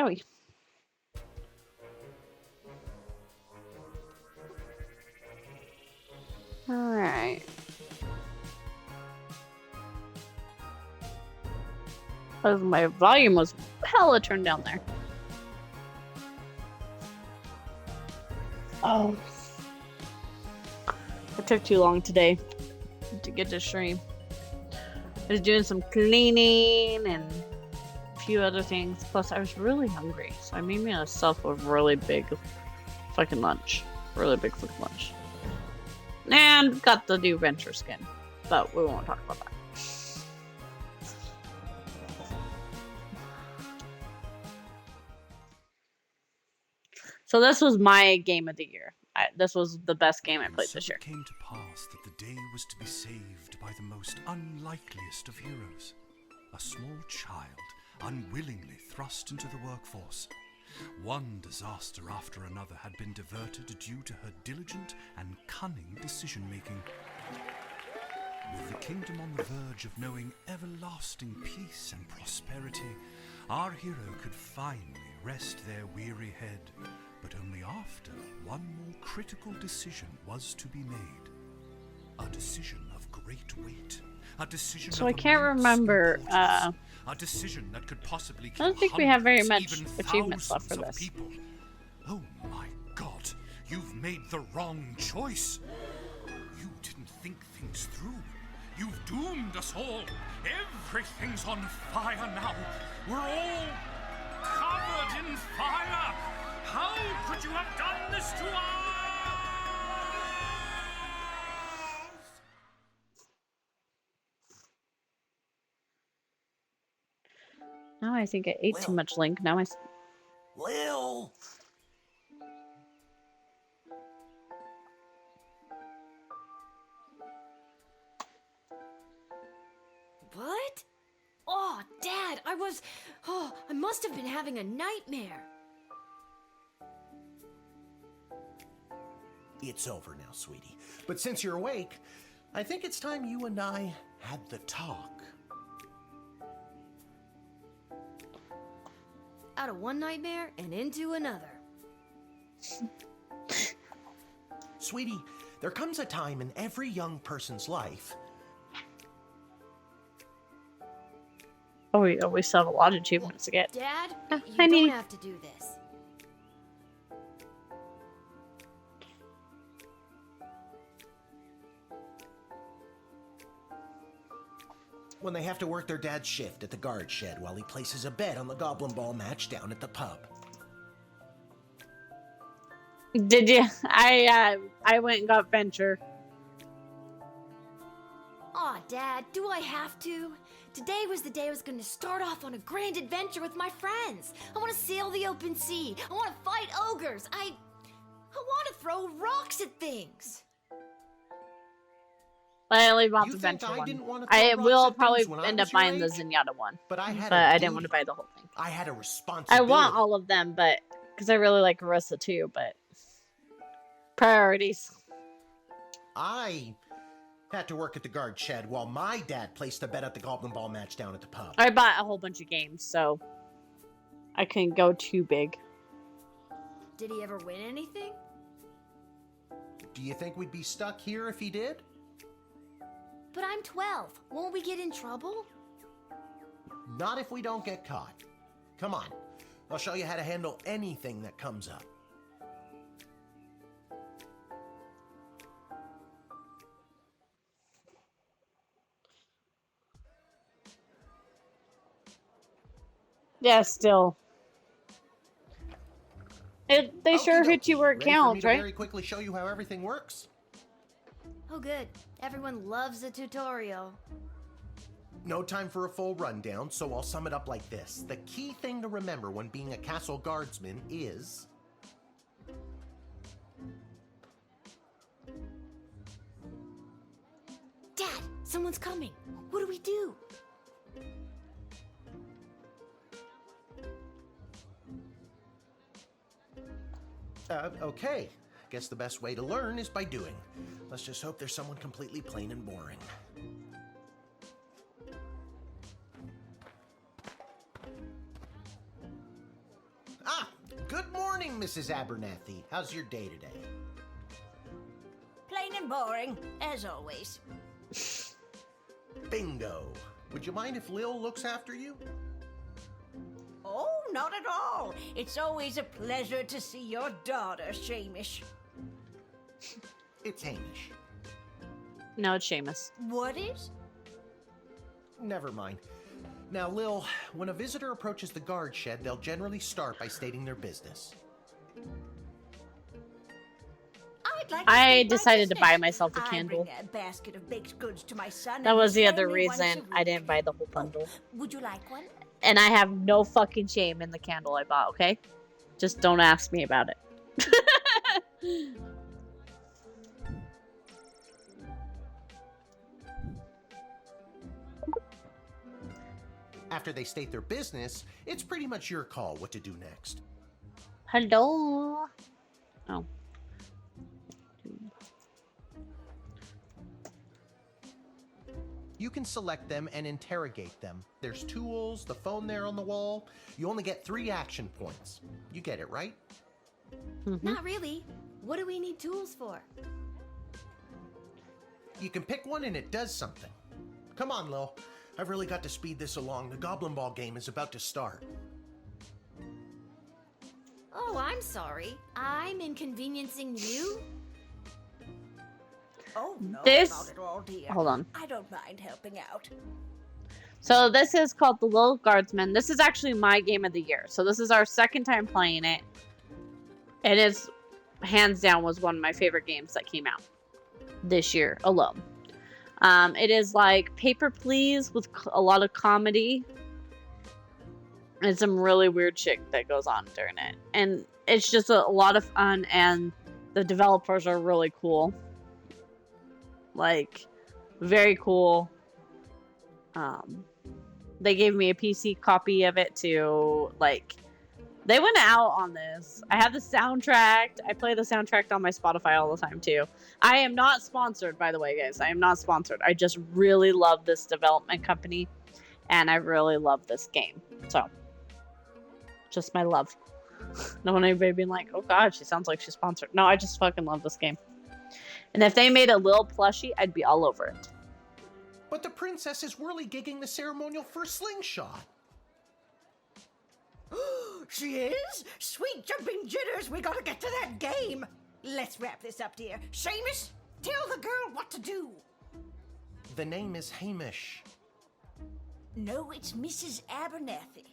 Shall we? Alright. My volume was hella turned down there. Oh. It took too long today to get to stream. I was doing some cleaning and a few other things. Plus, I was really hungry. So I made myself a really big fucking lunch. Really big fucking lunch. And got the new Venture skin. But we won't talk about that. So this was my game of the year. This was the best game I played this year. It came to pass that the day was to be saved by the most unlikeliest of heroes. A small child, unwillingly thrust into the workforce. One disaster after another had been diverted due to her diligent and cunning decision-making. With the kingdom on the verge of knowing everlasting peace and prosperity, our hero could finally rest their weary head, but only after one more critical decision was to be made. A decision of great weight. A decision so of I can't remember. a decision that could possibly kill I don't think we have very hundreds, much even achievements left for thousands of this. people. Oh my God! You've made the wrong choice. You didn't think things through. You've doomed us all. Everything's on fire now. We're all covered in fire. How could you have done this to us? Now I think I ate too much, Link. Now Lil! What? Oh, Dad, I must have been having a nightmare. It's over now, sweetie. But since you're awake, I think it's time you and I had the talk. Out of one nightmare and into another. Sweetie, there comes a time in every young person's life. Oh, we still have a lot of achievements to get. Dad, Oh, you honey. don't have to do this. When they have to work their dad's shift at the guard shed while he places a bet on the Goblin Ball match down at the pub. Did you? I went and got Venture. Aw, Dad, do I have to? Today was the day I was going to start off on a grand adventure with my friends. I want to sail the open sea. I want to fight ogres. I want to throw rocks at things. I only bought You the think Venture I one. didn't wanna throw I rocks will at probably things when I end was up your buying the age? Zenyatta one. But I had I a didn't want to duty. buy the whole thing. I had a I responsibility. want all of them, but because I really like Carissa too, but priorities. I had to work at the guard shed while my dad placed a bet at the Goblin Ball match down at the pub. I bought a whole bunch of games, so I couldn't go too big. Did he ever win anything? Do you think we'd be stuck here if he did? But I'm 12. Won't we get in trouble? Not if we don't get caught. Come on, I'll show you how to handle anything that comes up. Yeah, still. They sure Okey hit you dokey. where it Ready for me counts, to right? very quickly show you how everything works? Oh, good. Everyone loves a tutorial. No time for a full rundown, so I'll sum it up like this. The key thing to remember when being a castle guardsman is... Dad, someone's coming. What do we do? Okay. Guess the best way to learn is by doing. Let's just hope there's someone completely plain and boring. Good morning, Mrs. Abernathy. How's your day today? Plain and boring, as always. Bingo. Would you mind if Lil looks after you? Oh, not at all. It's always a pleasure to see your daughter, Shamish. It's Hamish. No, it's Seamus. What is? Never mind. Now, Lil, when a visitor approaches the guard shed, they'll generally start by stating their business. I decided to buy myself a I candle. bring a basket of baked goods to my son. That and was his the other family once a reason I week. didn't buy the whole bundle. Would you like one? And I have no fucking shame in the candle I bought, okay? Just don't ask me about it. After they state their business, it's pretty much your call what to do next. Hello. Oh. You can select them and interrogate them. There's tools, the phone there on the wall. You only get 3 action points. You get it, right? Not really. What do we need tools for? You can pick one and it does something. Come on, Lil. I've really got to speed this along. The Goblin Ball game is about to start. Oh, I'm sorry. I'm inconveniencing you? Oh, no, This- not at all, dear. Hold on. I don't mind helping out. So this is called The Little Guardsman. This is actually my game of the year. So this is our second time playing it. It is, hands down, was one of my favorite games that came out this year alone. It is like Paper Please with a lot of comedy. And some really weird shit that goes on during it. And it's just a lot of fun, and the developers are really cool. Like, very cool. They gave me a PC copy of it to, like, they went out on this. I have the soundtrack. I play the soundtrack on my Spotify all the time, too. I am not sponsored, by the way, guys. I am not sponsored. I just really love this development company, and I really love this game. So, just my love. No one anybody being like, oh god, she sounds like she's sponsored. No, I just fucking love this game. And if they made a little plushie, I'd be all over it. But the princess is whirly-gigging the ceremonial for slingshot. She is? Sweet jumping jitters, we gotta get to that game. Let's wrap this up, dear. Seamus, tell the girl what to do. The name is Hamish. No, it's Mrs. Abernathy.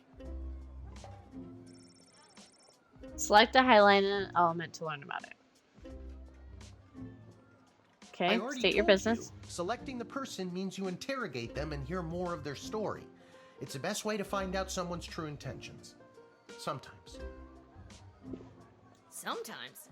Select a highlighted element to learn about it. I Okay, already state your told business. you, selecting the person means you interrogate them and hear more of their story. It's the best way to find out someone's true intentions. Sometimes. Sometimes.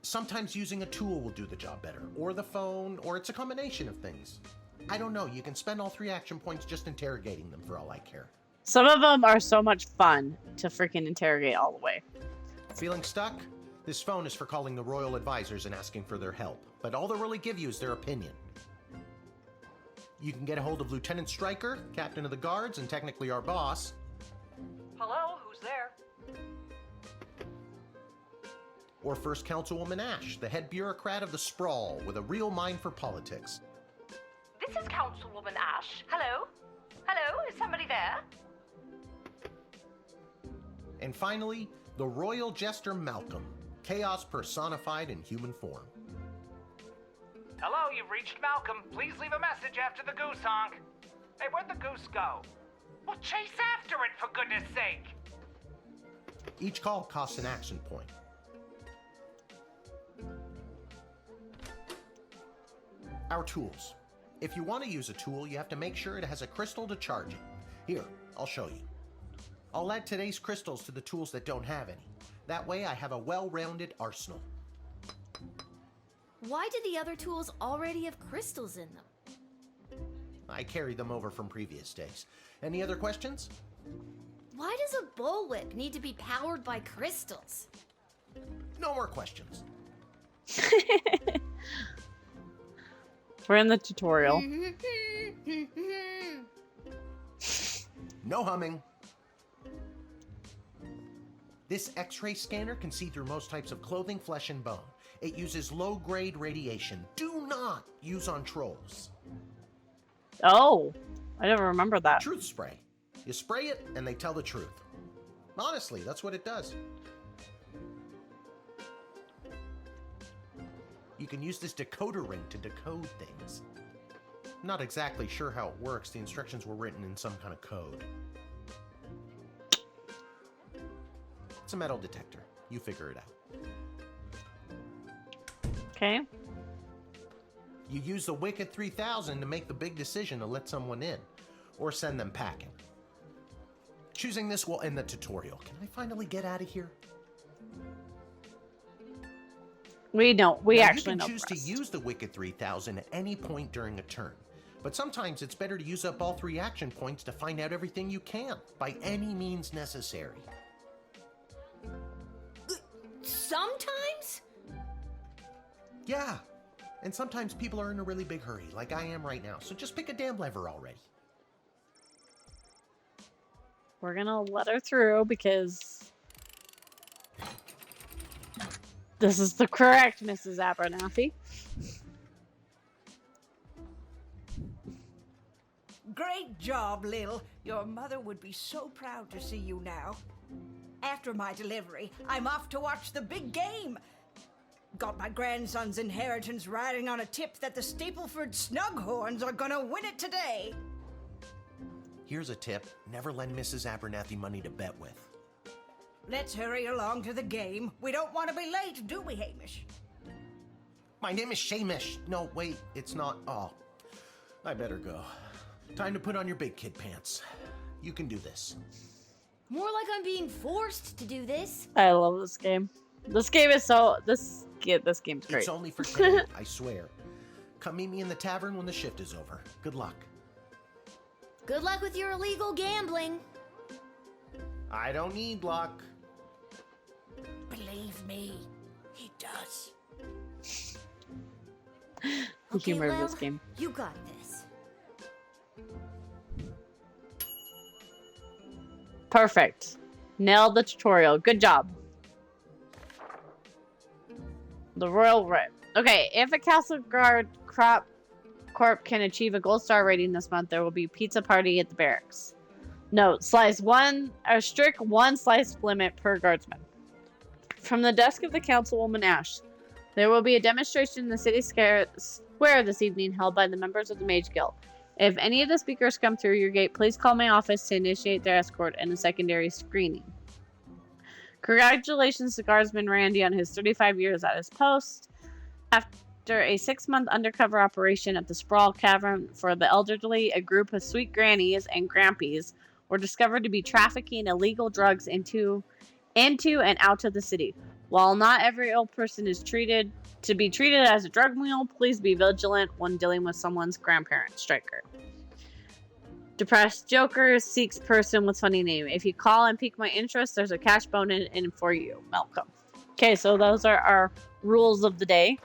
Sometimes using a tool will do the job better, or the phone, or it's a combination of things. I don't know, you can spend all 3 action points just interrogating them for all I care. Some of them are so much fun to freaking interrogate all the way. Feeling stuck? This phone is for calling the royal advisors and asking for their help, but all they'll really give you is their opinion. You can get a hold of Lieutenant Stryker, captain of the guards, and technically our boss. Hello, who's there? Or First Councilwoman Ash, the head bureaucrat of the Sprawl, with a real mind for politics. This is Councilwoman Ash. Hello? Hello, is somebody there? And finally, the royal jester Malcolm, chaos personified in human form. Hello, you've reached Malcolm. Please leave a message after the goose honk. Hey, where'd the goose go? Well, chase after it, for goodness sake! Each call costs an action point. Our tools. If you want to use a tool, you have to make sure it has a crystal to charge it. Here, I'll show you. I'll add today's crystals to the tools that don't have any. That way I have a well-rounded arsenal. Why did the other tools already have crystals in them? I carried them over from previous days. Any other questions? Why does a bullwhip need to be powered by crystals? No more questions. We're in the tutorial. No humming. This X-ray scanner can see through most types of clothing, flesh, and bone. It uses low-grade radiation. Do not use on trolls. Oh, I never remember that. Truth spray. You spray it, and they tell the truth. Honestly, that's what it does. You can use this decoder ring to decode things. Not exactly sure how it works. The instructions were written in some kind of code. It's a metal detector. You figure it out. Okay. You use the Wicked 3000 to make the big decision to let someone in, or send them packing. Choosing this will end the tutorial. Can I finally get out of here? We know. We now, actually know. You can choose to use the Wicked 3000 at any point during a turn. But sometimes it's better to use up all 3 action points to find out everything you can, by any means necessary. Sometimes? Yeah. And sometimes people are in a really big hurry, like I am right now. So just pick a damn lever already. We're gonna let her through because this is the correct Mrs. Abernathy. Great job, Lil. Your mother would be so proud to see you now. After my delivery, I'm off to watch the big game. Got my grandson's inheritance riding on a tip that the Stapleford Snughorns are gonna win it today. Here's a tip. Never lend Mrs. Abernathy money to bet with. Let's hurry along to the game. We don't want to be late, do we, Hamish? My name is Shamish. No, wait, it's not. Oh, I better go. Time to put on your big kid pants. You can do this. More like I'm being forced to do this. I love this game. This game is so... This game's great. It's only for today, I swear. Come meet me in the tavern when the shift is over. Good luck. Good luck with your illegal gambling. I don't need luck. Believe me, he does. The humor of this game. You got this. Perfect. Nailed the tutorial. Good job. The Royal Rip. Okay, if a Castle Guard Corp can achieve a gold star rating this month, there will be pizza party at the barracks. Note, strict 1 slice limit per guardsman. From the desk of the Councilwoman Ash, there will be a demonstration in the city square this evening held by the members of the Mage Guild. If any of the speakers come through your gate, please call my office to initiate their escort and a secondary screening. Congratulations to Guardsman Randy on his 35 years at his post. After a 6-month undercover operation at the Sprawl Cavern for the elderly, a group of sweet grannies and grampies were discovered to be trafficking illegal drugs into and out of the city. While not every ill person is treated as a drug mule, please be vigilant when dealing with someone's grandparent striker. Depressed Joker seeks person with funny name. If you call and pique my interest, there's a cash bonus in for you. Welcome. Okay, so those are our rules of the day.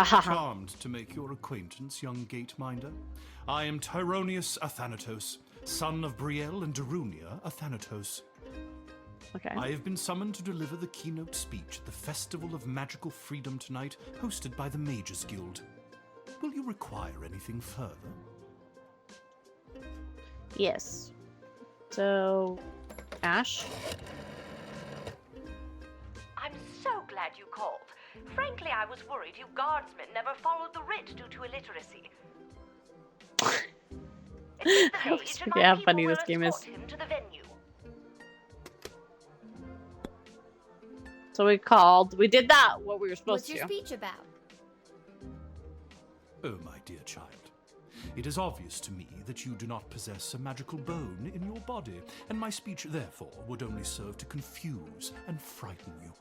Charmed to make your acquaintance, young gateminder. I am Tyronius Athanatos, son of Brielle and Darunia Athanatos. Okay. I have been summoned to deliver the keynote speech at the Festival of Magical Freedom tonight, hosted by the Mages Guild. Will you require anything further? Yes. So, Ash? I'm so glad you called. Frankly, I was worried you guardsmen never followed the writ due to illiteracy. It's the I always page, and forget my how people funny will this game is. escort him to the venue. So we did that, what we were supposed What's your to. speech about? Oh, my dear child. It is obvious to me that you do not possess a magical bone in your body, and my speech, therefore, would only serve to confuse and frighten you.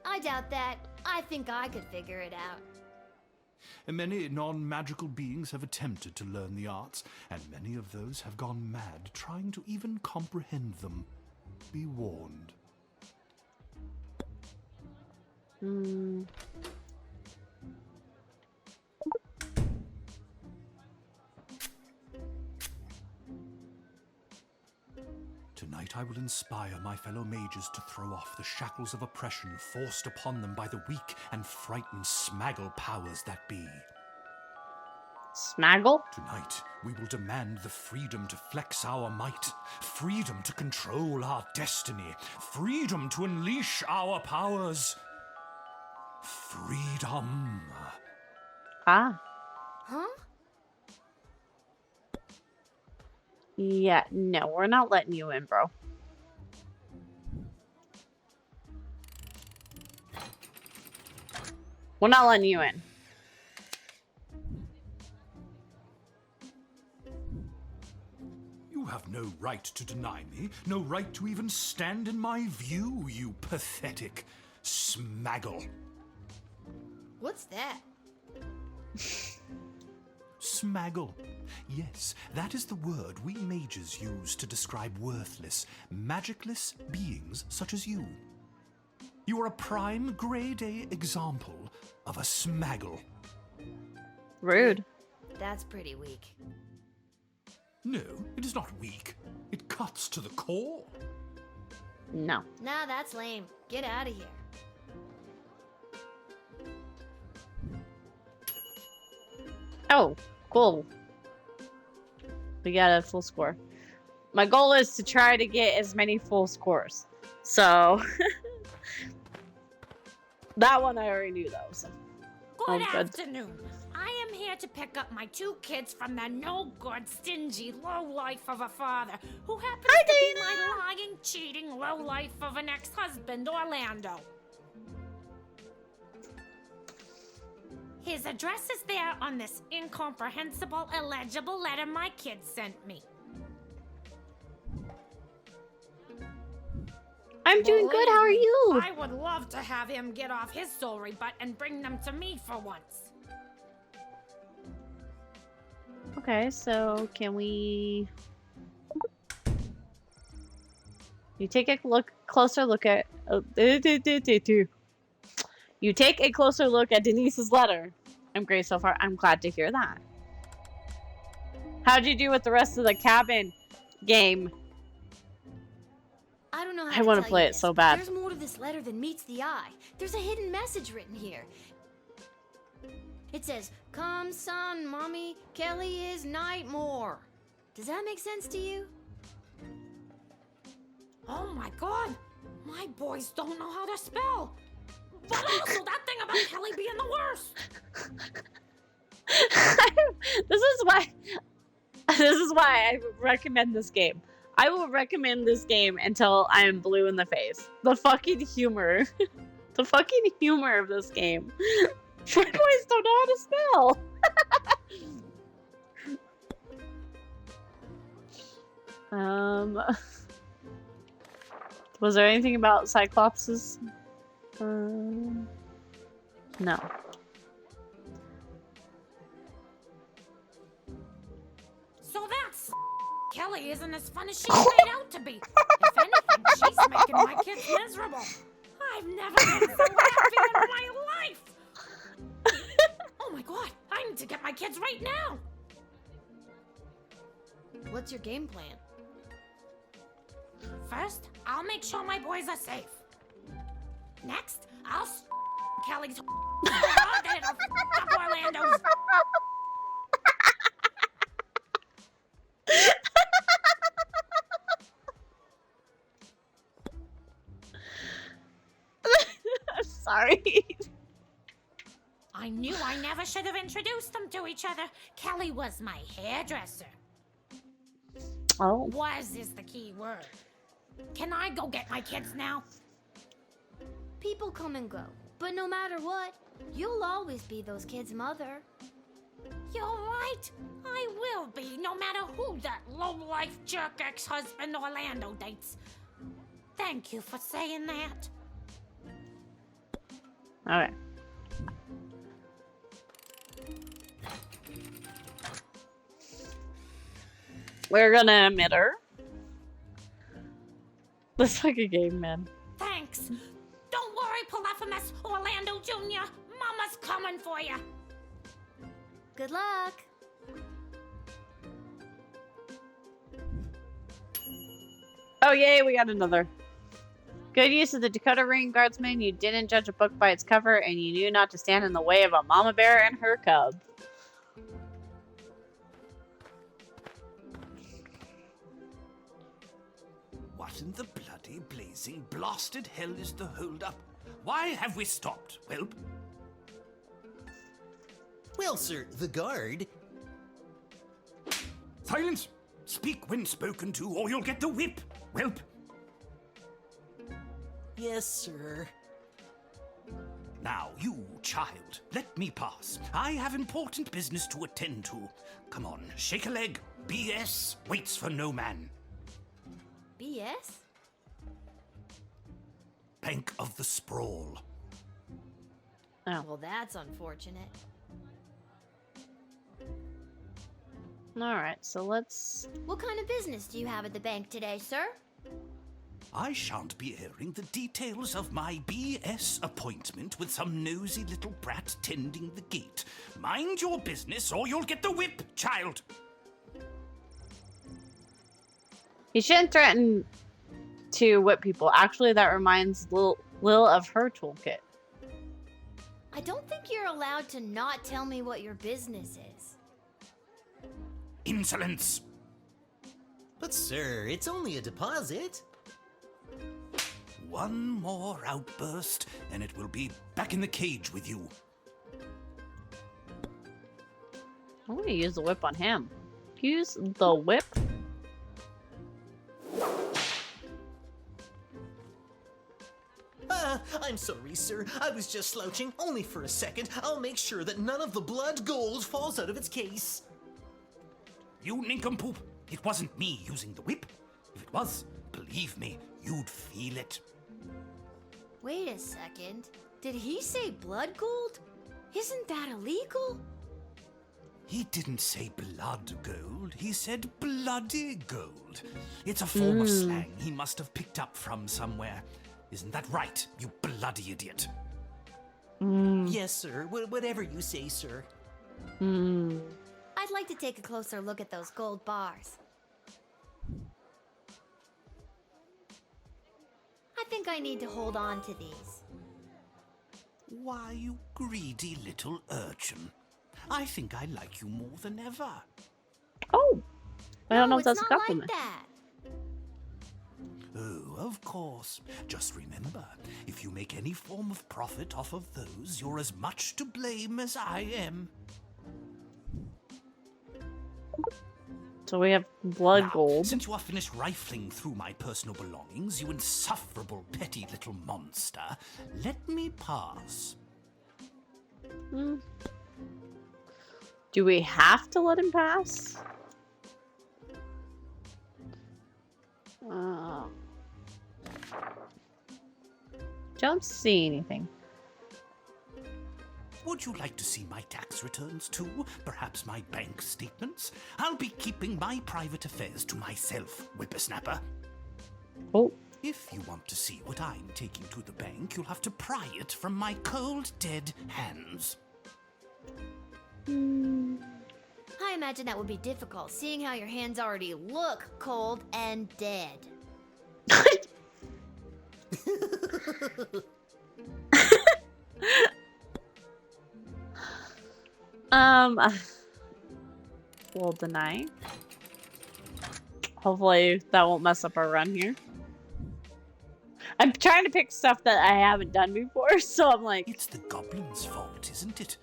I doubt that. I think I could figure it out. Many non-magical beings have attempted to learn the arts, and many of those have gone mad trying to even comprehend them. Be warned. I will inspire my fellow mages to throw off the shackles of oppression forced upon them by the weak and frightened smaggle powers that be. Smaggle? Tonight, we will demand the freedom to flex our might, freedom to control our destiny, freedom to unleash our powers. Freedom. Ah. Huh? Yeah, no, we're not letting you in, bro. We're not letting you in. You have no right to deny me, no right to even stand in my view, you pathetic smaggle. What's that? Smaggle. Yes, that is the word we mages use to describe worthless, magicless beings such as you. You are a prime grade A example of a smaggle. Rude. That's pretty weak. No, it is not weak. It cuts to the core. No. Nah, that's lame. Get out of here. Oh, cool. We got a full score. My goal is to try to get as many full scores. So that one I already knew though. So. Good Oh, good. afternoon. I am here to pick up my 2 kids from the no-good, stingy lowlife of a father who happens to be my lying, cheating lowlife of an ex-husband, Orlando. His address is there on this incomprehensible, illegible letter my kids sent me. I'm doing good. How are Believe me, you? I would love to have him get off his sorry butt and bring them to me for once. Okay, so can we? You take a closer look at. You take a closer look at Denise's letter. I'm great so far. I'm glad to hear that. How'd you do with the rest of the cabin game? I don't know how I to wanna tell play you it this, so but bad. There's more to this letter than meets the eye. There's a hidden message written here. It says, "Come, son, mommy, Kelly is Nightmare." Does that make sense to you? Oh my god! My boys don't know how to spell! But also that thing about Kelly being the worst! This is why I recommend this game. I will recommend this game until I am blue in the face. The fucking humor. The fucking humor of this game. My boys don't know how to spell. Was there anything about Cyclopses? No. So that's Kelly isn't as fun as she's made out to be. If anything, she's making my kids miserable. I've never been so happy in my life. Oh my god, I need to get my kids right now. What's your game plan? First, I'll make sure my boys are safe. Next, I'll Kelly's so hard that it'll up Orlando's. Sorry. I knew I never should have introduced them to each other. Kelly was my hairdresser. Oh. Was is the key word. Can I go get my kids now? People come and go, but no matter what, you'll always be those kids' mother. You're right. I will be, no matter who that low-life jerk ex-husband Orlando dates. Thank you for saying that. Okay. We're gonna admit her. This fucking game, man. Thanks. Don't worry, Polyphemus Orlando Jr. Mama's coming for you. Good luck. Oh, yay, we got another. Good use of the Dakota ring, Guardsman. You didn't judge a book by its cover, and you knew not to stand in the way of a mama bear and her cub. What in the bloody blazing blasted hell is the hold-up? Why have we stopped, Whelp? Well, sir, the guard... Silence! Speak when spoken to, or you'll get the whip, Whelp! Yes, sir. Now, you, child, let me pass. I have important business to attend to. Come on, shake a leg. BS waits for no man. BS? Bank of the Sprawl. Oh. Well, that's unfortunate. Alright, so let's... What kind of business do you have at the bank today, sir? I shan't be airing the details of my BS appointment with some nosy little brat tending the gate. Mind your business or you'll get the whip, child! You shouldn't threaten to whip people. Actually, that reminds Lil of her toolkit. I don't think you're allowed to not tell me what your business is. Insolence! But, sir, it's only a deposit. One more outburst, and it will be back in the cage with you. I'm gonna use the whip on him. Use the whip? I'm sorry, sir. I was just slouching, only for a second. I'll make sure that none of the blood gold falls out of its case. You nincompoop! It wasn't me using the whip. If it was, believe me, you'd feel it. Wait a second. Did he say blood gold? Isn't that illegal? He didn't say blood gold, he said bloody gold. It's a form of slang he must have picked up from somewhere. Isn't that right, you bloody idiot? Yes, sir. Whatever you say, sir. I'd like to take a closer look at those gold bars. I think I need to hold on to these. Why, you greedy little urchin. I think I like you more than ever. Oh! I don't know if it's that's a not compliment. like that. Oh, of course. Just remember, if you make any form of profit off of those, you're as much to blame as I am. So we have blood Now, gold. since you are finished rifling through my personal belongings, you insufferable petty little monster, let me pass. Do we have to let him pass? Don't see anything. Would you like to see my tax returns too? Perhaps my bank statements? I'll be keeping my private affairs to myself, whippersnapper. Oh. If you want to see what I'm taking to the bank, you'll have to pry it from my cold, dead hands. I imagine that would be difficult, seeing how your hands already look cold and dead. We'll deny. Hopefully that won't mess up our run here. I'm trying to pick stuff that I haven't done before, so I'm like... It's the goblin's fault, isn't it?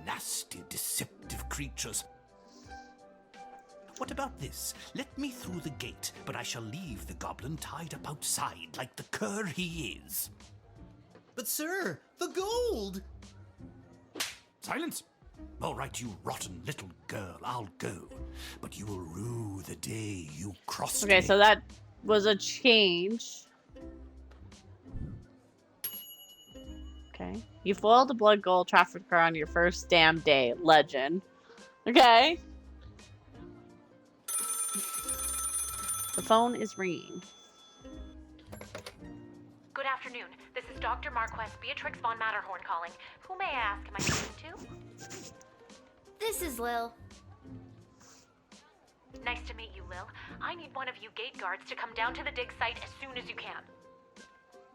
Nasty, deceptive creatures. What about this? Let me through the gate, but I shall leave the goblin tied up outside like the cur he is. But, sir, the gold! Silence! All right, you rotten little girl, I'll go. But you will rue the day you crossed Okay, me. so that was a change. Okay. You foiled the blood gold trafficker on your first damn day. Legend. Okay. The phone is ringing. Good afternoon. This is Dr. Marquess Beatrix von Matterhorn calling. Who may I ask am I speaking to? This is Lil. Nice to meet you, Lil. I need one of you gate guards to come down to the dig site as soon as you can.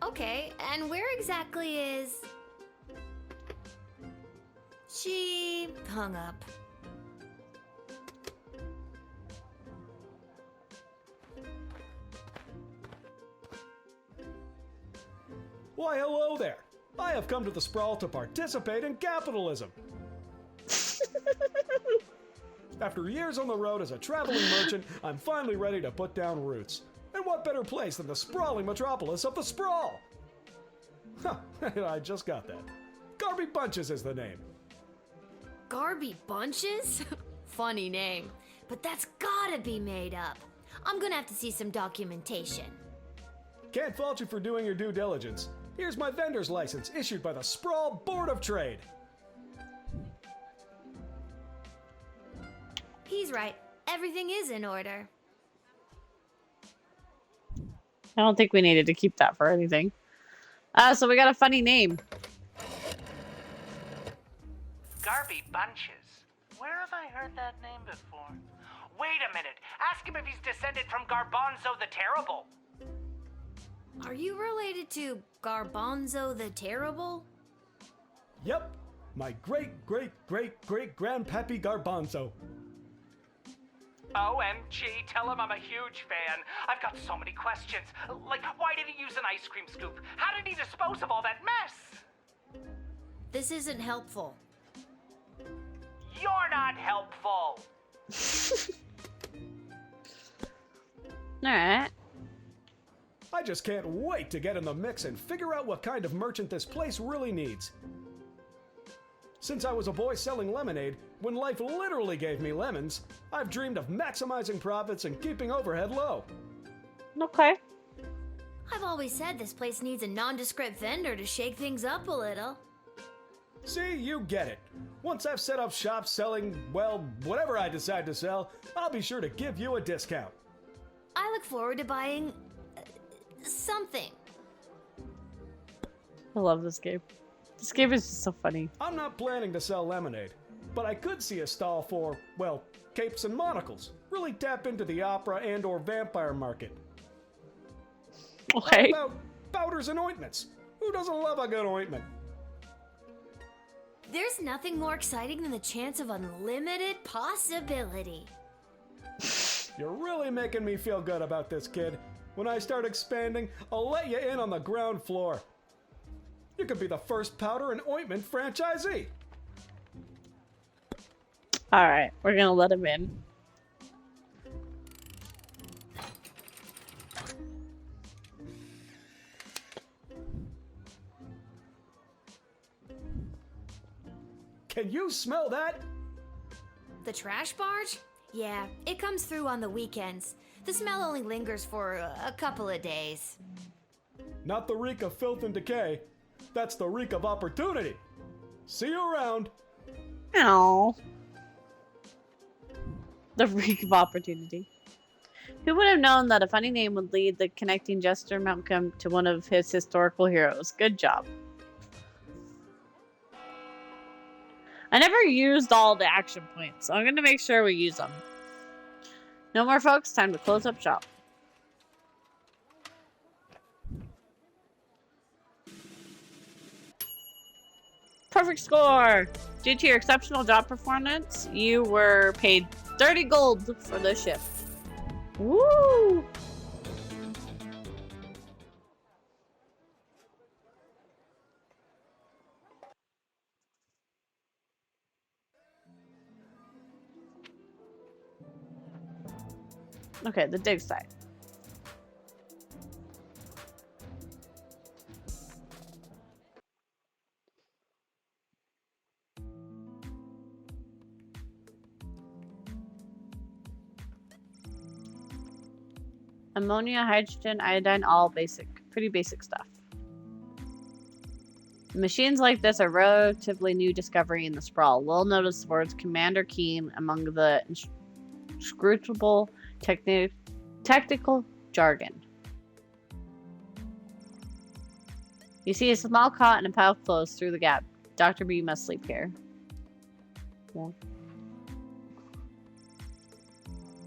Okay, and where exactly is... She hung up. Why, hello there. I have come to the Sprawl to participate in capitalism. After years on the road as a traveling merchant, I'm finally ready to put down roots. And what better place than the sprawling metropolis of the Sprawl? Huh, I just got that. Garby Bunches is the name. Garby Bunches? Funny name. But that's gotta be made up. I'm gonna have to see some documentation. Can't fault you for doing your due diligence. Here's my vendor's license issued by the Sprawl Board of Trade. He's right. Everything is in order. I don't think we needed to keep that for anything. So we got a funny name. Garby Bunches. Where have I heard that name before? Wait a minute. Ask him if he's descended from Garbanzo the Terrible. Are you related to Garbanzo the Terrible? Yep, my great-great-great-great-grandpappy Garbanzo. OMG, tell him I'm a huge fan. I've got so many questions. Like, why did he use an ice cream scoop? How did he dispose of all that mess? This isn't helpful. You're not helpful. Alright. I just can't wait to get in the mix and figure out what kind of merchant this place really needs. Since I was a boy selling lemonade, when life literally gave me lemons, I've dreamed of maximizing profits and keeping overhead low. Okay. I've always said this place needs a nondescript vendor to shake things up a little. See, you get it. Once I've set up shop selling, well, whatever I decide to sell, I'll be sure to give you a discount. I look forward to buying... something. I love this game. This game is just so funny. I'm not planning to sell lemonade, but I could see a stall for, well, capes and monocles. Really tap into the opera and or vampire market. Okay. How about powders and ointments? Who doesn't love a good ointment? There's nothing more exciting than the chance of unlimited possibility. You're really making me feel good about this, kid. When I start expanding, I'll let you in on the ground floor. You could be the first powder and ointment franchisee. Alright, we're gonna let him in. Can you smell that? The trash barge? Yeah, it comes through on the weekends. The smell only lingers for a couple of days. Not the reek of filth and decay. That's the reek of opportunity. See you around. Ow. The reek of opportunity. Who would have known that a funny name would lead the connecting Jester Malcolm to one of his historical heroes? Good job. I never used all the action points, so I'm going to make sure we use them. No more, folks. Time to close up shop. Perfect score! Due to your exceptional job performance, you were paid 30 gold for this shift. Woo! Okay, the dig site. Ammonia, hydrogen, iodine, all basic. Pretty basic stuff. Machines like this are relatively new discovery in the Sprawl. Well noticed words Commander Keen among the inscrutable technical jargon. You see a small cot and a pile of clothes through the gap. Dr. B must sleep here. Yeah.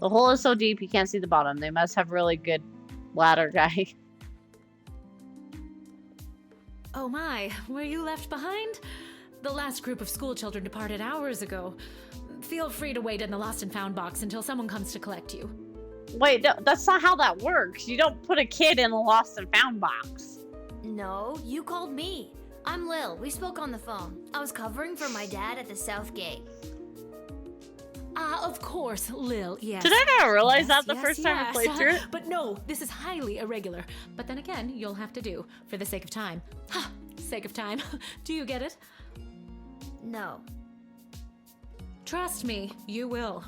The hole is so deep you can't see the bottom. They must have really good ladder guy. Oh my, were you left behind? The last group of school children departed hours ago. Feel free to wait in the lost and found box until someone comes to collect you. Wait, no, that's not how that works. You don't put a kid in a lost and found box. No, you called me. I'm Lil. We spoke on the phone. I was covering for my dad at the South Gate. Of course, Lil, yes. Did I not realize Yes, that the yes, first time I yes. played through it? But no, this is highly irregular. But then again, you'll have to do, for the sake of time. Ha! Sake of time. Do you get it? No. Trust me, you will.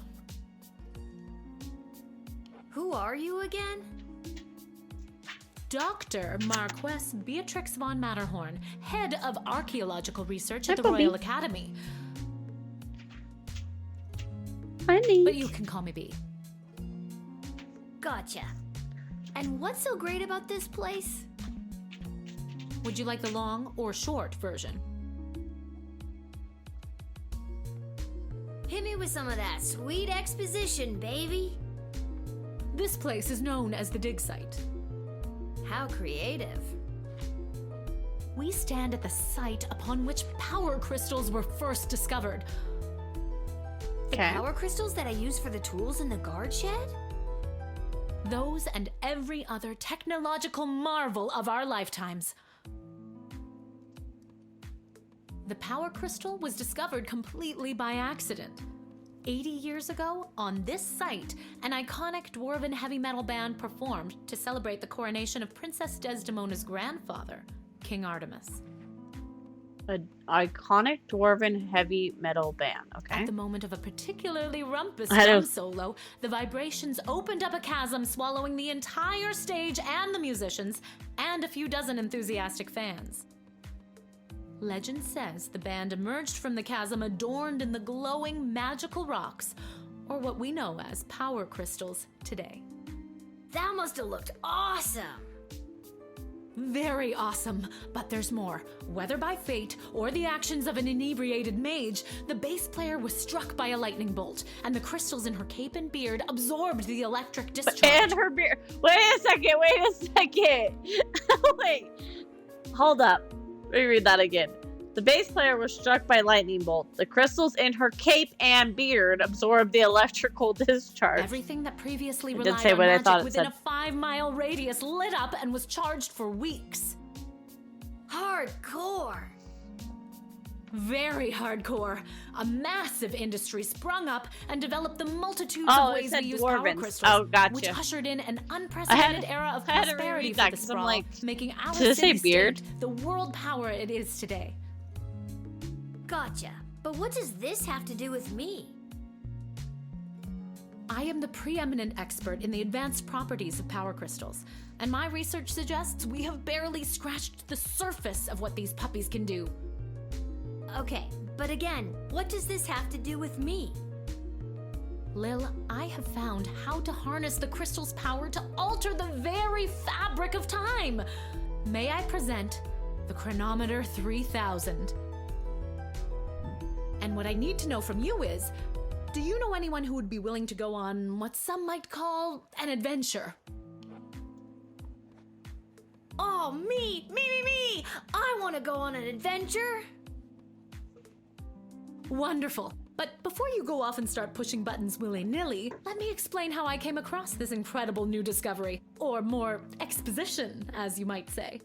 Who are you again? Dr. Marquess Beatrix von Matterhorn, head of archaeological research at Hi, the Bobby. Royal Academy. Honey. But you can call me B. Gotcha. And what's so great about this place? Would you like the long or short version? Hit me with some of that sweet exposition, baby. This place is known as the dig site. How creative. We stand at the site upon which power crystals were first discovered. The power crystals that I use for the tools in the guard shed? Those and every other technological marvel of our lifetimes. The power crystal was discovered completely by accident. 80 years ago, on this site, an iconic dwarven heavy metal band performed to celebrate the coronation of Princess Desdemona's grandfather, King Artemis. An iconic dwarven heavy metal band, okay? At the moment of a particularly rumpus I drum don't- solo, the vibrations opened up a chasm, swallowing the entire stage and the musicians, and a few dozen enthusiastic fans. Legend says the band emerged from the chasm adorned in the glowing magical rocks, or what we know as power crystals today. That must have looked awesome. Very awesome, but there's more. Whether by fate or the actions of an inebriated mage, the bass player was struck by a lightning bolt, and the crystals in her cape and beard absorbed the electric discharge. And her beard. Wait a second. Wait. Hold up. Let me read that again. The bass player was struck by lightning bolt. The crystals in her cape and beard absorbed the electrical discharge. Everything that previously It did relied say on what I magic thought it within said. a 5-mile radius lit up and was charged for weeks. Hardcore. Very hardcore. A massive industry sprung up and developed the multitudes Oh, of it ways said we use power dwarvens. crystals, Oh, gotcha. which ushered in an unprecedented era of I had to prosperity reread for that the 'cause I'm sprawl, like, making our did it say city-state beard? the world power it is today. Gotcha. But what does this have to do with me? I am the preeminent expert in the advanced properties of power crystals, and my research suggests we have barely scratched the surface of what these puppies can do. Okay, but again, what does this have to do with me? Lil, I have found how to harness the crystal's power to alter the very fabric of time. May I present the Chronometer 3000? And what I need to know from you is, do you know anyone who would be willing to go on what some might call an adventure? Oh, me! I want to go on an adventure! Wonderful. But before you go off and start pushing buttons willy-nilly, let me explain how I came across this incredible new discovery, or more exposition, as you might say.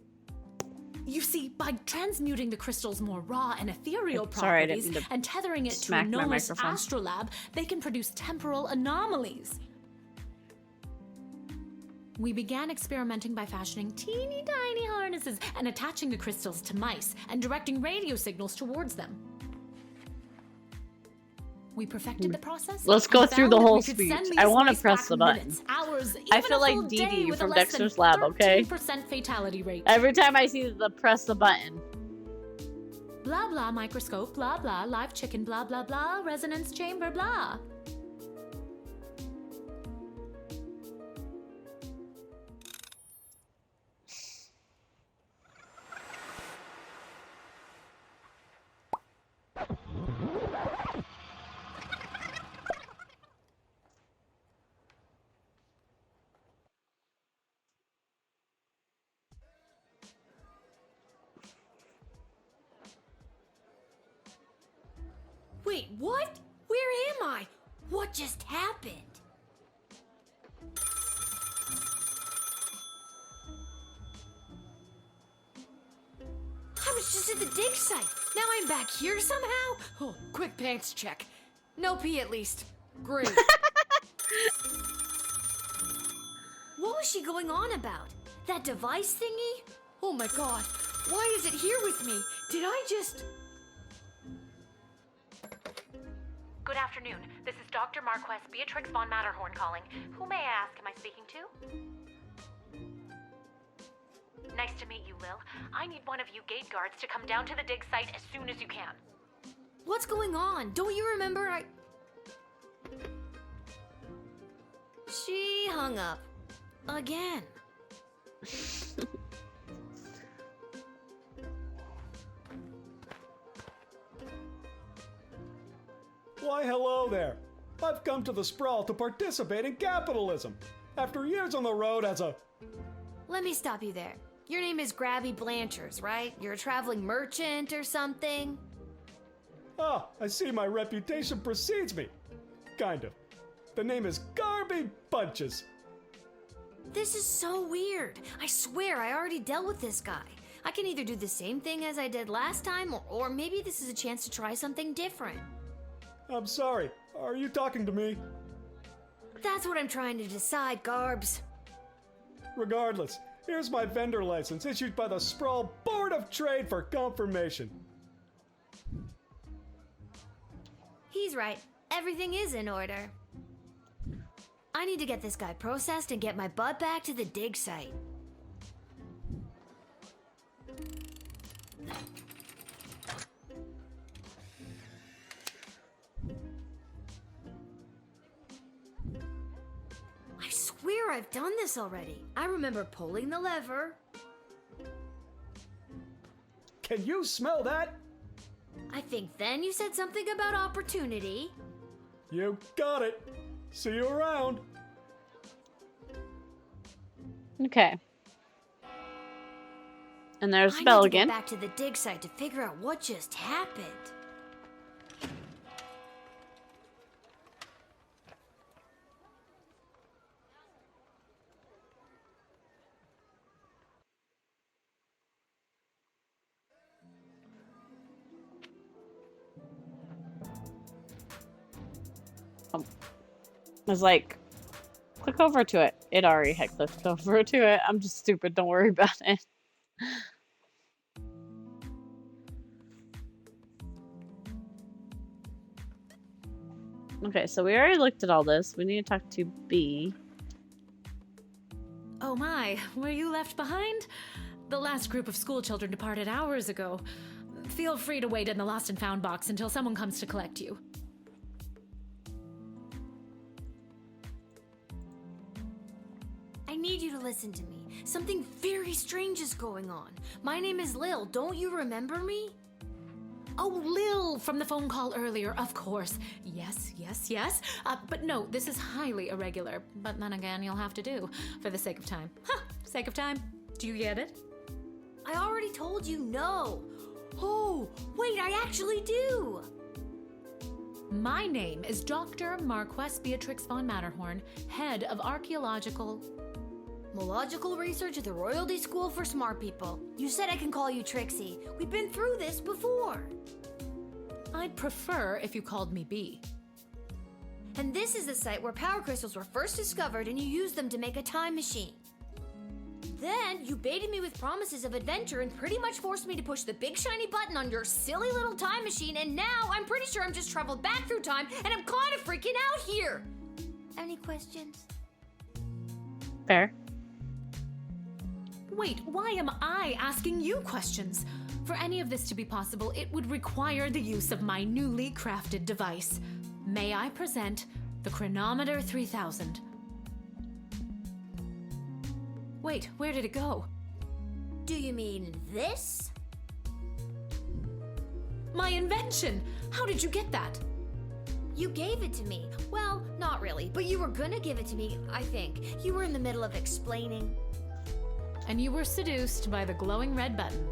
You see, by transmuting the crystal's more raw and ethereal Sorry, I didn't properties mean to and tethering it to a smack my Nomos microphone. astrolab, they can produce temporal anomalies. We began experimenting by fashioning teeny tiny harnesses and attaching the crystals to mice and directing radio signals towards them. We perfected the process. Let's go and through found the that whole we could speech. send I these wanna mice press back the button. minutes, hours, I even feel a like full Dee day Dee with from a less Dexter's than Lab, okay? 13% fatality rate. Every time I see the press the button. Blah blah microscope, blah blah live chicken, blah blah blah resonance chamber, blah. Wait, what? Where am I? What just happened? I was just at the dig site. Now I'm back here somehow? Oh, quick pants check. No pee at least. Great. What was she going on about? That device thingy? Oh my god. Why is it here with me? Did I just... Good afternoon. This is Dr. Marquess Beatrix von Matterhorn calling. Who may I ask am I speaking to? Nice to meet you, Lil. I need one of you gate guards to come down to the dig site as soon as you can. What's going on? Don't you remember She hung up. Again. Why, hello there. I've come to the Sprawl to participate in capitalism. After years on the road as a... Let me stop you there. Your name is Grabby Blanchers, right? You're a traveling merchant or something? Ah, I see my reputation precedes me. Kind of. The name is Garby Bunches. This is so weird. I swear I already dealt with this guy. I can either do the same thing as I did last time, or maybe this is a chance to try something different. I'm sorry. Are you talking to me? That's what I'm trying to decide, Garbs. Regardless, here's my vendor license issued by the Sprawl Board of Trade for confirmation. He's right. Everything is in order. I need to get this guy processed and get my butt back to the dig site. I swear I've done this already. I remember pulling the lever. Can you smell that? I think then you said something about opportunity. You got it. See you around. Okay. And there's I Bell need to again. get back to the dig site to figure out what just happened. I was like, click over to it. It already had clicked over to it. I'm just stupid. Don't worry about it. Okay, so we already looked at all this. We need to talk to B. Oh my, were you left behind? The last group of school children departed hours ago. Feel free to wait in the lost and found box until someone comes to collect you. I need you to listen to me. Something very strange is going on. My name is Lil. Don't you remember me? Oh, Lil from the phone call earlier, of course. Yes. But no, this is highly irregular. But then again, you'll have to do, for the sake of time. Sake of time. Do you get it? I already told you no. Oh, wait, I actually do. My name is Dr. Marquess Beatrix von Matterhorn, head of archaeological... Mological research at the Royalty School for Smart People. You said I can call you Trixie. We've been through this before. I'd prefer if you called me B. And this is the site where power crystals were first discovered and you used them to make a time machine. Then you baited me with promises of adventure and pretty much forced me to push the big shiny button on your silly little time machine, and now I'm pretty sure I'm just traveled back through time and I'm kind of freaking out here. Any questions? Fair. Wait, why am I asking you questions? For any of this to be possible, it would require the use of my newly crafted device. May I present the Chronometer 3000? Wait, where did it go? Do you mean this? My invention! How did you get that? You gave it to me. Well, not really, but you were gonna give it to me, I think. You were in the middle of explaining. And you were seduced by the glowing red button.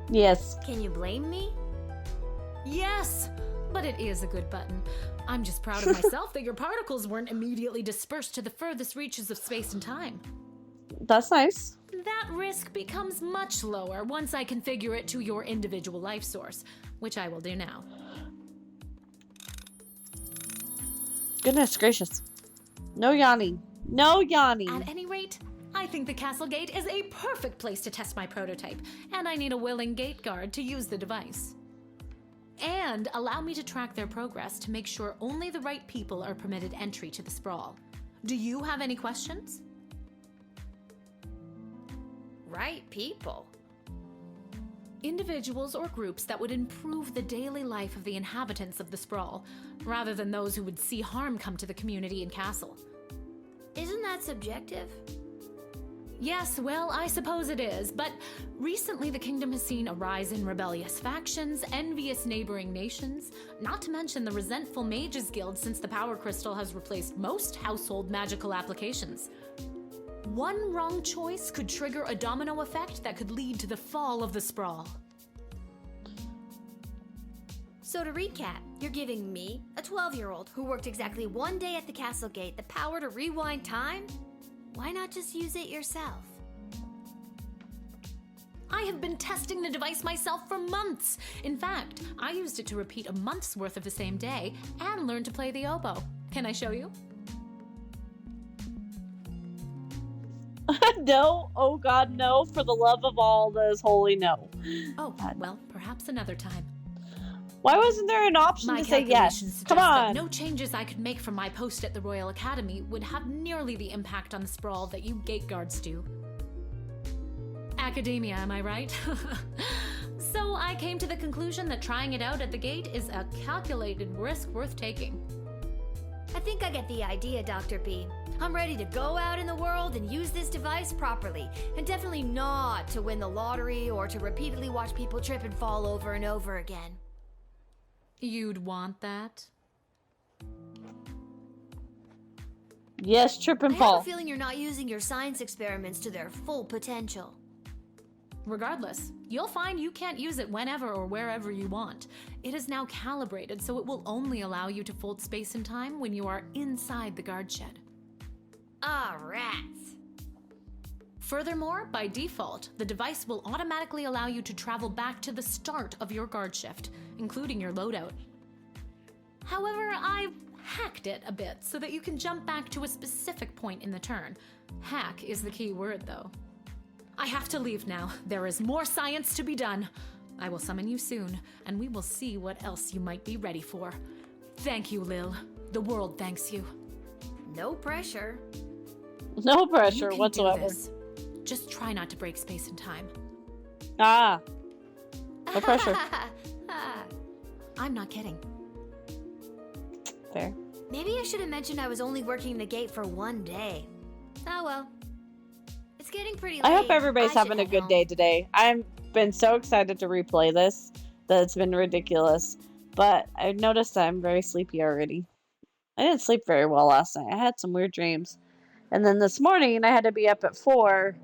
Yes. Can you blame me? Yes, but it is a good button. I'm just proud of myself that your particles weren't immediately dispersed to the furthest reaches of space and time. That's nice. That risk becomes much lower once I configure it to your individual life source, which I will do now. Goodness gracious. No yawning. No yawning. At any rate, I think the castle gate is a perfect place to test my prototype, and I need a willing gate guard to use the device. And allow me to track their progress to make sure only the right people are permitted entry to the sprawl. Do you have any questions? Right people. Individuals or groups that would improve the daily life of the inhabitants of the sprawl, rather than those who would see harm come to the community and castle. Isn't that subjective? Yes, well, I suppose it is, but recently the kingdom has seen a rise in rebellious factions, envious neighboring nations, not to mention the resentful mages guild since the power crystal has replaced most household magical applications. One wrong choice could trigger a domino effect that could lead to the fall of the sprawl. So to recap, you're giving me, a 12-year-old who worked exactly 1 day at the castle gate, the power to rewind time? Why not just use it yourself? I have been testing the device myself for months. In fact, I used it to repeat a month's worth of the same day and learn to play the oboe. Can I show you? No. Oh God, no. For the love of all that is holy, no. Oh, well, perhaps another time. Why wasn't there an option My to say calculations yes? suggest Come that on. no changes I could make from my post at the Royal Academy would have nearly the impact on the sprawl that you gate guards do. Academia, am I right? So I came to the conclusion that trying it out at the gate is a calculated risk worth taking. I think I get the idea, Dr. B. I'm ready to go out in the world and use this device properly, and definitely not to win the lottery or to repeatedly watch people trip and fall over and over again. You'd want that? Yes, trip and I fall. have a feeling you're not using your science experiments to their full potential. Regardless, you'll find you can't use it whenever or wherever you want. It is now calibrated, so it will only allow you to fold space and time when you are inside the guard shed. Ah, rats. Furthermore, by default, the device will automatically allow you to travel back to the start of your guard shift, including your loadout. However, I've hacked it a bit so that you can jump back to a specific point in the turn. Hack is the key word, though. I have to leave now. There is more science to be done. I will summon you soon, and we will see what else you might be ready for. Thank you, Lil. The world thanks you. No pressure. No You pressure can whatsoever. do this. Just try not to break space and time. Ah. No pressure. I'm not kidding. Fair. Maybe I should have mentioned I was only working the gate for 1 day. Oh well. It's getting pretty late. I hope everybody's I should having a head good home. day today. I've been so excited to replay this that it's been ridiculous. But I've noticed that I'm very sleepy already. I didn't sleep very well last night. I had some weird dreams. And then this morning I had to be up at 4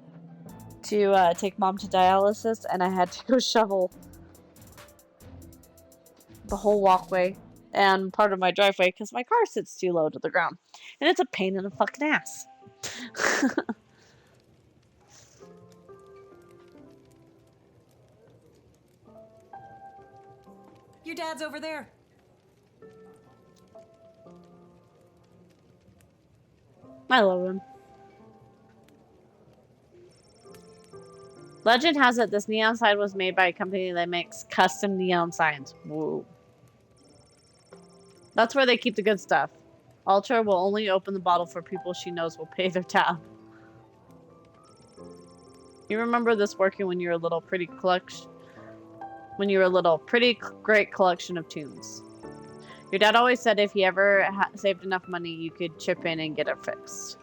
to take mom to dialysis, and I had to go shovel the whole walkway and part of my driveway because my car sits too low to the ground. And it's a pain in the fucking ass. Your dad's over there. I love him. Legend has it this neon sign was made by a company that makes custom neon signs. Whoa. That's where they keep the good stuff. Ultra will only open the bottle for people she knows will pay their tab. You remember this working when you were a little pretty collection? When you were a little pretty great collection of tunes. Your dad always said if he ever saved enough money, you could chip in and get it fixed.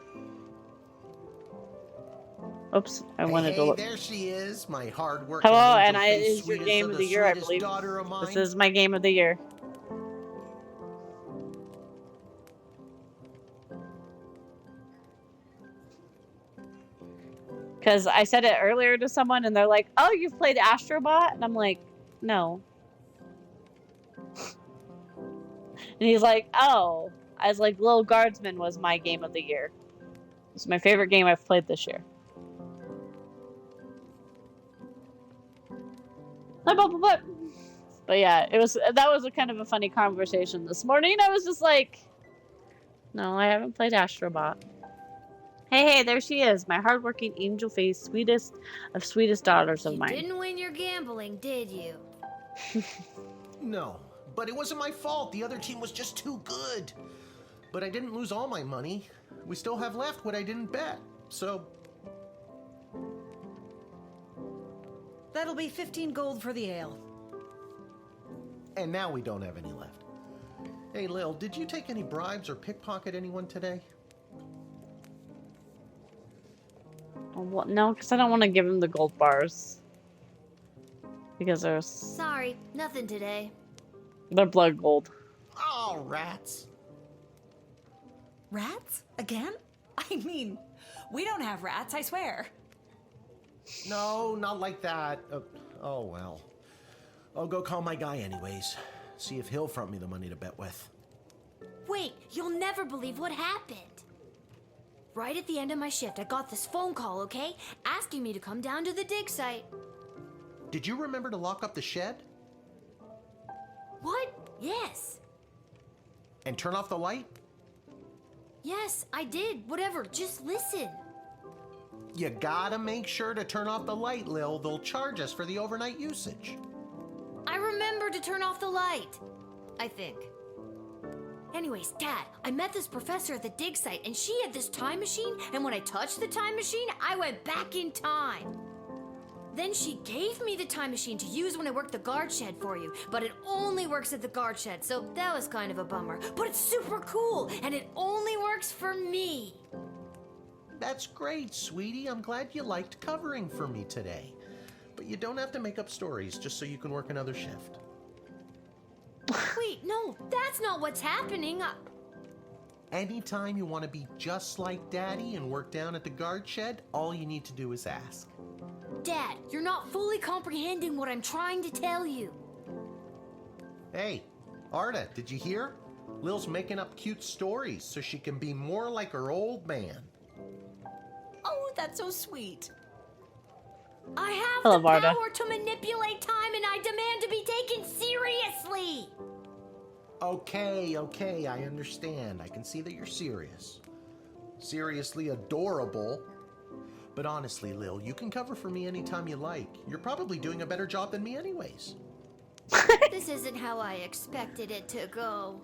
Oops, I wanted to look. There she is, my hard-working. Hello, and angel-faced, it is your sweetest game of the year, I sweetest believe. daughter of mine. This is my game of the year. Because I said it earlier to someone, and they're like, "Oh, you've played Astrobot?" And I'm like, "No." And he's like, oh. I was like, Little Guardsman was my game of the year. It's my favorite game I've played this year. But yeah, that was a kind of a funny conversation this morning. I was just like, no, I haven't played Astrobot. Hey, there she is, my hardworking, angel-faced, sweetest of sweetest daughters of mine. You didn't win your gambling, did you? No, but it wasn't my fault. The other team was just too good. But I didn't lose all my money. We still have left what I didn't bet. So... That'll be 15 gold for the ale. And now we don't have any left. Hey, Lil, did you take any bribes or pickpocket anyone today? Well, no, because I don't want to give him the gold bars. Because Sorry, nothing today. They're blood gold. Oh, rats. Rats? Again? I mean, we don't have rats, I swear. No, not like that. Oh, well. I'll go call my guy anyways. See if he'll front me the money to bet with. Wait, you'll never believe what happened. Right at the end of my shift, I got this phone call, okay? Asking me to come down to the dig site. Did you remember to lock up the shed? What? Yes. And turn off the light? Yes, I did. Whatever, just listen. You gotta make sure to turn off the light, Lil. They'll charge us for the overnight usage. I remember to turn off the light. I think. Anyways, Dad, I met this professor at the dig site, and she had this time machine, and when I touched the time machine, I went back in time. Then she gave me the time machine to use when I worked the guard shed for you, but it only works at the guard shed, so that was kind of a bummer. But it's super cool, and it only works for me. That's great, sweetie. I'm glad you liked covering for me today. But you don't have to make up stories just so you can work another shift. Wait, no, that's not what's happening. Anytime you want to be just like Daddy and work down at the guard shed, all you need to do is ask. Dad, you're not fully comprehending what I'm trying to tell you. Hey, Arda, did you hear? Lil's making up cute stories so she can be more like her old man. Oh, that's so sweet. I have Hello, the Varda. power to manipulate time, and I demand to be taken seriously. Okay, I understand. I can see that you're serious. Seriously adorable. But honestly, Lil, you can cover for me anytime you like. You're probably doing a better job than me anyways. This isn't how I expected it to go.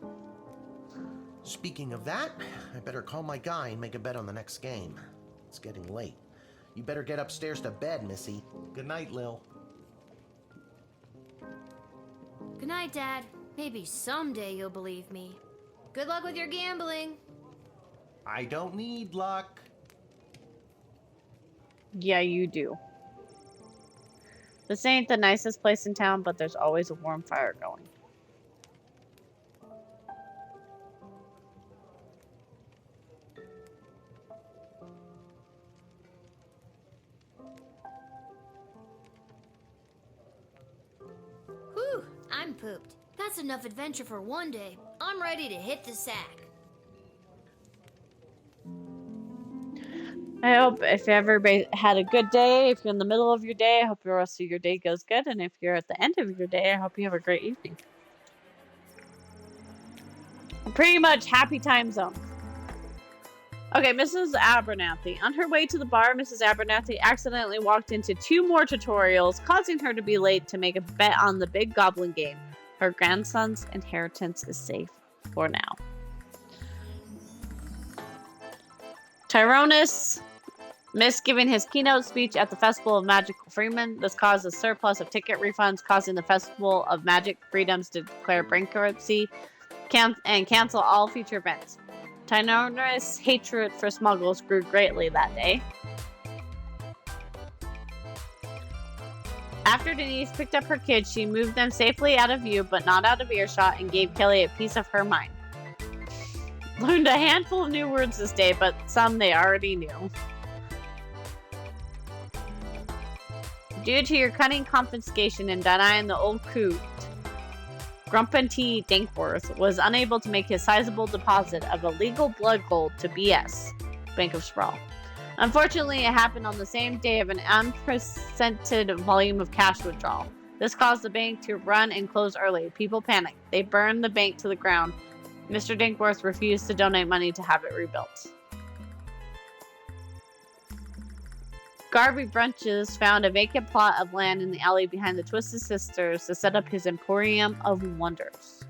Speaking of that, I better call my guy and make a bet on the next game. It's getting late. You better get upstairs to bed, Missy. Good night, Lil. Good night, Dad. Maybe someday you'll believe me. Good luck with your gambling. I don't need luck. Yeah, you do. This ain't the nicest place in town, but there's always a warm fire going. Whew, I'm pooped. That's enough adventure for one day. I'm ready to hit the sack. I hope if everybody had a good day, if you're in the middle of your day, I hope the rest of your day goes good. And if you're at the end of your day, I hope you have a great evening. Pretty much happy time zone. Okay, Mrs. Abernathy. On her way to the bar, Mrs. Abernathy accidentally walked into 2 more tutorials, causing her to be late to make a bet on the big goblin game. Her grandson's inheritance is safe for now. Tyrannus missed giving his keynote speech at the Festival of Magical Freemen. This caused a surplus of ticket refunds, causing the Festival of Magic Freedoms to declare bankruptcy and cancel all future events. Tyrannus' hatred for smuggles grew greatly that day. After Denise picked up her kids, she moved them safely out of view, but not out of earshot, and gave Kelly a piece of her mind. Learned a handful of new words this day, but some they already knew. Due to your cunning confiscation and denying the old coot, Grumpy Dankworth was unable to make his sizable deposit of illegal blood gold to BS, Bank of Sprawl. Unfortunately, it happened on the same day of an unprecedented volume of cash withdrawal. This caused the bank to run and close early. People panicked. They burned the bank to the ground. Mr. Dankworth refused to donate money to have it rebuilt. Garby Brunches found a vacant plot of land in the alley behind the Twisted Sisters to set up his Emporium of Wonders.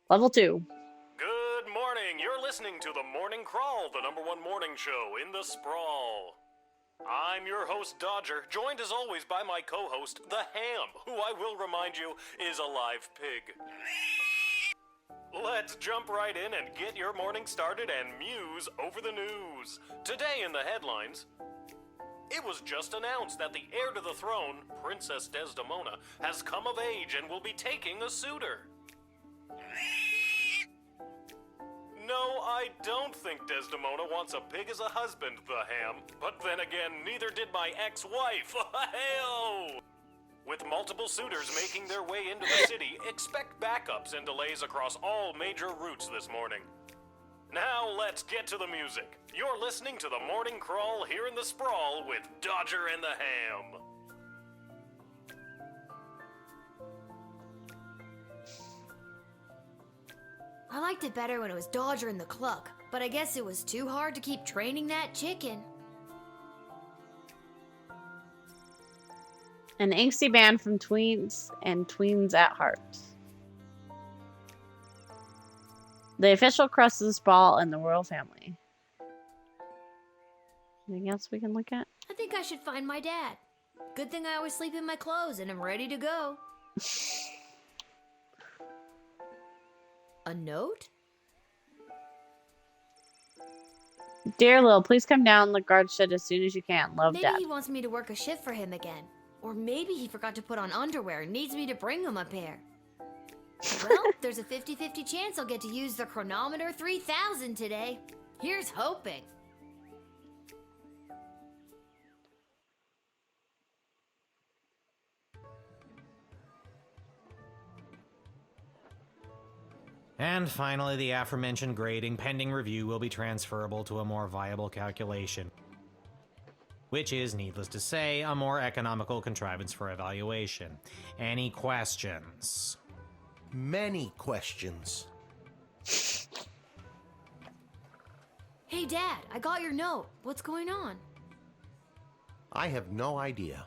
Level 2. Good morning. You're listening to The Morning Crawl, the #1 morning show in the sprawl. I'm your host, Dodger, joined as always by my co-host, the Ham, who I will remind you is a live pig. Let's jump right in and get your morning started and muse over the news. Today in the headlines, it was just announced that the heir to the throne, Princess Desdemona, has come of age and will be taking a suitor. No, I don't think Desdemona wants a pig as a husband, the Ham. But then again, neither did my ex-wife. Hell! With multiple suitors making their way into the city, expect backups and delays across all major routes this morning. Now let's get to the music. You're listening to The Morning Crawl here in the Sprawl with Dodger and the Ham. I liked it better when it was Dodger and the Cluck, but I guess it was too hard to keep training that chicken. An angsty band from Tweens and Tweens at Heart. The official crest of the Sprawl and the royal family. Anything else we can look at? I think I should find my dad. Good thing I always sleep in my clothes and I'm ready to go. A note? Dear Lil, please come down the guard shed as soon as you can. Love, Maybe Dad. he wants me to work a shift for him again. Or maybe he forgot to put on underwear and needs me to bring him a pair. Well, there's a 50-50 chance I'll get to use the Chronometer 3000 today. Here's hoping. And finally, the aforementioned grading pending review will be transferable to a more viable calculation, which is, needless to say, a more economical contrivance for evaluation. Any questions? Many questions. Hey, Dad, I got your note. What's going on? I have no idea.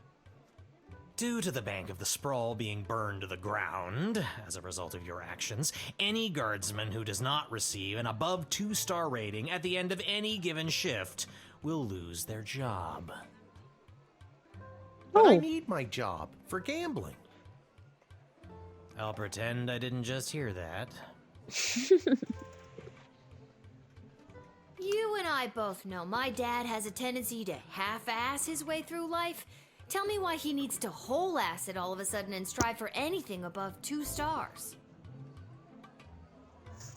Due to the Bank of the Sprawl being burned to the ground as a result of your actions, any guardsman who does not receive an above 2-star rating at the end of any given shift will lose their job. But I need my job for gambling. I'll pretend I didn't just hear that. You and I both know my dad has a tendency to half-ass his way through life. Tell me why he needs to whole-ass it all of a sudden and strive for anything above 2 stars.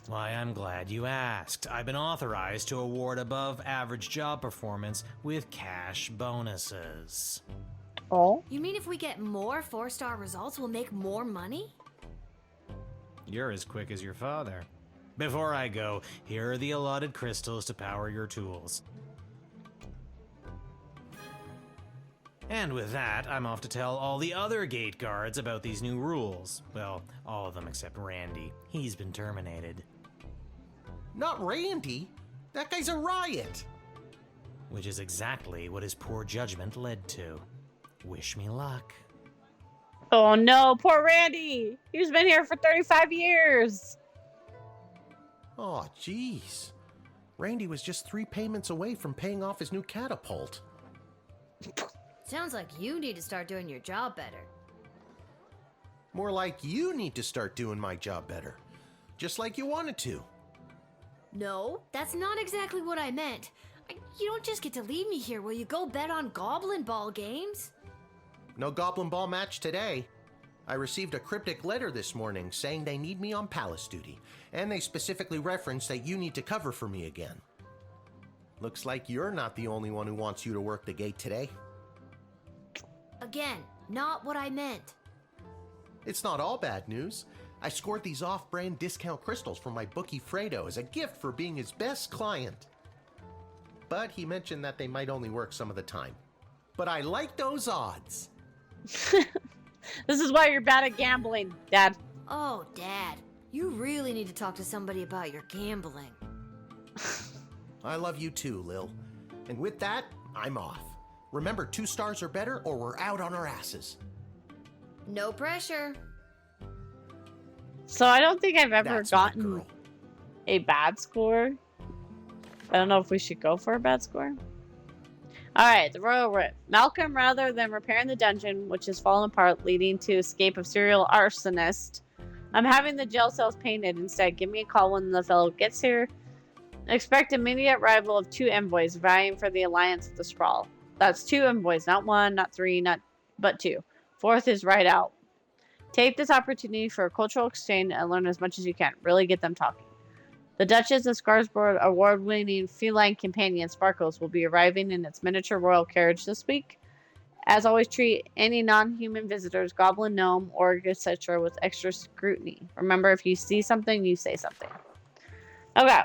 Why, I'm glad you asked. I've been authorized to award above-average job performance with cash bonuses. Oh? You mean if we get more 4-star results, we'll make more money? You're as quick as your father. Before I go, here are the allotted crystals to power your tools. And with that, I'm off to tell all the other gate guards about these new rules. Well, all of them except Randy. He's been terminated. Not Randy. That guy's a riot. Which is exactly what his poor judgment led to. Wish me luck. Oh no, poor Randy! He's been here for 35 years! Oh, jeez. Randy was just 3 payments away from paying off his new catapult. Sounds like you need to start doing your job better. More like you need to start doing my job better. Just like you wanted to. No, that's not exactly what I meant. You don't just get to leave me here. Will you go bet on Goblin Ball games? No Goblin Ball match today. I received a cryptic letter this morning saying they need me on palace duty, and they specifically referenced that you need to cover for me again. Looks like you're not the only one who wants you to work the gate today. Again, not what I meant. It's not all bad news. I scored these off-brand discount crystals from my bookie Fredo as a gift for being his best client. But he mentioned that they might only work some of the time. But I like those odds. This is why you're bad at gambling, Dad. Oh, Dad, you really need to talk to somebody about your gambling. I love you too, Lil. And with that, I'm off. Remember, 2 stars or better or we're out on our asses. No pressure. So I don't think I've ever That's my gotten girl. a bad score. I don't know if we should go for a bad score. Alright, the Royal Writ. Malcolm, rather than repairing the dungeon, which has fallen apart, leading to escape of serial arsonist, I'm having the jail cells painted instead. Give me a call when the fellow gets here. Expect immediate arrival of 2 envoys vying for the alliance of the Sprawl. That's 2 envoys, not 1, not 3, but 2. 4th is right out. Take this opportunity for a cultural exchange and learn as much as you can. Really get them talking. The Duchess of Scarsburg award-winning feline companion Sparkles will be arriving in its miniature royal carriage this week. As always, treat any non-human visitors, goblin, gnome, orc, etc. with extra scrutiny. Remember, if you see something, you say something. Okay.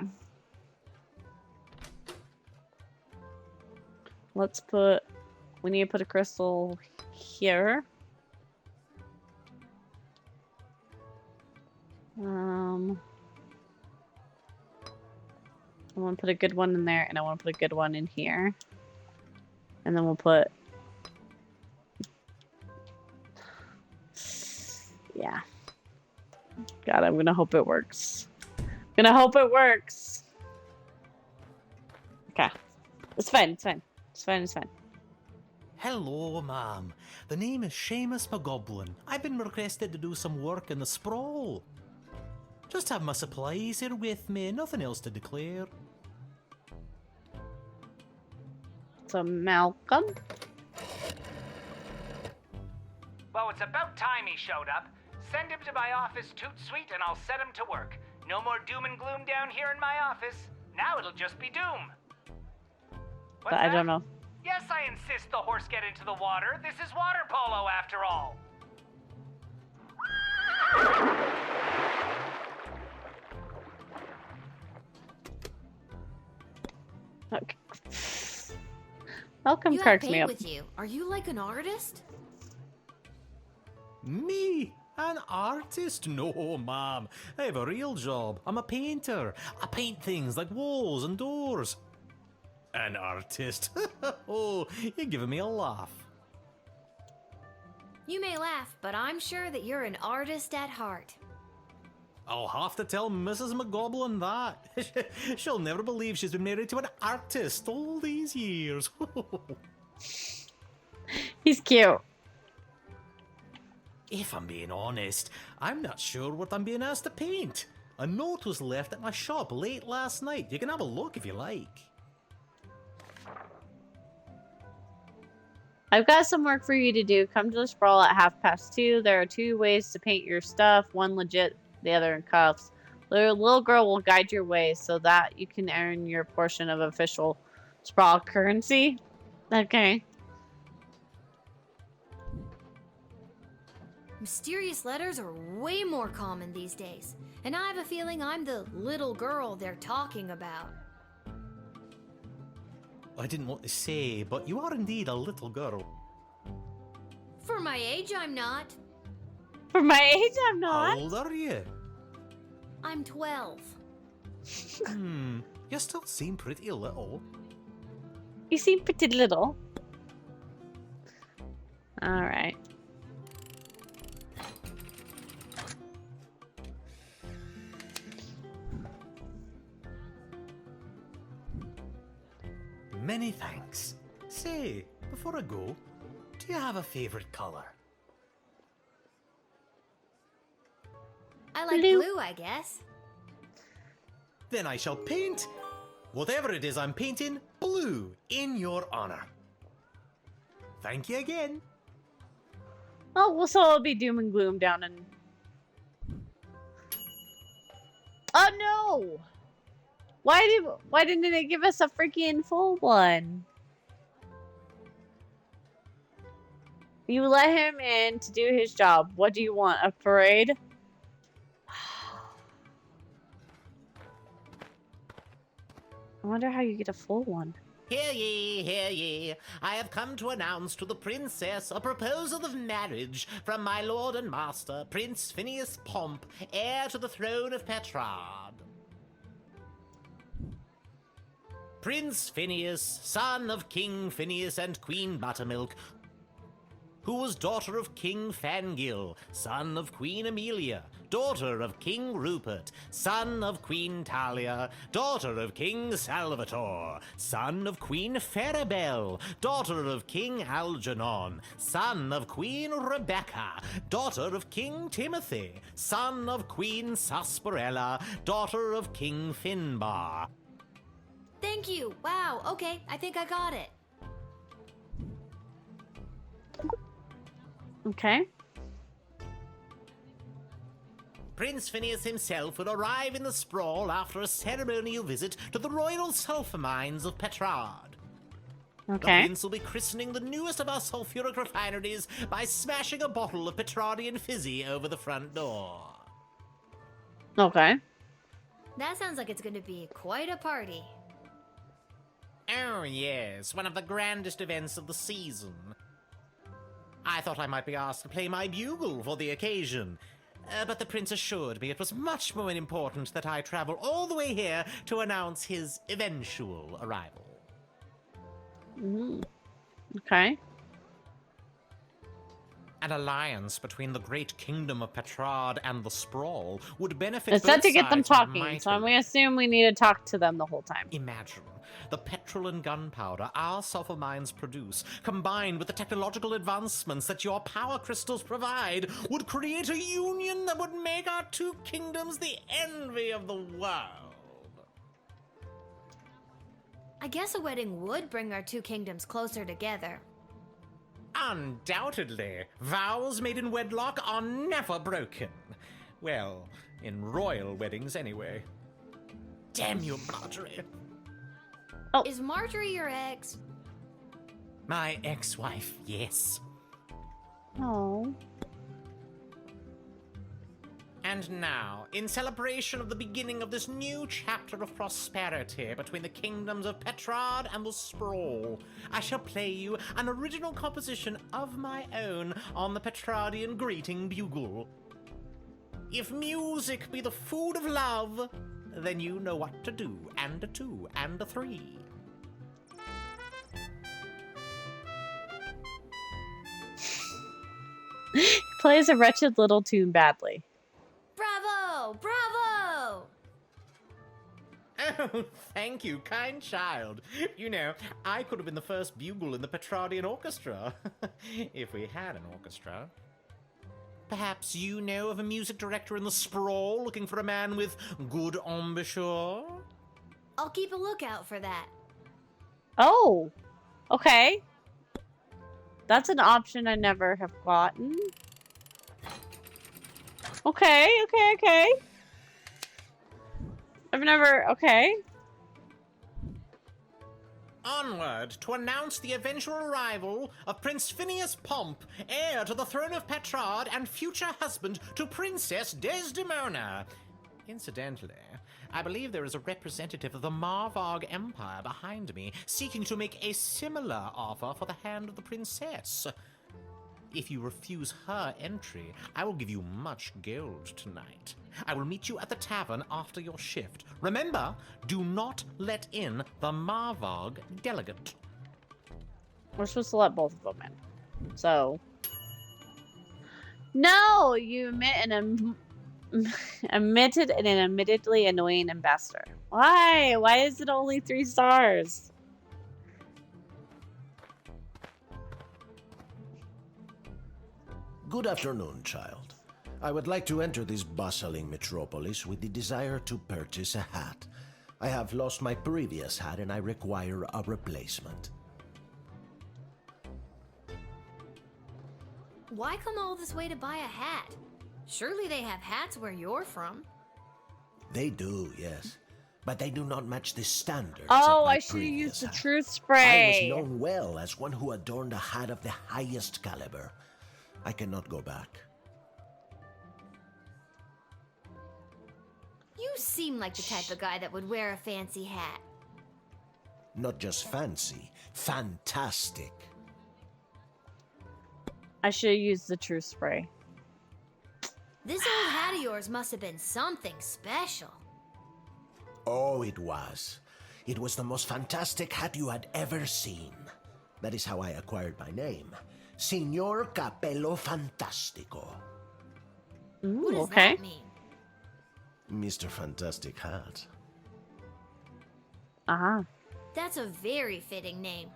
Let's put... We need to put a crystal here. I want to put a good one in there, and I want to put a good one in here. And then we'll put... Yeah. God, I'm gonna hope it works. Gonna hope it works. Okay. It's fine, it's fine. It's fine, it's fine. Hello, ma'am. The name is Seamus McGoblin. I've been requested to do some work in the sprawl. Just have my supplies here with me, nothing else to declare. So, Malcolm? Well, it's about time he showed up. Send him to my office toot sweet and I'll set him to work. No more doom and gloom down here in my office. Now it'll just be doom. What's But I that? don't know. Yes, I insist the horse get into the water. This is water polo after all. Okay. Malcolm You have cracks me paint up. with you. Are you like an artist? Me? An artist? No, ma'am. I have a real job. I'm a painter. I paint things like walls and doors. An artist? Oh, you're giving me a laugh. You may laugh, but I'm sure that you're an artist at heart. I'll have to tell Mrs. McGoblin that. She'll never believe she's been married to an artist all these years. He's cute. If I'm being honest, I'm not sure what I'm being asked to paint. A note was left at my shop late last night. You can have a look if you like. I've got some work for you to do. Come to the Sprawl at 2:30. There are 2 ways to paint your stuff. One legit, the other in cuffs. The little girl will guide your way so that you can earn your portion of official Sprawl currency. Okay. Mysterious letters are way more common these days, and I have a feeling I'm the little girl they're talking about. I didn't want to say, but you are indeed a little girl. For my age, I'm not. For my age, I'm How not. old are you? I'm 12. You still seem pretty little. You seem pretty little. Alright. Many thanks. Say, before I go, do you have a favorite color? I like blue, I guess. Then I shall paint whatever it is I'm painting blue in your honor. Thank you again. Oh, well, so it'll be doom and gloom down in... Oh, no! Why didn't they give us a freaking full one? You let him in to do his job. What do you want? A parade? I wonder how you get a full one. Hear ye, hear ye. I have come to announce to the princess a proposal of marriage from my lord and master, Prince Phineas Pomp, heir to the throne of Petrard. Prince Phineas, son of King Phineas and Queen Buttermilk, who was daughter of King Fangil, son of Queen Amelia, daughter of King Rupert, son of Queen Talia, daughter of King Salvatore, son of Queen Farabelle, daughter of King Algernon, son of Queen Rebecca, daughter of King Timothy, son of Queen Sarsaparilla, daughter of King Finbar. Thank you. Wow. Okay, I think I got it. Okay. Prince Phineas himself will arrive in the sprawl after a ceremonial visit to the royal sulphur mines of Petrard. Okay. The prince will be christening the newest of our sulphuric refineries by smashing a bottle of Petrardian fizzy over the front door. Okay. That sounds like it's going to be quite a party. Oh, yes, one of the grandest events of the season. I thought I might be asked to play my bugle for the occasion, but the prince assured me it was much more important that I travel all the way here to announce his eventual arrival. Okay. An alliance between the great kingdom of Petrard and the Sprawl would benefit It's both set to get them sides talking, so mightily. we assume we need to talk to them the whole time. Imagine the petrol and gunpowder our sulfur mines produce, combined with the technological advancements that your power crystals provide, would create a union that would make our two kingdoms the envy of the world. I guess a wedding would bring our two kingdoms closer together. Undoubtedly. Vows made in wedlock are never broken. Well, in royal weddings anyway. Damn you, Marjorie. Oh. Is Marjorie your ex? My ex-wife, yes. Oh. And now, in celebration of the beginning of this new chapter of prosperity between the kingdoms of Petrard and the Sprawl, I shall play you an original composition of my own on the Petrardian greeting bugle. If music be the food of love, then you know what to do, and a 2, and a 3. Plays a wretched little tune badly. Bravo! Bravo! Oh, thank you, kind child. You know, I could have been the first bugle in the Petrardian orchestra, if we had an orchestra. Perhaps you know of a music director in the Sprawl looking for a man with good embouchure? I'll keep a lookout for that. Oh. Okay. That's an option I never have gotten. Okay. I've never... Okay. Onward to announce the eventual arrival of Prince Phineas Pomp, heir to the throne of Petrard and future husband to Princess Desdemona. Incidentally, I believe there is a representative of the Marvarg Empire behind me seeking to make a similar offer for the hand of the princess. If you refuse her entry, I will give you much gold tonight. I will meet you at the tavern after your shift. Remember, do not let in the Marvarg delegate. We're supposed to let both of them in. So... No! You admitted an admittedly annoying ambassador. Why? Why is it only 3 stars? Good afternoon, child. I would like to enter this bustling metropolis with the desire to purchase a hat. I have lost my previous hat and I require a replacement. Why come all this way to buy a hat? Surely they have hats where you're from. They do, yes. but they do not match the standards Oh, of my I should have used previous the hat. truth I spray. was known well as one who adorned a hat of the highest caliber. I cannot go back. You seem like the type of guy that would wear a fancy hat. Not just fancy, fantastic. I should have used the truth spray. This old hat of yours must have been something special. Oh, it was. It was the most fantastic hat you had ever seen. That is how I acquired my name. Signor Capello Fantastico. Ooh, What does okay. that mean? Mr. Fantastic Hat. Uh-huh. That's a very fitting name.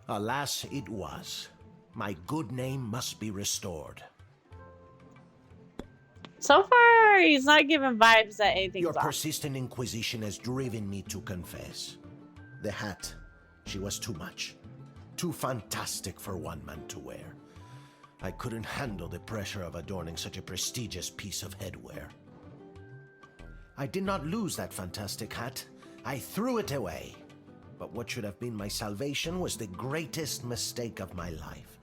Alas, it was. My good name must be restored. So far, he's not giving vibes that anything's Your off. persistent inquisition has driven me to confess. The hat, she was too much. Too fantastic for one man to wear. I couldn't handle the pressure of adorning such a prestigious piece of headwear. I did not lose that fantastic hat. I threw it away. But what should have been my salvation was the greatest mistake of my life.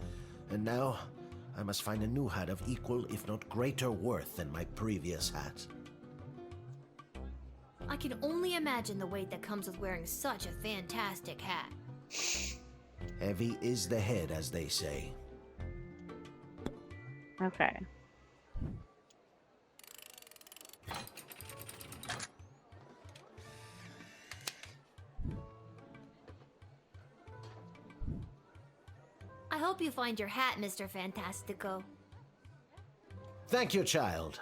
And now, I must find a new hat of equal, if not greater worth than my previous hat. I can only imagine the weight that comes with wearing such a fantastic hat. Heavy is the head, as they say. Okay. I hope you find your hat, Mr. Fantastico. Thank you, child.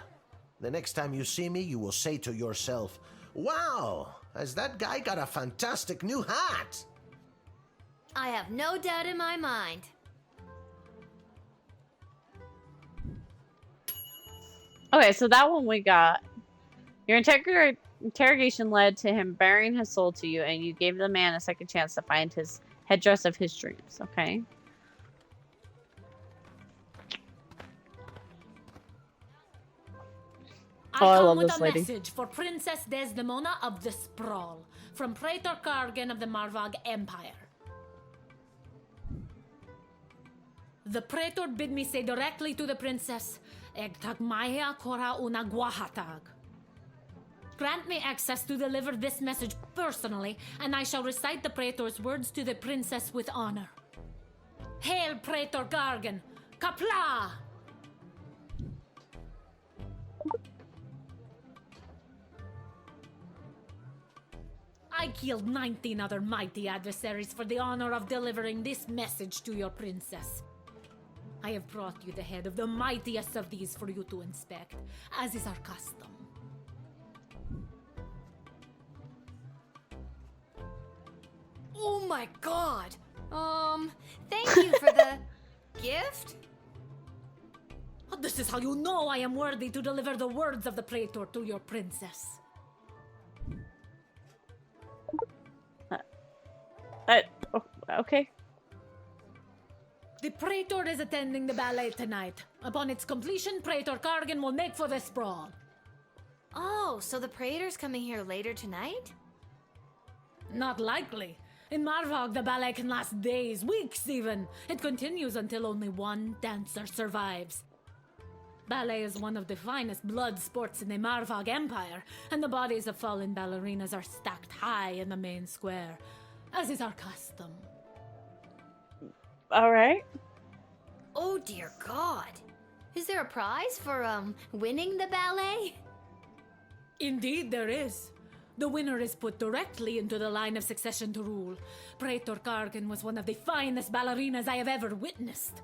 The next time you see me, you will say to yourself, "Wow, has that guy got a fantastic new hat?" I have no doubt in my mind. Okay, so that one we got. Your interrogation led to him bearing his soul to you, and you gave the man a second chance to find his headdress of his dreams. Okay. I Oh, I come love with this a lady. message for Princess Desdemona of the Sprawl from Praetor Kargan of the Marvog Empire. The Praetor bid me say directly to the princess, Egtag Maya Kora una Guahatag. Grant me access to deliver this message personally, and I shall recite the Praetor's words to the princess with honor. Hail, Praetor Gargan! Kapla! I killed 19 other mighty adversaries for the honor of delivering this message to your princess. I have brought you the head of the mightiest of these for you to inspect, as is our custom. Oh my god! Thank you for the gift? This is how you know I am worthy to deliver the words of the Praetor to your princess. Okay. The Praetor is attending the ballet tonight. Upon its completion, Praetor Kargan will make for the sprawl. Oh, so the Praetor's coming here later tonight? Not likely. In Marvog, the ballet can last days, weeks even. It continues until only one dancer survives. Ballet is one of the finest blood sports in the Marvog Empire, and the bodies of fallen ballerinas are stacked high in the main square, as is our custom. All right. Oh dear god. Is there a prize for, winning the ballet? Indeed there is. The winner is put directly into the line of succession to rule. Praetor Kargan was one of the finest ballerinas I have ever witnessed.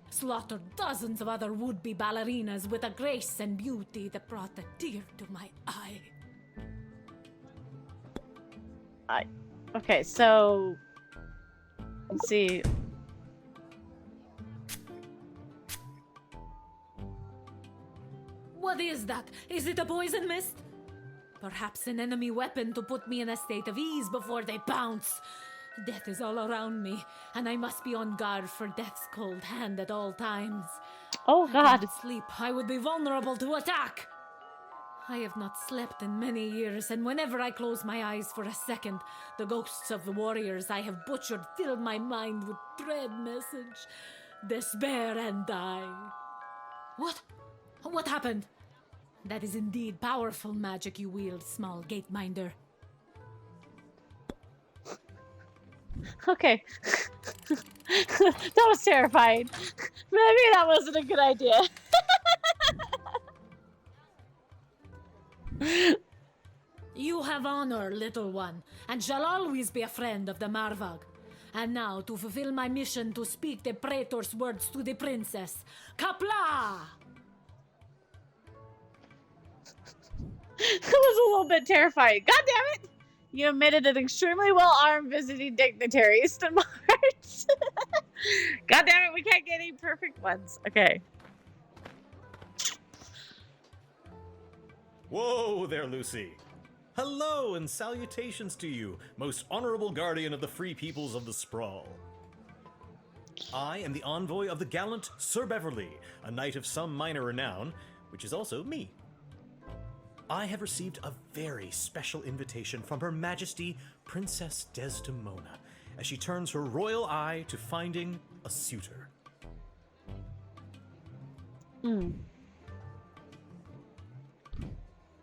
Slaughtered dozens of other would-be ballerinas with a grace and beauty that brought a tear to my eye. Okay, so let's see. What is that? Is it a poison mist? Perhaps an enemy weapon to put me in a state of ease before they pounce. Death is all around me, and I must be on guard for death's cold hand at all times. Oh I God. cannot sleep. I would be vulnerable to attack. I have not slept in many years, and whenever I close my eyes for a second, the ghosts of the warriors I have butchered fill my mind with dread message, despair, and die. What? What happened? That is indeed powerful magic you wield, small gate minder. Okay. That was terrifying. Maybe that wasn't a good idea. You have honor, little one, and shall always be a friend of the Marvag. And now, to fulfill my mission to speak the praetor's words to the princess. Kapla! That was a little bit terrifying. God damn it! You omitted an extremely well-armed visiting dignitary, Easton March. God damn it, we can't get any perfect ones. Okay. Whoa there, Lucy. Hello and salutations to you, most honorable guardian of the free peoples of the Sprawl. I am the envoy of the gallant Sir Beverly, a knight of some minor renown, which is also me. I have received a very special invitation from Her Majesty Princess Desdemona as she turns her royal eye to finding a suitor.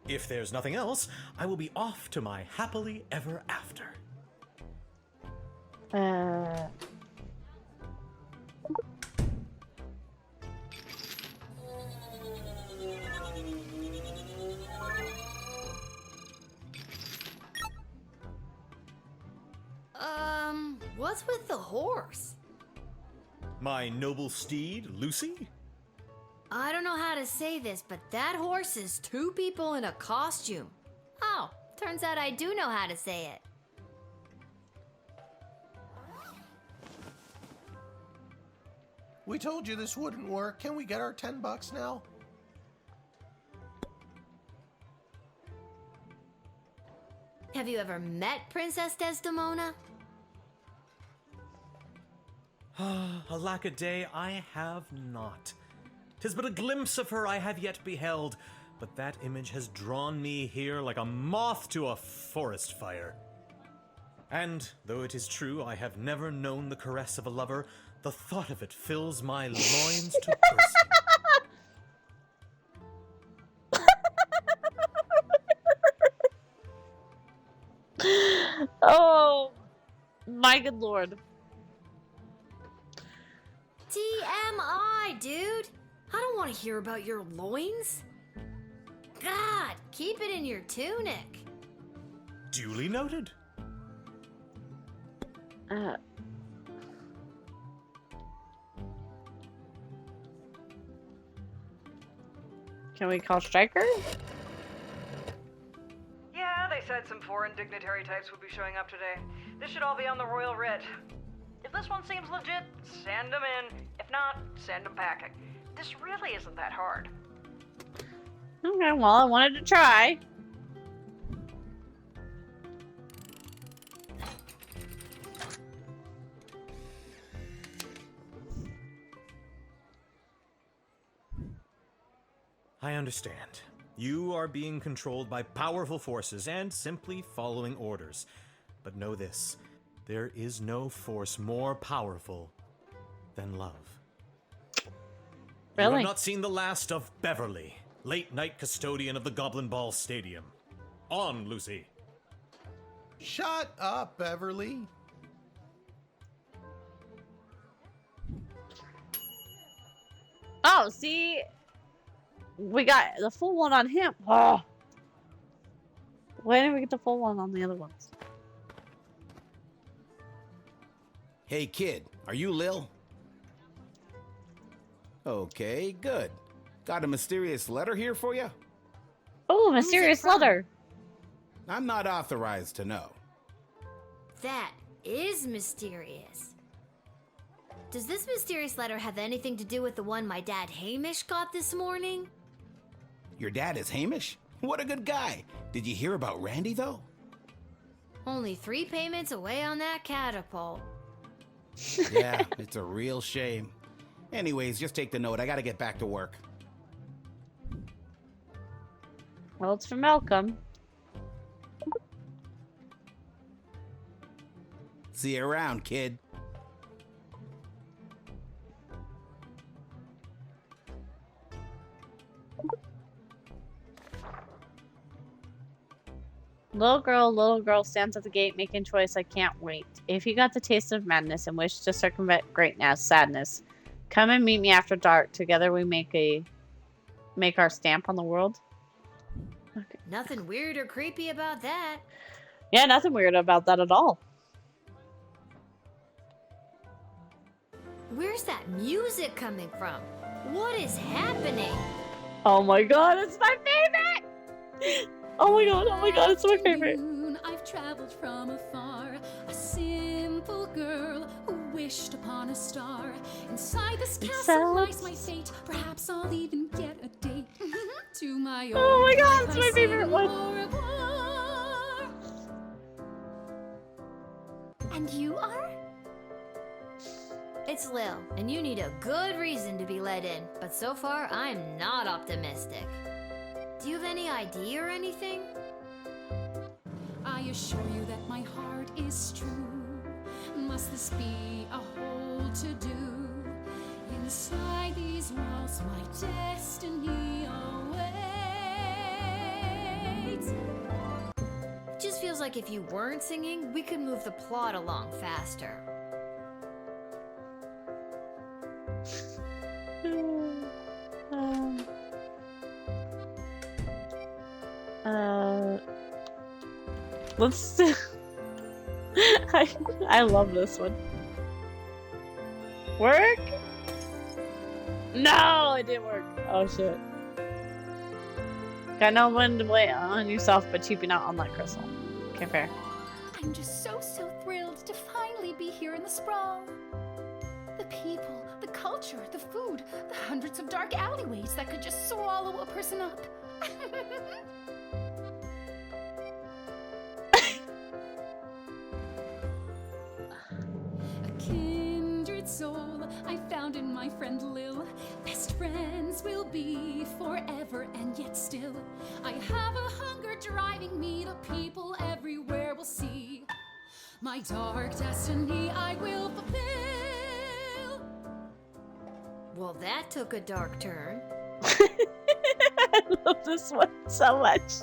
If there's nothing else, I will be off to my happily ever after. What's with the horse? My noble steed, Lucy? I don't know how to say this, but that horse is two people in a costume. Oh, turns out I do know how to say it. We told you this wouldn't work. Can we get our $10 now? Have you ever met Princess Desdemona? Alack a day, I have not. 'Tis but a glimpse of her I have yet beheld, but that image has drawn me here like a moth to a forest fire. And though it is true I have never known the caress of a lover, the thought of it fills my loins to bursting. Oh, my good lord. TMI, dude! I don't want to hear about your loins. God, keep it in your tunic. Duly noted. Can we call Stryker? Yeah, they said some foreign dignitary types would be showing up today. This should all be on the royal writ. If this one seems legit, send them in. If not, send them packing. This really isn't that hard. Okay, well, I wanted to try. I understand. You are being controlled by powerful forces and simply following orders. But know this, there is no force more powerful than love. Really? You have not seen the last of Beverly, late night custodian of the Goblin Ball Stadium. On, Lucy. Shut up, Beverly. Oh, see? We got the full one on him. Oh. Why didn't we get the full one on the other ones? Hey, kid, are you Lil? Okay, good. Got a mysterious letter here for you? Oh, mysterious letter. I'm not authorized to know. That is mysterious. Does this mysterious letter have anything to do with the one my dad Hamish got this morning? Your dad is Hamish? What a good guy. Did you hear about Randy, though? Only 3 payments away on that catapult. Yeah, it's a real shame. Anyways, just take the note. I gotta get back to work. Well, it's from Malcolm. See you around, kid. Little girl stands at the gate making choice. I can't wait. If you got the taste of madness and wish to circumvent greatness, sadness, come and meet me after dark. Together we make our stamp on the world. Okay. Nothing weird or creepy about that. Yeah, nothing weird about that at all. Where's that music coming from? What is happening? Oh my god, it's my favorite! Oh my god, it's my favorite. I've traveled from afar, a simple girl who wished upon a star. Inside this castle lies my fate. Perhaps I'll even get a date to my own. Oh my god, it's my favorite one. And you are? It's Lil, and you need a good reason to be let in. But so far, I'm not optimistic. Do you have any ID or anything? I assure you that my heart is true. Must this be a whole to-do? Inside these walls, my destiny awaits. It just feels like if you weren't singing, we could move the plot along faster. Let's. I love this one. Work? No, it didn't work. Oh shit. Got no one to blame on yourself, but cheaping out on that crystal. Okay, fair. I'm just so thrilled to finally be here in the sprawl. The people, the culture, the food, the hundreds of dark alleyways that could just swallow a person up. A kindred soul I found in my friend Lil. Best friends will be forever, and yet still I have a hunger driving me. The people everywhere will see my dark destiny I will fulfill. Well, that took a dark turn. I love this one so much.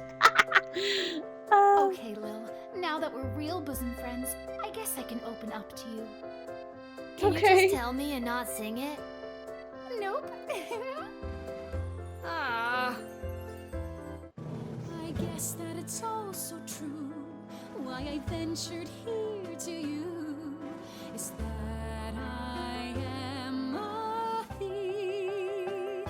Okay, Lil. Now that we're real bosom friends, I guess I can open up to you. Can you just tell me and not sing it? Nope. Ah. I guess that it's all so true. Why I ventured here to you is that I am a thief.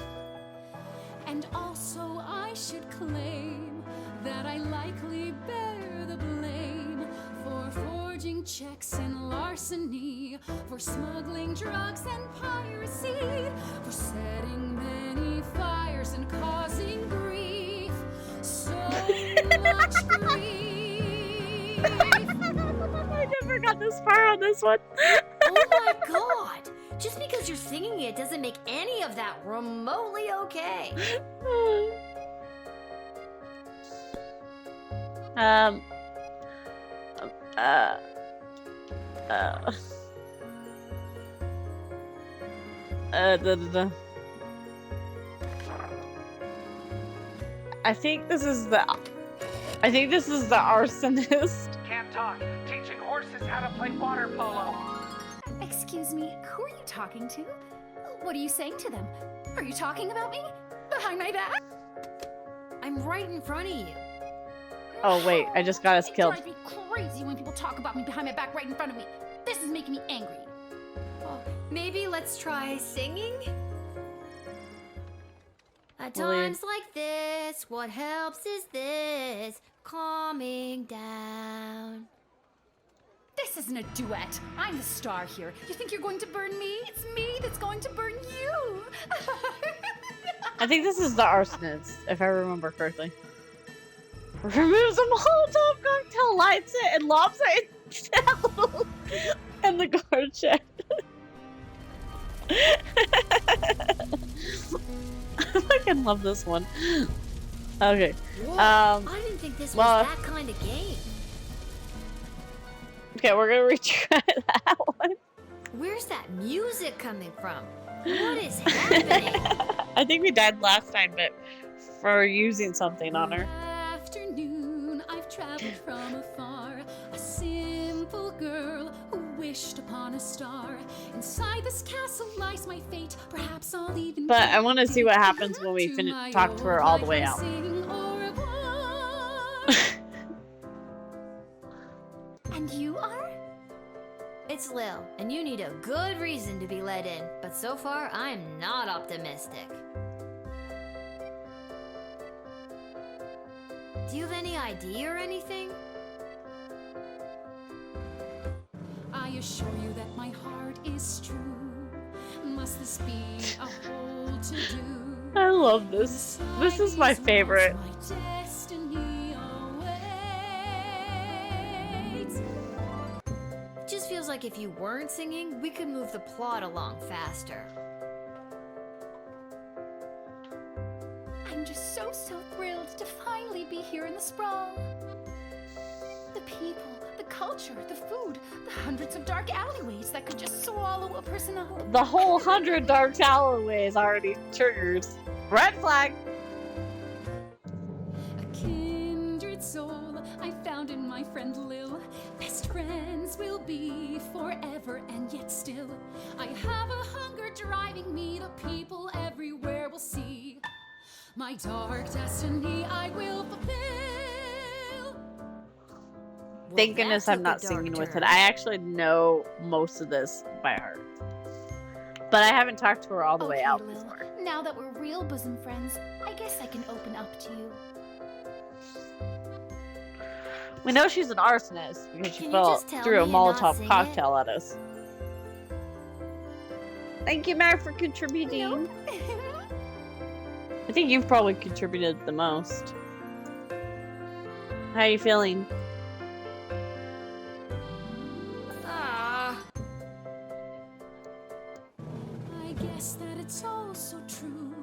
And also I should claim that I likely bear the blame for forging checks and larceny, for smuggling drugs and piracy, for setting many fires and causing grief. So much grief. I never got this far on this one. Oh my god! Just because you're singing it doesn't make any of that remotely okay. I think this is the arsonist. Can't talk. Teaching horses how to play water polo. Excuse me, who are you talking to? What are you saying to them? Are you talking about me? Behind my back? I'm right in front of you. Oh wait, I just got us killed. It drives me crazy when people talk about me behind my back right in front of me. This is making me angry. Oh, maybe let's try singing? At Really? times like this, what helps is this, calming down. This isn't a duet. I'm the star here. You think you're going to burn me? It's me that's going to burn you. I think this is the arsonist, if I remember correctly. Removes a Molotov cocktail, lights it, and lobs it in the guard shed. I fucking love this one. Okay. Whoa, I didn't think this was that kind of game. Okay, we're gonna retry that one. Where's that music coming from? What is happening? I think we died last time, but for using something on her. Afternoon, I've traveled from afar. A simple girl who wished upon a star. Inside this castle lies my fate. Perhaps I'll even. But I want to see what happens when we talk to her all the way out. And you are? It's Lil, and you need a good reason to be let in. But so far, I'm not optimistic. Do you have any ID or anything? I assure you that my heart is true. Must this be a whole to do? I love this. This is my favorite. My destiny awaits. Just feels like if you weren't singing, we could move the plot along faster. I'm just so thrilled to finally be here in the sprawl. The people, the culture, the food, the hundreds of dark alleyways that could just swallow a person up. The whole 100 dark alleyways already triggers. Red flag! A kindred soul I found in my friend Lil. Best friends will be forever, and yet still I have a hunger driving me. The people everywhere will see my dark destiny I will fulfill. Thank goodness I'm not singing with it. I actually know most of this by heart. But I haven't talked to her all the way out Lil, before. now that we're real bosom friends, I guess I can open up to you. We know she's an arsonist because she Can you fell just tell through a me and not Molotov sing cocktail at us. Thank you, Mary, for contributing. I think you've probably contributed the most. How are you feeling? I guess that it's all so true.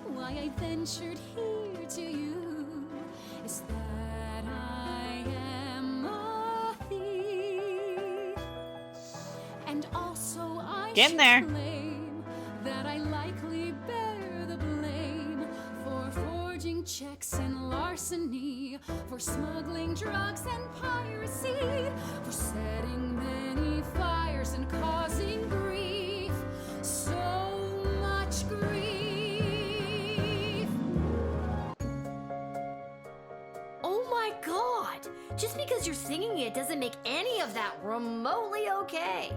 Why I ventured here to you is that I am a thief, and also I Get in there. should claim that I likely bear the blame for forging checks and larceny, for smuggling drugs and piracy, for setting many fires and causing grief, so much grief. Oh my god! Just because you're singing it doesn't make any of that remotely okay.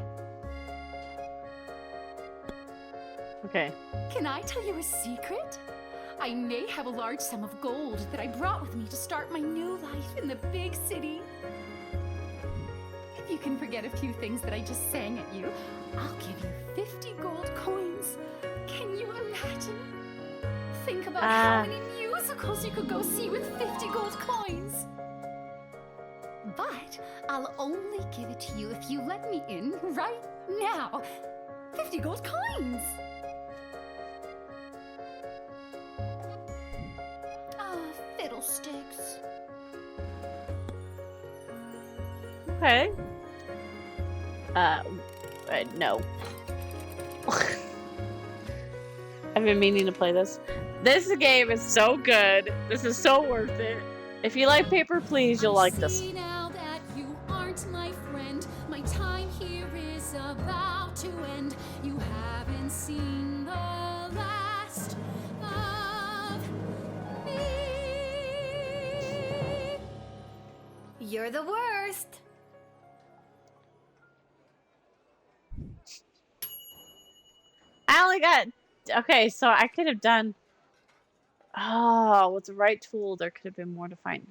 Okay. Can I tell you a secret? I may have a large sum of gold that I brought with me to start my new life in the big city. If you can forget a few things that I just sang at you, I'll give you 50 gold coins. Can you imagine? Think about how many musicals you could go see with 50 gold coins. But I'll only give it to you if you let me in right now. 50 gold coins! Fiddlesticks. Okay. No. I've been meaning to play this. This game is so good. This is so worth it. If you like Paper Please, you'll like this. Now that you aren't my friend, my time here is about to end. You haven't seen the last of me. You're the worst. I only got... Okay, so I could have done... Oh, with the right tool, there could have been more to find.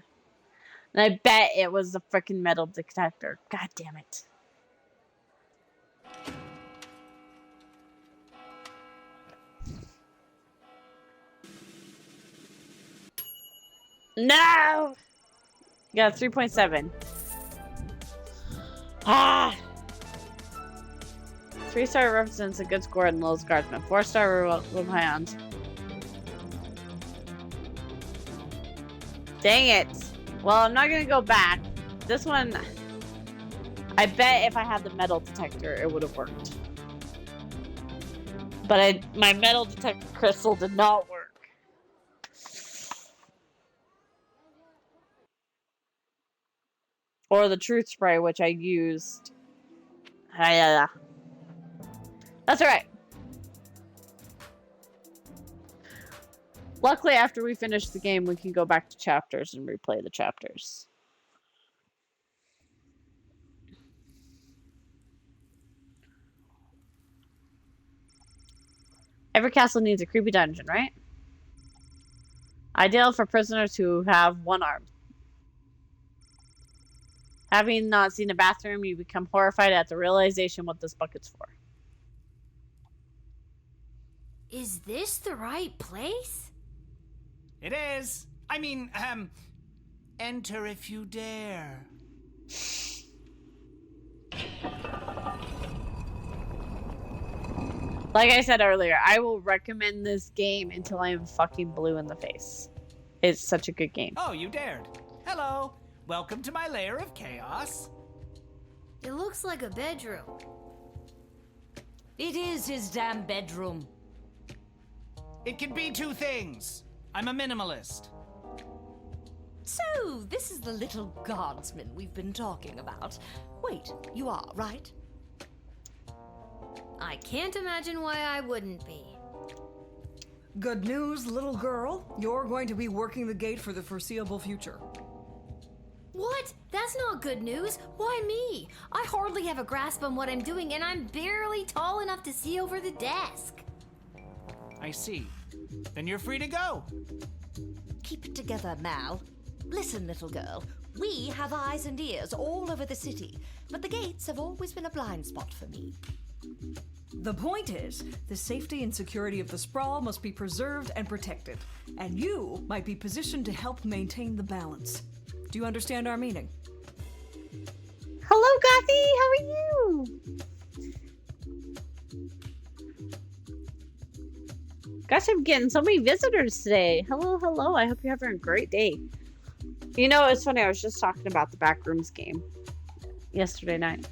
And I bet it was the freaking metal detector. God damn it. No! Yeah, 3.7. Ah! 3-star represents a good score in Lil's Guardsman. 4-star will hand. Dang it. Well, I'm not gonna go back. This one, I bet if I had the metal detector, it would have worked. But my metal detector crystal did not work. Or the truth spray, which I used. That's alright. Luckily, after we finish the game, we can go back to chapters and replay the chapters. Every castle needs a creepy dungeon, right? Ideal for prisoners who have one arm. Having not seen a bathroom, you become horrified at the realization what this bucket's for. Is this the right place? It is. I mean, enter if you dare. Like I said earlier, I will recommend this game until I am fucking blue in the face. It's such a good game. Oh, you dared. Hello. Welcome to my lair of chaos. It looks like a bedroom. It is his damn bedroom. It can be two things. I'm a minimalist. So, this is the little guardsman we've been talking about. Wait, you are, right? I can't imagine why I wouldn't be. Good news, little girl. You're going to be working the gate for the foreseeable future. What? That's not good news. Why me? I hardly have a grasp on what I'm doing, and I'm barely tall enough to see over the desk. I see. Then you're free to go. Keep it together, Mal. Listen, little girl. We have eyes and ears all over the city, but the gates have always been a blind spot for me. The point is, the safety and security of the sprawl must be preserved and protected, and you might be positioned to help maintain the balance. Do you understand our meaning? Hello, Gothy. How are you? Gosh, I'm getting so many visitors today. Hello, hello. I hope you're having a great day. You know, it's funny. I was just talking about the Backrooms game yesterday night.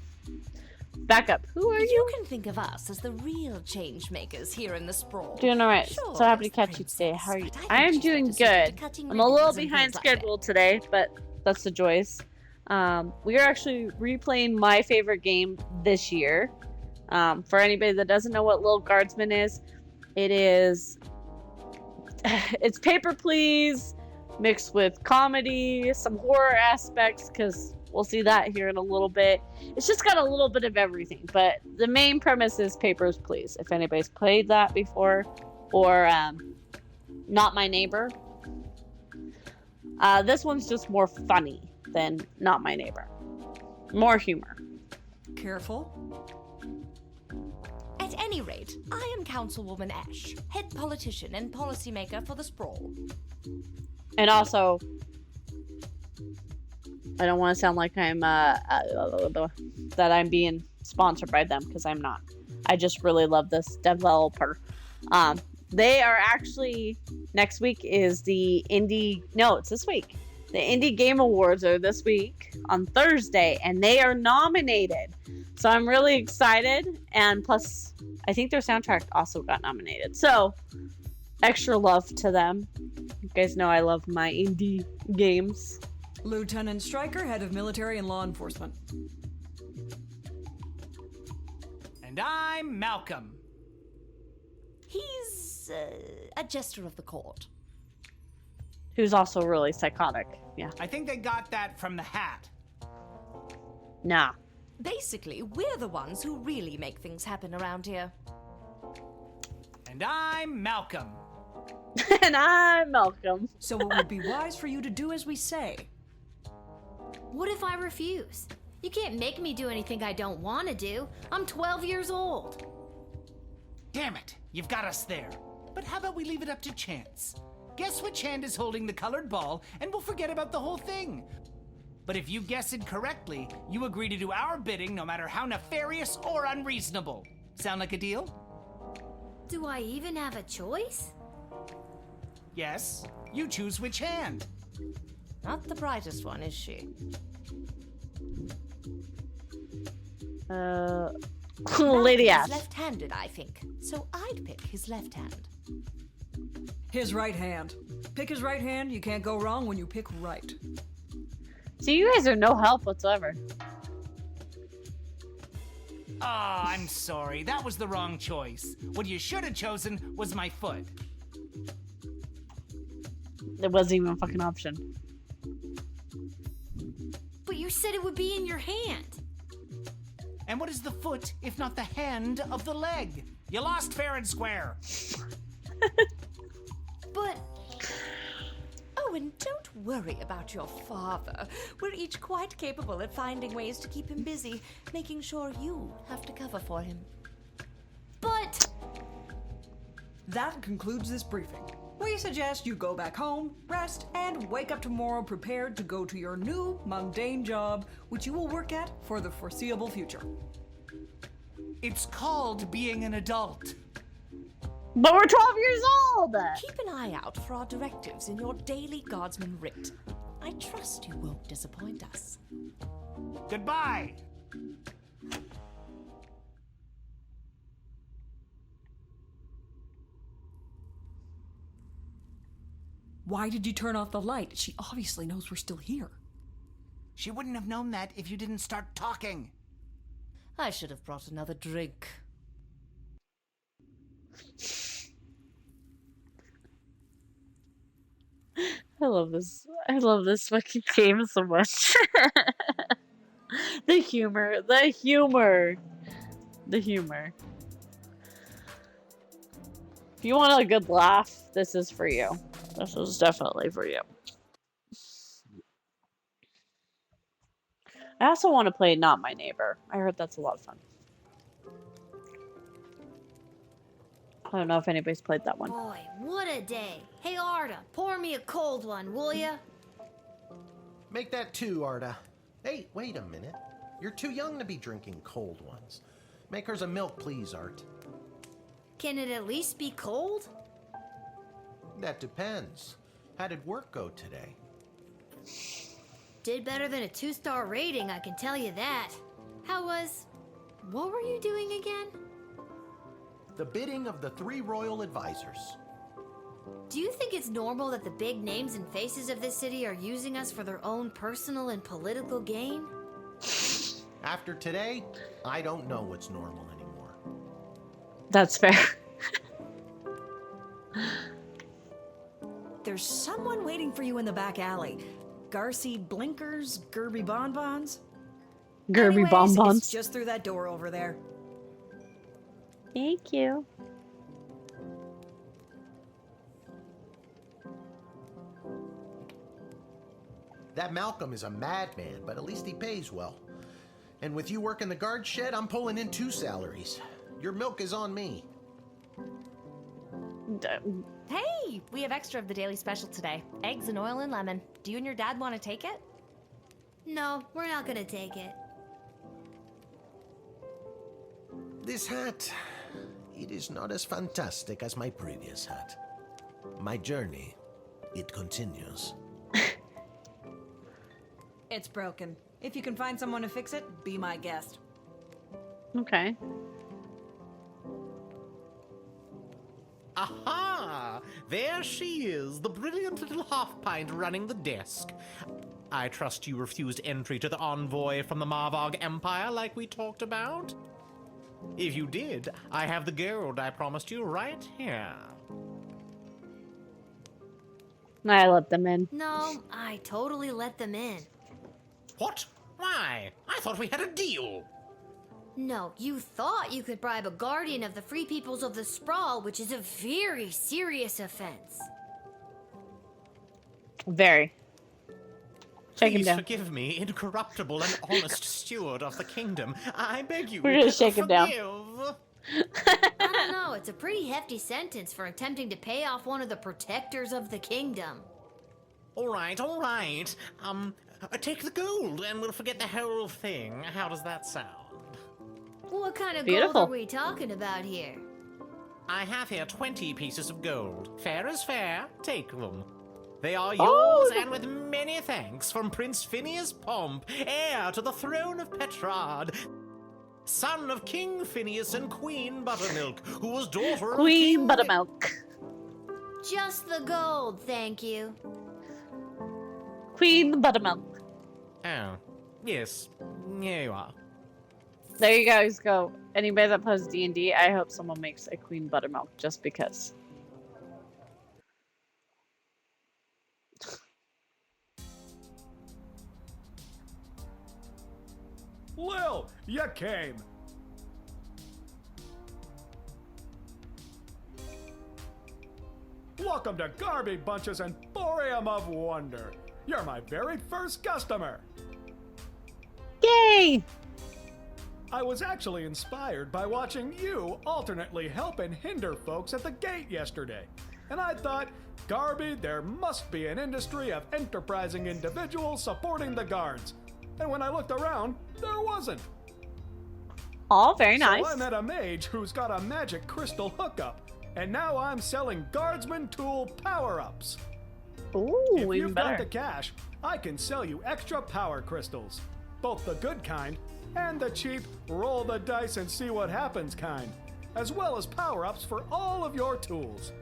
Back up. Who are you? You can think of us as the real change makers here in the sprawl. Doing all right. Sure, So happy to Miss catch you today. How are you? but I think am she's doing better suited good. to cutting I'm a little ribbons and behind things like that. schedule today, but that's the joys. We are actually replaying my favorite game this year. For anybody that doesn't know what Little Guardsman is, it's Paper Please mixed with comedy, some horror aspects, because we'll see that here in a little bit. It's just got a little bit of everything, but the main premise is Papers, Please. If anybody's played that before, or Not My Neighbor. This one's just more funny than Not My Neighbor. More humor. Careful. At any rate, I am Councilwoman Ash, head politician and policymaker for the sprawl. And also, I don't want to sound like I'm that I'm being sponsored by them, because I'm not. I just really love this developer. They are actually, next week is the indie. No, it's this week. The Indie Game Awards are this week on Thursday, and they are nominated. So I'm really excited, and plus, I think their soundtrack also got nominated. So, extra love to them. You guys know I love my indie games. Lieutenant Stryker, head of military and law enforcement. And I'm Malcolm. He's a jester of the court. Who's also really psychotic. Yeah. I think they got that from the hat. Nah. Basically, we're the ones who really make things happen around here. And I'm Malcolm. And I'm Malcolm. So it would be wise for you to do as we say. What if I refuse? You can't make me do anything I don't want to do. I'm 12 years old. Damn it, you've got us there. But how about we leave it up to chance? Guess which hand is holding the colored ball, and we'll forget about the whole thing. But if you guess it correctly, you agree to do our bidding no matter how nefarious or unreasonable. Sound like a deal? Do I even have a choice? Yes. You choose which hand. Not the brightest one, is she? Lady Malcolm Ash. is left-handed, I think, so I'd pick his left hand. His right hand. Pick his right hand, you can't go wrong when you pick right. So you guys are no help whatsoever. Oh, I'm sorry. That was the wrong choice. What you should have chosen was my foot. It wasn't even a fucking option. But you said it would be in your hand. And what is the foot if not the hand of the leg? You lost fair and square. But... Oh, and don't worry about your father. We're each quite capable at finding ways to keep him busy, making sure you have to cover for him. But... That concludes this briefing. We suggest you go back home, rest, and wake up tomorrow prepared to go to your new mundane job, which you will work at for the foreseeable future. It's called being an adult. But we're 12 years old! Keep an eye out for our directives in your daily Guardsman writ. I trust you won't disappoint us. Goodbye. Why did you turn off the light? She obviously knows we're still here. She wouldn't have known that if you didn't start talking. I should have brought another drink. I love this. I love this fucking game so much. The humor. The humor. The humor. If you want a good laugh, this is for you. This is definitely for you. I also want to play Not My Neighbor. I heard that's a lot of fun. I don't know if anybody's played that one. Boy, what a day. Hey, Arda, pour me a cold one, will ya? Make that 2, Arda. Hey, wait a minute. You're too young to be drinking cold ones. Make hers a milk, please, Art. Can it at least be cold? That depends. How did work go today? Did better than a 2-star rating, I can tell you that. What were you doing again? The bidding of the 3 royal advisors. Do you think it's normal that the big names and faces of this city are using us for their own personal and political gain? After today, I don't know what's normal anymore. That's fair. There's someone waiting for you in the back alley. Garcy Blinkers, Gerby Bonbons. Gerby Anyways, Bonbons. It's just through that door over there. Thank you. That Malcolm is a madman, but at least he pays well. And with you working the guard shed, I'm pulling in 2 salaries. Your milk is on me. Hey, we have extra of the daily special today. Eggs and oil and lemon. Do you and your dad want to take it? No, we're not gonna take it. This hat, it is not as fantastic as my previous hat. My journey, it continues. It's broken. If you can find someone to fix it, be my guest. Okay. Aha! There she is, the brilliant little half-pint running the desk. I trust you refused entry to the envoy from the Marvog Empire like we talked about? If you did, I have the gold I promised you right here. I let them in. No, I totally let them in. What? Why? I thought we had a deal. No, you thought you could bribe a guardian of the Free Peoples of the Sprawl, which is a very serious offense. Very. Shake him Please down. forgive me, incorruptible and honest steward of the kingdom. I beg you, We're gonna shake him down. I don't know, it's a pretty hefty sentence for attempting to pay off one of the protectors of the kingdom. All right. Take the gold and we'll forget the whole thing. How does that sound? What kind of Beautiful. gold are we talking about here? I have here 20 pieces of gold. Fair is fair. Take them. They are Oh, yours, and with many thanks from Prince Phineas Pomp, heir to the throne of Petrard, son of King Phineas and Queen Buttermilk, who was daughter of Queen King... Buttermilk. Just the gold, thank you. Queen Buttermilk. Oh, yes, here you are. There you guys go. Anybody that plays D&D, I hope someone makes a Queen Buttermilk just because. Lil, you came. Welcome to Garby Bunches Emporium of Wonder. You're my very first customer. Yay! I was actually inspired by watching you alternately help and hinder folks at the gate yesterday. And I thought, Garby, there must be an industry of enterprising individuals supporting the guards. And when I looked around, there wasn't. Oh, very nice. So I met a mage who's got a magic crystal hookup. And now I'm selling Guardsman tool power-ups. Ooh, if even you've got better. the cash, I can sell you extra power crystals. Both the good kind and the cheap roll the dice and see what happens kind. As well as power-ups for all of your tools.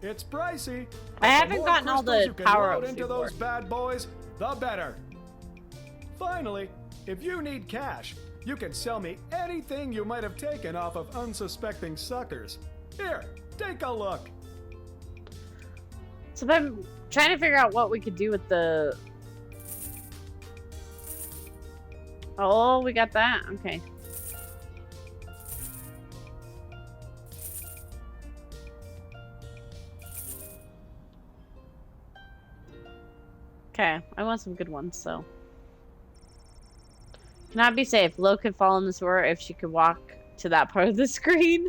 It's pricey. But I the haven't more gotten all crystals the you can power-ups load into before. those bad boys, the better. Finally, if you need cash, you can sell me anything you might have taken off of unsuspecting suckers. Here, take a look. So I'm trying to figure out what we could do with the... Oh, we got that? Okay. Okay, I want some good ones, so... Cannot be safe. Lo could fall in the sewer if she could walk to that part of the screen.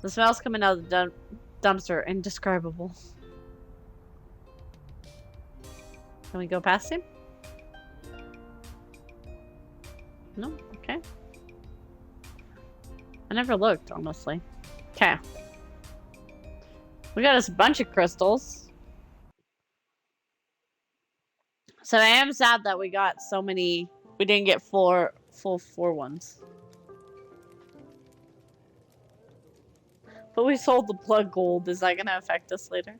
The smell's coming out of the dumpster. Indescribable. Can we go past him? No? Okay. I never looked, honestly. Okay. We got us a bunch of crystals. So I am sad that we got so many... We didn't get full 4 ones. But we sold the plug gold. Is that going to affect us later?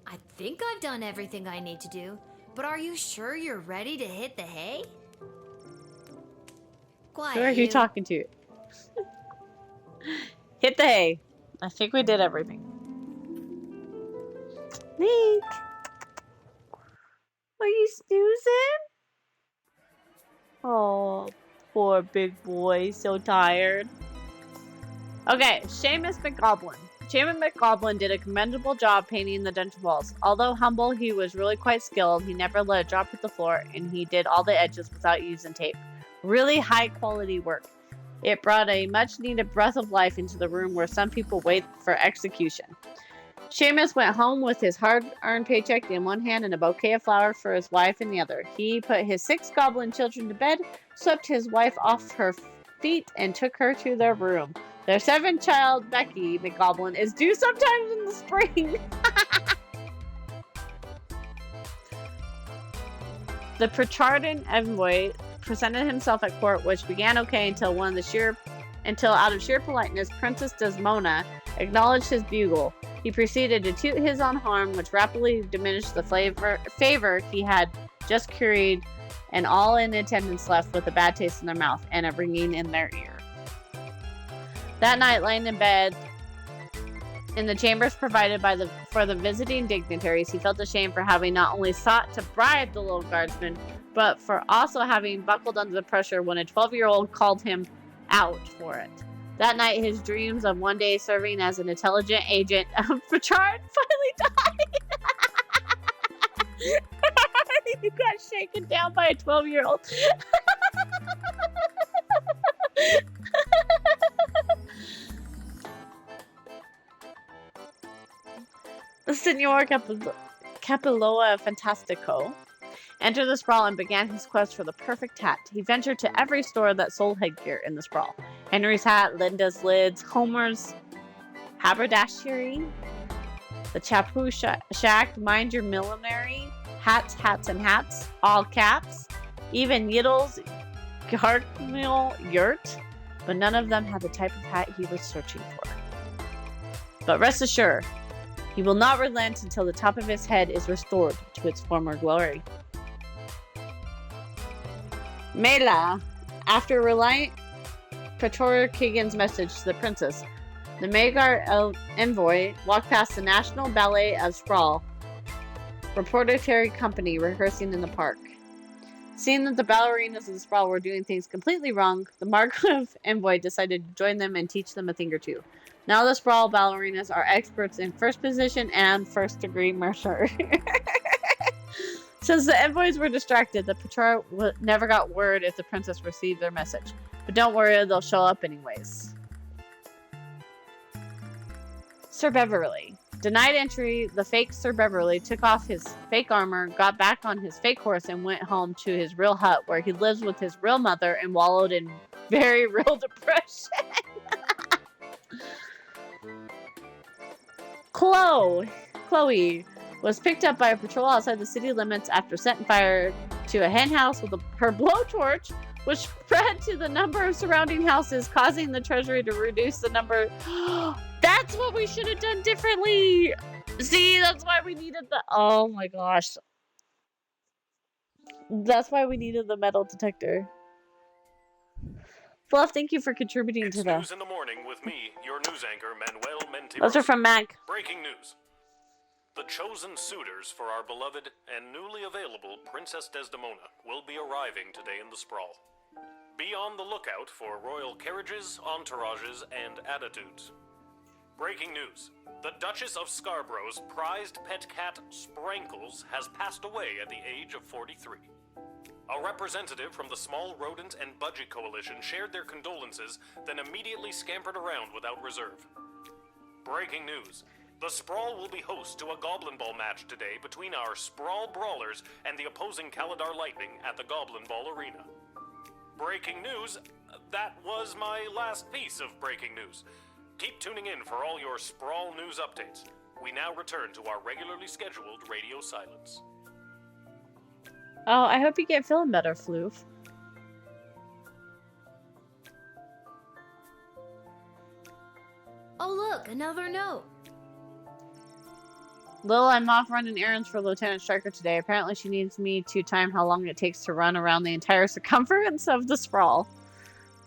I think I've done everything I need to do, but are you sure you're ready to hit the hay? Quiet, Who are you talking to? Hit the hay. I think we did everything. Nick! Are you snoozing? Oh, poor big boy. So tired. Okay, Seamus McGoblin. Seamus McGoblin did a commendable job painting the dungeon walls. Although humble, he was really quite skilled. He never let a drop hit the floor, and he did all the edges without using tape. Really high quality work. It brought a much needed breath of life into the room where some people wait for execution. Seamus went home with his hard-earned paycheck in one hand and a bouquet of flowers for his wife in the other. He put his 6 goblin children to bed, swept his wife off her feet, and took her to their room. Their 7th child, Becky McGoblin, is due sometime in the spring. The Petrardan envoy presented himself at court, which began okay until out of sheer politeness, Princess Desmona acknowledged his bugle. He proceeded to toot his own horn, which rapidly diminished the favor he had just curried, and all in attendance left with a bad taste in their mouth and a ringing in their ear. That night, laying in bed in the chambers provided for the visiting dignitaries, he felt ashamed for having not only sought to bribe the little guardsman, but for also having buckled under the pressure when a 12-year-old called him out for it. That night, his dreams of one day serving as an intelligent agent of Petrard finally died. He got shaken down by a 12-year-old. Signor Capiloa Fantastico entered the sprawl and began his quest for the perfect hat. He ventured to every store that sold headgear in the sprawl. Henry's hat, Linda's lids, Homer's haberdashery, the Chapu Shack, Mind Your Millinery, Hats, Hats, and Hats, all caps, even Yiddle's Gartmill Yurt, but none of them had the type of hat he was searching for. But rest assured, he will not relent until the top of his head is restored to its former glory. Mela, after relaying Praetor Kagan's message to the princess, the Magyar envoy walked past the National Ballet of Sprawl, repertory company rehearsing in the park. Seeing that the ballerinas of the Sprawl were doing things completely wrong, the Margrave envoy decided to join them and teach them a thing or two. Now the Sprawl ballerinas are experts in first position and first-degree murder. Since the envoys were distracted, the Praetor never got word if the princess received their message. But don't worry, they'll show up anyways. Sir Beverly. Denied entry, the fake Sir Beverly took off his fake armor, got back on his fake horse, and went home to his real hut, where he lives with his real mother and wallowed in very real depression. Chloe was picked up by a patrol outside the city limits after setting fire to a hen house with her blowtorch, which spread to the number of surrounding houses, causing the treasury to reduce the number. That's what we should have done differently. See, that's why we needed the. Oh my gosh. That's why we needed the metal detector. Fluff, thank you for contributing to the. News in the morning with me, your news anchor, Manuel Mentiroso. Those are from Mag. Breaking news. The chosen suitors for our beloved and newly available Princess Desdemona will be arriving today in the Sprawl. Be on the lookout for royal carriages, entourages, and attitudes. Breaking news. The Duchess of Scarborough's prized pet cat, Sprankles, has passed away at the age of 43. A representative from the Small Rodent and Budgie Coalition shared their condolences, then immediately scampered around without reserve. Breaking news. The Sprawl will be host to a Goblin Ball match today between our Sprawl Brawlers and the opposing Caladar Lightning at the Goblin Ball Arena. Breaking news. That was my last piece of breaking news. Keep tuning in for all your Sprawl news updates. We now return to our regularly scheduled radio silence. Oh, I hope you get feeling better, Floof. Oh look, another note. Lil, I'm off running errands for Lieutenant Striker today. Apparently she needs me to time how long it takes to run around the entire circumference of the Sprawl.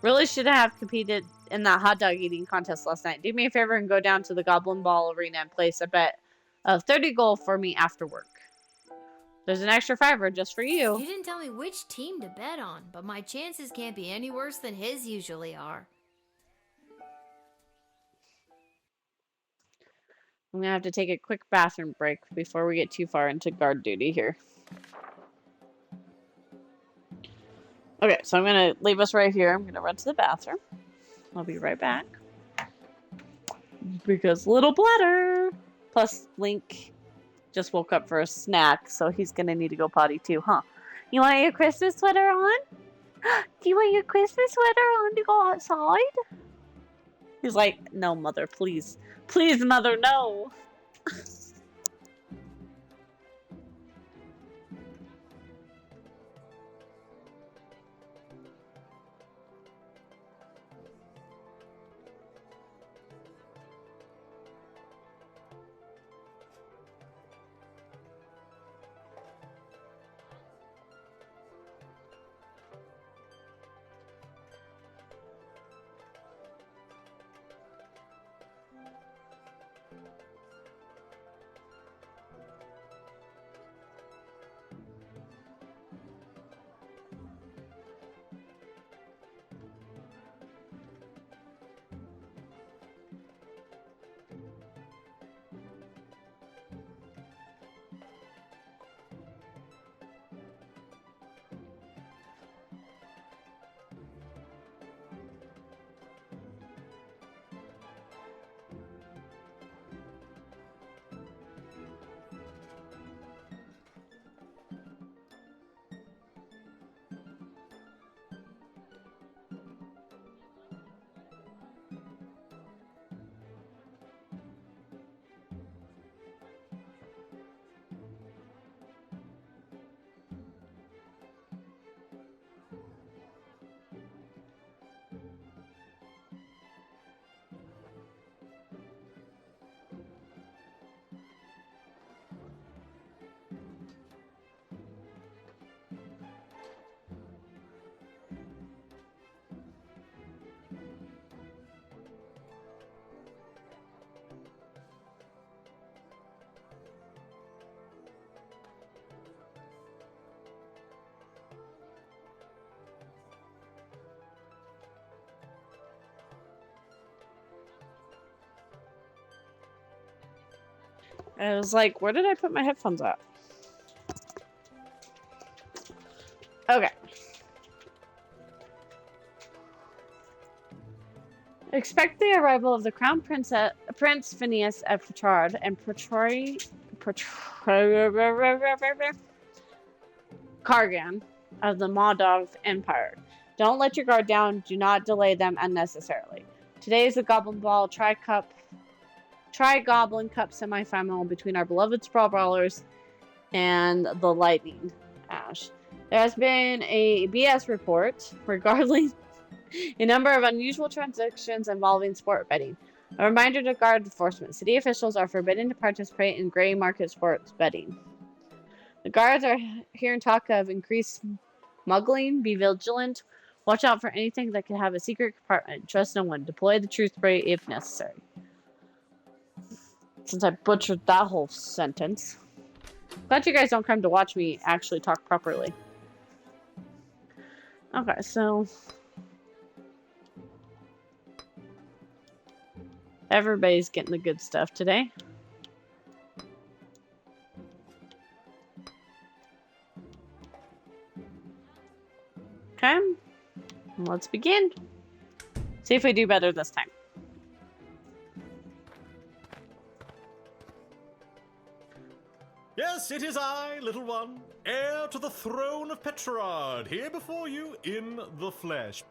Really should have competed in that hot dog eating contest last night. Do me a favor and go down to the Goblin Ball Arena and place a bet of 30 gold for me after work. There's an extra $5 just for you. You didn't tell me which team to bet on, but my chances can't be any worse than his usually are. I'm gonna have to take a quick bathroom break before we get too far into guard duty here. Okay, so I'm gonna leave us right here. I'm gonna run to the bathroom. I'll be right back. Because little bladder. Plus, Link just woke up for a snack, so he's gonna need to go potty too, huh? You want your Christmas sweater on? Do you want your Christmas sweater on to go outside? He's like, no, mother, please. Please, mother, no. I was like, where did I put my headphones at? Okay. Expect the arrival of the Crown Prince Phineas of Petrard and Kargan of the Moldov Empire. Don't let your guard down. Do not delay them unnecessarily. Today is the Goblin Ball Tri-Goblin Cup semifinal between our beloved Sprawl Brawlers and the Lightning Ash. There has been a BS report regarding a number of unusual transactions involving sport betting. A reminder to guard enforcement. City officials are forbidden to participate in gray market sports betting. The guards are hearing talk of increased smuggling. Be vigilant. Watch out for anything that could have a secret compartment. Trust no one. Deploy the truth spray if necessary. Since I butchered that whole sentence. Glad you guys don't come to watch me actually talk properly. Okay, so... everybody's getting the good stuff today. Okay, let's begin. See if we do better this time. Yes, it is I, little one, heir to the throne of Petrard, here before you in the flesh.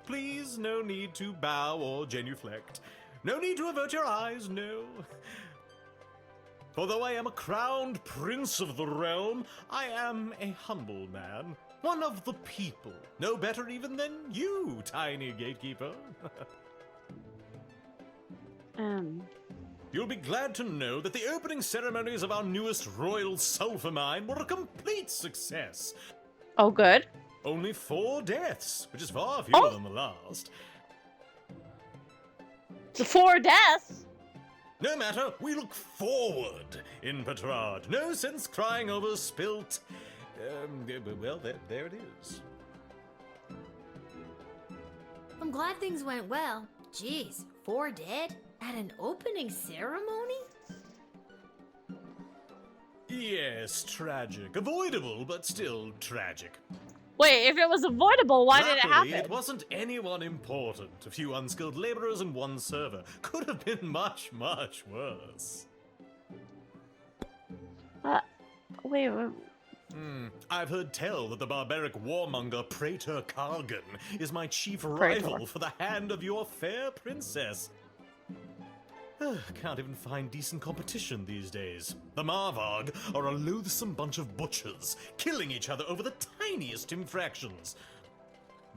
Please, no need to bow or genuflect. No need to avert your eyes, no. For though I am a crowned prince of the realm, I am a humble man, one of the people, no better even than you, tiny gatekeeper. You'll be glad to know that the opening ceremonies of our newest royal sulfur mine were a complete success. Oh, good. Only 4 deaths, which is far fewer than the last. 4 deaths? No matter, we look forward in Petrard. No sense crying over spilt... well, there it is. I'm glad things went well. Jeez, 4 dead? At an opening ceremony? Yes, tragic. Avoidable, but still tragic. Wait, if it was avoidable, why did it Luckily, happen? It wasn't anyone important. A few unskilled laborers and 1 server. Could have been much, much worse. Wait. I've heard tell that the barbaric warmonger Praetor Kargan is my chief rival for the hand of your fair princess. Can't even find decent competition these days. The Marvarg are a loathsome bunch of butchers, killing each other over the tiniest infractions.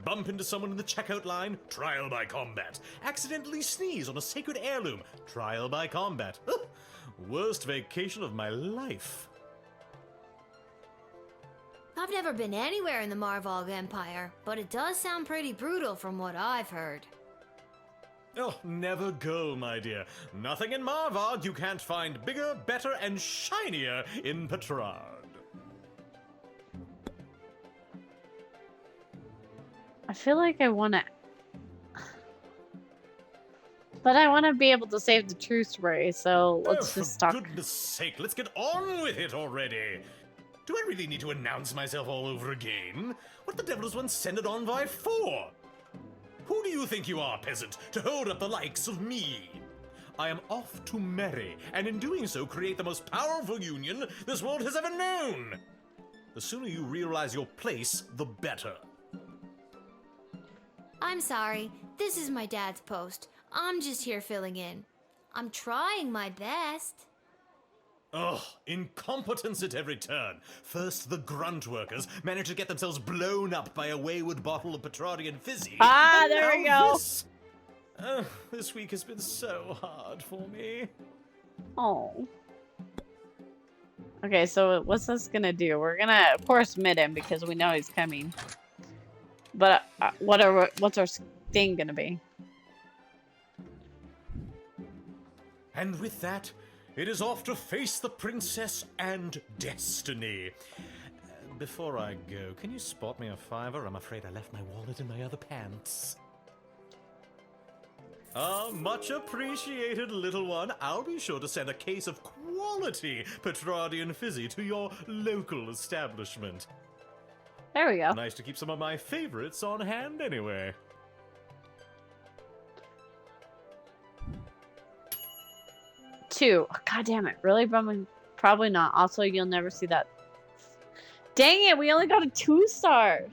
Bump into someone in the checkout line, trial by combat. Accidentally sneeze on a sacred heirloom, trial by combat. Worst vacation of my life. I've never been anywhere in the Marvalg Empire, but it does sound pretty brutal from what I've heard. Oh, never go, my dear. Nothing in Marvarg you can't find bigger, better, and shinier in Petrard. I feel like I want to... but I want to be able to save the truth spray, so let's just talk. For goodness sake, let's get on with it already. Do I really need to announce myself all over again? What the devil does one send it on by for? Who do you think you are, peasant, to hold up the likes of me? I am off to marry, and in doing so create the most powerful union this world has ever known. The sooner you realize your place, the better. I'm sorry. This is my dad's post. I'm just here filling in. I'm trying my best. Ugh, incompetence at every turn. First, the grunt workers manage to get themselves blown up by a wayward bottle of Petrardian fizzy. Ah, there we go. This week has been so hard for me. Oh. Okay, so what's this gonna do? We're gonna, of course, mid him because we know he's coming. But what's our thing gonna be? And with that, it is off to face the princess and destiny. Before I go, can you spot me a $5? I'm afraid I left my wallet in my other pants. Much appreciated, little one. I'll be sure to send a case of quality Petrardian fizzy to your local establishment. There we go. Nice to keep some of my favorites on hand anyway. Two. Oh, God damn it. Really? Probably not. Also, you'll never see that. Dang it. We only got a 2 stars.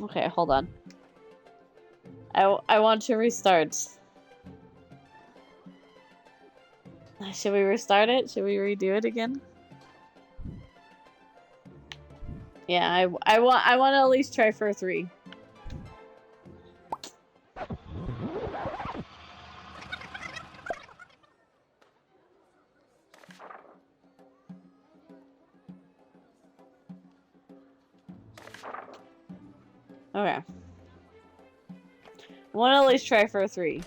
Okay, hold on. I want to restart. Should we restart it? Should we redo it again? Yeah, I want to at least try for a 3. Okay. I want to at least try for a 3.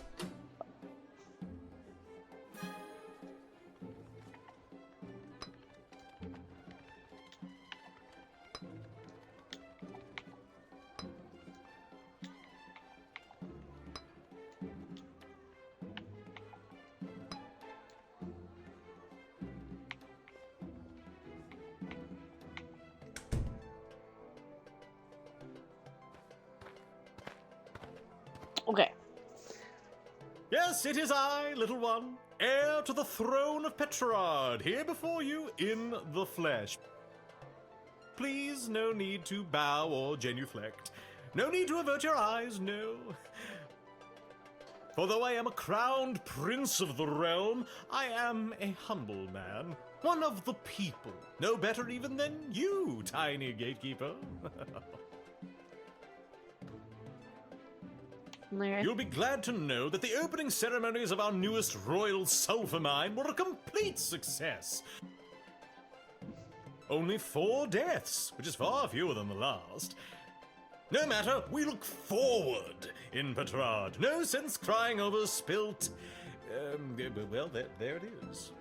Okay. Yes, it is I, little one, heir to the throne of Petrard, here before you in the flesh. Please, no need to bow or genuflect. No need to avert your eyes, no. For though I am a crowned prince of the realm, I am a humble man, one of the people, no better even than you, tiny gatekeeper. You'll be glad to know that the opening ceremonies of our newest royal sulfur mine were a complete success. Only 4 deaths, which is far fewer than the last. No matter, we look forward in Petrard. No sense crying over spilt... well, there it is.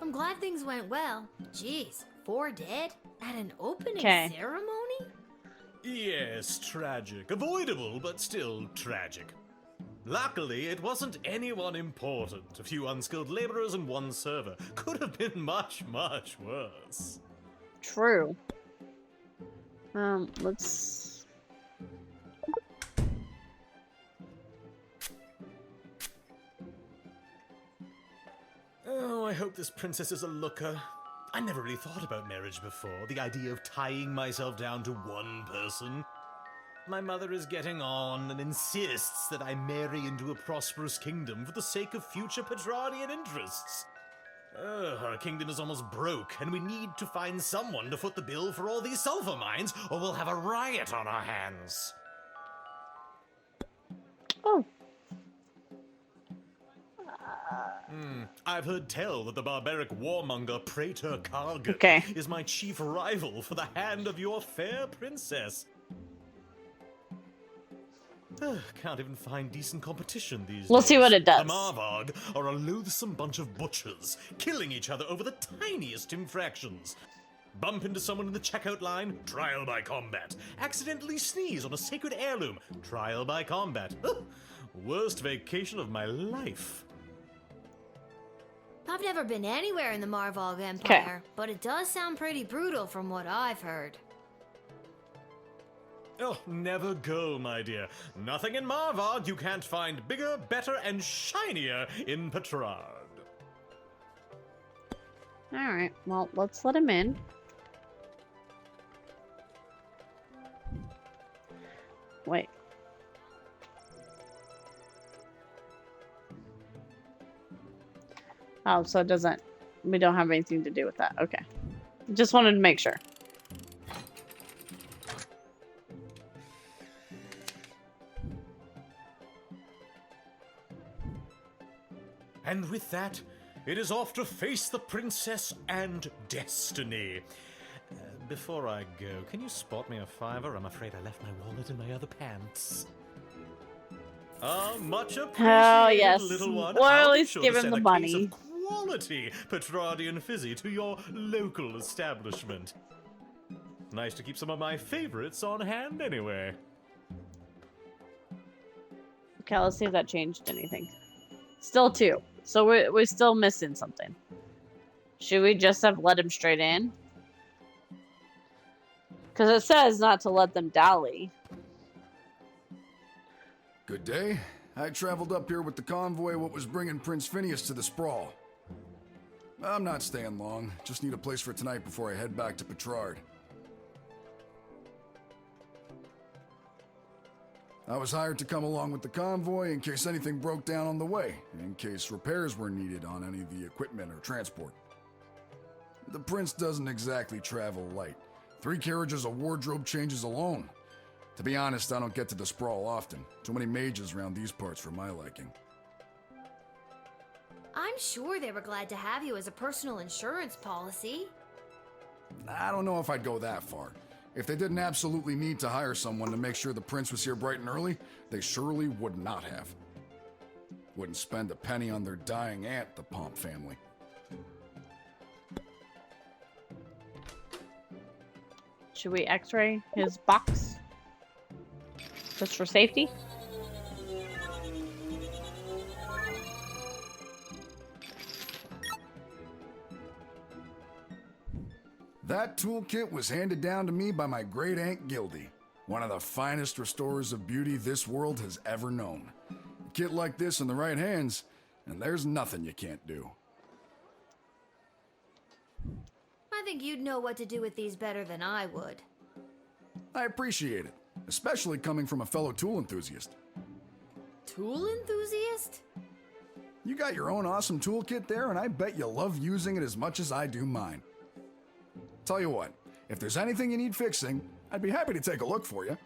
I'm glad things went well. Jeez, 4 dead? At an opening ceremony? Yes, tragic. Avoidable, but still tragic. Luckily, it wasn't anyone important. A few unskilled laborers and 1 server. Could have been much, much worse. True. Let's... Oh, I hope this princess is a looker. I never really thought about marriage before, the idea of tying myself down to one person. My mother is getting on and insists that I marry into a prosperous kingdom for the sake of future Petrardian interests. Our kingdom is almost broke, and we need to find someone to foot the bill for all these sulfur mines, or we'll have a riot on our hands. Oh. I've heard tell that the barbaric warmonger Praetor Kargan is my chief rival for the hand of your fair princess. Can't even find decent competition these days. We'll see what it does. The Marvarg are a loathsome bunch of butchers, killing each other over the tiniest infractions. Bump into someone in the checkout line, trial by combat. Accidentally sneeze on a sacred heirloom, trial by combat. Worst vacation of my life. I've never been anywhere in the Marvarg Empire, but it does sound pretty brutal from what I've heard. Oh, never go, my dear. Nothing in Marvarg you can't find bigger, better, and shinier in Petrard. Alright, well, let's let him in. Wait. Oh, so it doesn't... We don't have anything to do with that. Okay. Just wanted to make sure. And with that, it is off to face the princess and destiny. Before I go, can you spot me a $5? I'm afraid I left my wallet in my other pants. Much appreciated, little one. Or at I'll be least sure give to him send the a money. case of quality Petrardian fizzy to your local establishment. Nice to keep some of my favorites on hand anyway. Okay, let's see if that changed anything. Still 2. So we're still missing something. Should we just have let him straight in? Because it says not to let them dally. Good day. I traveled up here with the convoy what was bringing Prince Phineas to the Sprawl. I'm not staying long. Just need a place for tonight before I head back to Petrard. I was hired to come along with the convoy in case anything broke down on the way, in case repairs were needed on any of the equipment or transport. The prince doesn't exactly travel light. 3 carriages of wardrobe changes alone. To be honest, I don't get to the Sprawl often. Too many mages around these parts for my liking. I'm sure they were glad to have you as a personal insurance policy. I don't know if I'd go that far. If they didn't absolutely need to hire someone to make sure the prince was here bright and early, they surely would not have. Wouldn't spend a penny on their dying aunt, the Pomp family. Should we x-ray his box? Just for safety? That toolkit was handed down to me by my great aunt Gildy, one of the finest restorers of beauty this world has ever known. A kit like this in the right hands, and there's nothing you can't do. I think you'd know what to do with these better than I would. I appreciate it, especially coming from a fellow tool enthusiast. Tool enthusiast? You got your own awesome toolkit there, and I bet you love using it as much as I do mine. Tell you what, if there's anything you need fixing, I'd be happy to take a look for you.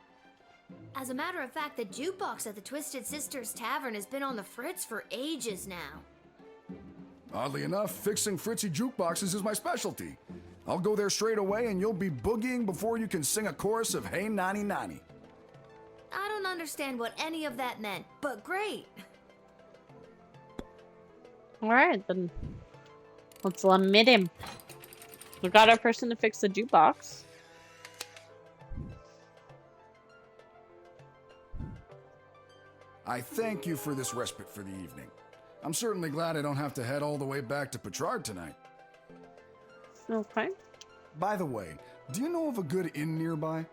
As a matter of fact, the jukebox at the Twisted Sisters Tavern has been on the fritz for ages now. Oddly enough, fixing fritzy jukeboxes is my specialty. I'll go there straight away and you'll be boogieing before you can sing a chorus of Hey Nani Nani. I don't understand what any of that meant, but great. Alright, then let's admit him. We got our person to fix the jukebox. I thank you for this respite for the evening. I'm certainly glad I don't have to head all the way back to Petrard tonight. Okay. By the way, do you know of a good inn nearby?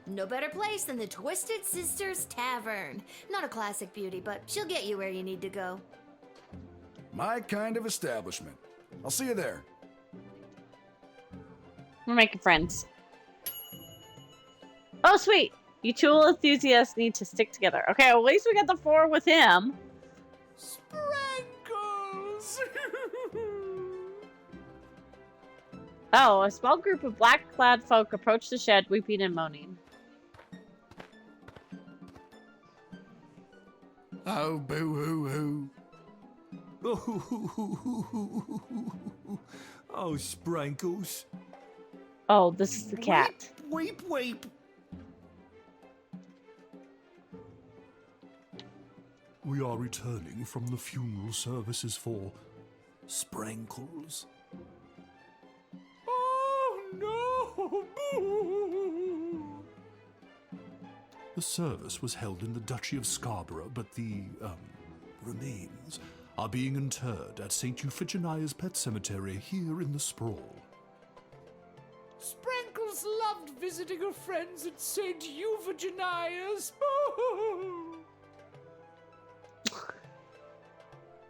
No better place than the Twisted Sisters Tavern. Not a classic beauty, but she'll get you where you need to go. My kind of establishment. I'll see you there. We're making friends. Oh, sweet. You tool enthusiasts need to stick together. Okay, well, at least we got the 4 with him. Sprinkles! Oh, a small group of black-clad folk approached the shed, weeping and moaning. Oh, boo-hoo-hoo. Oh, Sprinkles. Oh, this is the cat. Weep, weep. We are returning from the funeral services for Sprinkles. Oh, no! Boo! The service was held in the Duchy of Scarborough, but the, remains are being interred at St. Euphigenia's Pet Cemetery here in the Sprawl. Sprinkles loved visiting her friends at St. Euphigenia's.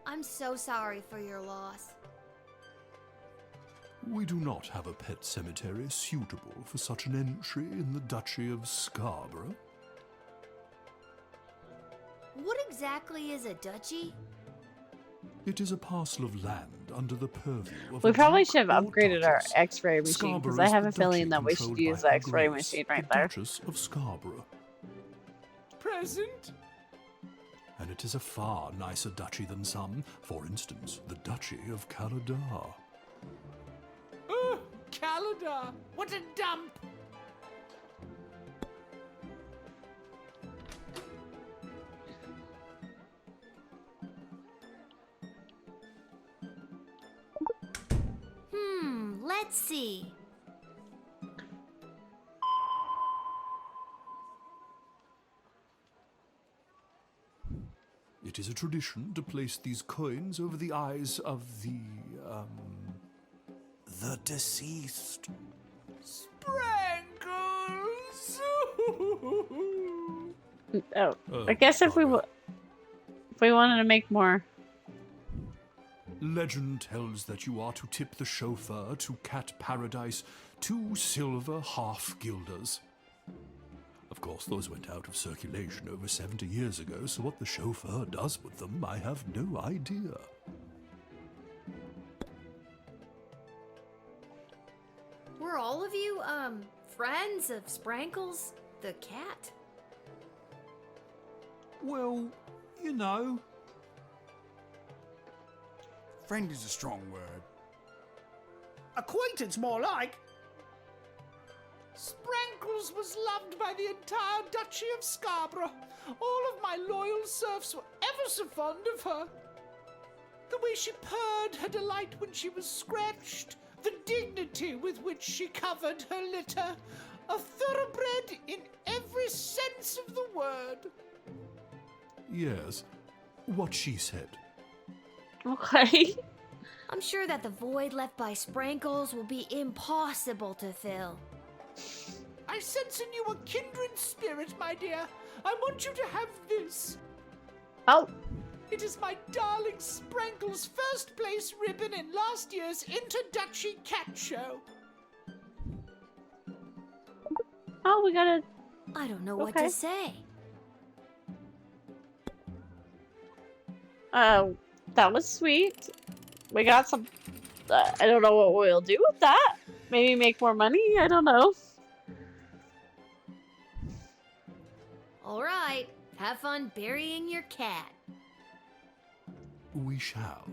I'm so sorry for your loss. We do not have a pet cemetery suitable for such an entry in the Duchy of Scarborough. What exactly is a duchy? It is a parcel of land under the purview of We a probably duke should have or upgraded our duchess. X-ray machine, because I Scarborough is have the a feeling duchy that we should controlled use by the Her X-ray Grace, machine right the there. Duchess of Scarborough. Present? And it is a far nicer duchy than some. For instance, the Duchy of Caladar. Oh, Caladar! What a dump! Let's see. It is a tradition to place these coins over the eyes of the deceased. Sprinkles! Oh, I guess if we wanted to make more. Legend tells that you are to tip the chauffeur to Cat Paradise 2 silver half-guilders. Of course, those went out of circulation over 70 years ago, so what the chauffeur does with them, I have no idea. Were all of you, friends of Sprankles the cat? Well, you know. Friend is a strong word. Acquaintance, more like. Sprankles was loved by the entire Duchy of Scarborough. All of my loyal serfs were ever so fond of her. The way she purred her delight when she was scratched, the dignity with which she covered her litter, a thoroughbred in every sense of the word. Yes, what she said. Okay. I'm sure that the void left by Sprankles will be impossible to fill. I sense in you a kindred spirit, my dear. I want you to have this. Oh. It is my darling Sprankle's first place ribbon in last year's Inter-Duchy Cat Show. Oh, we gotta... I don't know what to say. That was sweet. We got some... I don't know what we'll do with that. Maybe make more money? I don't know. Alright, have fun burying your cat. We shall.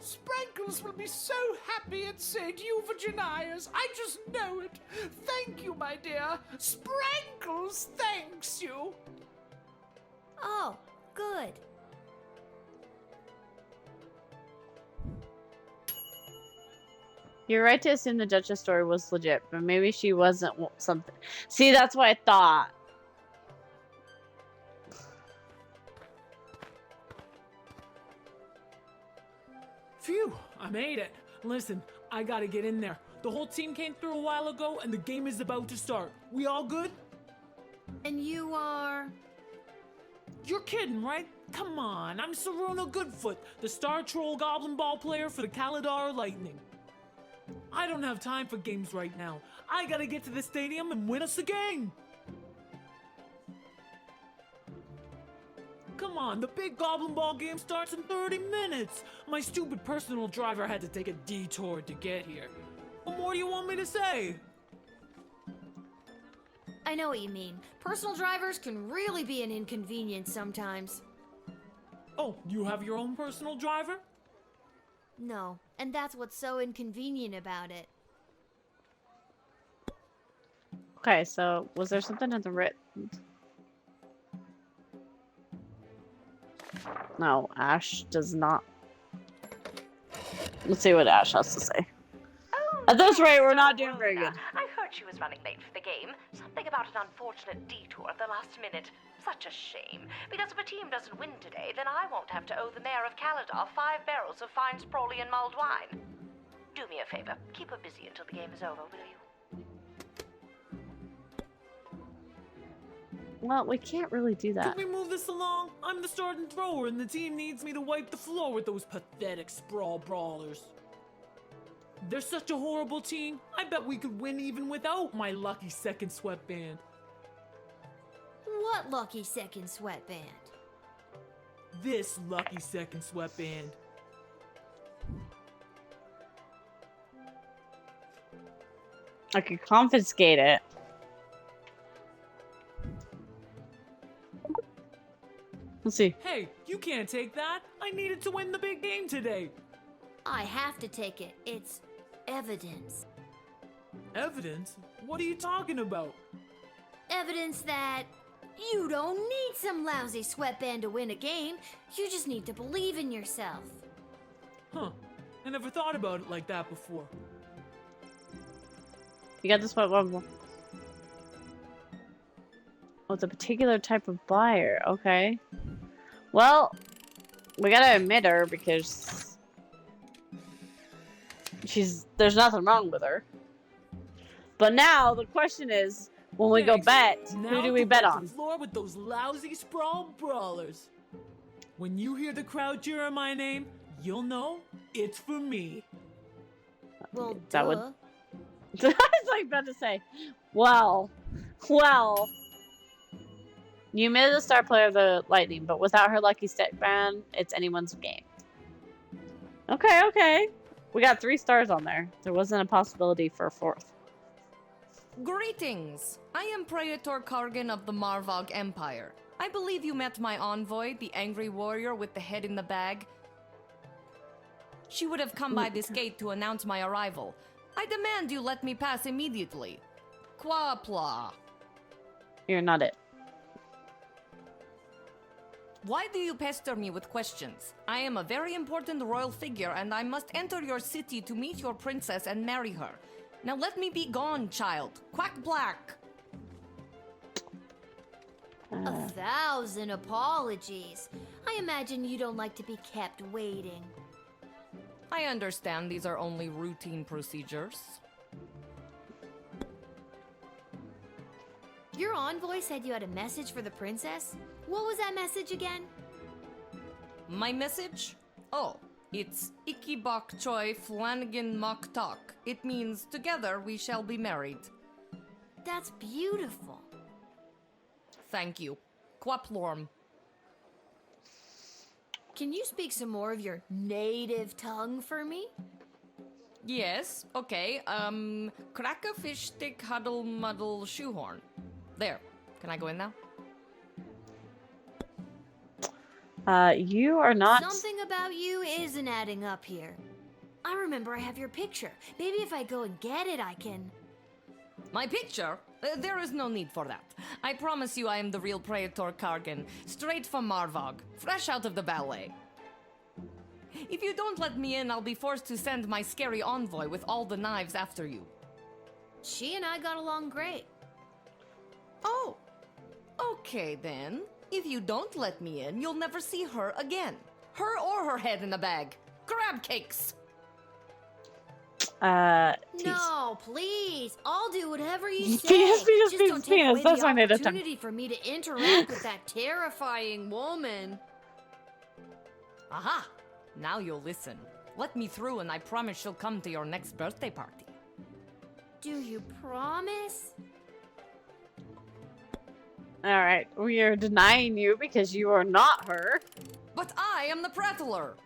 Sprankles will be so happy at St. Euphigenia's. I just know it. Thank you, my dear. Sprankles thanks you. Oh, good. You're right to assume the Duchess story was legit, but maybe she wasn't something. See, that's what I thought. Phew, I made it. Listen, I gotta get in there. The whole team came through a while ago, and the game is about to start. We all good? And you are... You're kidding, right? Come on, I'm Saruna Goodfoot, the Star Troll Goblin Ball player for the Kaladar Lightning. I don't have time for games right now. I gotta get to the stadium and win us the game. Come on, the big Goblin Ball game starts in 30 minutes. My stupid personal driver had to take a detour to get here. What more do you want me to say? I know what you mean. Personal drivers can really be an inconvenience sometimes. Oh, you have your own personal driver? No, and that's what's so inconvenient about it. Okay, so was there something in the written? No, Ash does not. Let's see what Ash has to say. At this rate, we're not doing very good. I heard she was running late for the game. Something about an unfortunate detour at the last minute. Such a shame. Because if a team doesn't win today, then I won't have to owe the mayor of Kaladar 5 barrels of fine Sprawley and mulled wine. Do me a favor. Keep her busy until the game is over, will you? Well, we can't really do that. Can we move this along? I'm the starting thrower, and the team needs me to wipe the floor with those pathetic sprawl brawlers. They're such a horrible team. I bet we could win even without my lucky second sweatband. What lucky second sweatband? This lucky second sweatband. I could confiscate it. Let's see. Hey, you can't take that. I needed to win the big game today. I have to take it. It's evidence. Evidence? What are you talking about? Evidence that you don't need some lousy sweatband to win a game. You just need to believe in yourself. Huh. I never thought about it like that before. You got this one. Oh, it's a particular type of buyer. Okay. Well, we gotta admit her because there's nothing wrong with her. But now the question is, when we go Thanks. bet, Now who do we go bet back on? to the floor with those lousy sprawl brawlers. When you hear the crowd cheering my name, you'll know it's for me. Well, That duh. would- I was like about to say, well, you made the star player of the Lightning, but without her lucky stick band, it's anyone's game. Okay. We got 3 stars on there. There wasn't a possibility for a 4th. Greetings! I am Praetor Kargan of the Marvog Empire. I believe you met my envoy, the angry warrior with the head in the bag. She would have come by this gate to announce my arrival. I demand you let me pass immediately. Quapla. You're not it. Why do you pester me with questions? I am a very important royal figure and I must enter your city to meet your princess and marry her. Now let me be gone, child. Quack black. 1,000 apologies. I imagine you don't like to be kept waiting. I understand these are only routine procedures. Your envoy said you had a message for the princess? What was that message again? My message? Oh, it's Ikibok Choi Flanagan Mok Tok. It means together we shall be married. That's beautiful. Thank you. Quaplorm. Can you speak some more of your native tongue for me? Yes, okay. Crack a fish stick, huddle, muddle, shoehorn. There. Can I go in now? You are not... Something about you isn't adding up here. I remember I have your picture. Maybe if I go and get it, I can... My picture? There is no need for that. I promise you I am the real Praetor Kargan, straight from Marvog, fresh out of the ballet. If you don't let me in, I'll be forced to send my scary envoy with all the knives after you. She and I got along great. Oh, okay then. If you don't let me in, you'll never see her again. Her or her head in a bag. Crab cakes! No, please. I'll do whatever you say. Penis, Just don't take away that's the my native tongue. opportunity for me to interact with that terrifying woman. Aha! Now you'll listen. Let me through and I promise she'll come to your next birthday party. Do you promise? Alright, we are denying you because you are not her. But I am the prattler!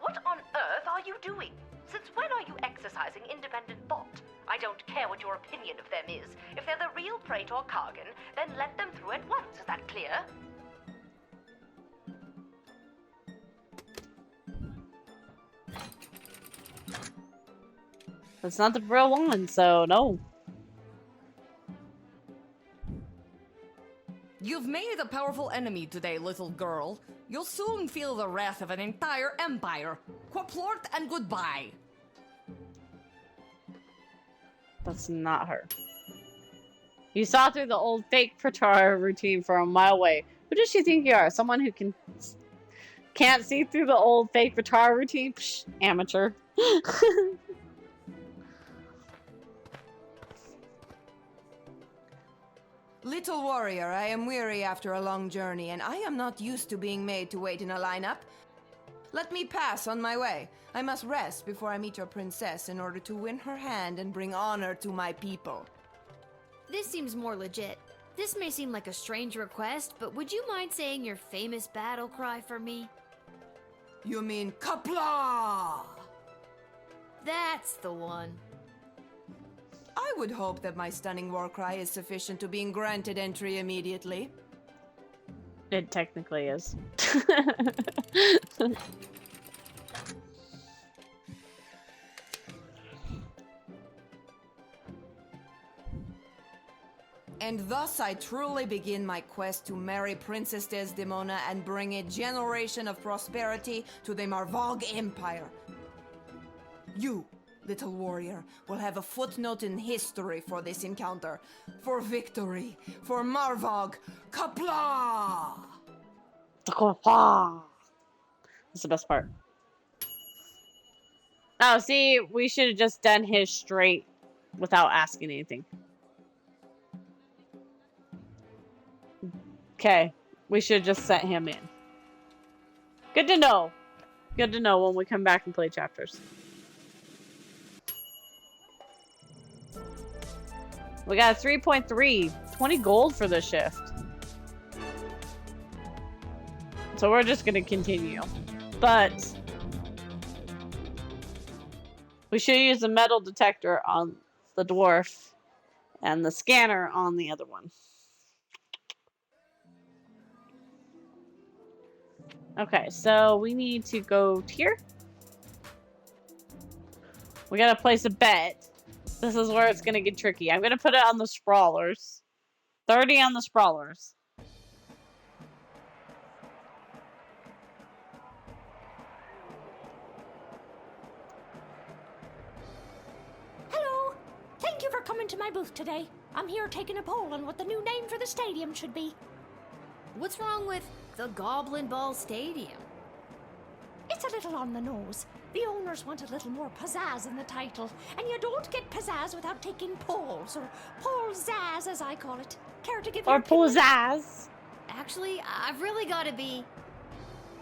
What on earth are you doing? Since when are you exercising independent thought? I don't care what your opinion of them is. If they're the real Praetor Kargan, then let them through at once. Is that clear? That's not the real one, so no. You've made a powerful enemy today, little girl. You'll soon feel the wrath of an entire empire. Quaplort and goodbye. That's not her. You saw through the old fake Praetor routine from a mile away. Who does she think you are? Someone who can't see through the old fake Praetor routine? Psh, amateur. Little warrior, I am weary after a long journey, and I am not used to being made to wait in a lineup. Let me pass on my way. I must rest before I meet your princess in order to win her hand and bring honor to my people. This seems more legit. This may seem like a strange request, but would you mind saying your famous battle cry for me? You mean Kapla? That's the one. I would hope that my stunning war cry is sufficient to being granted entry immediately. It technically is. And thus I truly begin my quest to marry Princess Desdemona and bring a generation of prosperity to the Marvog Empire. You, little warrior, will have a footnote in history for this encounter. For victory. For Marvog. Kapla! That's the best part. Oh, see, we should have just done his straight without asking anything. Okay, we should have just sent him in. Good to know. Good to know when we come back and play chapters. We got a 3.3. 20 gold for the shift. So we're just going to continue. But we should use the metal detector on the dwarf and the scanner on the other one. Okay, so we need to go here. We gotta place a bet. This is where it's gonna get tricky. I'm gonna put it on the sprawlers. 30 on the sprawlers. Hello! Thank you for coming to my booth today. I'm here taking a poll on what the new name for the stadium should be. What's wrong with the Goblin Ball Stadium? It's a little on the nose. The owners want a little more pizzazz in the title, and you don't get pizzazz without taking polls, or polzazz as I call it. Care to give Or your opinion? polzazz. Actually, I've really got to be...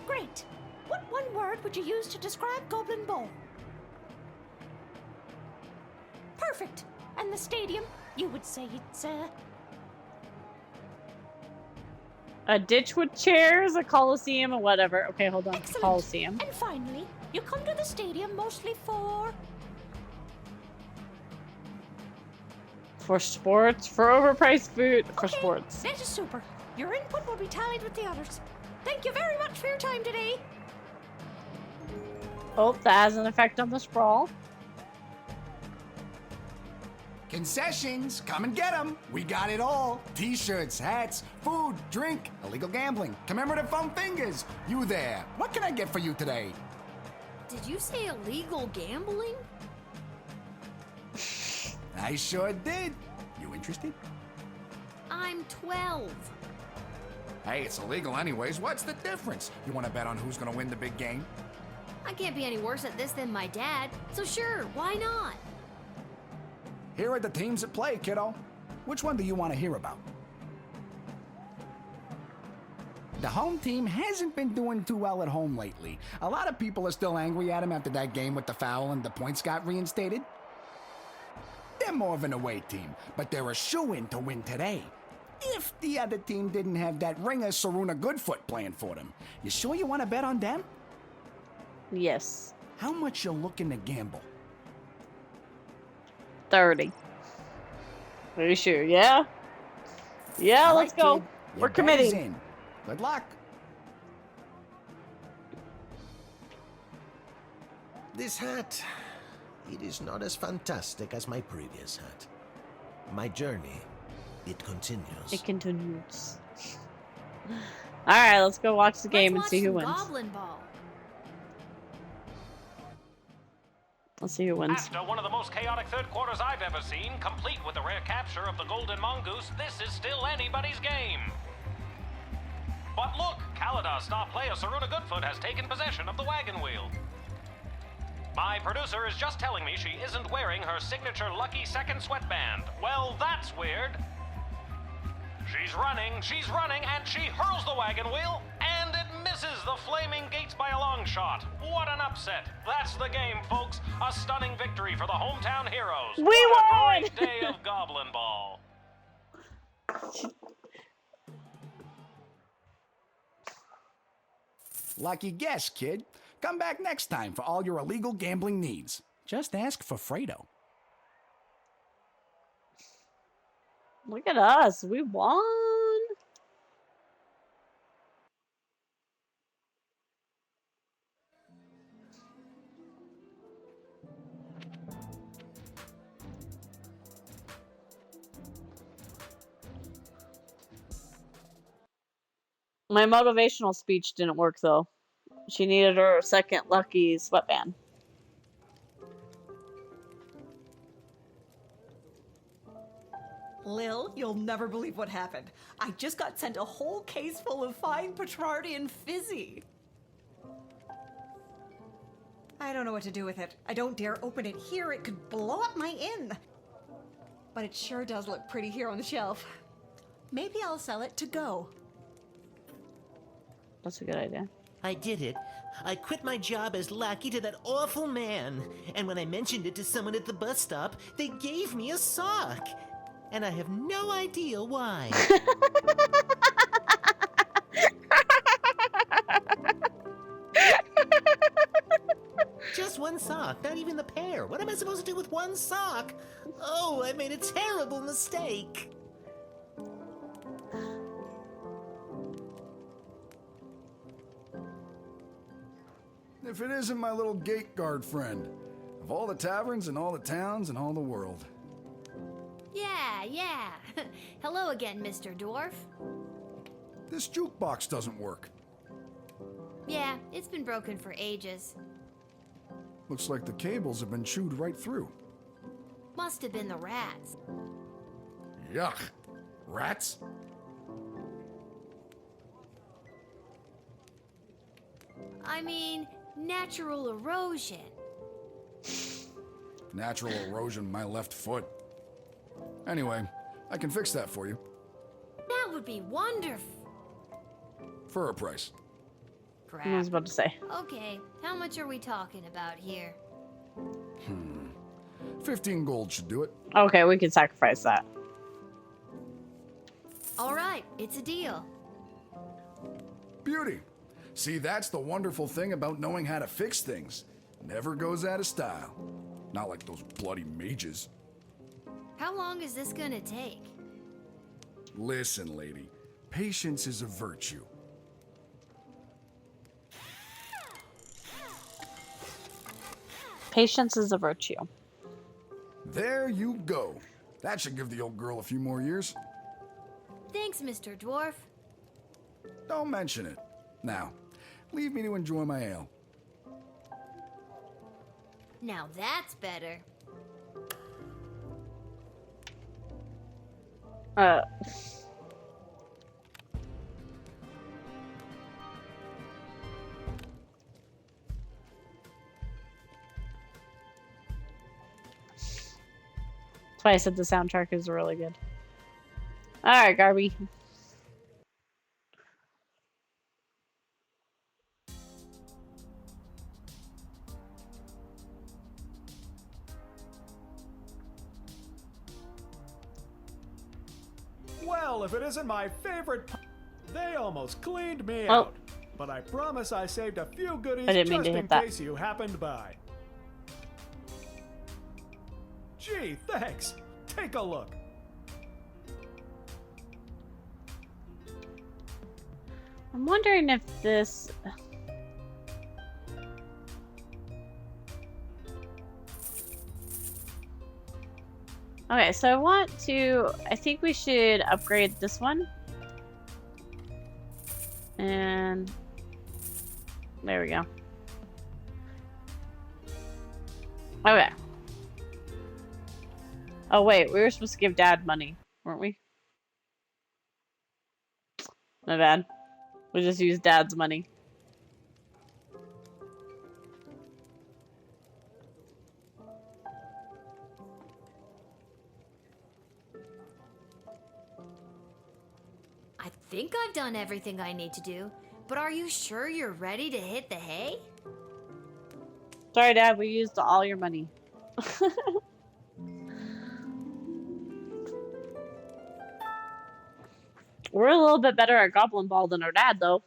Great. What one word would you use to describe Goblin Ball? Perfect. And the stadium, you would say it's A ditch with chairs, a coliseum, or whatever. Okay, hold on. Excellent. Coliseum. And finally, you come to the stadium mostly for... For sports, for overpriced food, for sports. That is super. Your input will be tallied with the others. Thank you very much for your time today. Oh, that has an effect on the sprawl. Concessions, come and get them. We got it all. T-shirts, hats, food, drink, illegal gambling, commemorative foam fingers. You there. What can I get for you today? Did you say illegal gambling? I sure did. You interested? I'm 12. Hey, it's illegal anyways. What's the difference? You want to bet on who's going to win the big game? I can't be any worse at this than my dad, so sure, why not? Here are the teams at play, kiddo. Which one do you want to hear about? The home team hasn't been doing too well at home lately. A lot of people are still angry at him after that game with the foul and the points got reinstated. They're more of an away team, but they're a shoo-in to win today. If the other team didn't have that ringer Saruna Goodfoot playing for them. You sure you want to bet on them? Yes. How much you looking to gamble? 30. Are you sure? Yeah? Yeah, All let's right, go. kid. We're Your bet is committing. in. Good luck. This hat, it is not as fantastic as my previous hat. My journey, it continues. It continues. Alright, let's go watch the game and see who wins. Goblin Ball. Let's see who wins. After one of the most chaotic third quarters I've ever seen, complete with the rare capture of the Golden Mongoose, this is still anybody's game. But look, Kaladar's star player Saruna Goodfoot has taken possession of the wagon wheel. My producer is just telling me she isn't wearing her signature lucky second sweatband. Well, that's weird. She's running, and she hurls the wagon wheel, and it misses the flaming gates by a long shot. What an upset. That's the game, folks. A stunning victory for the hometown heroes. We What won! a great day of Goblin Ball. Lucky guess, kid. Come back next time for all your illegal gambling needs. Just ask for Fredo. Look at us. We won. My motivational speech didn't work though. She needed her second lucky sweatband. Lil, you'll never believe what happened. I just got sent a whole case full of fine Petrardian fizzy. I don't know what to do with it. I don't dare open it here. It could blow up my inn. But it sure does look pretty here on the shelf. Maybe I'll sell it to go. That's a good idea. I did it. I quit my job as lackey to that awful man. And when I mentioned it to someone at the bus stop, they gave me a sock. And I have no idea why. Just one sock, not even the pair. What am I supposed to do with one sock? Oh, I made a terrible mistake. If it isn't my little gate guard friend. Of all the taverns and all the towns and all the world. Yeah. Hello again, Mr. Dwarf. This jukebox doesn't work. Yeah, it's been broken for ages. Looks like the cables have been chewed right through. Must have been the rats. Yuck. Rats? I mean, natural erosion. Natural erosion my left foot. Anyway, I can fix that for you. That would be wonderful. For a price. Crap. I was about to say. Okay, how much are we talking about here? 15 gold should do it. Okay, we can sacrifice that. All right, it's a deal. Beauty. See, that's the wonderful thing about knowing how to fix things. Never goes out of style. Not like those bloody mages. How long is this gonna take? Listen, lady. Patience is a virtue. Patience is a virtue. There you go. That should give the old girl a few more years. Thanks, Mr. Dwarf. Don't mention it. Now, leave me to enjoy my ale. Now that's better. That's why I said the soundtrack is really good. Alright, Garby. Well, if it isn't my favorite, they almost cleaned me Oh. out. But I promise I saved a few goodies I didn't mean just to in hit that. case you happened by. Gee, thanks. Take a look. I'm wondering if this... Okay, so I want to... I think we should upgrade this one. And... There we go. Okay. Oh wait, we were supposed to give Dad money, weren't we? My bad. We just used Dad's money. I think I've done everything I need to do, but are you sure you're ready to hit the hay? Sorry, Dad, we used all your money. We're a little bit better at Goblin Ball than our dad, though.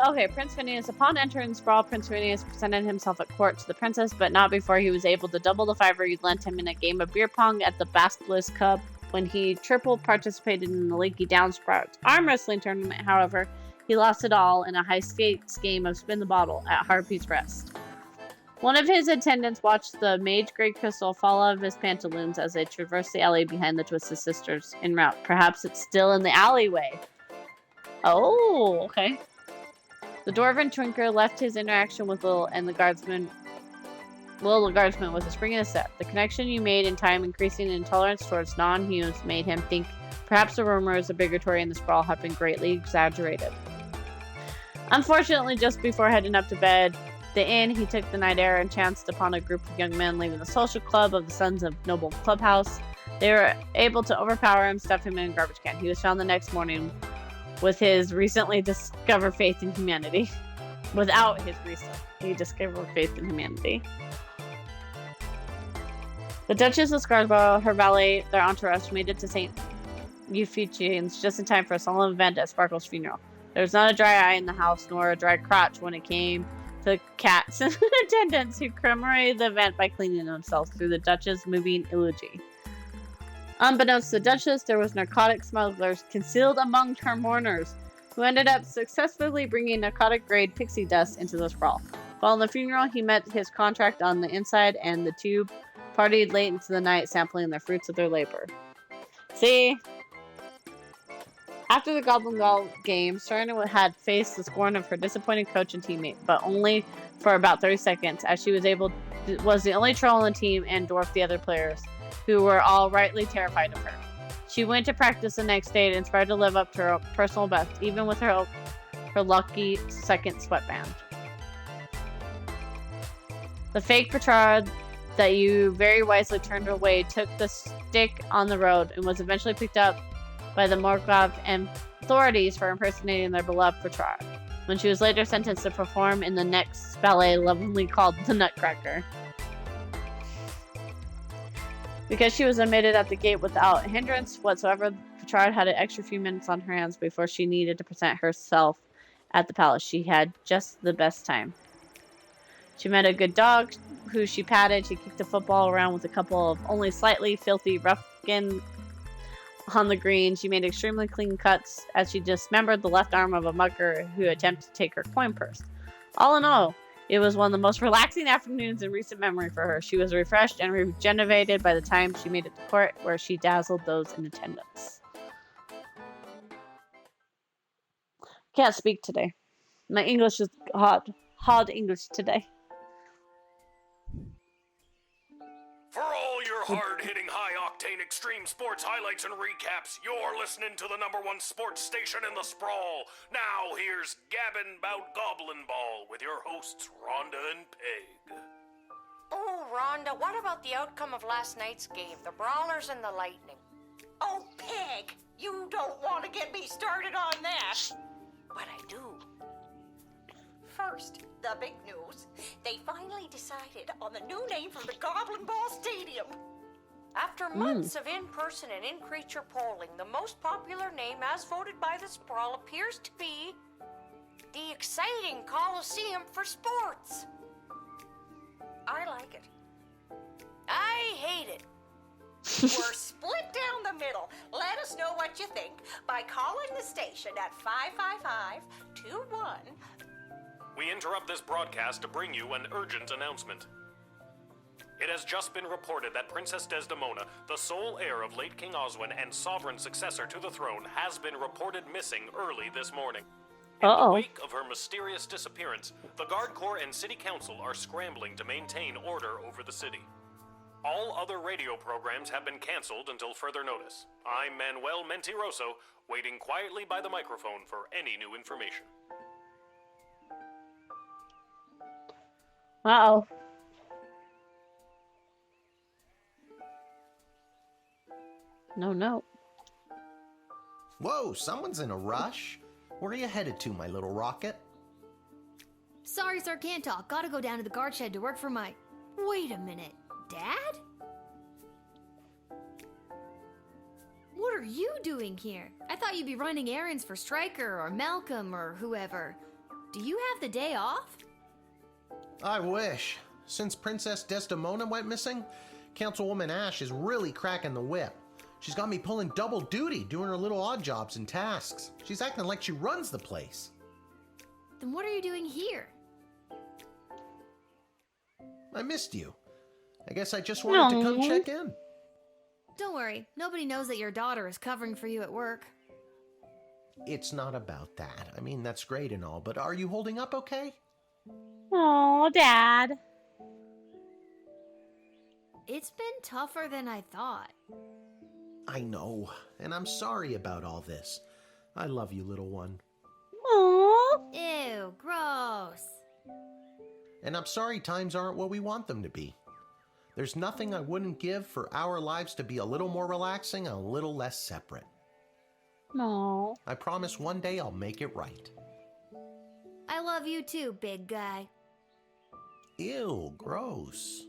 Okay, Prince Phineas. Upon entering Sprawl, Prince Phineas presented himself at court to the princess, but not before he was able to double the $5 he lent him in a game of beer pong at the Basilisk Cup. When he triple participated in the Linky Downsprouts arm wrestling tournament, however, he lost it all in a high stakes game of Spin the Bottle at Harpy's Rest. One of his attendants watched the mage Great Crystal fall out of his pantaloons as they traversed the alley behind the Twisted Sisters en route. Perhaps it's still in the alleyway. Oh, okay. The Dwarven Twinker left his interaction with Lil and the Guardsman Will the Guardsman was a spring in a step. The connection you made in time increasing intolerance towards non-humans made him think perhaps the rumors of bigotry in the sprawl had been greatly exaggerated. Unfortunately, just before heading up to bed, the inn, he took the night air and chanced upon a group of young men leaving the social club of the Sons of Noble Clubhouse. They were able to overpower him, stuff him in a garbage can. He was found the next morning with his recently discovered faith in humanity. Without his recently discovered faith in humanity. The Duchess of Scarborough, her valet, their entourage made it to St. Euphues just in time for a solemn event at Sparkle's funeral. There was not a dry eye in the house, nor a dry crotch when it came to the cats and attendants who commemorated the event by cleaning themselves through the Duchess' moving eulogy. Unbeknownst to the Duchess, there was narcotic smugglers concealed among her mourners, who ended up successfully bringing narcotic-grade pixie dust into the sprawl. Following the funeral, he met his contract on the inside, and the two partied late into the night, sampling the fruits of their labor. See? After the Goblin Ball game, Serena had faced the scorn of her disappointed coach and teammate, but only for about 30 seconds, as she was the only troll on the team and dwarfed the other players, who were all rightly terrified of her. She went to practice the next day and tried to live up to her personal best, even with her lucky second sweatband. The fake Petrarch that you very wisely turned away took the stick on the road and was eventually picked up by the Morgov and authorities for impersonating their beloved Petrarch, when she was later sentenced to perform in the next ballet lovingly called The Nutcracker. Because she was admitted at the gate without hindrance whatsoever, Petrarch had an extra few minutes on her hands before she needed to present herself at the palace. She had just the best time. She met a good dog who she patted. She kicked the football around with a couple of only slightly filthy ruffians on the green. She made extremely clean cuts as she dismembered the left arm of a mugger who attempted to take her coin purse. All in all, it was one of the most relaxing afternoons in recent memory for her. She was refreshed and regenerated by the time she made it to court, where she dazzled those in attendance. Can't speak today. My English is hard English today. For all your hard-hitting, high-octane extreme sports highlights and recaps, you're listening to the #1 sports station in the sprawl. Now here's Gabbin' 'Bout Goblin Ball with your hosts, Rhonda and Peg. Oh, Rhonda, what about the outcome of last night's game, the Brawlers and the Lightning? Oh, Peg, you don't want to get me started on that. But I do. First, the big news. They finally decided on the new name for the Goblin Ball Stadium. After months of in-person and in-creature polling, the most popular name as voted by the Sprawl appears to be the exciting Coliseum for Sports. I like it. I hate it. We're split down the middle. Let us know what you think by calling the station at 555-21. We interrupt this broadcast to bring you an urgent announcement. It has just been reported that Princess Desdemona, the sole heir of late King Oswin and sovereign successor to the throne, has been reported missing early this morning. In the wake of her mysterious disappearance, the Guard Corps and City Council are scrambling to maintain order over the city. All other radio programs have been canceled until further notice. I'm Manuel Mentiroso, waiting quietly by the microphone for any new information. Uh-oh. No. Whoa, someone's in a rush. Where are you headed to, my little rocket? Sorry, sir, can't talk. Gotta go down to the guard shed to work for my... Wait a minute. Dad? What are you doing here? I thought you'd be running errands for Stryker or Malcolm or whoever. Do you have the day off? I wish. Since Princess Desdemona went missing, Councilwoman Ash is really cracking the whip. She's got me pulling double duty, doing her little odd jobs and tasks. She's acting like she runs the place. Then what are you doing here? I missed you. I guess I just wanted to come check in. Don't worry, nobody knows that your daughter is covering for you at work. It's not about that. I mean, that's great and all, but are you holding up okay? Oh, Dad. it's been tougher than I thought. I know, and I'm sorry about all this. I love you, little one. Aww. Ew, gross. And I'm sorry times aren't what we want them to be. There's nothing I wouldn't give for our lives to be a little more relaxing and a little less separate. No. I promise one day I'll make it right. I love you too, big guy. Ew, gross.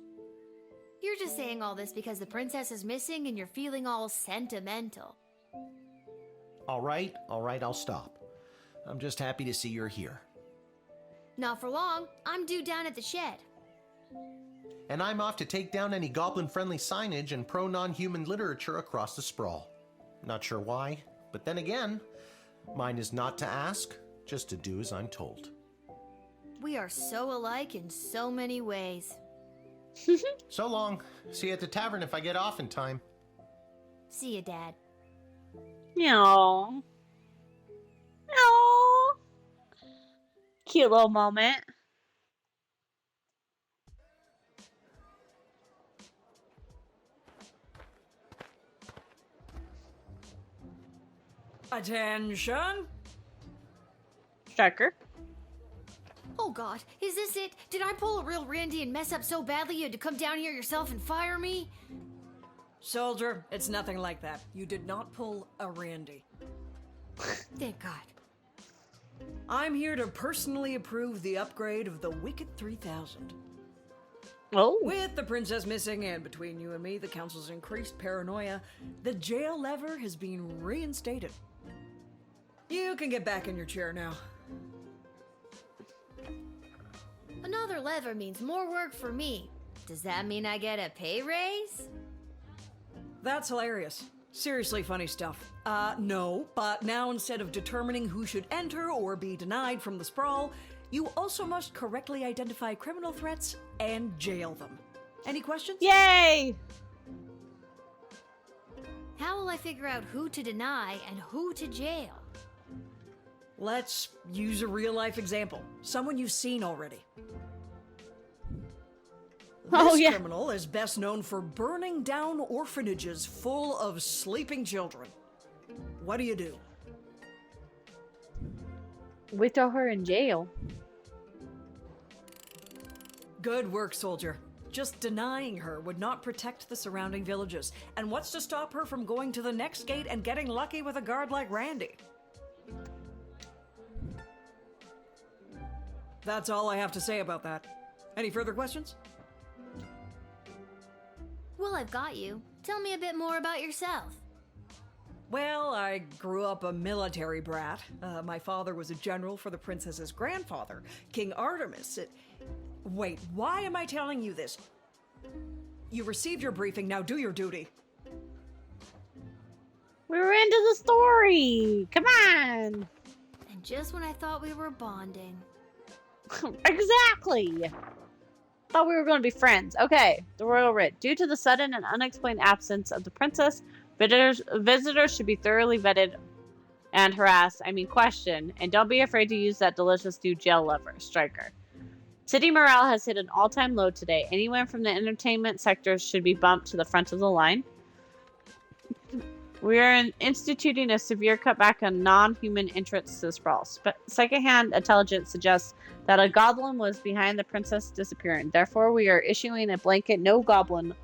You're just saying all this because the princess is missing and you're feeling all sentimental. All right, I'll stop. I'm just happy to see you're here. Not for long. I'm due down at the shed. And I'm off to take down any goblin-friendly signage and pro-non-human literature across the sprawl. Not sure why, but then again, mine is not to ask, just to do as I'm told. We are so alike in so many ways. So long. See you at the tavern if I get off in time. See you, Dad. No. No. Cute little moment. Attention! Striker. Oh God, is this it? Did I pull a real Randy and mess up so badly you had to come down here yourself and fire me? Soldier, it's nothing like that. You did not pull a Randy. Thank God. I'm here to personally approve the upgrade of the Wicked 3000. Oh. With the princess missing and between you and me, the council's increased paranoia, the jail lever has been reinstated. You can get back in your chair now. Another lever means more work for me. Does that mean I get a pay raise? That's hilarious. Seriously funny stuff. No, but now instead of determining who should enter or be denied from the sprawl, you also must correctly identify criminal threats and jail them. Any questions? Yay! How will I figure out who to deny and who to jail? Let's use a real-life example. Someone you've seen already. This criminal is best known for burning down orphanages full of sleeping children. What do you do? We throw her in jail. Good work, soldier. Just denying her would not protect the surrounding villages. And what's to stop her from going to the next gate and getting lucky with a guard like Randy? That's all I have to say about that. Any further questions? Well, I've got you. Tell me a bit more about yourself. Well, I grew up a military brat. My father was a general for the princess's grandfather, King Artemis. Wait, why am I telling you this? You received your briefing, now do your duty. We were into the story. Come on. And just when I thought we were bonding. Exactly. Thought we were going to be friends. Okay, the royal writ. Due to the sudden and unexplained absence of the princess, visitors should be thoroughly vetted and harassed. Questioned. And don't be afraid to use that delicious new jail lever, Striker. City morale has hit an all-time low today. Anyone from the entertainment sector should be bumped to the front of the line. We are instituting a severe cutback on non-human entrance to the sprawl. Secondhand intelligence suggests that a goblin was behind the princess disappearing. Therefore, we are issuing a blanket no goblin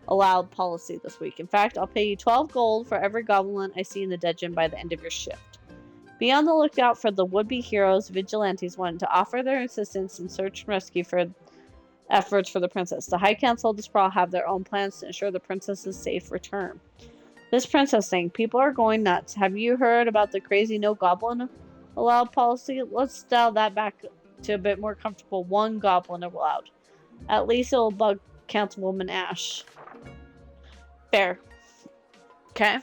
allowed policy this week. In fact, I'll pay you 12 gold for every goblin I see in the dungeon by the end of your shift. Be on the lookout for the would-be heroes, vigilantes wanting to offer their assistance in search and rescue for efforts for the princess. The High Council of the Sprawl have their own plans to ensure the princess's safe return. This princess thing, people are going nuts. Have you heard about the crazy no goblin allowed policy? Let's dial that back to a bit more comfortable. One goblin allowed. At least it'll bug Councilwoman Ash. Fair. Okay.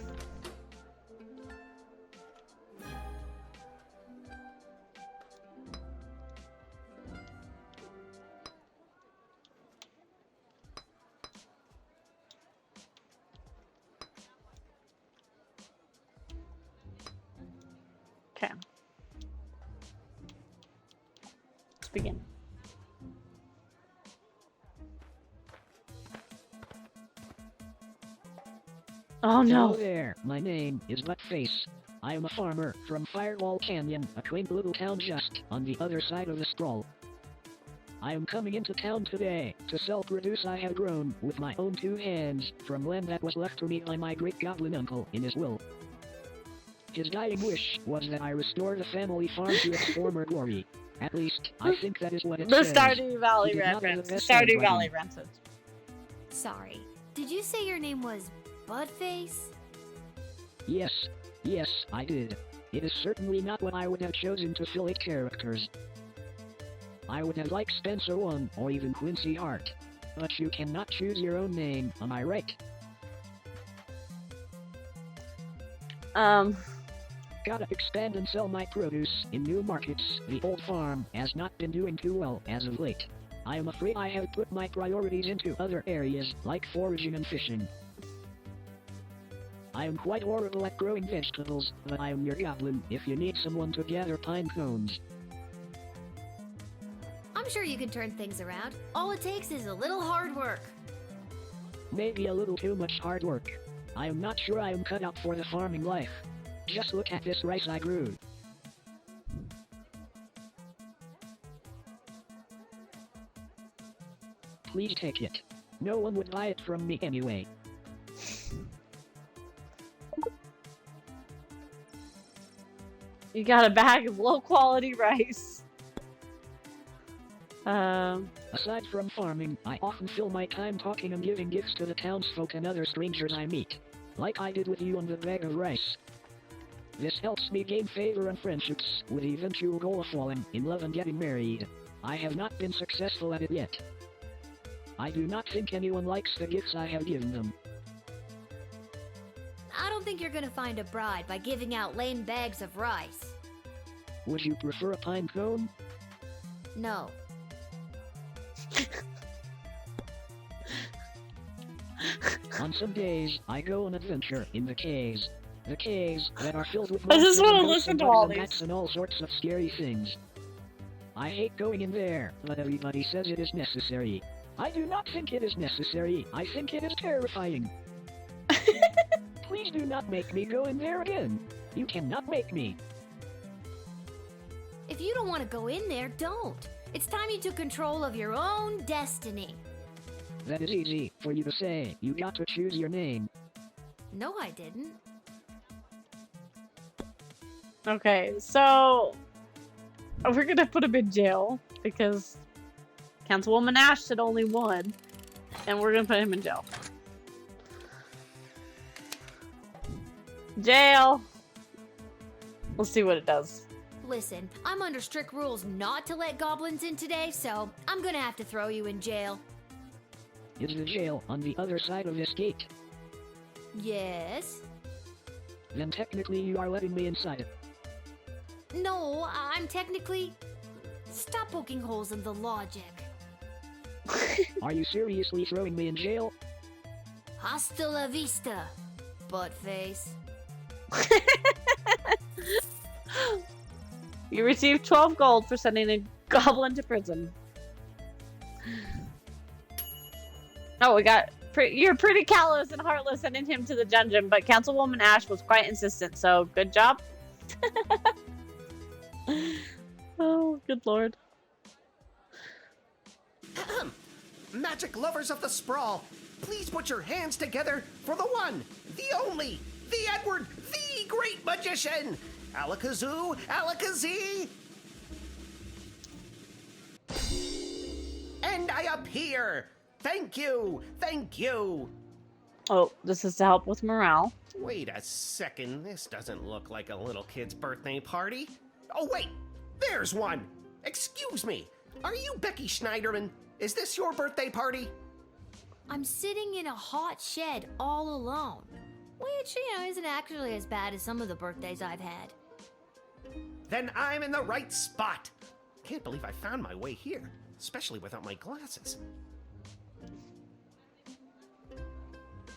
Okay. Let's begin. Oh Hello no. there, my name is Buttface. I am a farmer from Firewall Canyon, a quaint little town just on the other side of the sprawl. I am coming into town today to sell produce I have grown with my own 2 hands from land that was left to me by my great goblin uncle in his will. His dying wish was that I restore the family farm to its former glory. At least, I think that is what it The says. Stardew Valley He did not have the reference. best Stardew handwriting. Valley reference. Sorry. Did you say your name was Budface? Yes, I did. It is certainly not what I would have chosen to fill 8 characters. I would have liked Spencer 1 or even Quincy Hart. But you cannot choose your own name, am I right? Gotta expand and sell my produce in new markets. The old farm has not been doing too well as of late. I am afraid I have put my priorities into other areas, like foraging and fishing. I am quite horrible at growing vegetables, but I am your goblin if you need someone to gather pine cones. I'm sure you can turn things around. All it takes is a little hard work. Maybe a little too much hard work. I am not sure I am cut out for the farming life. Just look at this rice I grew. Please take it. No one would buy it from me anyway. You got a bag of low quality rice. Aside from farming, I often fill my time talking and giving gifts to the townsfolk and other strangers I meet. Like I did with you on the bag of rice. This helps me gain favor and friendships, with the eventual goal of falling in love and getting married. I have not been successful at it yet. I do not think anyone likes the gifts I have given them. I don't think you're gonna find a bride by giving out lame bags of rice. Would you prefer a pine cone? No. On some days, I go on adventure in the caves. The caves that are filled with I just monsters wanna and ghosts listen and to bugs all and these. bats and all sorts of scary things. I hate going in there, but everybody says it is necessary. I do not think it is necessary. I think it is terrifying. Please do not make me go in there again. You cannot make me. If you don't want to go in there, don't. It's time you took control of your own destiny. That is easy for you to say. You got to choose your name. No, I didn't. Okay, so we're gonna put him in jail because Councilwoman Ash said only one, and we're gonna put him in jail. Jail. We'll see what it does. Listen, I'm under strict rules not to let goblins in today, so I'm gonna have to throw you in jail. Is the jail on the other side of this gate? Yes? Then technically you are letting me inside it. No, I'm technically... Stop poking holes in the logic. Are you seriously throwing me in jail? Hasta la vista, buttface. You received 12 gold for sending a goblin to prison. Oh, we got... You're pretty callous and heartless sending him to the dungeon, but Councilwoman Ash was quite insistent, so good job. Oh, good lord. Magic lovers of the sprawl, please put your hands together for the one, the only, the Edward, the great magician! Alakazoo, Alakazee! And I appear! Thank you! Thank you! Oh, this is to help with morale. Wait a second, this doesn't look like a little kid's birthday party. Oh wait, there's one! Excuse me, are you Becky Schneiderman? Is this your birthday party? I'm sitting in a hot shed all alone. Which, isn't actually as bad as some of the birthdays I've had. Then I'm in the right spot. Can't believe I found my way here, especially without my glasses.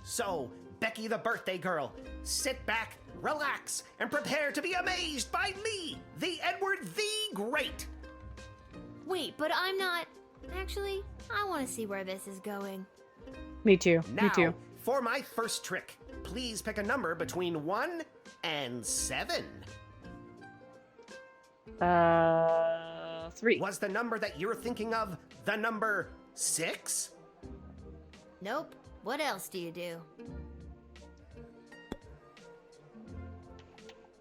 So, Becky the birthday girl, sit back, relax, and prepare to be amazed by me, the Edward the Great. Wait, but I'm not... Actually, I want to see where this is going. Me too. Now, Me too. for my first trick. Please pick a number between 1 and 7. 3. Was the number that you're thinking of the number 6? Nope. What else do you do?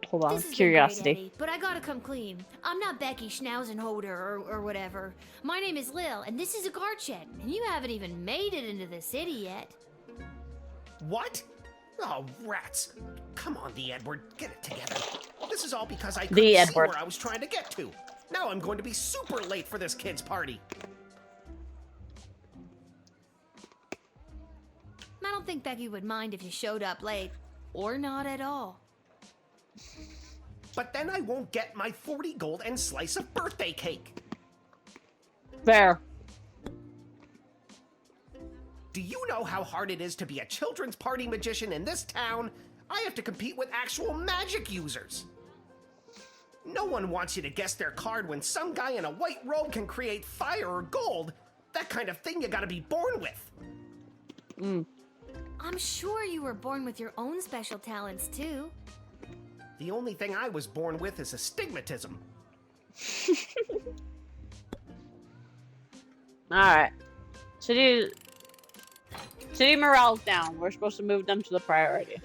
Hold on, This has been curiosity. great, Eddie, but I gotta come clean. I'm not Becky Schnauzenholder or whatever. My name is Lil, and this is a guard shed, and you haven't even made it into the city yet. What? Oh, rats. Come on, the Edward, get it together. This is all because I The couldn't see Edward. where I was trying to get to. Now I'm going to be super late for this kid's party. I don't think Becky would mind if you showed up late. Or not at all. But then I won't get my 40 gold and slice of birthday cake. Fair. Do you know how hard it is to be a children's party magician in this town? I have to compete with actual magic users. No one wants you to guess their card when some guy in a white robe can create fire or gold. That kind of thing you gotta be born with. I'm sure you were born with your own special talents, too. The only thing I was born with is astigmatism. Alright. City morale's down. We're supposed to move them to the priority.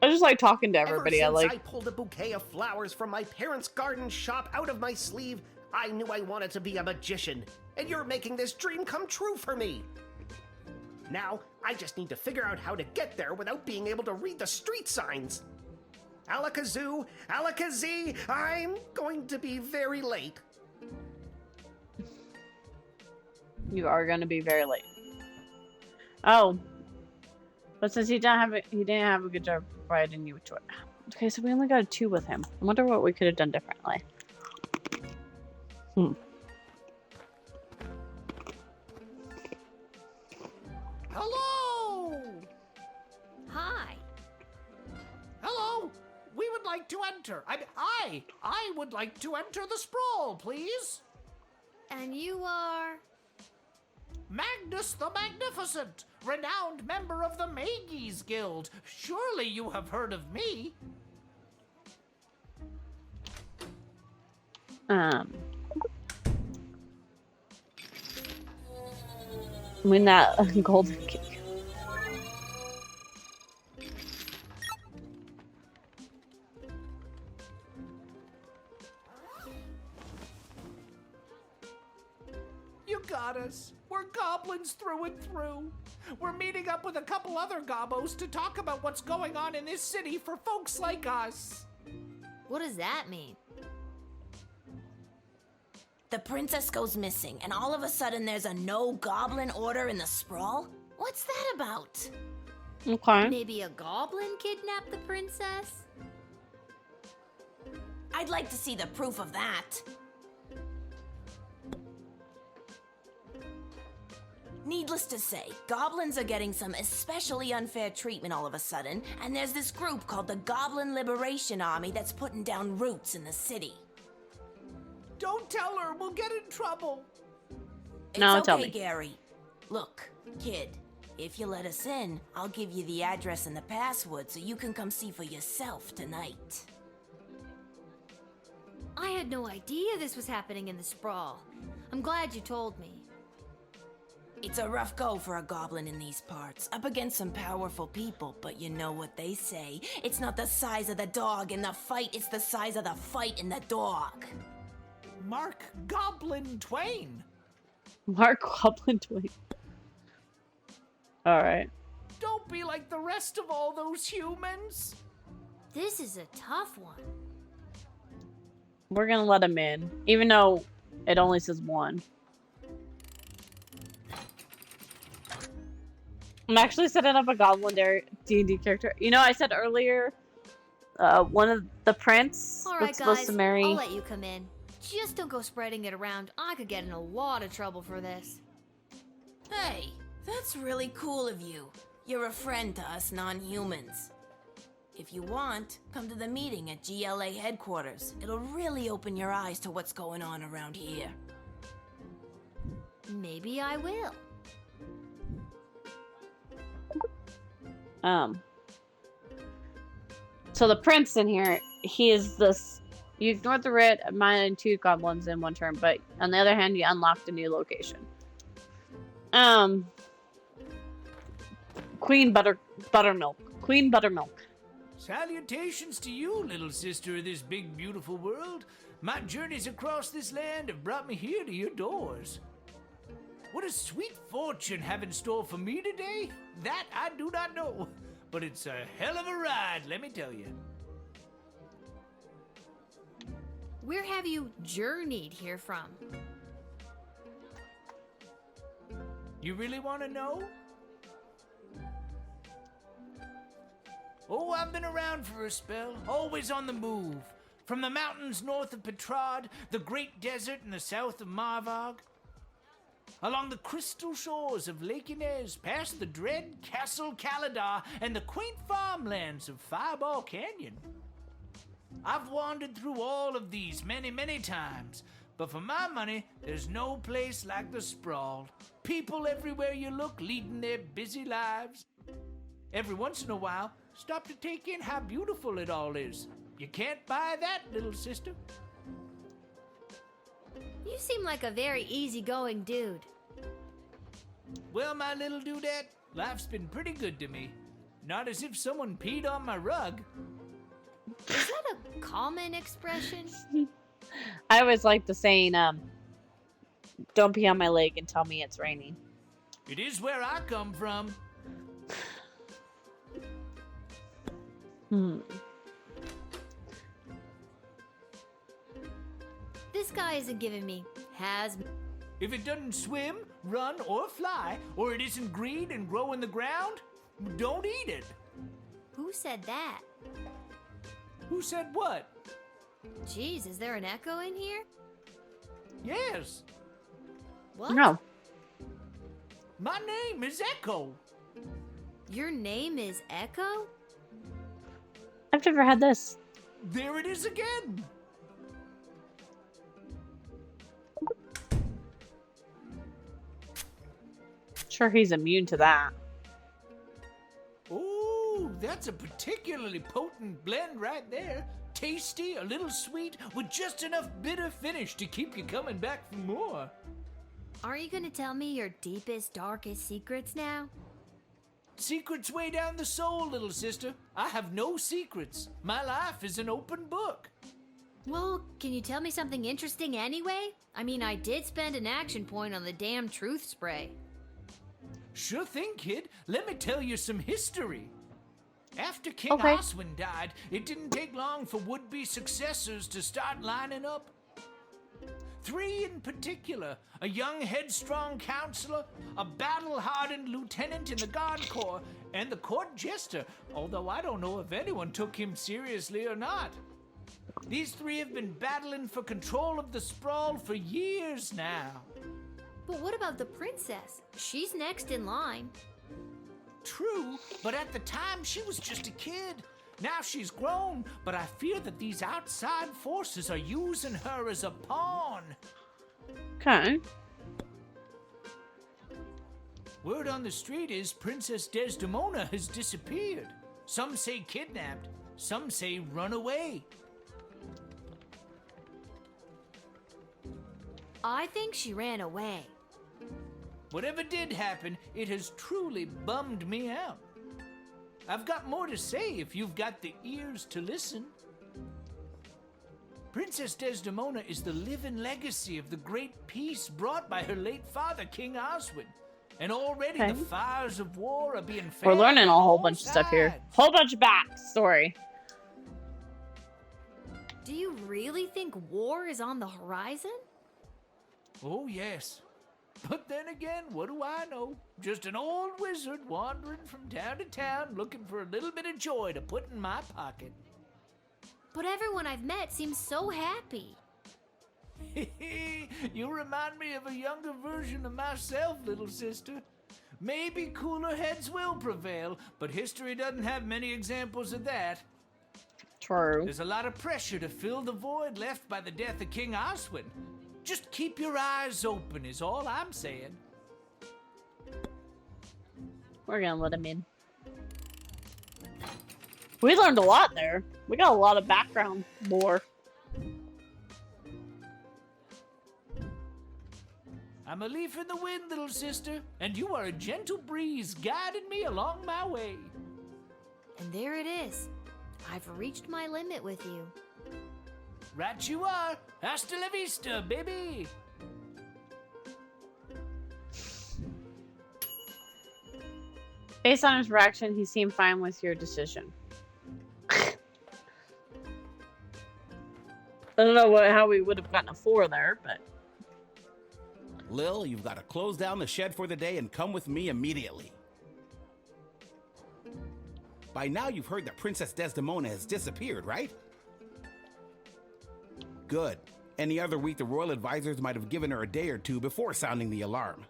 I just like talking to everybody. Ever since I I pulled a bouquet of flowers from my parents' garden shop out of my sleeve, I knew I wanted to be a magician, and you're making this dream come true for me. Now, I just need to figure out how to get there without being able to read the street signs. Alakazoo, Alakazee, I'm going to be very late. You are going to be very late. Oh. But since he didn't have a good job providing you with choice. Okay, so we only got a 2 with him. I wonder what we could have done differently. Hello! Hi. Hello! We would like to enter. I would like to enter the sprawl, please. And you are? Magnus the Magnificent, renowned member of the Mages Guild. Surely you have heard of me. Win that golden cake. You got us. We're goblins through and through. We're meeting up with a couple other gobbos to talk about what's going on in this city for folks like us. What does that mean? The princess goes missing, and all of a sudden there's a no-goblin order in the sprawl? What's that about? Okay. Maybe a goblin kidnapped the princess? I'd like to see the proof of that. Needless to say, goblins are getting some especially unfair treatment all of a sudden, and there's this group called the Goblin Liberation Army that's putting down roots in the city. Don't tell her, we'll get in trouble. It's No, okay, tell me. Gary. Look, kid, if you let us in, I'll give you the address and the password so you can come see for yourself tonight. I had no idea this was happening in the sprawl. I'm glad you told me. It's a rough go for a goblin in these parts, up against some powerful people, but you know what they say. It's not the size of the dog in the fight, it's the size of the fight in the dog. Mark Goblin Twain. Mark Goblin Twain. Alright. Don't be like the rest of all those humans. This is a tough one. We're gonna let him in, even though it only says 1. I'm actually setting up a Goblin D&D character. You know, I said earlier, one of the prince All was right, supposed guys, to marry. I'll let you come in. Just don't go spreading it around. I could get in a lot of trouble for this. Hey, that's really cool of you. You're a friend to us non-humans. If you want, come to the meeting at GLA headquarters. It'll really open your eyes to what's going on around here. Maybe I will. So the prince in here, he is this. You ignored the writ, mine 2 goblins in 1 turn, but on the other hand, you unlocked a new location. Queen Buttermilk. Queen Buttermilk. Salutations to you, little sister of this big, beautiful world. My journeys across this land have brought me here to your doors. What a sweet fortune have in store for me today? That I do not know, but it's a hell of a ride, let me tell you. Where have you journeyed here from? You really want to know? Oh, I've been around for a spell, always on the move. From the mountains north of Petrad, the great desert in the south of Marvog, along the crystal shores of Lake Inez, past the dread Castle Caladar and the quaint farmlands of Fireball Canyon. I've wandered through all of these many, many times, but for my money, there's no place like the sprawl. People everywhere you look leading their busy lives. Every once in a while, stop to take in how beautiful it all is. You can't buy that, little sister. You seem like a very easygoing dude. Well, my little dudette, life's been pretty good to me. Not as if someone peed on my rug. Is that a common expression? I always like the saying, don't pee on my leg and tell me it's raining. It is where I come from. This guy isn't giving me If it doesn't swim, run, or fly, or it isn't green and grow in the ground, don't eat it. Who said that? Who said what? Jeez, is there an echo in here? Yes. What? No. My name is Echo. Your name is Echo? I've never had this. There it is again. Sure, he's immune to that. Ooh, that's a particularly potent blend right there. Tasty, a little sweet, with just enough bitter finish to keep you coming back for more. Are you gonna tell me your deepest, darkest secrets now? Secrets way down the soul, little sister. I have no secrets. My life is an open book. Well, can you tell me something interesting anyway? I mean, I did spend an action point on the damn truth spray. Sure thing, kid. Let me tell you some history. After King Oswin died, it didn't take long for would-be successors to start lining up. 3 in particular, a young headstrong counselor, a battle-hardened lieutenant in the Guard Corps, and the court jester, although I don't know if anyone took him seriously or not. These 3 have been battling for control of the sprawl for years now. But what about the princess? She's next in line. True, but at the time she was just a kid. Now she's grown, but I fear that these outside forces are using her as a pawn. Okay. Word on the street is Princess Desdemona has disappeared. Some say kidnapped, some say run away. I think she ran away. Whatever did happen, it has truly bummed me out. I've got more to say if you've got the ears to listen. Princess Desdemona is the living legacy of the great peace brought by her late father, King Oswin. And already the fires of war are being fanned. We're learning a whole bunch of stuff here. Whole bunch of backstory. Do you really think war is on the horizon? Oh, yes. But then again, what do I know? Just an old wizard wandering from town to town looking for a little bit of joy to put in my pocket. But everyone I've met seems so happy. You remind me of a younger version of myself, little sister. Maybe cooler heads will prevail, but history doesn't have many examples of that. True. There's a lot of pressure to fill the void left by the death of King Oswin. Just keep your eyes open is all I'm saying. We're gonna let him in. We learned a lot there. We got a lot of background lore. I'm a leaf in the wind, little sister, and you are a gentle breeze guiding me along my way. And there it is. I've reached my limit with you. Right you are. Hasta la vista, baby. Based on his reaction, he seemed fine with your decision. I don't know how we would have gotten a 4 there, but... Lil, you've got to close down the shed for the day and come with me immediately. By now you've heard that Princess Desdemona has disappeared, right? Good. Any other week the royal advisors might have given her a day or two before sounding the alarm.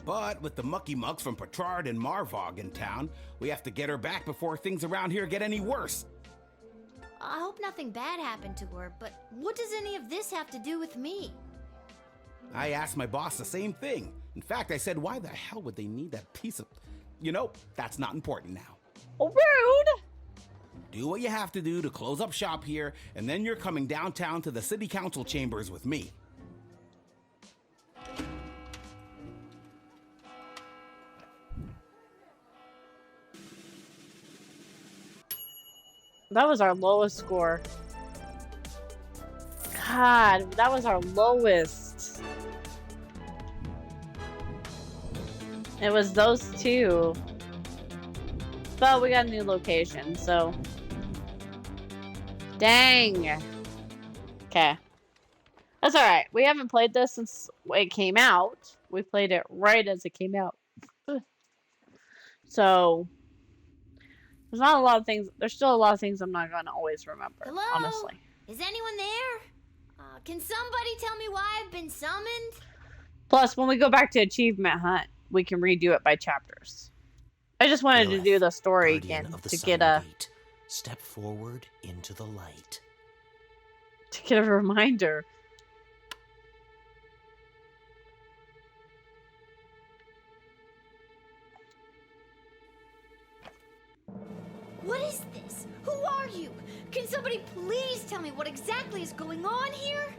But with the mucky mucks from Petrard and Marvog in town, we have to get her back before things around here get any worse. I hope nothing bad happened to her, but what does any of this have to do with me? I asked my boss the same thing. In fact, I said, why the hell would they need that piece of... You know, that's not important now. Oh, rude! Do what you have to do to close up shop here, and then you're coming downtown to the city council chambers with me. That was our lowest score. God, that was our lowest. It was those two. But we got a new location, so... Dang. Okay. That's alright. We haven't played this since it came out. We played it right as it came out. So... There's not a lot of things. There's still a lot of things I'm not gonna always remember. Hello? Honestly. Is anyone there? Can somebody tell me why I've been summoned? Plus, when we go back to Achievement Hunt, we can redo it by chapters. I just wanted to do the story again to get a step forward into the light. To get a reminder. What is this? Who are you? Can somebody please tell me what exactly is going on here?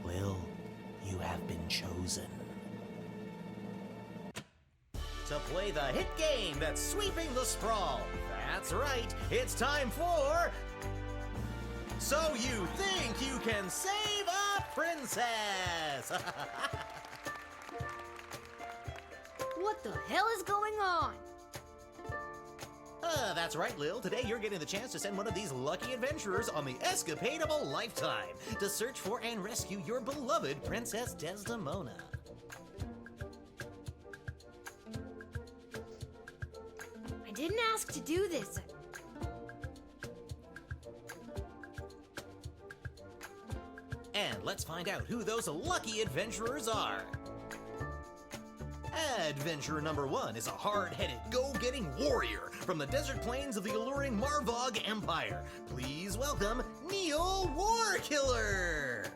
Lil, you have been chosen. To play the hit game that's sweeping the sprawl. That's right, it's time for... So You Think You Can Save a Princess! What the hell is going on? That's right, Lil. Today you're getting the chance to send one of these lucky adventurers on the escapade of a lifetime to search for and rescue your beloved Princess Desdemona. I didn't ask to do this. And let's find out who those lucky adventurers are. Adventurer number 1 is a hard-headed, go-getting warrior from the desert plains of the alluring Marvog Empire. Please welcome Neil Warkiller!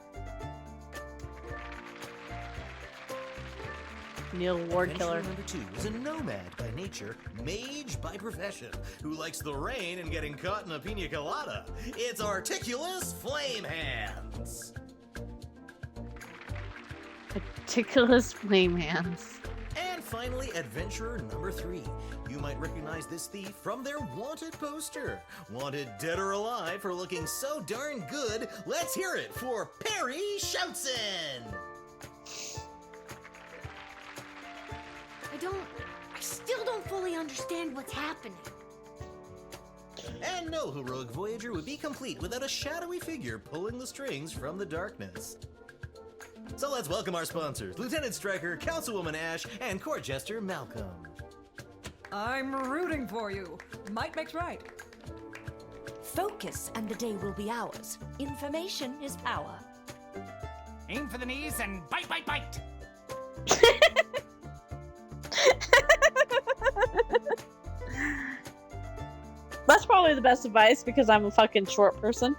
Neil Warkiller. Adventurer number 2 is a nomad by nature, mage by profession, who likes the rain and getting caught in a pina colada. It's Articulous Flamehands! Articulous Flamehands. And finally, adventurer number 3. You might recognize this thief from their wanted poster. Wanted dead or alive for looking so darn good, let's hear it for Perry Shoutson! I still don't fully understand what's happening. And no heroic voyager would be complete without a shadowy figure pulling the strings from the darkness. So let's welcome our sponsors, Lieutenant Stryker, Councilwoman Ash, and Court Jester Malcolm. I'm rooting for you. Might makes right. Focus and the day will be ours. Information is power. Aim for the knees and bite, bite, bite! That's probably the best advice because I'm a fucking short person.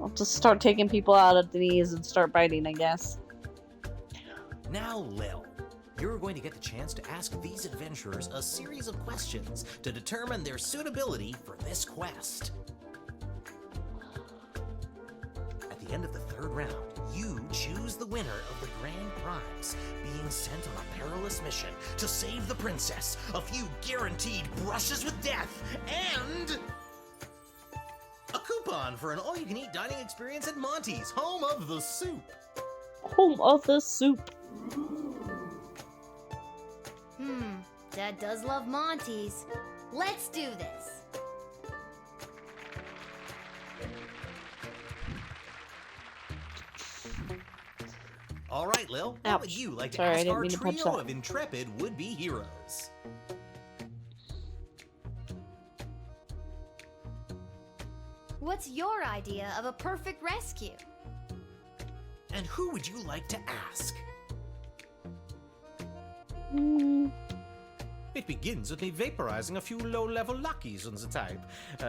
I'll just start taking people out at the knees and start biting, I guess. Now, Lil, you're going to get the chance to ask these adventurers a series of questions to determine their suitability for this quest. At the end of the third round, you choose the winner of the grand prize, being sent on a perilous mission to save the princess, a few guaranteed brushes with death, and a coupon for an all-you-can-eat dining experience at Monty's, home of the soup. Home of the soup. Dad does love Monty's. Let's do this. All right, Lil, what would you like to Sorry, I ask didn't our mean to punch trio that. of intrepid would-be heroes? What's your idea of a perfect rescue? And who would you like to ask? It begins with me vaporizing a few low-level luckies on the type.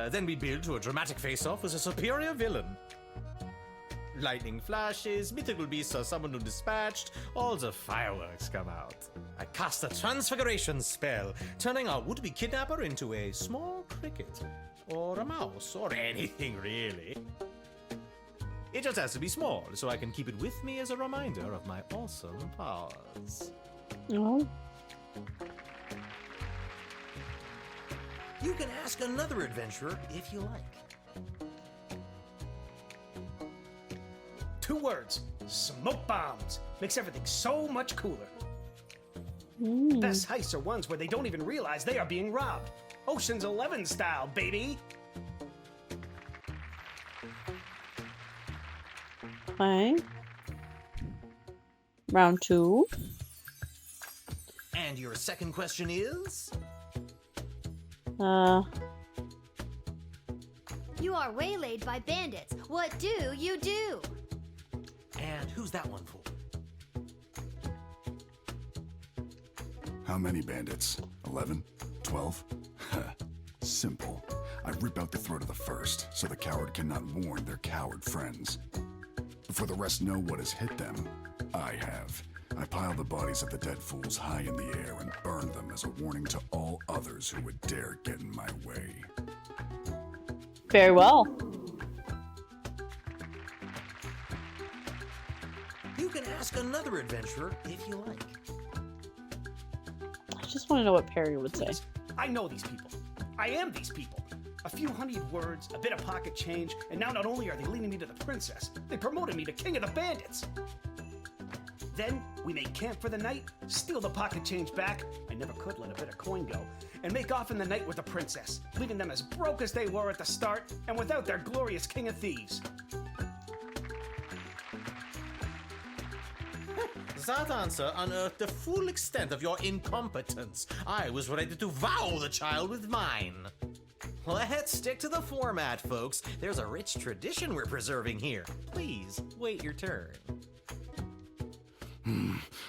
Then we build to a dramatic face-off with a superior villain. Lightning flashes, mythical beasts are summoned and dispatched, all the fireworks come out. I cast a transfiguration spell, turning our would-be kidnapper into a small cricket, or a mouse, or anything really. It just has to be small, so I can keep it with me as a reminder of my awesome powers. No. You can ask another adventurer if you like. 2 words. Smoke bombs. Makes everything so much cooler. Best heists are ones where they don't even realize they are being robbed. Ocean's 11 style, baby. Okay. Round 2. And your second question is? You are waylaid by bandits. What do you do? And who's that one for? How many bandits? 11? 12? Simple. I rip out the throat of the first, so the coward cannot warn their coward friends. Before the rest know what has hit them, I have. I pile the bodies of the dead fools high in the air and burn them as a warning to all others who would dare get in my way. Very well. You can ask another adventurer if you like. I just want to know what Perry would say. I know these people. I am these people. A few honeyed words, a bit of pocket change, and now not only are they leading me to the princess, they promoted me to king of the bandits. Then we make camp for the night, steal the pocket change back, I never could let a bit of coin go, and make off in the night with the princess, leaving them as broke as they were at the start and without their glorious king of thieves. That answer unearthed the full extent of your incompetence. I was ready to wow the child with mine. Let's stick to the format, folks. There's a rich tradition we're preserving here. Please, wait your turn.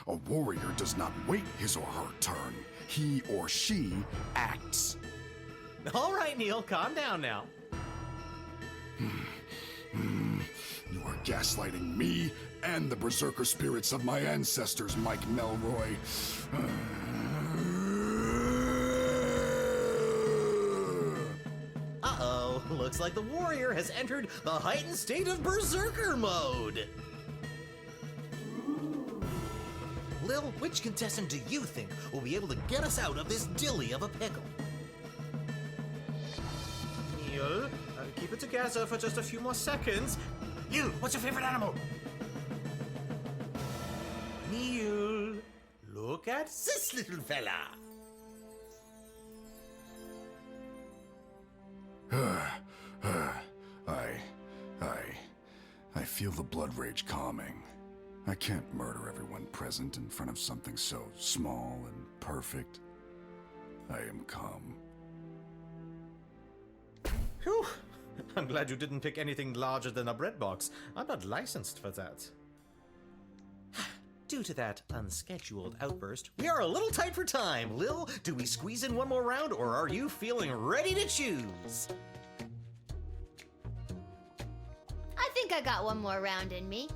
A warrior does not wait his or her turn. He or she acts. All right, Neil, calm down now. You are gaslighting me and the berserker spirits of my ancestors, Mike Melroy. Uh-oh, looks like the warrior has entered the heightened state of berserker mode. Lil, which contestant do you think will be able to get us out of this dilly of a pickle? Neil, keep it together for just a few more seconds. Neil, what's your favorite animal? Neil, look at this little fella. I feel the blood rage calming. I can't murder everyone present in front of something so small and perfect. I am calm. Whew. I'm glad you didn't pick anything larger than a bread box. I'm not licensed for that. Due to that unscheduled outburst, we are a little tight for time. Lil, do we squeeze in one more round, or are you feeling ready to choose? I think I got one more round in me.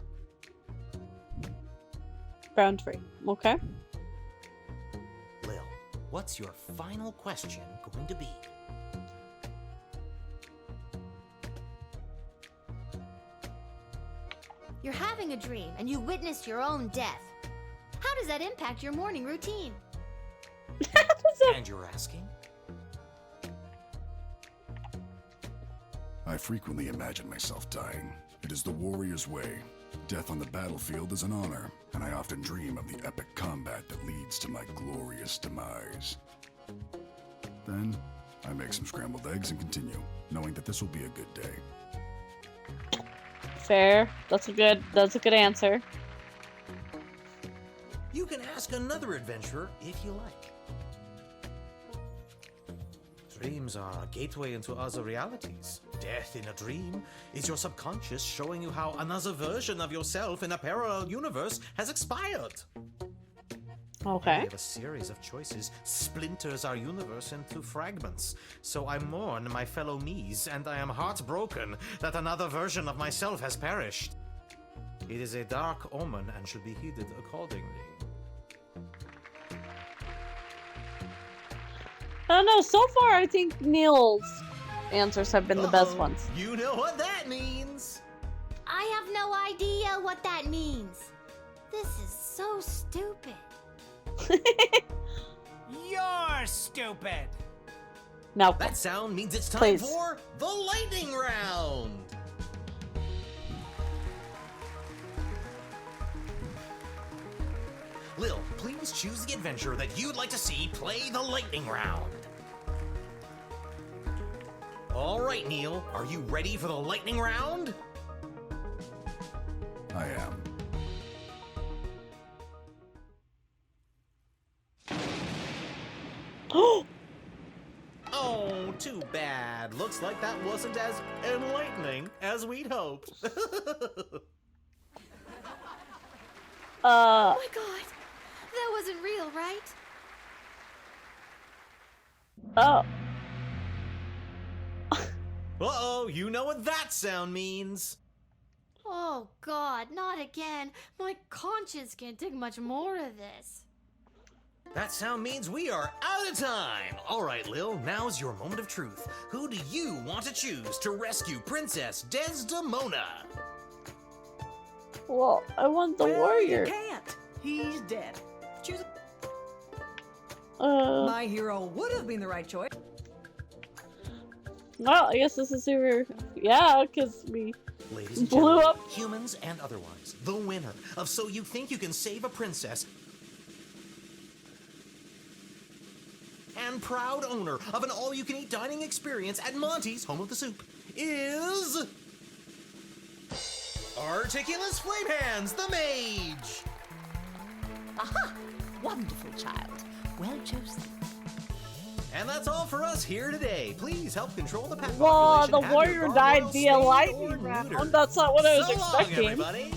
Round 3. Okay. what's your final question going to be? You're having a dream and you witnessed your own death. How does that impact your morning routine? And you're asking? I frequently imagine myself dying. It is the warrior's way. Death on the battlefield is an honor, and I often dream of the epic combat that leads to my glorious demise. Then, I make some scrambled eggs and continue, knowing that this will be a good day. Fair. That's a good answer. You can ask another adventurer if you like. Dreams are a gateway into other realities. Death in a dream is your subconscious showing you how another version of yourself in a parallel universe has expired. Okay. We have a series of choices splinters our universe into fragments. So I mourn my fellow me's, and I am heartbroken that another version of myself has perished. It is a dark omen and should be heeded accordingly. I don't know. So far, I think Neil's answers have been the best ones. You know what that means. I have no idea what that means. This is so stupid. You're stupid. No. That sound means it's time Please. for the lightning round. Lil, please choose the adventure that you'd like to see play the lightning round. All right, Neil, are you ready for the lightning round? I am. Oh, too bad. Looks like that wasn't as enlightening as we'd hoped. Oh my god. That wasn't real, right? Oh. Uh-oh, you know what that sound means. Oh god, not again. My conscience can't take much more of this. That sound means we are out of time. All right, Lil, now's your moment of truth. Who do you want to choose to rescue Princess Desdemona? Well, I want the warrior. You can't. He's dead. Choose Uh. My hero would have been the right choice. Well, I guess this is super. Yeah, because we Ladies and blew gentlemen, up. humans and otherwise, the winner of So You Think You Can Save a Princess and proud owner of an all-you-can-eat dining experience at Monty's Home of the Soup is Articulous Flamehands, the Mage. Aha! Wonderful child. Well chosen. And that's all for us here today. Please help control the pet Well, population. the Have warrior your died gargoyles via spayed or lightning round. neutered. That's not what I was So long, expecting. everybody.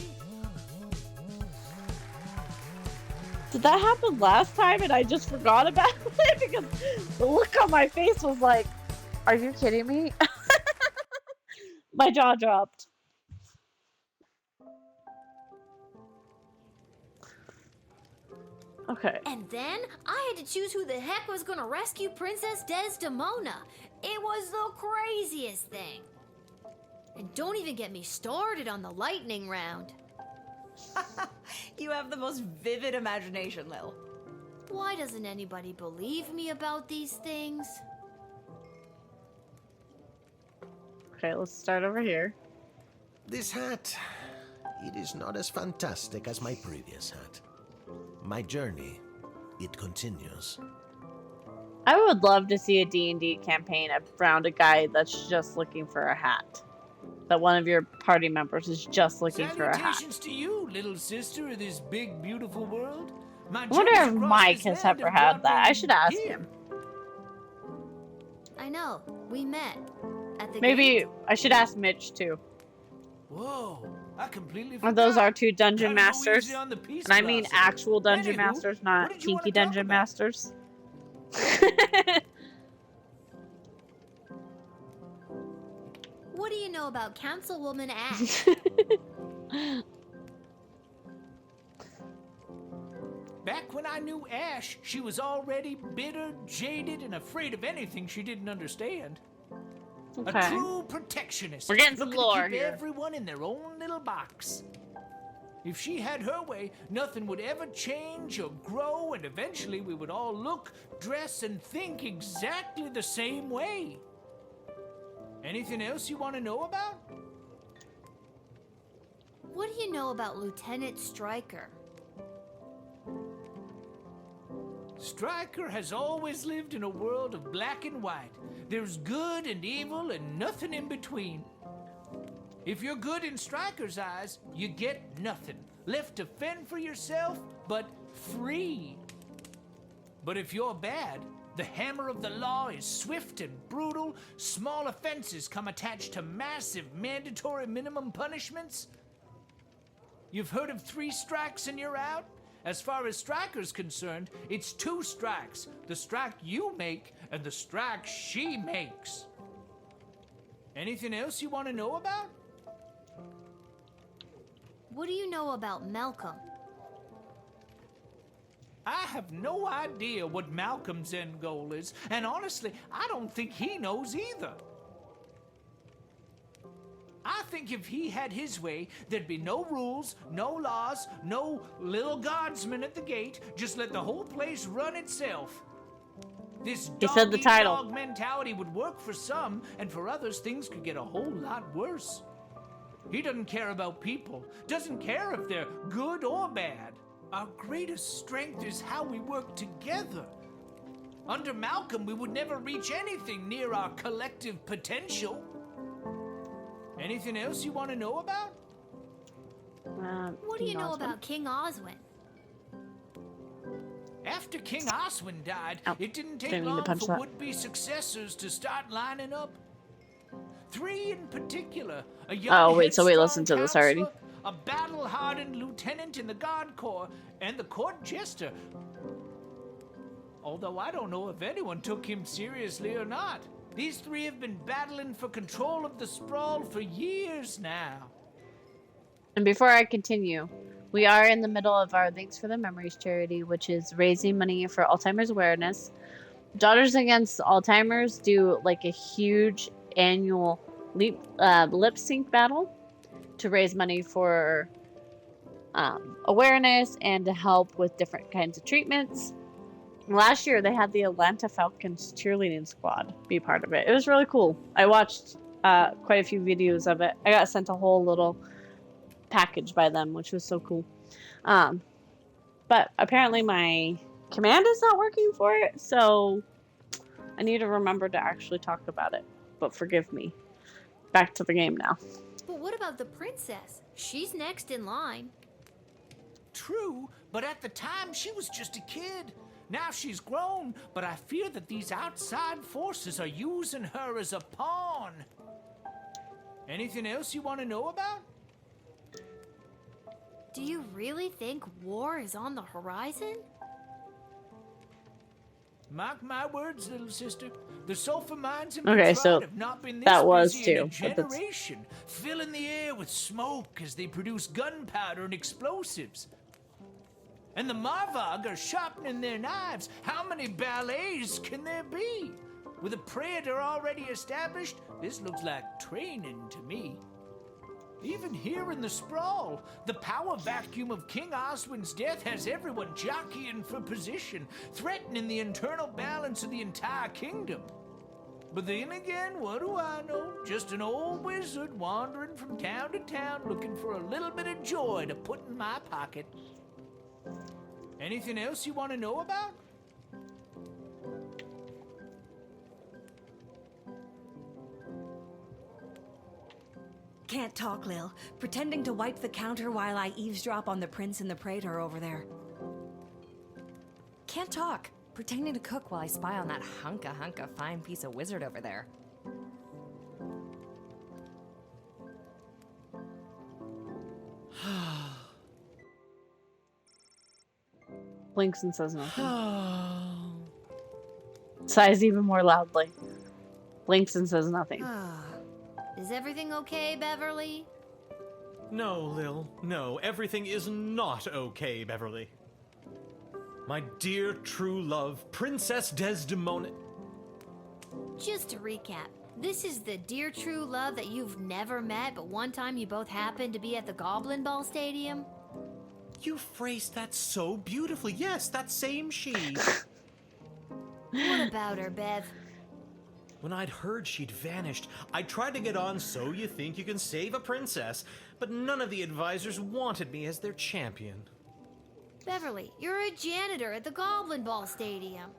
Did that happen last time and I just forgot about it? Because the look on my face was like, are you kidding me? My jaw dropped. Okay. And then I had to choose who the heck was gonna rescue Princess Desdemona. It was the craziest thing. And don't even get me started on the lightning round. You have the most vivid imagination, Lil. Why doesn't anybody believe me about these things? Okay, let's start over here. This hat, it is not as fantastic as my previous hat. My journey, it continues. I would love to see a D&D campaign around a guy that's just looking for a hat. That one of your party members is just looking for a hat. Salutations to you, little sister of this big, beautiful world. My I wonder journeys if across Mike this has land ever have had brought that. me I should ask here. him. I know, we met at the Maybe gate. I should ask Mitch too. Whoa, I completely Or forgot. those are two dungeon Gotta go masters. easy on the peace And I mean philosophy. actual dungeon Anywho, masters, what not did you wanna kinky talk dungeon about? masters. What do you know about Councilwoman Ash? Back Like when I knew Ash, she was already bitter, jaded, and afraid of anything she didn't understand. Okay. A true protectionist. We're getting some looking lore to keep here. everyone in their own little box. If she had her way, nothing would ever change or grow, and eventually we would all look, dress, and think exactly the same way. Anything else you want to know about? What do you know about Lieutenant Stryker? Stryker has always lived in a world of black and white. There's good and evil and nothing in between. If you're good in Stryker's eyes, you get nothing. Left to fend for yourself, but free. But if you're bad, the hammer of the law is swift and brutal. Small offenses come attached to massive mandatory minimum punishments. You've heard of 3 strikes and you're out? As far as Stryker's concerned, it's 2 strikes. The strike you make and the strike she makes. Anything else you want to know about? What do you know about Malcolm? I have no idea what Malcolm's end goal is, and honestly, I don't think he knows either. I think if he had his way, there'd be no rules, no laws, no little guardsman at the gate. Just let the whole place run itself. This He said the title. dog mentality would work for some, and for others, things could get a whole lot worse. He doesn't care about people, doesn't care if they're good or bad. Our greatest strength is how we work together. Under Malcolm, we would never reach anything near our collective potential. Anything else you want to know about? What do you know about King Oswin? After King Oswin died, it didn't take didn't mean to long punch for that. would-be successors to start lining up. 3 in particular. A young Oh, wait, so we headstrong listened to this already. counselor, a battle-hardened lieutenant in the Guard Corps, and the court jester. Although I don't know if anyone took him seriously or not. These 3 have been battling for control of the sprawl for years now. And before I continue, we are in the middle of our Thanks for the Memories charity, which is raising money for Alzheimer's awareness. Daughters Against Alzheimer's do like a huge annual lip sync battle to raise money for awareness and to help with different kinds of treatments. Last year, they had the Atlanta Falcons cheerleading squad be part of it. It was really cool. I watched quite a few videos of it. I got sent a whole little package by them, which was so cool. But apparently my command is not working for it, so I need to remember to actually talk about it. But forgive me. Back to the game now. But what about the princess? She's next in line. True, but at the time she was just a kid. Now she's grown, but I fear that these outside forces are using her as a pawn. Anything else you want to know about? Do you really think war is on the horizon? Mark my words, little sister. The sulfur mines in Okay, Petrard so have not been this that was busy in a too, but that's- generation, filling the air with smoke as they produce gunpowder and explosives. And the Marvog are sharpening their knives. How many ballets can there be? With a predator already established, this looks like training to me. Even here in the sprawl, the power vacuum of King Oswin's death has everyone jockeying for position, threatening the internal balance of the entire kingdom. But then again, what do I know? Just an old wizard wandering from town to town looking for a little bit of joy to put in my pocket. Anything else you want to know about? Can't talk, Lil. Pretending to wipe the counter while I eavesdrop on the prince and the praetor over there. Can't talk. Pretending to cook while I spy on that hunka fine piece of wizard over there. Blinks and says nothing. Sighs even more loudly. Blinks and says nothing. Is everything okay, Beverly? No, Lil. No, everything is not okay, Beverly. My dear true love, Princess Desdemona. Just to recap, this is the dear true love that you've never met, but one time you both happened to be at the Goblin Ball Stadium? You phrased that so beautifully. Yes, that same she. What about her, Bev? When I'd heard she'd vanished, I tried to get on So You Think You Can Save a Princess, but none of the advisors wanted me as their champion. Beverly, you're a janitor at the Goblin Ball Stadium.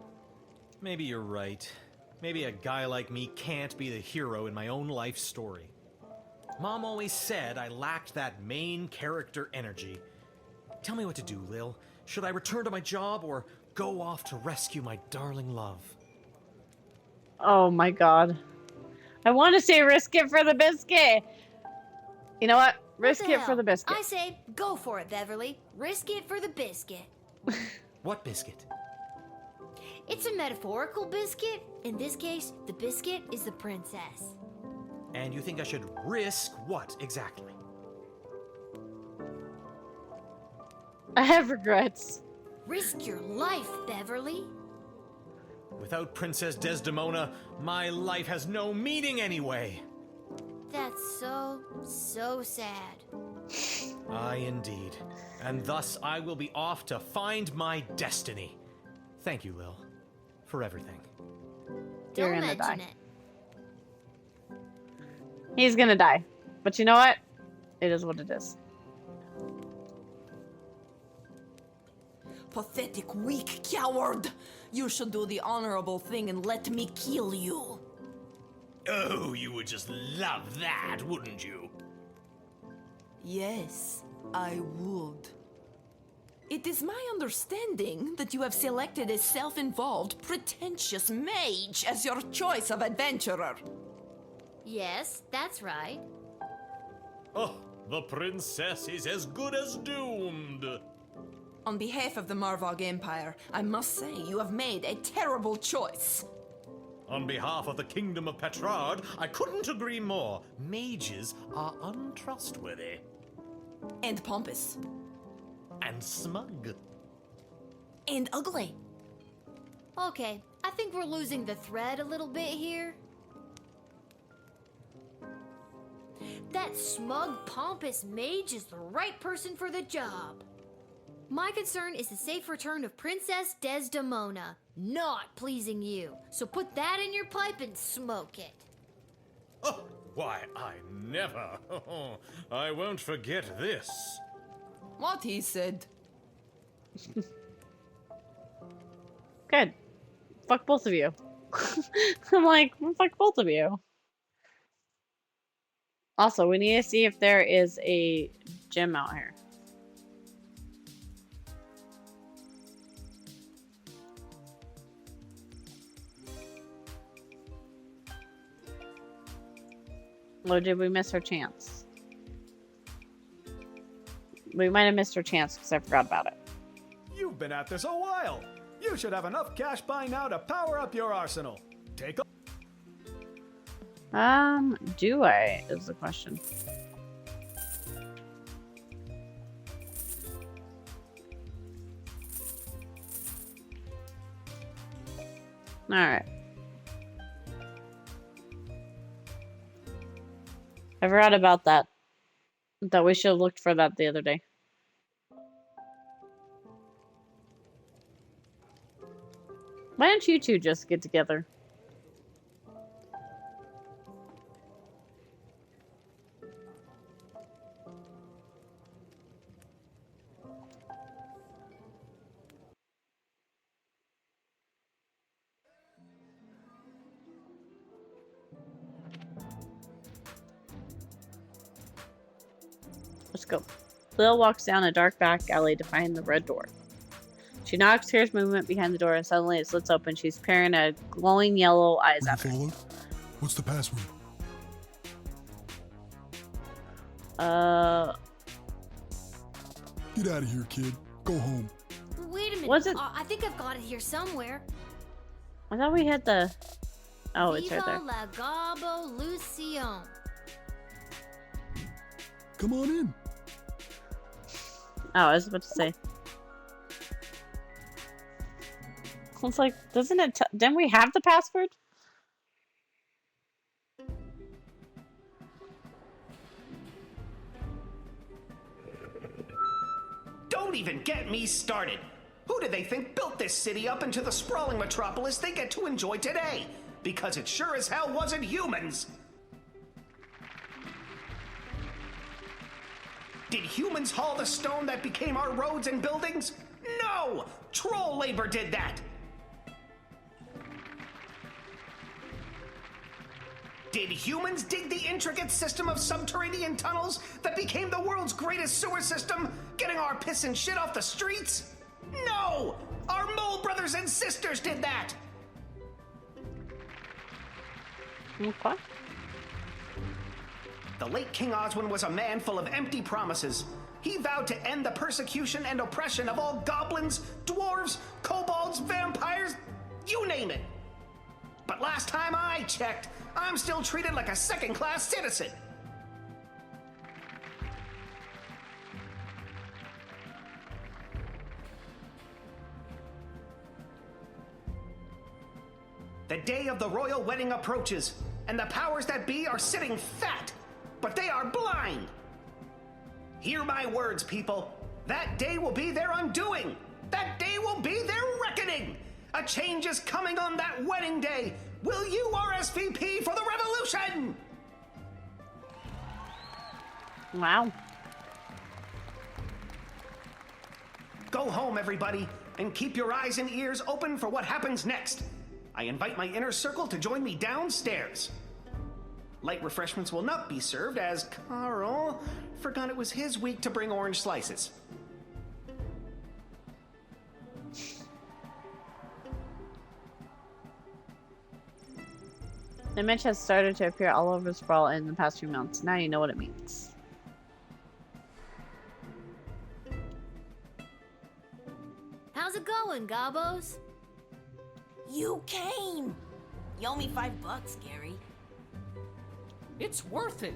Maybe you're right. Maybe a guy like me can't be the hero in my own life story. Mom always said I lacked that main character energy. Tell me what to do, Lil. Should I return to my job or go off to rescue my darling love? Oh my god. I want to say risk it for the biscuit. You know what? Risk it for the biscuit. I say, go for it, Beverly. Risk it for the biscuit. What biscuit? It's a metaphorical biscuit. In this case, the biscuit is the princess. And you think I should risk what exactly? I have regrets. Risk your life, Beverly. Without Princess Desdemona, my life has no meaning anyway. That's so sad. Aye, indeed. And thus I will be off to find my destiny. Thank you, Lil, for everything. You're Don't gonna mention die. it. He's gonna die. But you know what? It is what it is. Pathetic, weak coward! You should do the honorable thing and let me kill you. Oh, you would just love that, wouldn't you? Yes, I would. It is my understanding that you have selected a self-involved, pretentious mage as your choice of adventurer. Yes, that's right. Oh, the princess is as good as doomed. On behalf of the Marvog Empire, I must say you have made a terrible choice. On behalf of the Kingdom of Petrard, I couldn't agree more. Mages are untrustworthy. And pompous. And smug. And ugly. Okay, I think we're losing the thread a little bit here. That smug, pompous mage is the right person for the job. My concern is the safe return of Princess Desdemona, not pleasing you. So put that in your pipe and smoke it. Oh, why, I never. I won't forget this. What he said. Good. Fuck both of you. I'm like, well, fuck both of you. Also, we need to see if there is a gym out here. Or did we miss our chance? We might have missed our chance because I forgot about it. You've been at this a while. You should have enough cash by now to power up your arsenal. Take a... Do I, is the question. Alright. I forgot about that. That we should have looked for that the other day. Why don't you two just get together? Let's go. Lil walks down a dark back alley to find the red door. She knocks, hears movement behind the door, and suddenly it slits open. She's peering at glowing yellow eyes at her. Followed? What's the password? Get out of here, kid. Go home. Wait a minute. Was it- I think I've got it here somewhere. I thought we had the... Oh, it's right there. Viva la Gabo Lucion. Come on in. Oh, I was about to say. was like, doesn't it? Didn't we have the password? Don't even get me started. Who do they think built this city up into the sprawling metropolis they get to enjoy today? Because it sure as hell wasn't humans. Did humans haul the stone that became our roads and buildings? No! Troll labor did that! Did humans dig the intricate system of subterranean tunnels that became the world's greatest sewer system, getting our piss and shit off the streets? No! Our mole brothers and sisters did that! Okay. The late King Oswin was a man full of empty promises. He vowed to end the persecution and oppression of all goblins, dwarves, kobolds, vampires, you name it. But last time I checked, I'm still treated like a second-class citizen. The day of the royal wedding approaches, and the powers that be are sitting fat, but they are blind. Hear my words, people. That day will be their undoing. That day will be their reckoning. A change is coming on that wedding day. Will you RSVP for the revolution? Wow. Go home, everybody, and keep your eyes and ears open for what happens next. I invite my inner circle to join me downstairs. Light refreshments will not be served as Carl forgot it was his week to bring orange slices. The image has started to appear all over Sprawl in the past few months. Now you know what it means. How's it going, Gobos? You came! You owe me $5, Gary. It's worth it.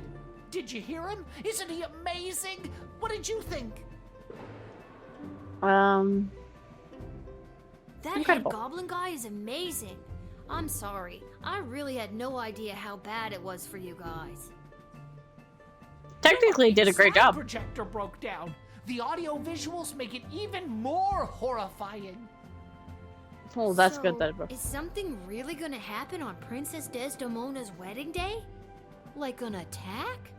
Did you hear him? Isn't he amazing? What did you think? That Incredible. head goblin guy is amazing. I'm sorry. I really had no idea how bad it was for you guys. Technically, did a great The job. projector broke down. The audio visuals make it even more horrifying. Oh, that's So, good that it broke. Is something really gonna happen on Princess Desdemona's wedding day? Like an attack?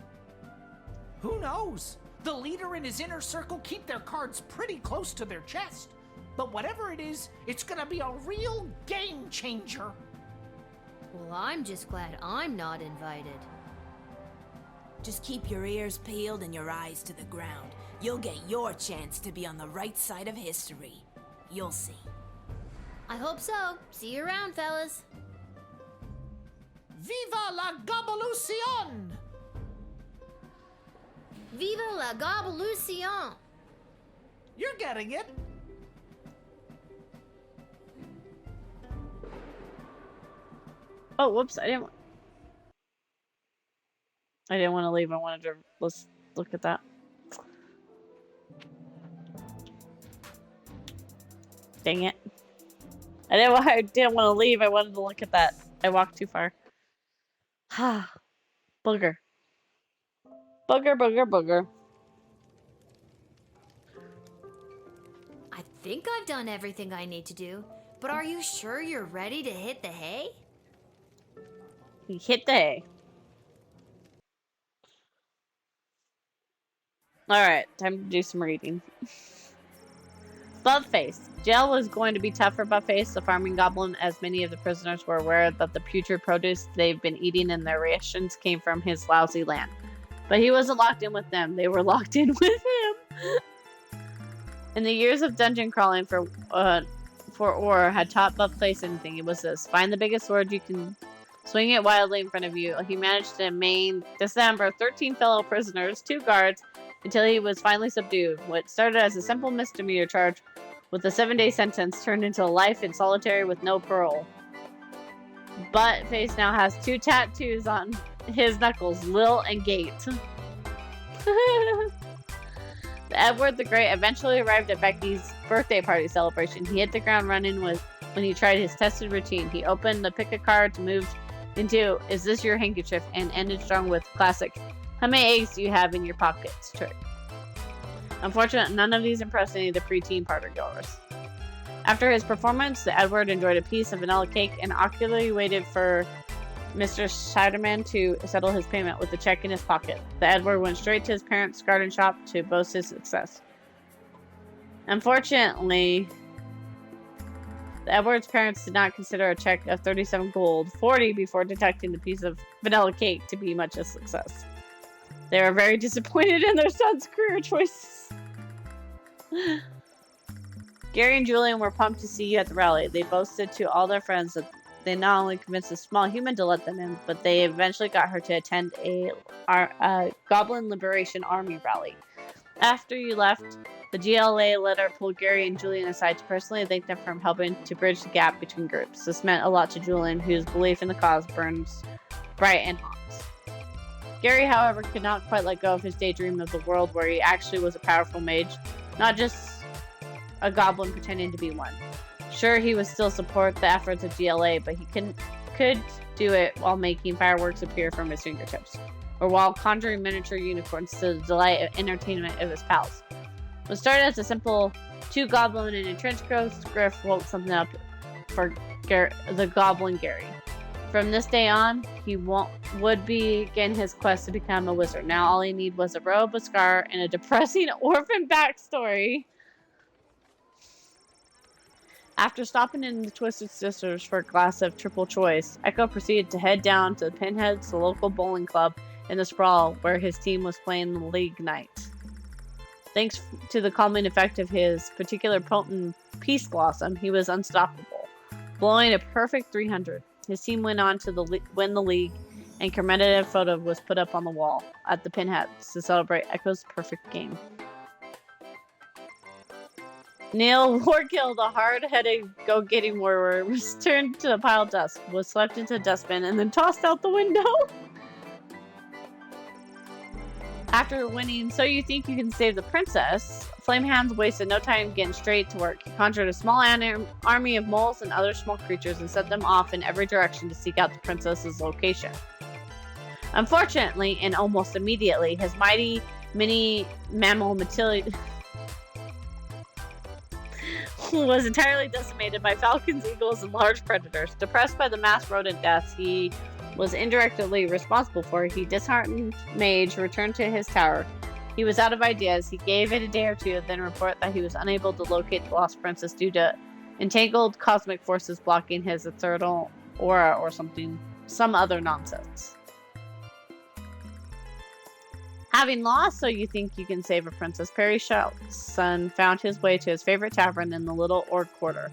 Who knows? The leader and his inner circle keep their cards pretty close to their chest. But whatever it is, it's gonna be a real game changer. Well, I'm just glad I'm not invited. Just keep your ears peeled and your eyes to the ground. You'll get your chance to be on the right side of history. You'll see. I hope so. See you around, fellas. Viva la Gobbolution! Viva la Gobbolution! You're getting it. Oh, whoops! I didn't want to leave. I wanted to let's look at that. Dang it! I didn't want to leave. I wanted to look at that. I walked too far. Ha! Booger. Booger, booger, booger. I think I've done everything I need to do, but are you sure you're ready to hit the hay? He hit the hay. Alright, time to do some reading. Buttface. Jail was going to be tough for Buttface, the farming goblin, as many of the prisoners were aware that the putrid produce they've been eating in their rations came from his lousy land. But he wasn't locked in with them, they were locked in with him. In the years of dungeon crawling for Orr had taught Buttface anything, it was this. Find the biggest sword you can, swing it wildly in front of you. He managed to dismember 13 fellow prisoners, 2 guards, until he was finally subdued. What started as a simple misdemeanor charge with a 7-day sentence turned into a life in solitary with no parole. Buttface now has 2 tattoos on his knuckles, Lil and Gate. Edward the Great eventually arrived at Becky's birthday party celebration. He hit the ground running with when he tried his tested routine. He opened the pick a card to move into "Is this your handkerchief?" and ended strong with classic "How many eggs do you have in your pockets?" trick. Unfortunately, none of these impressed any of the preteen party goers. After his performance, the Edward enjoyed a piece of vanilla cake and awkwardly waited for Mr. Scheiderman to settle his payment with the check in his pocket. The Edward went straight to his parents' garden shop to boast his success. Unfortunately, the Edward's parents did not consider a check of 37 gold, 40 before detecting the piece of vanilla cake to be much a success. They were very disappointed in their son's career choices. Gary and Julian were pumped to see you at the rally. They boasted to all their friends that they not only convinced a small human to let them in, but they eventually got her to attend a Goblin Liberation Army rally. After you left, the GLA letter pulled Gary and Julian aside to personally thank them for helping to bridge the gap between groups. This meant a lot to Julian, whose belief in the cause burns bright and hot. Gary, however, could not quite let go of his daydream of the world where he actually was a powerful mage, not just a goblin pretending to be one. Sure, he would still support the efforts of GLA, but he could do it while making fireworks appear from his fingertips, or while conjuring miniature unicorns to the delight and entertainment of his pals. What started as a simple two goblin and a trench coat, Griff woke something up for the goblin Gary. From this day on, he would begin his quest to become a wizard. Now all he needed was a robe, a scar, and a depressing orphan backstory. After stopping in the Twisted Sisters for a glass of triple choice, Echo proceeded to head down to the Pinheads, the local bowling club, in the Sprawl, where his team was playing the league night. Thanks to the calming effect of his particular potent Peace Blossom, he was unstoppable, blowing a perfect 300. His team went on to win the league, and a commemorative photo was put up on the wall at the Pinheads to celebrate Echo's perfect game. Neil Warkill, the hard-headed go-getting warrior, was turned to a pile of dust, was swept into a dustbin, and then tossed out the window. After winning So You Think You Can Save the Princess, Flamehands wasted no time getting straight to work. He conjured a small army of moles and other small creatures and set them off in every direction to seek out the princess's location. Unfortunately, and almost immediately, his mighty mini mammal Matilda was entirely decimated by falcons, eagles, and large predators. Depressed by the mass rodent deaths he was indirectly responsible for, he disheartened Mage returned to his tower. He was out of ideas. He gave it a day or two, then reported that he was unable to locate the lost princess due to entangled cosmic forces blocking his ethereal aura or some other nonsense. Having lost So You Think You Can Save a Princess, Perry Shout's son found his way to his favorite tavern in the Little Orc Quarter.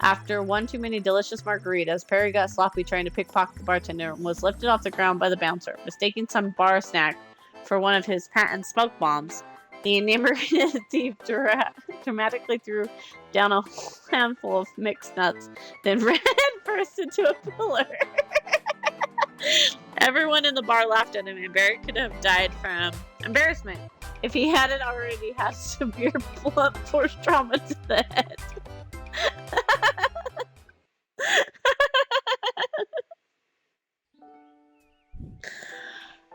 After one too many delicious margaritas, Perry got sloppy trying to pickpocket the bartender and was lifted off the ground by the bouncer. Mistaking some bar snack for one of his patent smoke bombs, the inebriated thief dramatically threw down a handful of mixed nuts, then ran first into a pillar. Everyone in the bar laughed at him, and Barry could have died from embarrassment if he hadn't already had severe blunt force trauma to the head.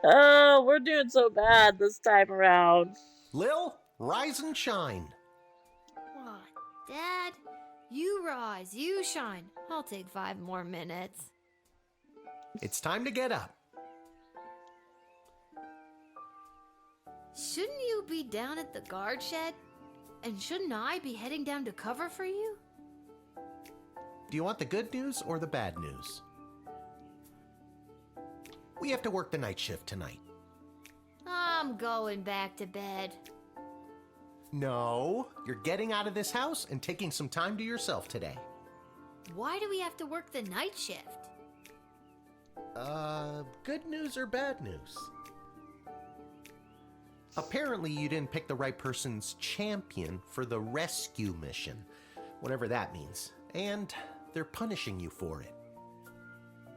Oh, we're doing so bad this time around. Lil, rise and shine. What, Dad? You rise, you shine. I'll take 5 more minutes. It's time to get up. Shouldn't you be down at the guard shed? And shouldn't I be heading down to cover for you? Do you want the good news or the bad news? We have to work the night shift tonight. I'm going back to bed. No, you're getting out of this house and taking some time to yourself today. Why do we have to work the night shift? Good news or bad news? Apparently you didn't pick the right person's champion for the rescue mission, whatever that means, and they're punishing you for it.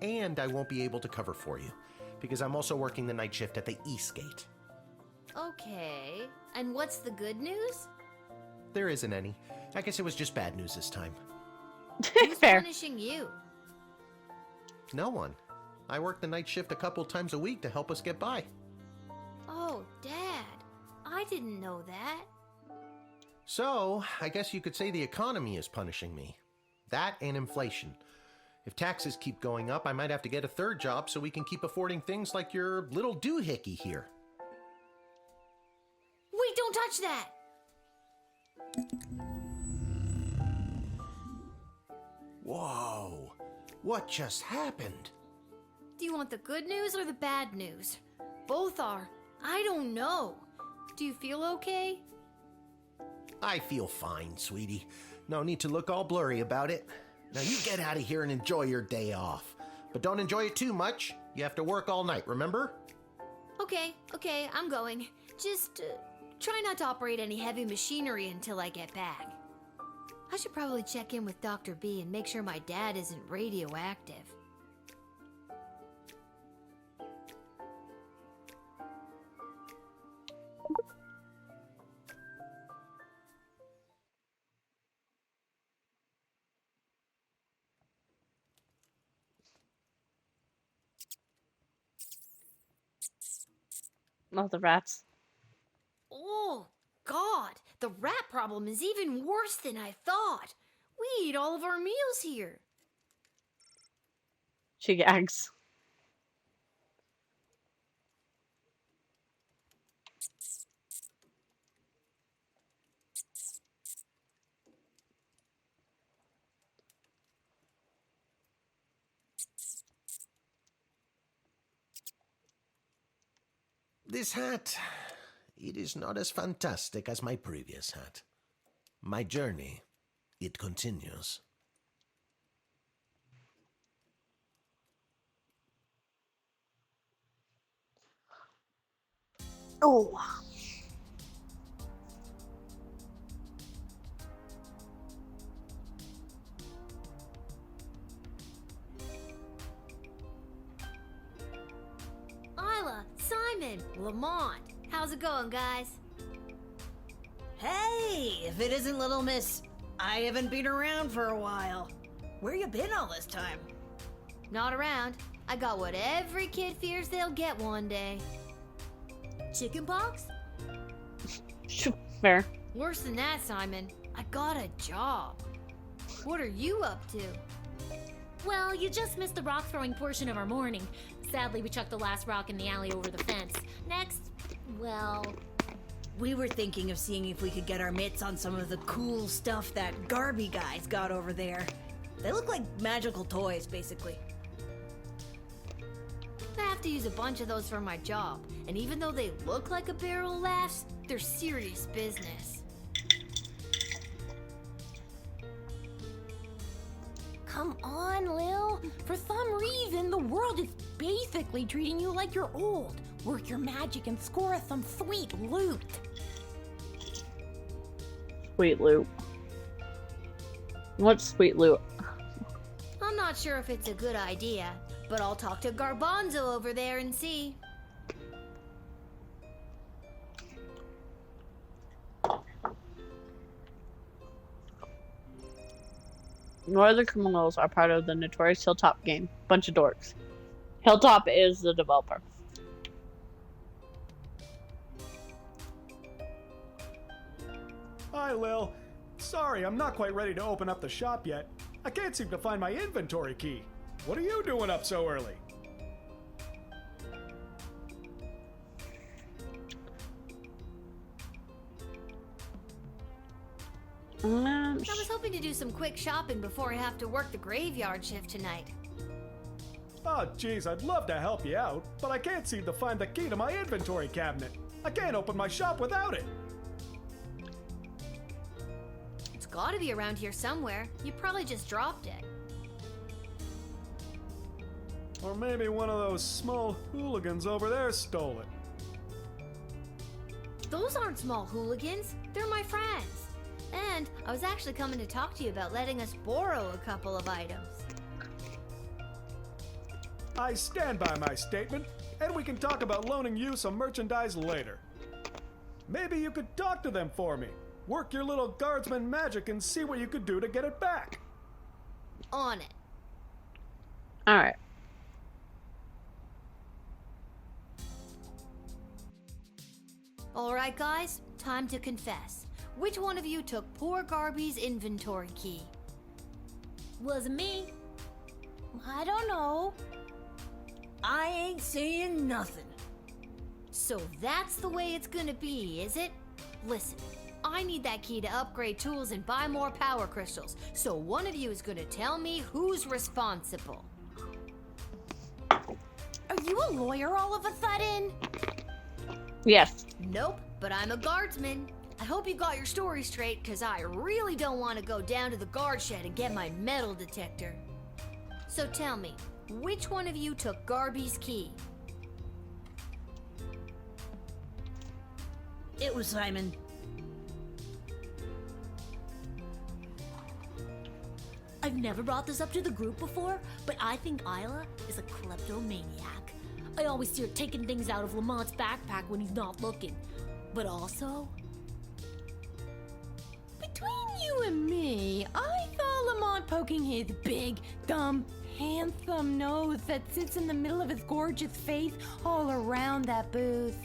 And I won't be able to cover for you, because I'm also working the night shift at the East Gate. Okay, and what's the good news? There isn't any. I guess it was just bad news this time. Who's Fair. punishing you? No one. I work the night shift a couple times a week to help us get by. Oh, Dad. I didn't know that. So, I guess you could say the economy is punishing me. That and inflation. If taxes keep going up, I might have to get a third job so we can keep affording things like your little doohickey here. Wait, don't touch that! Whoa! What just happened? Do you want the good news or the bad news? Both are. I don't know. Do you feel okay? I feel fine, sweetie. No need to look all blurry about it. Now you get out of here and enjoy your day off. But don't enjoy it too much. You have to work all night, remember? Okay, I'm going. Just try not to operate any heavy machinery until I get back. I should probably check in with Dr. B and make sure my dad isn't radioactive. Not the rats. Oh, God! The rat problem is even worse than I thought. We eat all of our meals here. She gags. This hat, it is not as fantastic as my previous hat. My journey, it continues. Oh. Isla, Simon, Lamont. How's it going, guys? Hey, if it isn't Little Miss, I haven't been around for a while. Where you been all this time? Not around. I got what every kid fears they'll get one day. Chickenpox? Fair. Worse than that, Simon. I got a job. What are you up to? Well, you just missed the rock throwing portion of our morning. Sadly, we chucked the last rock in the alley over the fence. Next, well... We were thinking of seeing if we could get our mitts on some of the cool stuff that Garby guys got over there. They look like magical toys, basically. I have to use a bunch of those for my job, and even though they look like a barrel of laughs, they're serious business. Come on, Lil. For some reason, the world is basically treating you like you're old. Work your magic and score us some sweet loot. Sweet loot. What's sweet loot? I'm not sure if it's a good idea, but I'll talk to Garbanzo over there and see. Northern criminals are part of the notorious Hilltop gang. Bunch of dorks. Hilltop is the developer. Hi, Lil. Sorry, I'm not quite ready to open up the shop yet. I can't seem to find my inventory key. What are you doing up so early? I was hoping to do some quick shopping before I have to work the graveyard shift tonight. Oh, geez, I'd love to help you out, but I can't seem to find the key to my inventory cabinet. I can't open my shop without it. It's gotta be around here somewhere. You probably just dropped it. Or maybe one of those small hooligans over there stole it. Those aren't small hooligans. They're my friends. And I was actually coming to talk to you about letting us borrow a couple of items. I stand by my statement, and we can talk about loaning you some merchandise later. Maybe you could talk to them for me. Work your little guardsman magic and see what you could do to get it back. On it. Alright. Alright, guys, time to confess. Which one of you took poor Garby's inventory key? Wasn't me. I don't know. I ain't saying nothing. So that's the way it's gonna be, is it? Listen, I need that key to upgrade tools and buy more power crystals. So one of you is gonna tell me who's responsible. Are you a lawyer all of a sudden? Yes. Nope, but I'm a guardsman. I hope you got your story straight, because I really don't want to go down to the guard shed and get my metal detector. So tell me, which one of you took Garby's key? It was Simon. I've never brought this up to the group before, but I think Isla is a kleptomaniac. I always see her taking things out of Lamont's backpack when he's not looking. But also, between you and me, I saw Lamont poking his big, dumb, handsome nose that sits in the middle of his gorgeous face all around that booth.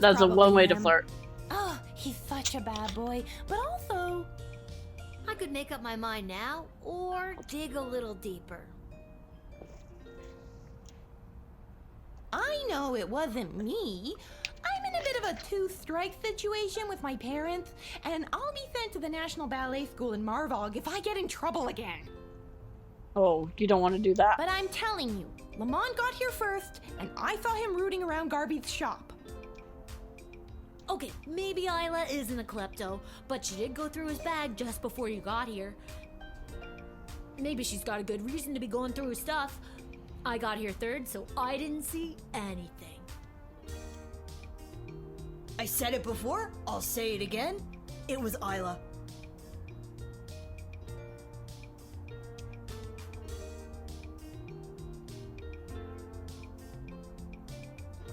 That's a one way to flirt. Oh, he's such a bad boy, but also... I could make up my mind now, or dig a little deeper. I know it wasn't me. I'm in a bit of a two-strike situation with my parents, and I'll be sent to the National Ballet School in Marvog if I get in trouble again. Oh, you don't want to do that. But I'm telling you, Lamont got here first, and I saw him rooting around Garby's shop. Okay, maybe Isla isn't a klepto, but she did go through his bag just before you got here. Maybe she's got a good reason to be going through his stuff. I got here third, so I didn't see anything. I said it before, I'll say it again. It was Isla.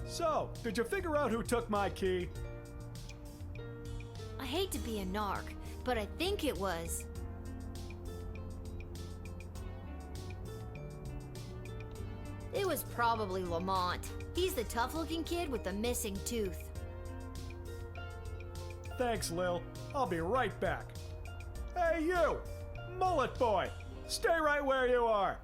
So, did you figure out who took my key? I hate to be a narc, but I think it was... It was probably Lamont. He's the tough-looking kid with the missing tooth. Thanks, Lil. I'll be right back. Hey, you! Mullet boy! Stay right where you are!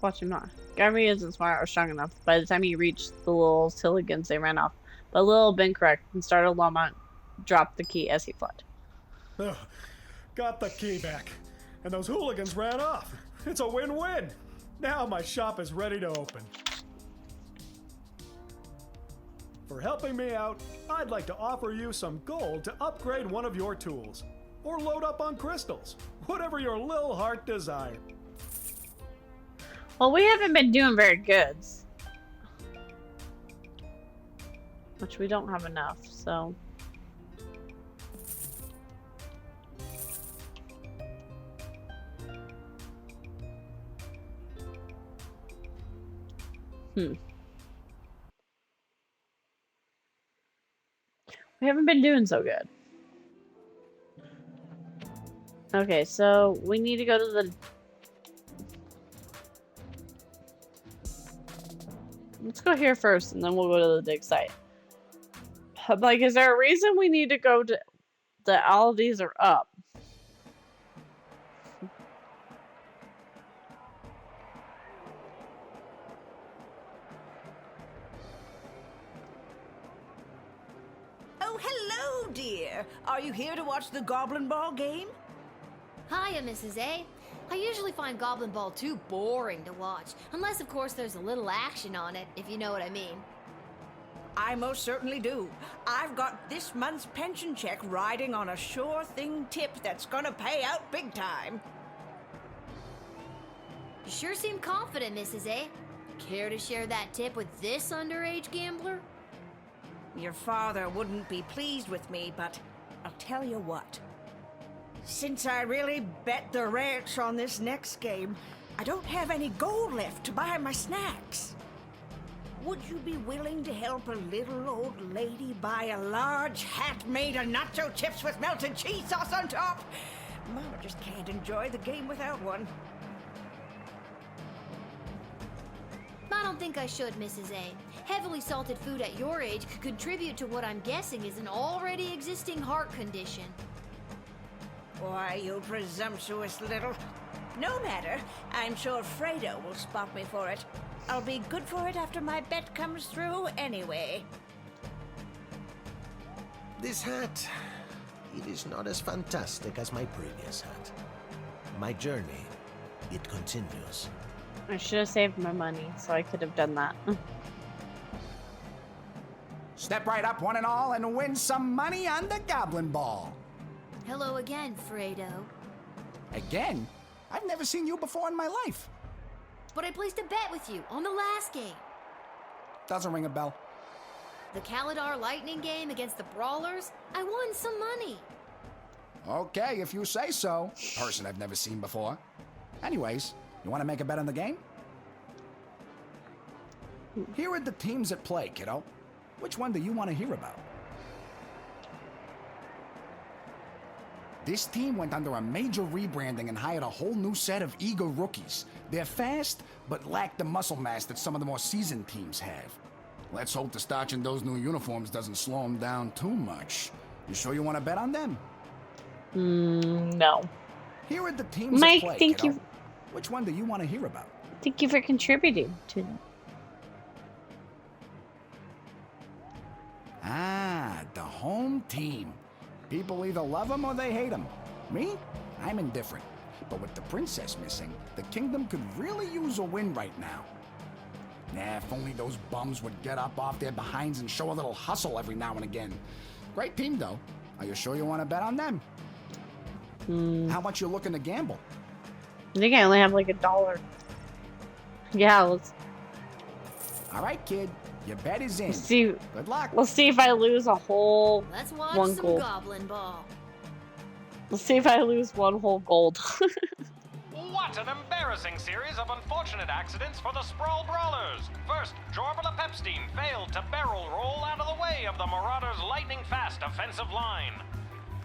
Watch him not. Garby isn't smart or strong enough. By the time he reached the little hooligans, they ran off. But Lil had been correct, and startled Lamont dropped the key as he fled. Ugh, got the key back, and those hooligans ran off. It's a win-win. Now my shop is ready to open. For helping me out, I'd like to offer you some gold to upgrade one of your tools, or load up on crystals, whatever your little heart desires. Well, we haven't been doing very good. Which we don't have enough, so... We haven't been doing so good. Okay, so we need to go to the... Let's go here first, and then we'll go to the dig site. Like, is there a reason we need to go to... that all of these are up? Oh, hello, dear. Are you here to watch the Goblin Ball game? Hiya, Mrs. A. I usually find Goblin Ball too boring to watch, unless, of course, there's a little action on it, if you know what I mean. I most certainly do. I've got this month's pension check riding on a sure thing tip that's gonna pay out big time. You sure seem confident, Mrs. A. Care to share that tip with this underage gambler? Your father wouldn't be pleased with me, but I'll tell you what. Since I really bet the ranch on this next game, I don't have any gold left to buy my snacks. would you be willing to help a little old lady buy a large hat made of nacho chips with melted cheese sauce on top? Mama just can't enjoy the game without one. I don't think I should, Mrs. A. Heavily salted food at your age could contribute to what I'm guessing is an already existing heart condition. Why, you presumptuous little... No matter. I'm sure Fredo will spot me for it. I'll be good for it after my bet comes through anyway. This hat, it is not as fantastic as my previous hat. My journey, it continues. I should have saved my money, so I could have done that. Step right up, one and all, and win some money on the Goblin Ball. Hello again, Fredo. Again? I've never seen you before in my life. But I placed a bet with you on the last game. Doesn't ring a bell. The Kaladar Lightning game against the Brawlers? I won some money. Okay, if you say so. Person I've never seen before. Anyways, you want to make a bet on the game? Here are the teams at play, kiddo. Which one do you want to hear about? This team went under a major rebranding and hired a whole new set of eager rookies. They're fast, but lack the muscle mass that some of the more seasoned teams have. Let's hope the starch in those new uniforms doesn't slow them down too much. You sure you want to bet on them? No. Here are the teams Mike, at play, thank kiddo. you. Which one do you want to hear about? Thank you for contributing to them. Ah, the home team. People either love them or they hate them. Me? I'm indifferent. But with the princess missing, the kingdom could really use a win right now. Nah, if only those bums would get up off their behinds and show a little hustle every now and again. Great team, though. Are you sure you want to bet on them? How much you looking to gamble? I think I only have like $1. Yeah, let's All right, kid. Your bet is in. see. Good luck. Let's see if I lose a whole Let's watch one some gold. Goblin Ball. Let's see if I lose one whole gold. What an embarrassing series of unfortunate accidents for the Sprawl Brawlers. First, Jorbala Pepstein failed to barrel roll out of the way of the Marauders' lightning-fast offensive line.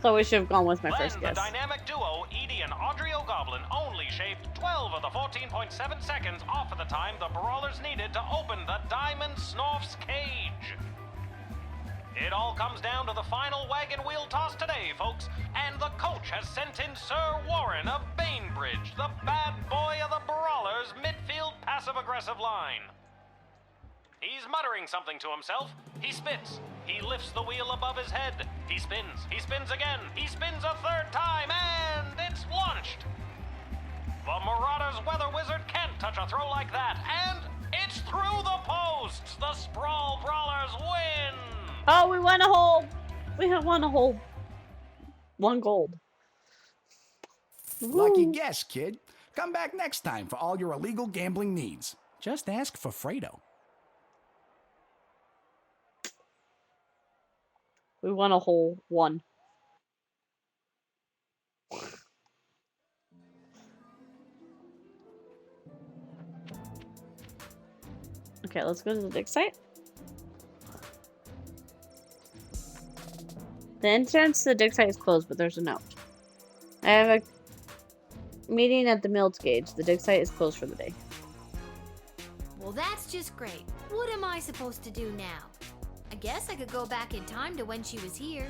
So we should have gone with my Then first the guess. dynamic duo, Edie and Audrey O'Goblin, only shaved 12 of the 14.7 seconds off of the time the Brawlers needed to open the Diamond Snorf's cage. It all comes down to the final wagon wheel toss today, folks, and the coach has sent in Sir Warren of Bainbridge, the bad boy of the Brawlers' midfield passive-aggressive line. He's muttering something to himself. He spits. He lifts the wheel above his head. He spins. He spins again. He spins a third time, and it's launched. The Marauders' Weather Wizard can't touch a throw like that, and it's through the posts. The Sprawl Brawlers win. Oh, we won a whole. We have won a whole. One gold. Lucky guess, kid. Come back next time for all your illegal gambling needs. Just ask for Fredo. We won a whole one. Okay, let's go to the dig site. The entrance to the dig site is closed, but there's a note. I have a meeting at the Mills Gauge. The dig site is closed for the day. Well, that's just great. What am I supposed to do now? I guess I could go back in time to when she was here.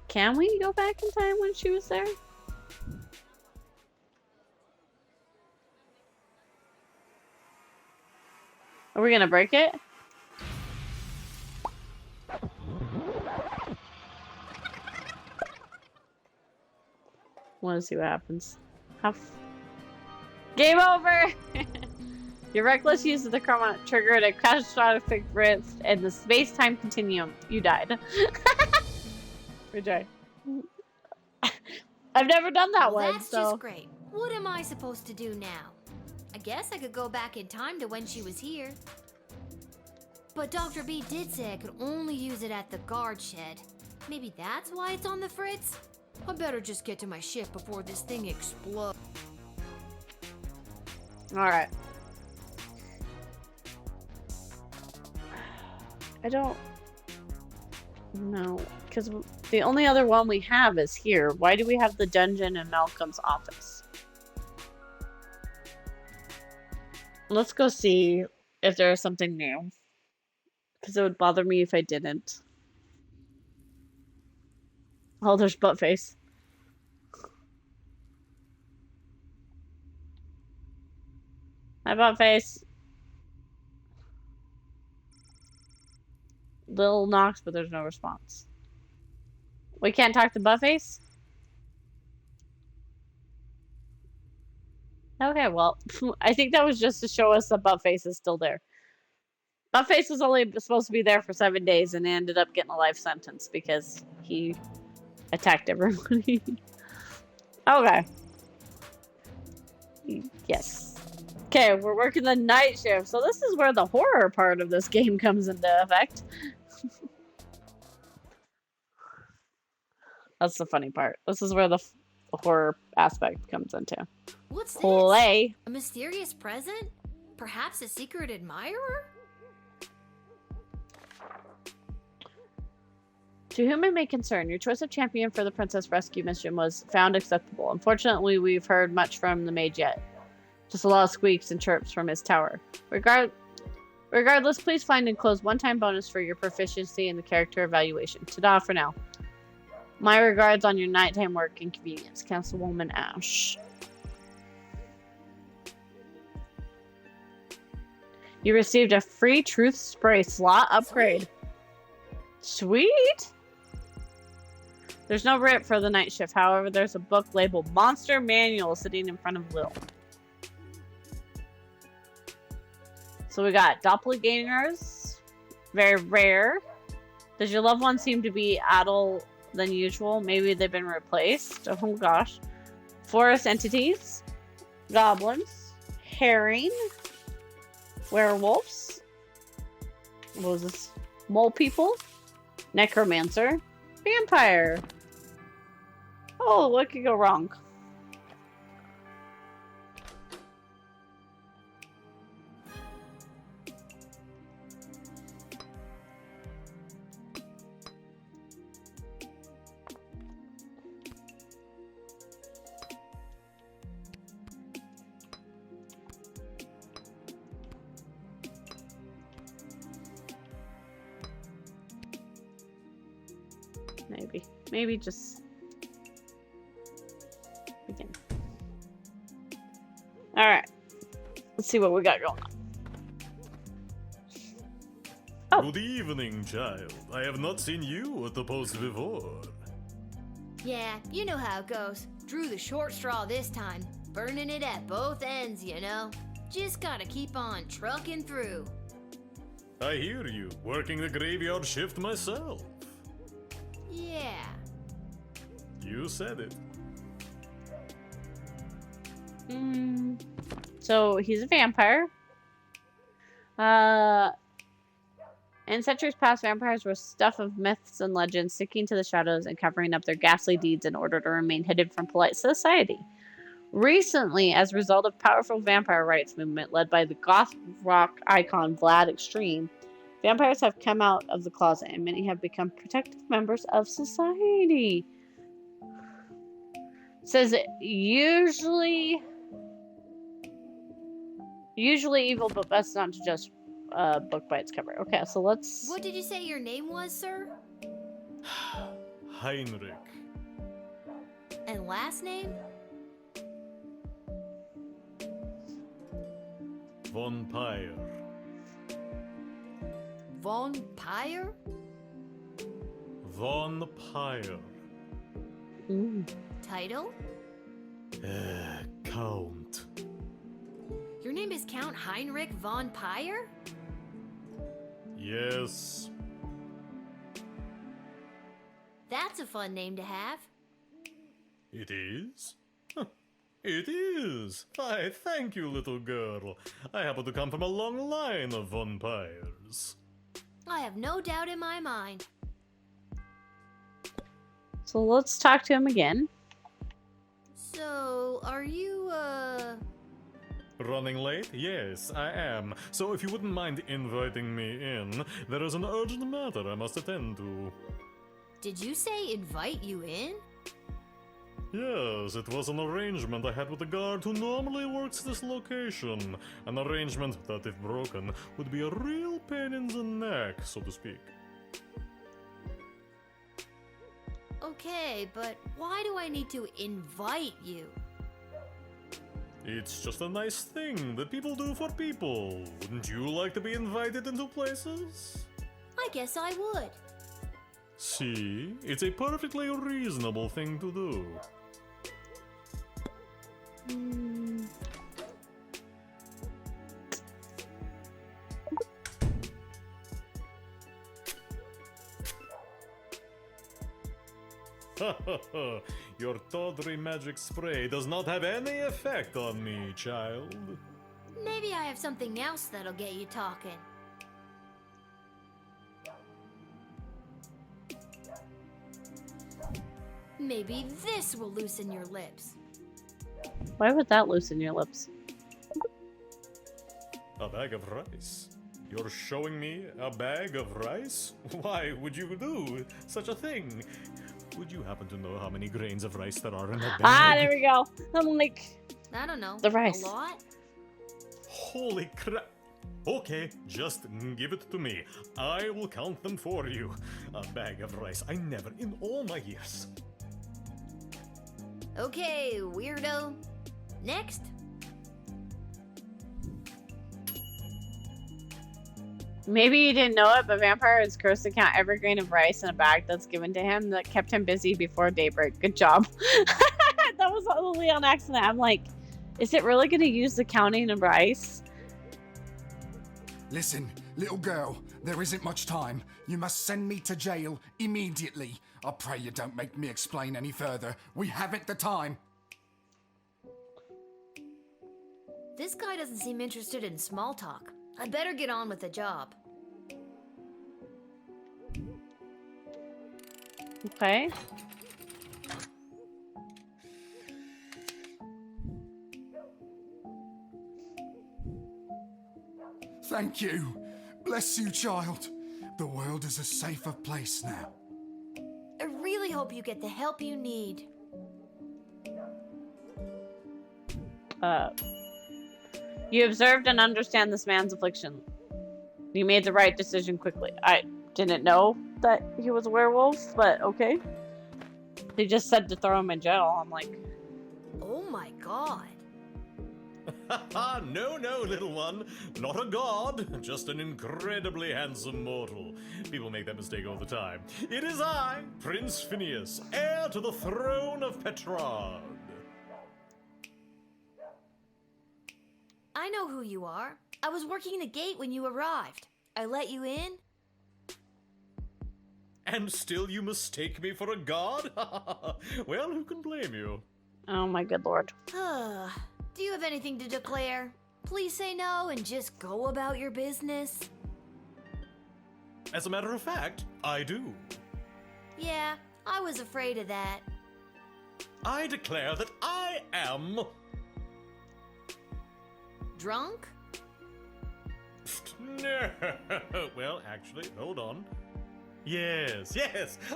Can we go back in time when she was there? Are we gonna break it? Want to see what happens. Game over! Your reckless use of the chroma triggered a catastrophic rift in the space-time continuum. You died. Good try. I've never done that Well, one, that's so... just great. What am I supposed to do now? I guess I could go back in time to when she was here. But Dr. B did say I could only use it at the guard shed. Maybe that's why it's on the fritz? I better just get to my ship before this thing explodes. Alright. I don't know, because the only other one we have is here. Why do we have the dungeon in Malcolm's office? Let's go see if there is something new. Because it would bother me if I didn't. Oh, there's Buttface. Hi, Buttface. Lil knocks, but there's no response. We can't talk to Buttface? Okay, well, I think that was just to show us that Buttface is still there. Buttface was only supposed to be there for 7 days and ended up getting a life sentence because he attacked everybody. Okay. Yes. Okay, we're working the night shift, so this is where the horror part of this game comes into effect. That's the funny part. This is where the horror aspect comes into What's play. This? A mysterious present? Perhaps a secret admirer? To whom it may concern, your choice of champion for the princess rescue mission was found acceptable. Unfortunately, we've heard much from the mage yet. Just a lot of squeaks and chirps from his tower. Regardless, please find and close one-time bonus for your proficiency in the character evaluation. Ta-da for now. My regards on your nighttime work inconvenience, Councilwoman Ash. You received a free truth spray slot upgrade. Sweet! There's no writ for the night shift. However, there's a book labeled Monster Manual sitting in front of Lil. So we got doppelgangers. Very rare. Does your loved one seem to be adult than usual? Maybe they've been replaced. Oh gosh. Forest entities. Goblins. Herring. Werewolves. What was this? Mole people. Necromancer. Vampire. Oh, what could go wrong? Maybe just begin. Alright. Let's see what we got going on. Oh. Good evening, child. I have not seen you at the post before. Yeah, you know how it goes. Drew the short straw this time. Burning it at both ends, you know. Just gotta keep on trucking through. I hear you. Working the graveyard shift myself. Yeah. You said it. So he's a vampire. In centuries past, vampires were stuff of myths and legends, sticking to the shadows and covering up their ghastly deeds in order to remain hidden from polite society. Recently, as a result of powerful vampire rights movement led by the goth rock icon Vlad Extreme, vampires have come out of the closet and many have become protective members of society. It says usually evil, but best not to just book by its cover. Okay, so let's... What did you say your name was, sir? Heinrich. And last name? Von Pyre. Von Pyre? Von Pyre. Title? Count. Your name is Count Heinrich von Pyre? Yes. That's a fun name to have. It is? It is. Why, thank you, little girl. I happen to come from a long line of von Pyres. I have no doubt in my mind. So let's talk to him again. So, are you, Running late? Yes, I am. So if you wouldn't mind inviting me in, there is an urgent matter I must attend to. Did you say invite you in? Yes, it was an arrangement I had with the guard who normally works this location. An arrangement that, if broken, would be a real pain in the neck, so to speak. Okay, but why do I need to invite you? It's just a nice thing that people do for people. Wouldn't you like to be invited into places? I guess I would. See, it's a perfectly reasonable thing to do. Your tawdry magic spray does not have any effect on me, child. Maybe I have something else that'll get you talking. Maybe this will loosen your lips. Why would that loosen your lips? A bag of rice? You're showing me a bag of rice? Why would you do such a thing? Would you happen to know how many grains of rice there are in that bag? Ah, there we go. I'm like, I don't know. The rice. A lot? Holy crap. Okay, just give it to me. I will count them for you. A bag of rice. I never, in all my years. Okay, weirdo. Next. maybe you didn't know it, but Vampire is cursed to count every grain of rice in a bag that's given to him that kept him busy before daybreak. Good job. That was totally on accident. I'm like, is it really going to use the counting of rice? Listen, little girl, there isn't much time. You must send me to jail immediately. I pray you don't make me explain any further. We haven't the time. This guy doesn't seem interested in small talk. I better get on with the job. Okay. Thank you. Bless you, child. The world is a safer place now. I really hope you get the help you need. You observed and understand this man's affliction. You made the right decision quickly. I didn't know that he was a werewolf, but okay. They just said to throw him in jail. I'm like, oh my god. No, no, little one. Not a god, just an incredibly handsome mortal. People make that mistake all the time. It is I, Prince Phineas, heir to the throne of Petrarch. I know who you are. I was working the gate when you arrived. I let you in. And still you mistake me for a god? Well, who can blame you? oh my good lord. Do you have anything to declare? Please say no and just go about your business. As a matter of fact, I do. Yeah, I was afraid of that. I declare that I am... Drunk? No. Well, actually, hold on. Yes,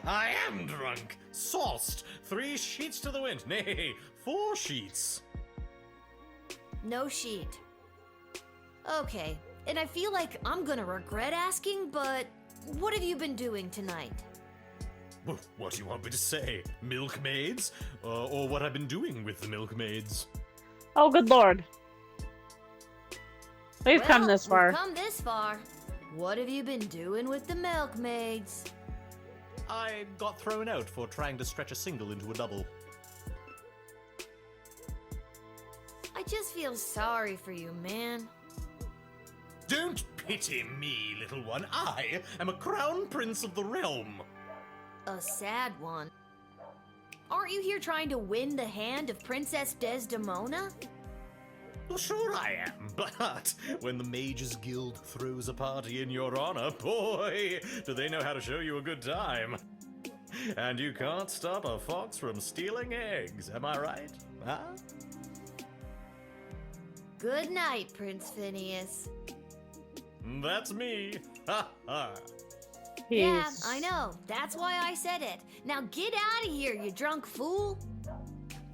I am drunk. Sauced. 3 sheets to the wind. Nay, 4 sheets. No sheet. Okay, and I feel like I'm gonna regret asking, but what have you been doing tonight? What do you want me to say? Milkmaids? Or what I've been doing with the milkmaids? Oh, good lord. We've come this far. We've come this far. What have you been doing with the milkmaids? I got thrown out for trying to stretch a single into a double. I just feel sorry for you, man. Don't pity me, little one. I am a crown prince of the realm. A sad one. Aren't you here trying to win the hand of Princess Desdemona? Well, sure I am, but when the Mages Guild throws a party in your honor, boy, do they know how to show you a good time. And you can't stop a fox from stealing eggs, am I right? Huh? Good night, Prince Phineas. That's me. Ha ha. Yeah, I know. That's why I said it. Now get out of here, you drunk fool.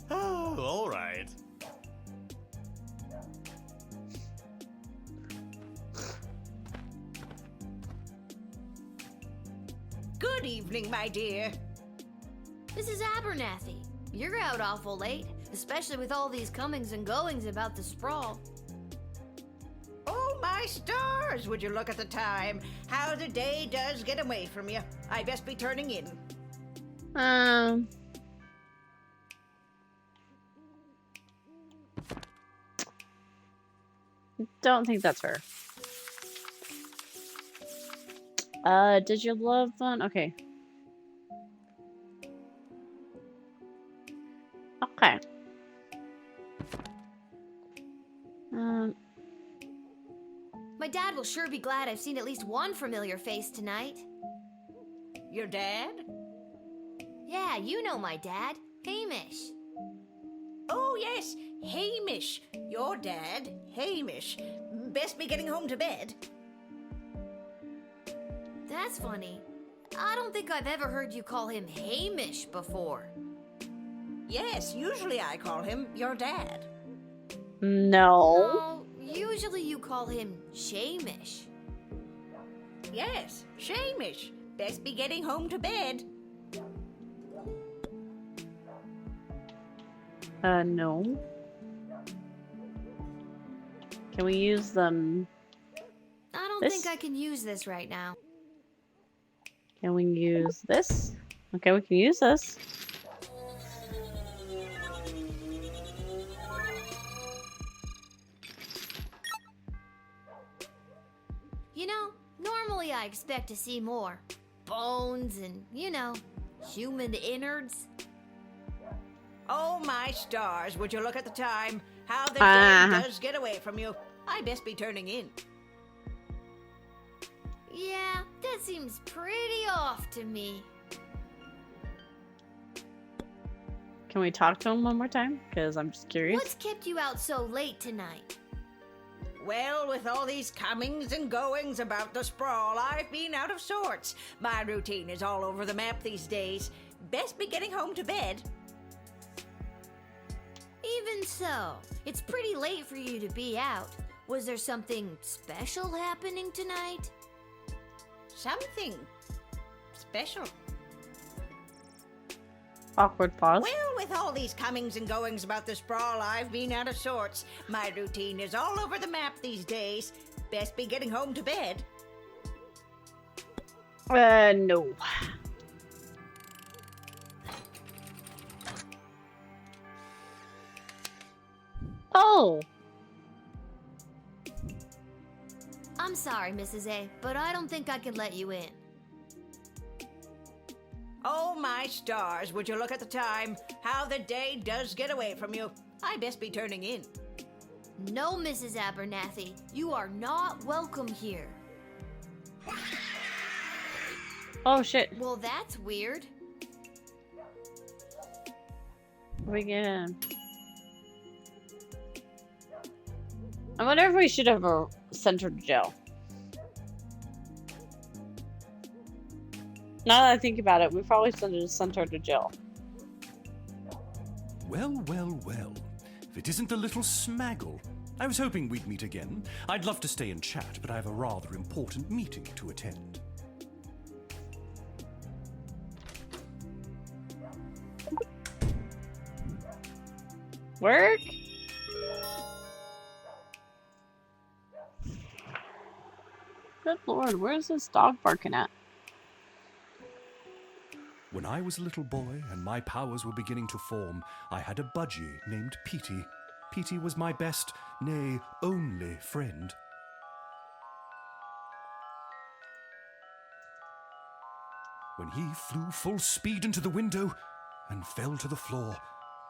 Oh, all right. Good evening, my dear. Mrs. Abernathy, you're out awful late, especially with all these comings and goings about the sprawl. Oh, my stars! Would you look at the time? How the day does get away from you. I best be turning in. Don't think that's her. Did your loved one? Okay. Okay. My dad will sure be glad I've seen at least one familiar face tonight. Your dad? Yeah, you know my dad, Hamish. Oh, yes, Hamish. Your dad, Hamish. Best be getting home to bed. That's funny. I don't think I've ever heard you call him Hamish before. Yes, usually I call him your dad. No. Usually you call him Shamish. Yes, Shamish. Best be getting home to bed. No. Can we use them? I don't think I can use this right now. Can we use this? Okay, we can use this. You know, normally I expect to see more bones and, human innards. Oh, my stars, would you look at the time? How the day does get away from you. I best be turning in. Yeah, that seems pretty off to me. Can we talk to him one more time? Because I'm just curious. What's kept you out so late tonight? Well, with all these comings and goings about the sprawl, I've been out of sorts. My routine is all over the map these days. Best be getting home to bed. Even so, it's pretty late for you to be out. Was there something special happening tonight? Something special. Awkward pause. Well, with all these comings and goings about the sprawl, I've been out of sorts. My routine is all over the map these days. Best be getting home to bed. No. Oh. I'm sorry, Mrs. A, but I don't think I can let you in. Oh, my stars, would you look at the time? How the day does get away from you. I best be turning in. No, Mrs. Abernathy, you are not welcome here. Oh, shit. Well, that's weird. We get. I wonder if we should have sent her to jail. Now that I think about it, we probably sent her to jail. Well, well, well. If it isn't the little smaggle. I was hoping we'd meet again. I'd love to stay and chat, but I have a rather important meeting to attend. Work? Good lord, where's this dog barking at? When I was a little boy and my powers were beginning to form, I had a budgie named Petey. Petey was my best, nay, only friend. When he flew full speed into the window and fell to the floor,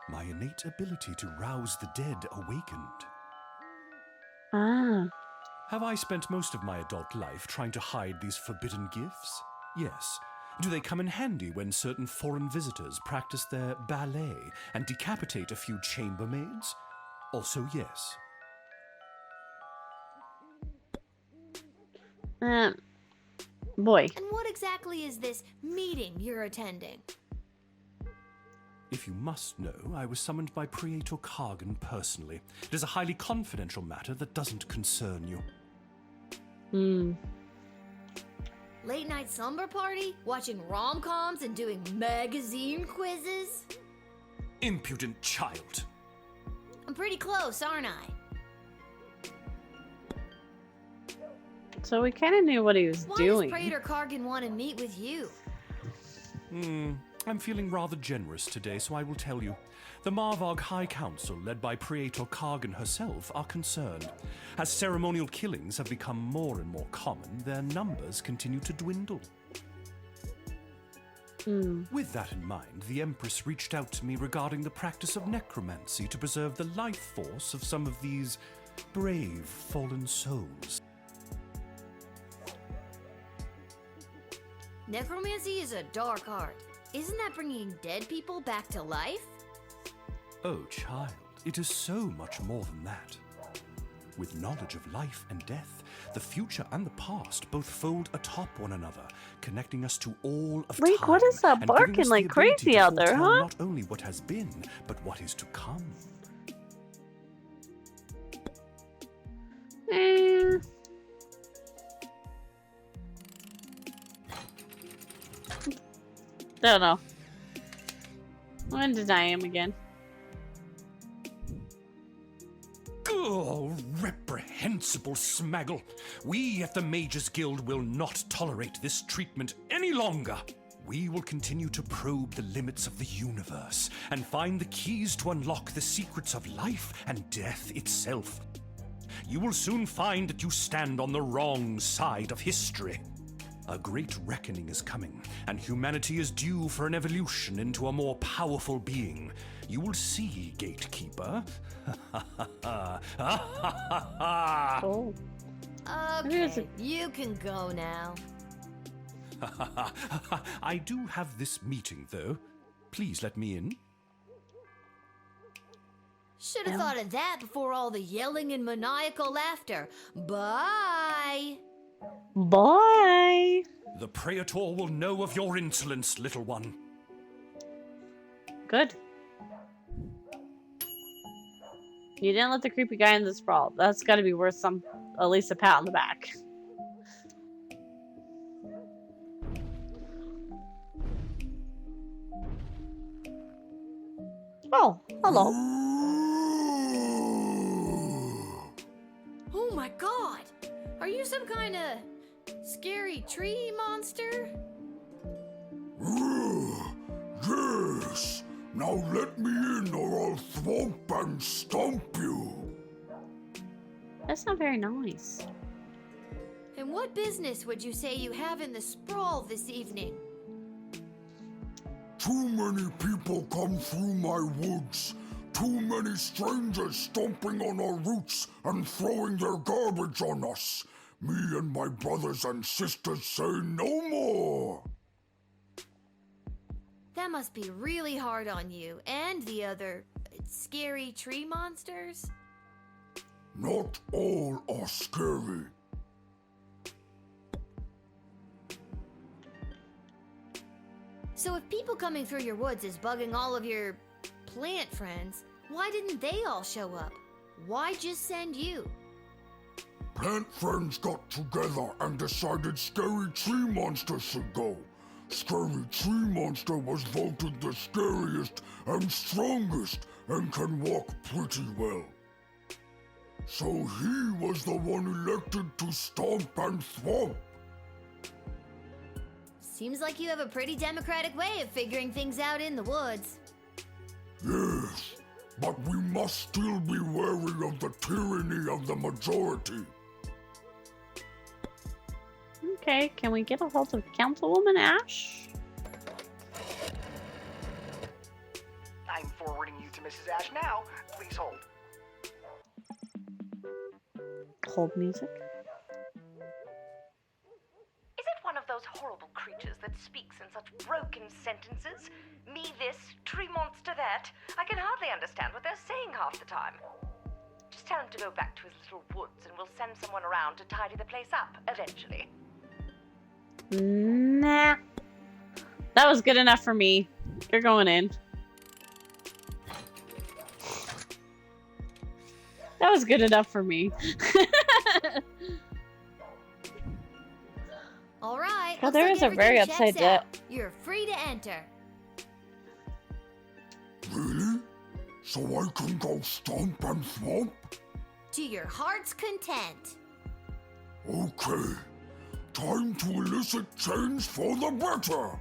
my innate ability to rouse the dead awakened. Ah. Have I spent most of my adult life trying to hide these forbidden gifts? Yes. Do they come in handy when certain foreign visitors practice their ballet and decapitate a few chambermaids? Also yes. Boy. And what exactly is this meeting you're attending? If you must know, I was summoned by Praetor Kargan personally. It is a highly confidential matter that doesn't concern you. Late night slumber party? Watching rom-coms and doing magazine quizzes? Impudent child. I'm pretty close, aren't I? So we kind of knew what he was doing. Why does Praetor Kargan want to meet with you? I'm feeling rather generous today, so I will tell you. The Marvog High Council, led by Praetor Kargan herself, are concerned. As ceremonial killings have become more and more common, their numbers continue to dwindle. With that in mind, the Empress reached out to me regarding the practice of necromancy to preserve the life force of some of these brave fallen souls. Necromancy is a dark art. Isn't that bringing dead people back to life? Oh, child, it is so much more than that. With knowledge of life and death, the future and the past both fold atop one another, connecting us to all of Link, time. what is that and barking giving us like the ability crazy to out there, foretell huh? Not only what has been, but what is to come. Don't know. I'm gonna deny him again. Oh, reprehensible smaggle! We at the Mages Guild will not tolerate this treatment any longer. We will continue to probe the limits of the universe and find the keys to unlock the secrets of life and death itself. You will soon find that you stand on the wrong side of history. A great reckoning is coming, and humanity is due for an evolution into a more powerful being. You will see, Gatekeeper. Oh. Okay, you can go now. I do have this meeting, though. Please let me in. Should have thought of that before all the yelling and maniacal laughter. Bye! Bye! The Praetor will know of your insolence, little one. Good. You didn't let the creepy guy in the sprawl. That's gotta be worth at least a pat on the back. Oh, hello. Oh my god! Are you some kind of scary tree monster? Yes. Now let me in or I'll thwomp and stomp you. That's not very nice. And what business would you say you have in the sprawl this evening? Too many people come through my woods. Too many strangers stomping on our roots and throwing their garbage on us. Me and my brothers and sisters say no more. That must be really hard on you and the other scary tree monsters. Not all are scary. So if people coming through your woods is bugging all of your plant friends, why didn't they all show up? Why just send you? Plant friends got together and decided Scary Tree Monster should go. Scary Tree Monster was voted the scariest and strongest and can walk pretty well. So he was the one elected to stomp and thwomp. Seems like you have a pretty democratic way of figuring things out in the woods. Yes, but we must still be wary of the tyranny of the majority. Okay, can we get a hold of Councilwoman Ash? I'm forwarding you to Mrs. Ash now. Please hold. Hold music. Is it one of those horrible creatures that speaks in such broken sentences? Me this, tree monster that? I can hardly understand what they're saying half the time. Just tell him to go back to his little woods and we'll send someone around to tidy the place up eventually. Nah. That was good enough for me. You're going in. That was good enough for me. All right. God, there is a very upside down. You're free to enter. Really? So I can go stomp and thwomp? To your heart's content. Okay. Time to elicit change for the better.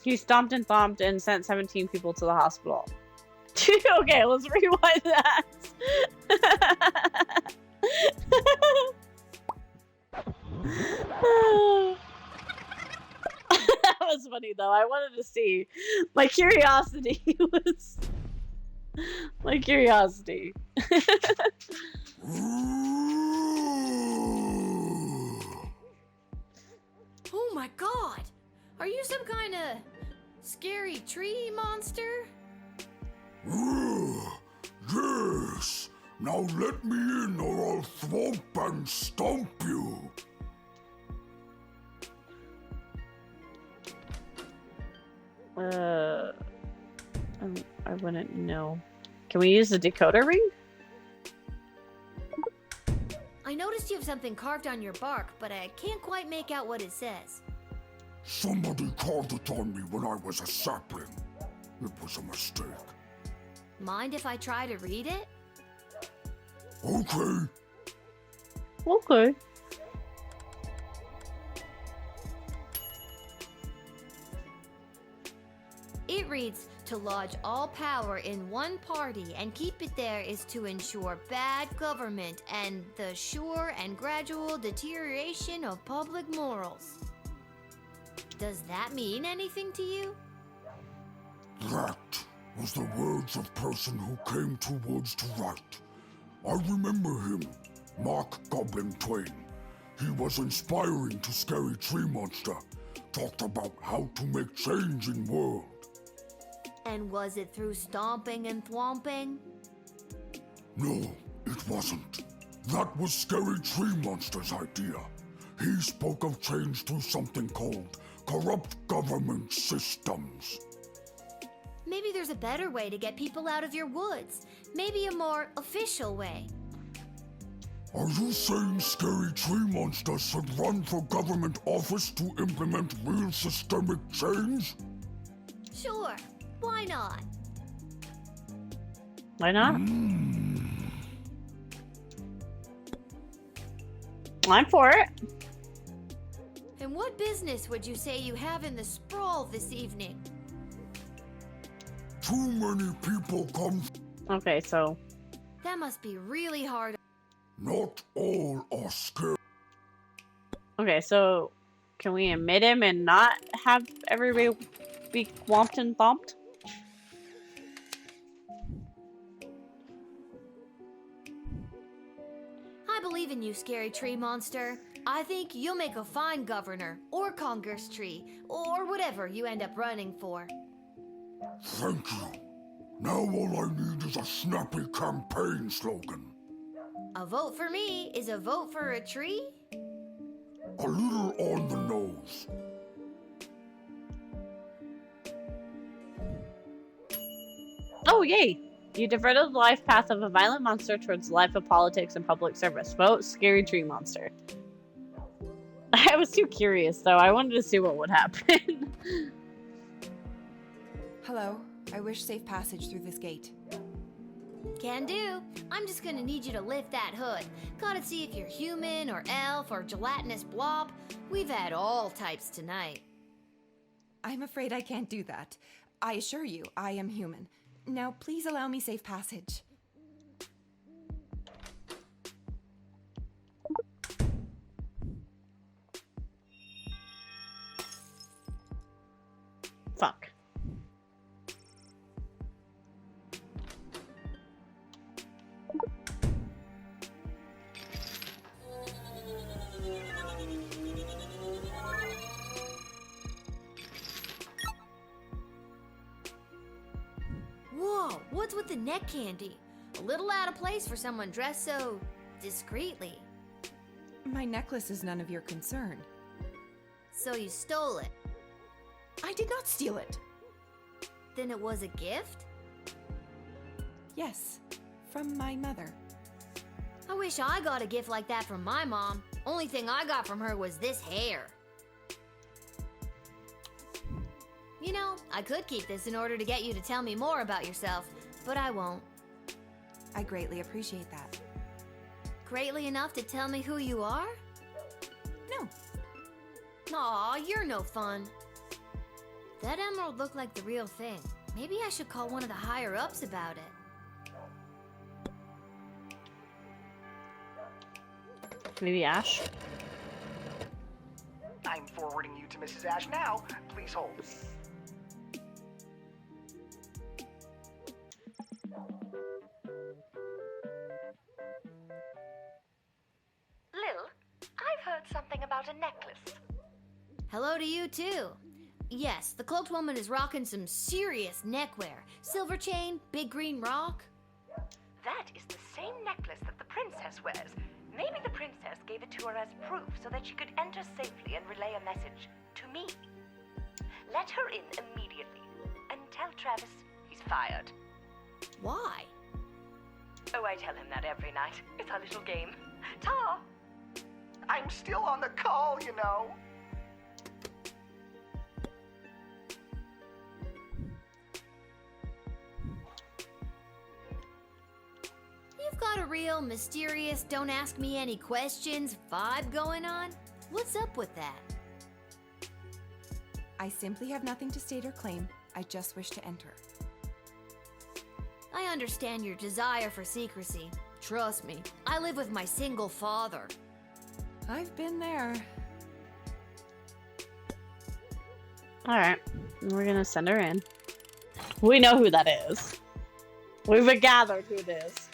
He stomped and thumped and sent 17 people to the hospital. Okay, let's rewind that. That was funny though. I wanted to see. My curiosity was... My curiosity. Oh my god! Are you some kind of scary tree monster? Yes. Now let me in or I'll thwomp and stomp you. I wouldn't know. Can we use the decoder ring? I noticed you have something carved on your bark, but I can't quite make out what it says. Somebody carved it on me when I was a sapling. It was a mistake. Mind if I try to read it? Okay. Okay. It reads, to lodge all power in one party and keep it there is to ensure bad government and the sure and gradual deterioration of public morals. Does that mean anything to you? That was the words of person who came to woods to write. I remember him, Mark Goblin Twain. He was inspiring to Scary Tree Monster. Talked about how to make change in world. And was it through stomping and thwomping? No, it wasn't. That was Scary Tree Monster's idea. He spoke of change through something called corrupt government systems. Maybe there's a better way to get people out of your woods. Maybe a more official way. Are you saying Scary Tree Monster should run for government office to implement real systemic change? Sure, why not? Why not? I'm for it. And what business would you say you have in the sprawl this evening? Too many people come. Okay, so... That must be really hard. Not all are scared. Okay, so... Can we admit him and not have everybody be whomped and thumped? I believe in you, Scary Tree Monster. I think you'll make a fine governor, or Congress Tree, or whatever you end up running for. Thank you. Now all I need is a snappy campaign slogan. A vote for me is a vote for a tree? A little on the nose. Oh, yay! You diverted the life path of a violent monster towards the life of politics and public service. Vote Scary Tree Monster. I was too curious, though. I wanted to see what would happen. Hello. I wish safe passage through this gate. Can do. I'm just gonna need you to lift that hood. Gotta see if you're human or elf or gelatinous blob. We've had all types tonight. I'm afraid I can't do that. I assure you, I am human. Now, please allow me safe passage. Fuck. the neck candy. A little out of place for someone dressed so discreetly. My necklace is none of your concern. So you stole it? I did not steal it. Then it was a gift? Yes, from my mother. I wish I got a gift like that from my mom. Only thing I got from her was this hair. You know, I could keep this in order to get you to tell me more about yourself, but I won't. I greatly appreciate that. Greatly enough to tell me who you are? No. Aw, you're no fun. That emerald looked like the real thing. Maybe I should call one of the higher-ups about it. Maybe Ash? I'm forwarding you to Mrs. Ash now. Please hold. Lil, I've heard something about a necklace. Hello to you, too. Yes, the cloaked woman is rocking some serious neckwear. Silver chain, big green rock. That is the same necklace that the princess wears. Maybe the princess gave it to her as proof so that she could enter safely and relay a message to me. Let her in immediately and tell Travis he's fired. Why? Oh, I tell him that every night. It's our little game. Ta! I'm still on the call, you know. You've got a real mysterious, don't ask me any questions vibe going on. What's up with that? I simply have nothing to state or claim. I just wish to enter. I understand your desire for secrecy. Trust me, I live with my single father. I've been there. Alright, we're gonna send her in. We know who that is. We've gathered who it is.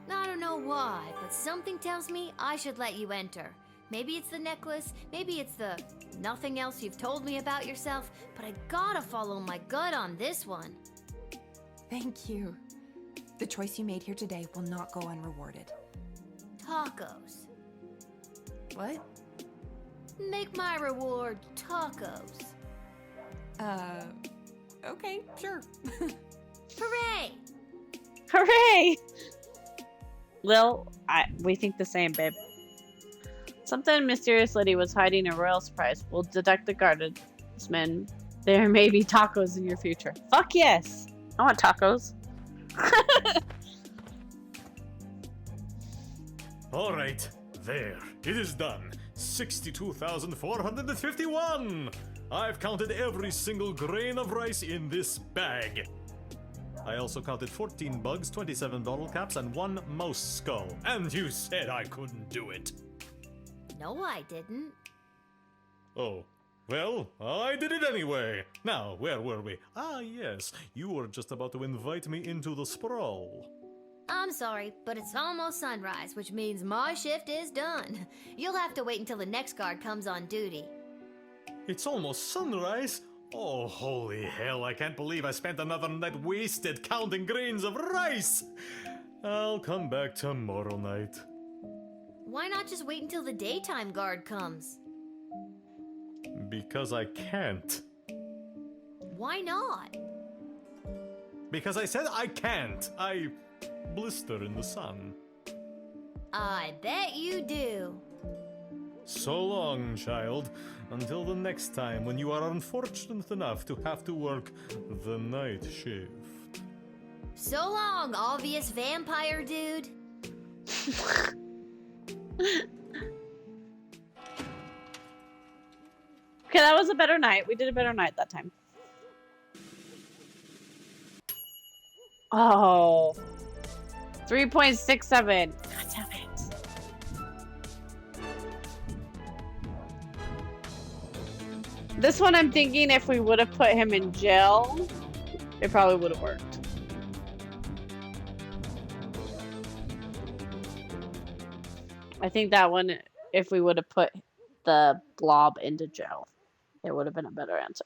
I don't know why, but something tells me I should let you enter. Maybe it's the necklace, maybe it's the nothing else you've told me about yourself, but I gotta follow my gut on this one. Thank you. The choice you made here today will not go unrewarded. Tacos. What? Make my reward tacos. Okay, sure. Hooray! Hooray! Lil, we think the same, babe. Something mysterious lady was hiding a royal surprise. We'll detect the guardsman. There may be tacos in your future. Fuck yes! I want tacos. Alright, there. It is done. 62,451! I've counted every single grain of rice in this bag. I also counted 14 bugs, 27 bottle caps, and 1 mouse skull. And you said I couldn't do it. No, I didn't. Oh. Well, I did it anyway. Now, where were we? Ah, yes. You were just about to invite me into the sprawl. I'm sorry, but it's almost sunrise, which means my shift is done. You'll have to wait until the next guard comes on duty. It's almost sunrise? Oh, holy hell, I can't believe I spent another night wasted counting grains of rice! I'll come back tomorrow night. Why not just wait until the daytime guard comes? Because I can't. Why not? Because I said I can't. I blister in the sun. I bet you do. So long, child. Until the next time when you are unfortunate enough to have to work the night shift. So long, obvious vampire dude. Okay, that was a better night. We did a better night that time. Oh. 3.67. God damn it. This one I'm thinking if we would have put him in jail, it probably would have worked. I think that one, if we would have put the blob into jail, it would have been a better answer.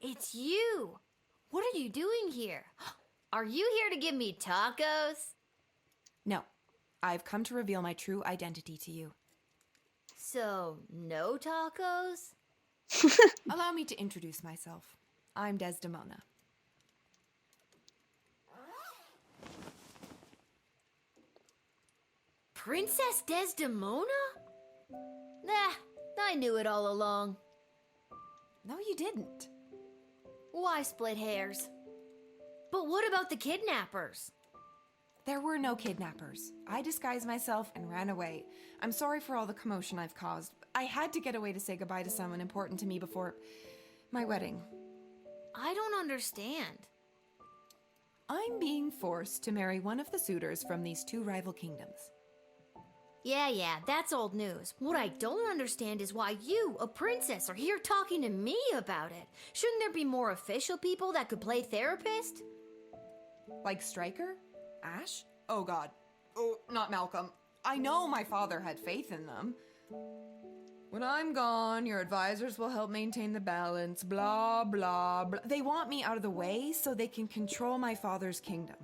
It's you! What are you doing here? Are you here to give me tacos? No, I've come to reveal my true identity to you. So, no tacos? Allow me to introduce myself. I'm Desdemona. Princess Desdemona? Nah, I knew it all along. No, you didn't. Why split hairs? But what about the kidnappers? There were no kidnappers. I disguised myself and ran away. I'm sorry for all the commotion I've caused. I had to get away to say goodbye to someone important to me before my wedding. I don't understand. I'm being forced to marry one of the suitors from these two rival kingdoms. Yeah, that's old news. What I don't understand is why you, a princess, are here talking to me about it. Shouldn't there be more official people that could play therapist? Like Stryker? Ash? Oh God. Oh, not Malcolm. I know my father had faith in them. When I'm gone, your advisors will help maintain the balance, blah, blah, blah. They want me out of the way so they can control my father's kingdom.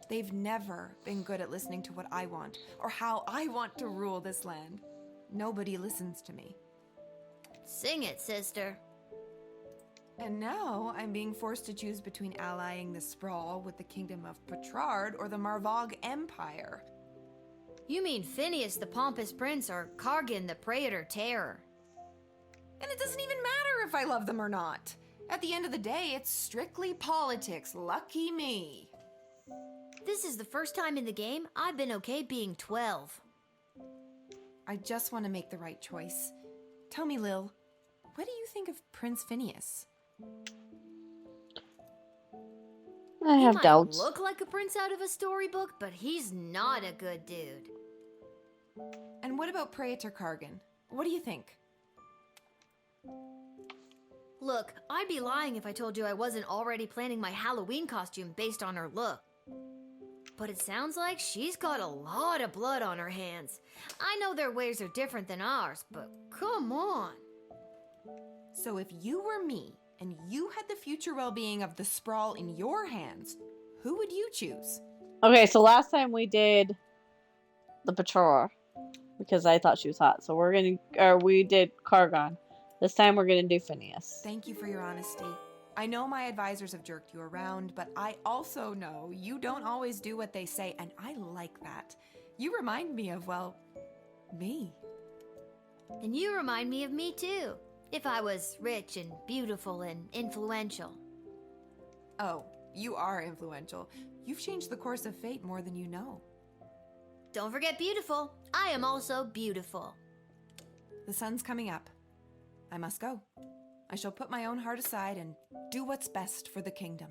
They've never been good at listening to what I want, or how I want to rule this land. Nobody listens to me. Sing it, sister. And now I'm being forced to choose between allying the Sprawl with the kingdom of Petrard or the Marvog Empire. You mean Phineas the Pompous Prince or Kargan the Praetor Terror? And it doesn't even matter if I love them or not. At the end of the day, it's strictly politics. Lucky me. This is the first time in the game I've been okay being 12. I just want to make the right choice. Tell me, Lil, what do you think of Prince Phineas? I have doubts. He might look like a prince out of a storybook, but he's not a good dude. And what about Praetor Kargan? What do you think? Look, I'd be lying if I told you I wasn't already planning my Halloween costume based on her look. But it sounds like she's got a lot of blood on her hands. I know their ways are different than ours, but come on. So if you were me, and you had the future well-being of the Sprawl in your hands, who would you choose? Okay, so last time we did the Patrol because I thought she was hot. So we did Kargan. This time we're gonna do Phineas. Thank you for your honesty. I know my advisors have jerked you around, but I also know you don't always do what they say, and I like that. You remind me of, well, me. And you remind me of me too. If I was rich and beautiful and influential. Oh, you are influential. You've changed the course of fate more than you know. Don't forget beautiful. I am also beautiful. The sun's coming up. I must go. I shall put my own heart aside and do what's best for the kingdom.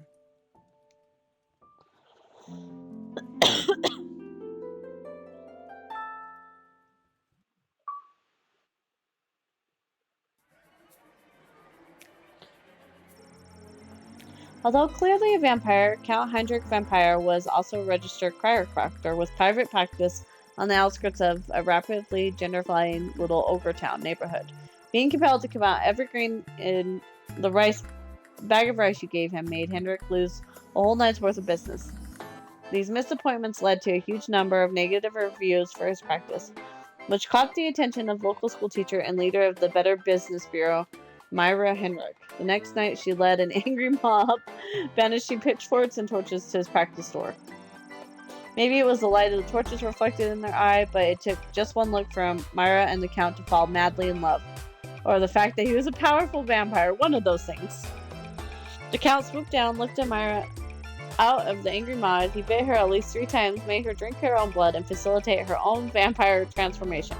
Although clearly a vampire, Count Heinrich Vampire was also a registered chiropractor with private practice on the outskirts of a rapidly gentrifying little ogre town neighborhood. Being compelled to come out every grain in the bag of rice you gave him made Hendrik lose a whole night's worth of business. These missed appointments led to a huge number of negative reviews for his practice, which caught the attention of local school teacher and leader of the Better Business Bureau, Myra Hendrick. The next night, she led an angry mob, banishing pitchforks and torches to his practice door. Maybe it was the light of the torches reflected in their eye, but it took just one look from Myra and the Count to fall madly in love. Or the fact that he was a powerful vampire, one of those things. The Count swooped down, lifted Myra out of the angry mob. He bit her at least 3 times, made her drink her own blood, and facilitate her own vampire transformation.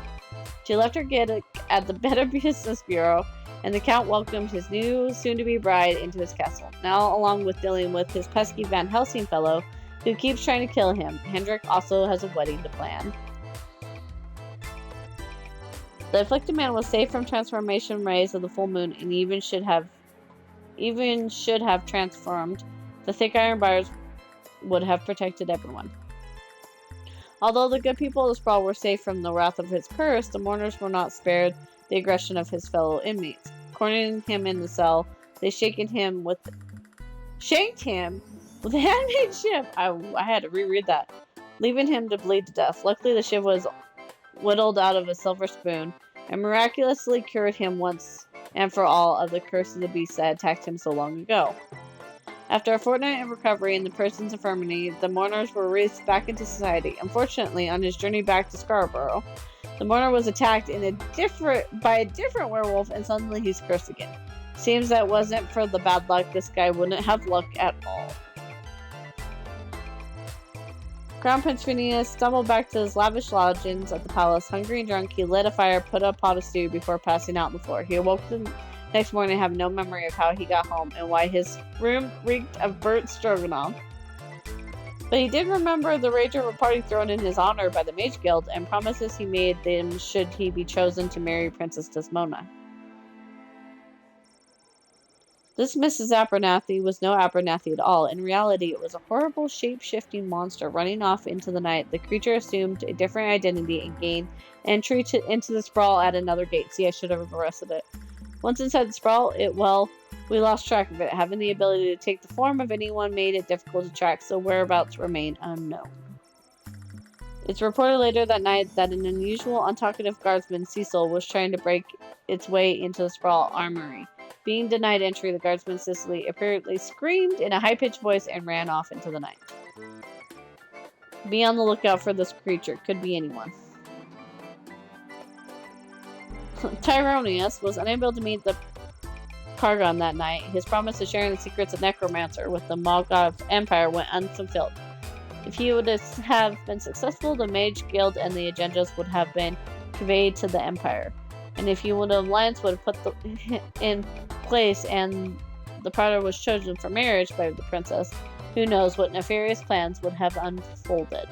She left her gig at the Better Business Bureau, and the Count welcomed his new, soon-to-be bride into his castle. Now, along with dealing with his pesky Van Helsing fellow, who keeps trying to kill him, Hendrik also has a wedding to plan. The afflicted man was saved from transformation rays of the full moon, and even should have even should have transformed, the thick iron bars would have protected everyone. Although the good people of the sprawl were safe from the wrath of his curse, the mourners were not spared the aggression of his fellow inmates. Cornering him in the cell, they shanked him with a handmade shiv. I had to reread that, leaving him to bleed to death. Luckily, the shiv was whittled out of a silver spoon and miraculously cured him once and for all of the curse of the beast that attacked him so long ago. After a fortnight of recovery in the prison's infirmary, the mourners were released back into society. Unfortunately, on his journey back to Scarborough, the mourner was attacked by a different werewolf, and suddenly he's cursed again. Seems that wasn't for the bad luck, this guy wouldn't have luck at all. Crown Prince Phineas stumbled back to his lavish lodgings at the palace. Hungry and drunk, he lit a fire, put a pot of stew before passing out on the floor. He awoke the next morning, having no memory of how he got home and why his room reeked of burnt stroganoff. But he did remember the rage of a party thrown in his honor by the Mage Guild and promises he made them should he be chosen to marry Princess Desdemona. This Mrs. Abernathy was no Abernathy at all. In reality, it was a horrible, shape-shifting monster running off into the night. The creature assumed a different identity and gained entry into the sprawl at another gate. See, I should have arrested it. Once inside the sprawl, we lost track of it. Having the ability to take the form of anyone made it difficult to track, so whereabouts remain unknown. It's reported later that night that an unusual, untalkative guardsman, Cecil, was trying to break its way into the sprawl armory. Being denied entry, the guardsman Cicely apparently screamed in a high-pitched voice and ran off into the night. Be on the lookout for this creature. Could be anyone. Tyronius was unable to meet the Pargon that night. His promise of sharing the secrets of Necromancer with the Mogov Empire went unfulfilled. If he would have been successful, the Mage Guild and the agendas would have been conveyed to the Empire. And if you would have alliance would have put in place and the Praetor was chosen for marriage by the princess, who knows what nefarious plans would have unfolded.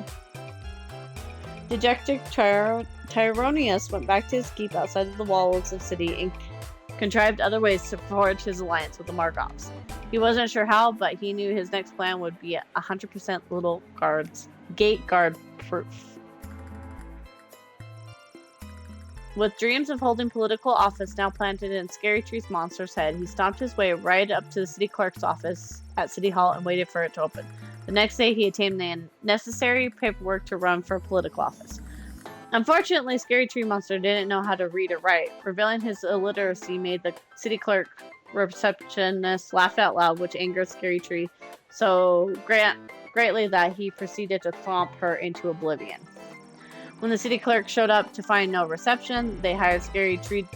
Dejected Tyronius went back to his keep outside of the walls of the city and contrived other ways to forge his alliance with the Margovs. He wasn't sure how, but he knew his next plan would be 100% little gate guard proof. With dreams of holding political office now planted in Scary Tree's monster's head, he stomped his way right up to the city clerk's office at City Hall and waited for it to open. The next day, he attained the necessary paperwork to run for political office. Unfortunately, Scary Tree Monster didn't know how to read or write. Revealing his illiteracy made the city clerk receptionist laugh out loud, which angered Scary Tree so greatly that he proceeded to thwomp her into oblivion. When the city clerk showed up to find no reception, they hired Scary Tree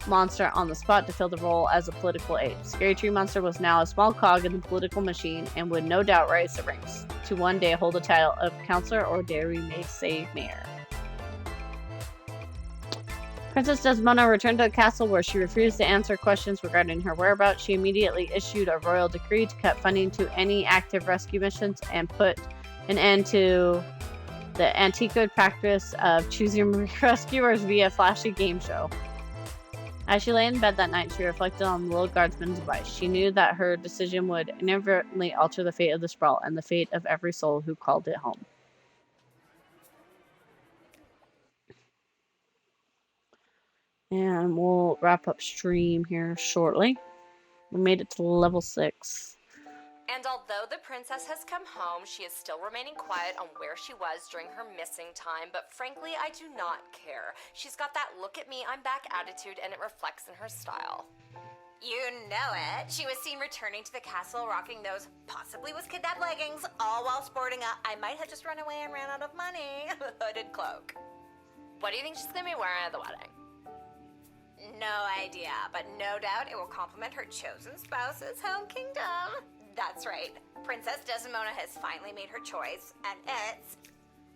Monster on the spot to fill the role as a political aide. Scary Tree Monster was now a small cog in the political machine and would no doubt rise the ranks to one day hold the title of counselor or dare we may say mayor. Princess Desdemona returned to the castle where she refused to answer questions regarding her whereabouts. She immediately issued a royal decree to cut funding to any active rescue missions and put an end to the antiquated practice of choosing rescuers via flashy game show. As she lay in bed that night, she reflected on the little guardsman's advice. She knew that her decision would inadvertently alter the fate of the sprawl and the fate of every soul who called it home. And we'll wrap up stream here shortly. We made it to level 6. And although the princess has come home, she is still remaining quiet on where she was during her missing time, but frankly, I do not care. She's got that look at me, I'm back attitude, and it reflects in her style. You know it. She was seen returning to the castle rocking those possibly was kidnapped leggings, all while sporting a I might have just run away and ran out of money hooded cloak. What do you think she's gonna be wearing at the wedding? No idea, but no doubt it will complement her chosen spouse's home kingdom. That's right. Princess Desdemona has finally made her choice, and it's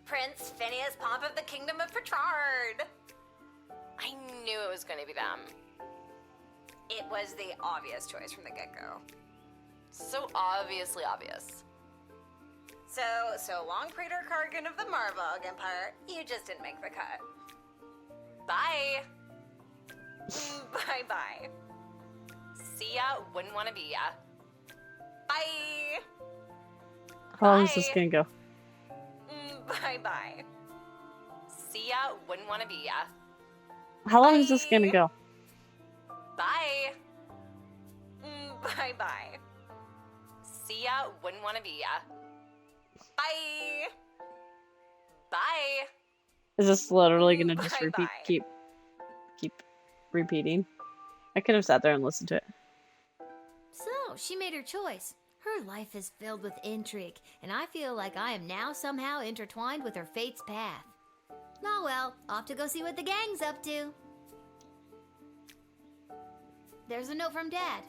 Prince Phineas Pomp of the Kingdom of Petrard. I knew it was gonna be them. It was the obvious choice from the get-go. So obviously obvious. So long, Praetor Kargan of the Marvog Empire. You just didn't make the cut. Bye. Bye-bye. See ya, wouldn't wanna be ya. Bye! How long is this gonna go? Bye-bye. See ya, wouldn't wanna be ya. How long is this gonna go? Bye! Bye-bye. See ya, wouldn't wanna be ya. Bye! Bye! Is this literally gonna just Bye-bye. keep repeating? I could have sat there and listened to it. So, she made her choice. Her life is filled with intrigue, and I feel like I am now somehow intertwined with her fate's path. Oh well, off to go see what the gang's up to. There's a note from Dad.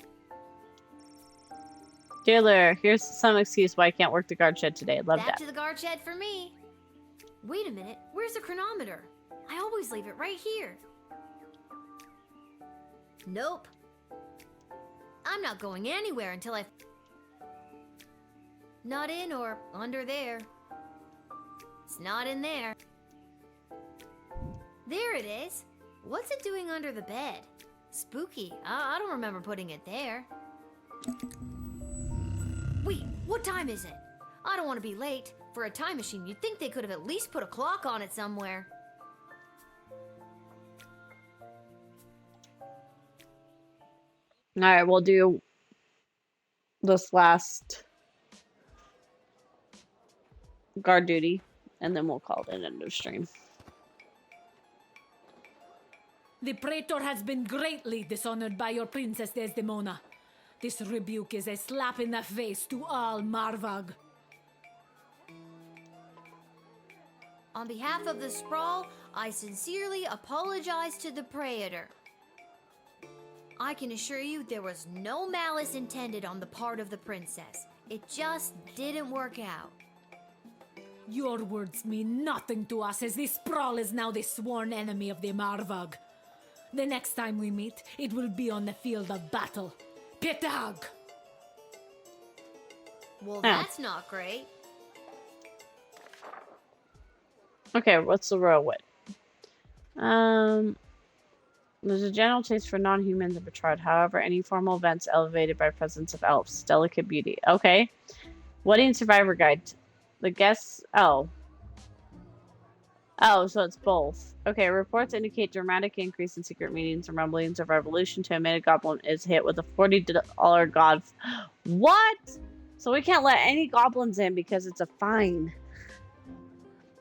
Dear Lyra, here's some excuse why I can't work the guard shed today. Love, Back Dad. to the guard shed for me. Wait a minute, where's the chronometer? I always leave it right here. Nope. I'm not going anywhere until I... Not in or under there. It's not in there. There it is. What's it doing under the bed? Spooky. I don't remember putting it there. Wait, what time is it? I don't want to be late. For a time machine, you'd think they could have at least put a clock on it somewhere. Alright, we'll do this last guard duty, and then we'll call it an end of stream. The Praetor has been greatly dishonored by your Princess Desdemona. This rebuke is a slap in the face to all Marvag. On behalf of the Sprawl, I sincerely apologize to the Praetor. I can assure you there was no malice intended on the part of the princess. It just didn't work out. Your words mean nothing to us, as the Sprawl is now the sworn enemy of the Marvag. The next time we meet, it will be on the field of battle. Pitag! Well, that's not great. Okay, what's the royal wit? There's a general taste for non-humans in Bertrand. However, any formal events elevated by presence of elves. Delicate beauty. Okay. Wedding survivor guide. The guests... Oh, so it's both. Okay, reports indicate dramatic increase in secret meetings and rumblings of revolution to admit a goblin is hit with a $40 god... What? So we can't let any goblins in because it's a fine.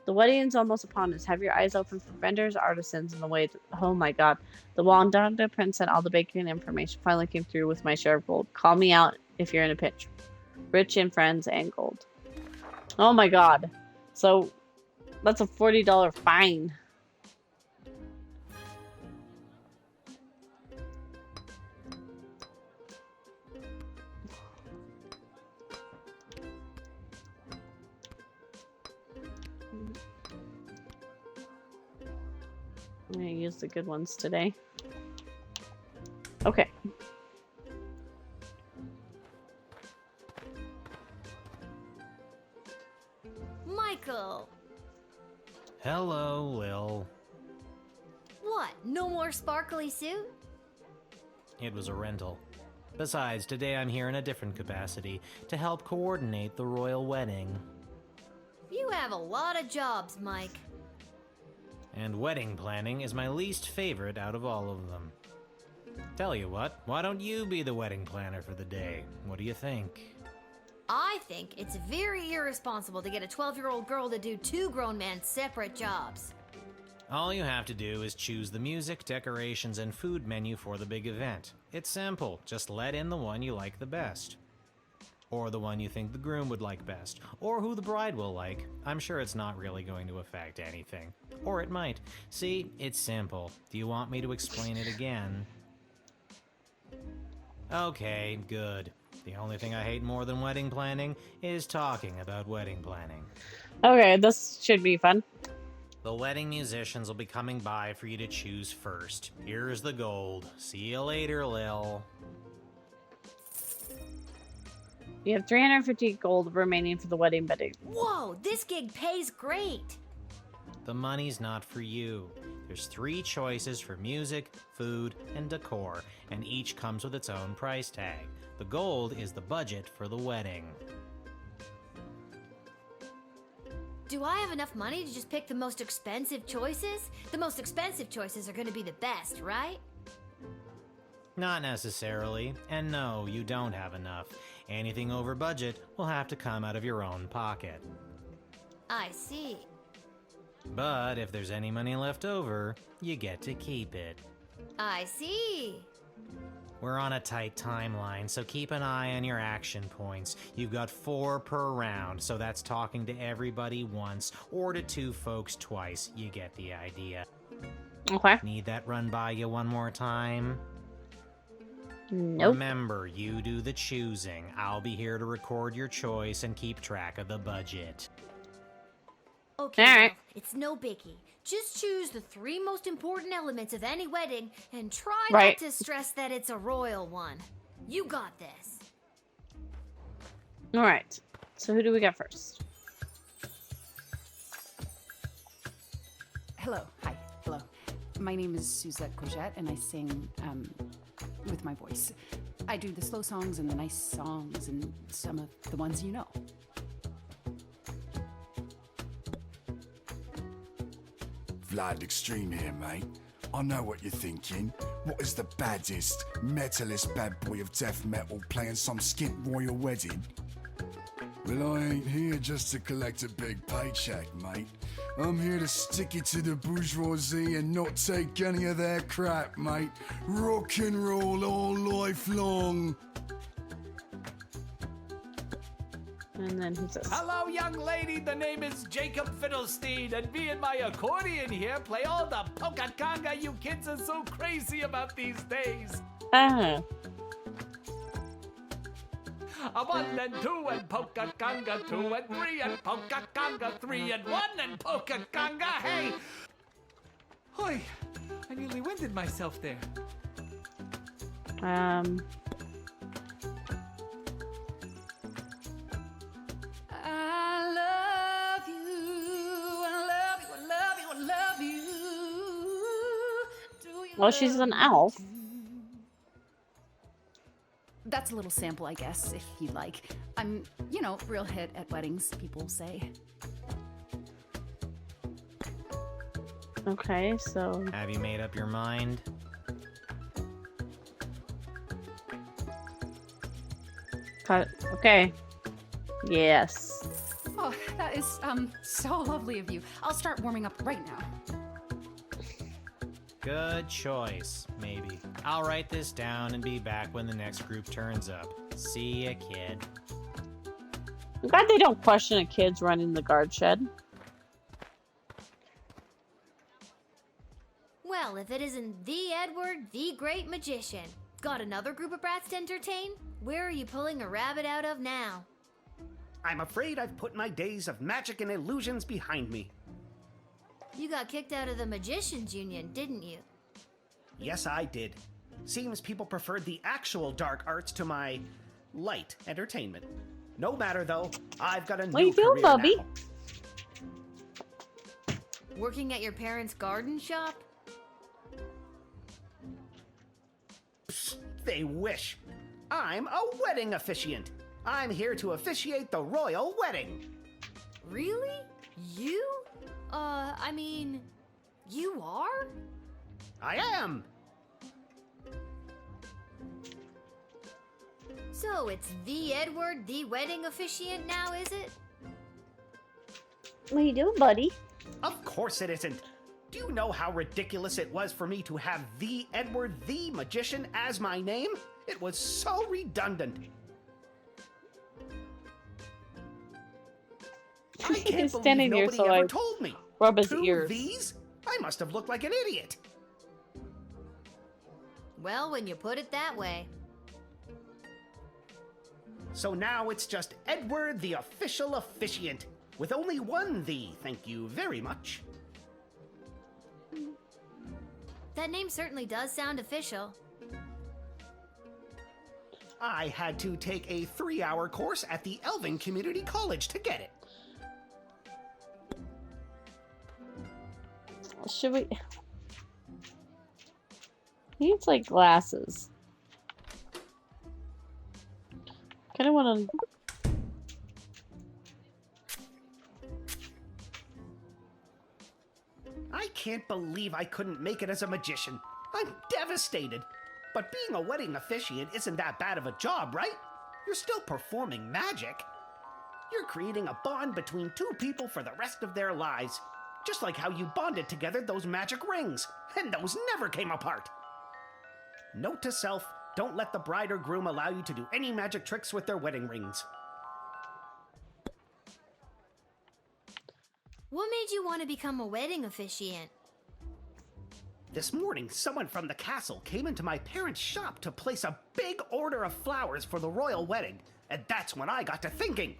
The wedding's almost upon us. Have your eyes open for vendors, artisans, and the way... Oh my god. The Wandanda prince and all the baking information finally came through with my share of gold. Call me out if you're in a pinch. Rich in friends and gold. Oh my god. So, that's a $40 fine. I'm gonna use the good ones today. Okay. Michael! Hello, Lil. What, no more sparkly suit? It was a rental. Besides, today I'm here in a different capacity, to help coordinate the royal wedding. You have a lot of jobs, Mike. And wedding planning is my least favorite out of all of them. Tell you what, why don't you be the wedding planner for the day? What do you think? I think it's very irresponsible to get a 12-year-old girl to do two grown men separate jobs. All you have to do is choose the music, decorations, and food menu for the big event. It's simple, just let in the one you like the best. Or the one you think the groom would like best. Or who the bride will like. I'm sure it's not really going to affect anything. Or it might. See, it's simple. Do you want me to explain it again? Okay, good. The only thing I hate more than wedding planning is talking about wedding planning. Okay, this should be fun. The wedding musicians will be coming by for you to choose first. Here's the gold. See you later, Lil. You have 350 gold remaining for the wedding bidding. Whoa, this gig pays great. The money's not for you. There's 3 choices for music, food, and decor, and each comes with its own price tag. The gold is the budget for the wedding. Do I have enough money to just pick the most expensive choices? The most expensive choices are going to be the best, right? Not necessarily, and no, you don't have enough. Anything over budget will have to come out of your own pocket. I see. But if there's any money left over, you get to keep it. I see. We're on a tight timeline, so keep an eye on your action points. You've got 4 per round, so that's talking to everybody once, or to 2 folks twice. You get the idea. Okay. Need that run by you one more time? Nope. Remember, you do the choosing. I'll be here to record your choice and keep track of the budget. Okay, All right. well, it's no biggie. Just choose the 3 most important elements of any wedding and try Right. not to stress that it's a royal one. You got this. All right. So who do we got first? Hello. Hi. Hello. My name is Suzette Courgette, and I sing with my voice. I do the slow songs and the nice songs and some of the ones you know. Vlad Extreme here, mate. I know what you're thinking. What is the baddest, metalist bad boy of death metal playing some skint royal wedding? Well, I ain't here just to collect a big paycheck, mate. I'm here to stick it to the bourgeoisie and not take any of their crap, mate. Rock and roll all life long. And then he says, Hello, young lady. The name is Jacob Fiddlestein, and me and my accordion here play all the polka conga you kids are so crazy about these days. ah. A 1 and 2 and polka conga 2 and 3 and polka conga 3 and 1 and polka conga. Hey! Hoy, I nearly winded myself there. I love you, I love you, I love you, I love you. Do you Well, she's an love elf. me too? That's a little sample, I guess, if you like. I'm, real hit at weddings, people say. Okay, so Have you made up your mind? cut. Okay. Yes. Oh, that is, so lovely of you. I'll start warming up right now. Good choice, maybe. I'll write this down and be back when the next group turns up. See ya, kid. I'm glad they don't question a kid's running the guard shed. Well, if it isn't the Edward, the Great Magician. Got another group of brats to entertain? Where are you pulling a rabbit out of now? I'm afraid I've put my days of magic and illusions behind me. You got kicked out of the Magicians Union, didn't you? Yes, I did. Seems people preferred the actual dark arts to my light entertainment. No matter, though, I've got a What new you doing, career Bubby? now. Working at your parents' garden shop? They wish. I'm a wedding officiant. I'm here to officiate the royal wedding. Really? You? You are? I am. So it's the Edward, the wedding officiant now, is it? What are you doing, buddy? Of course it isn't. Do you know how ridiculous it was for me to have the Edward the Magician as my name? It was so redundant. I can't He's believe standing here, nobody so ever I told me. rub his 2 ears. V's? I must have looked like an idiot. Well, when you put it that way. So now it's just Edward the official officiant, with only 1 the, thank you very much. That name certainly does sound official. I had to take a 3-hour course at the Elven Community College to get it. Should we? He needs like glasses. Kind of want to. I can't believe I couldn't make it as a magician. I'm devastated. But being a wedding officiant isn't that bad of a job, right? You're still performing magic. You're creating a bond between two people for the rest of their lives. Just like how you bonded together those magic rings. And those never came apart. Note to self, don't let the bride or groom allow you to do any magic tricks with their wedding rings. What made you want to become a wedding officiant? This morning, someone from the castle came into my parents' shop to place a big order of flowers for the royal wedding, and that's when I got to thinking.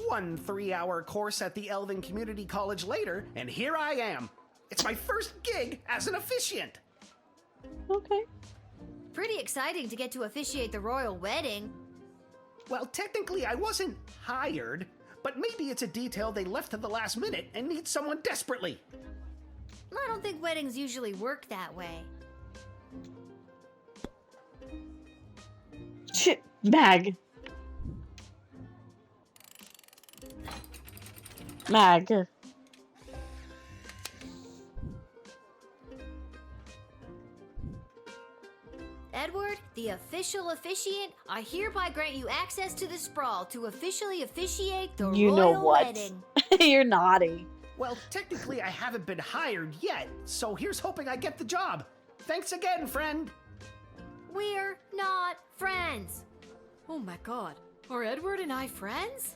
1 3-hour course at the Elven Community College later, and here I am. It's my first gig as an officiant. Okay. Pretty exciting to get to officiate the royal wedding. Well, technically I wasn't hired, but maybe it's a detail they left to the last minute and need someone desperately. I don't think weddings usually work that way. Shit, Mag. Mag. Edward, the official officiant, I hereby grant you access to the sprawl to officially officiate the You royal know what? wedding. You're naughty. Well, technically I haven't been hired yet, so here's hoping I get the job. Thanks again, friend. We're not friends. Oh my god, are Edward and I friends?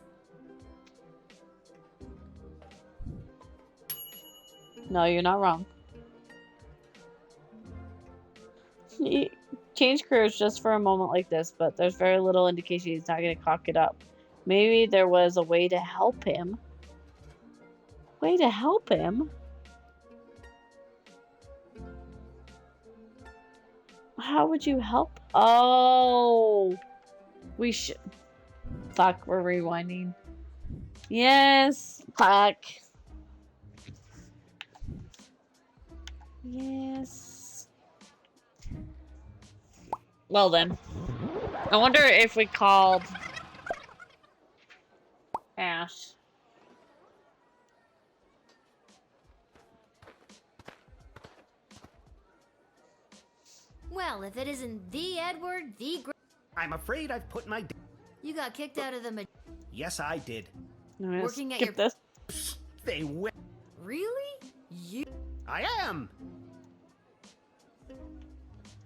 No, you're not wrong. Change careers just for a moment like this, but there's very little indication he's not going to cock it up. Maybe there was a way to help him. Way to help him? How would you help? Oh, we should. Fuck, we're rewinding. Yes, fuck. Yes. Well then. I wonder if we called Ash. Well, if it isn't the Edward, I'm afraid I've put my... You got kicked out of the... Yes, I did. Working at skip your... this. They will. Really? You... I am.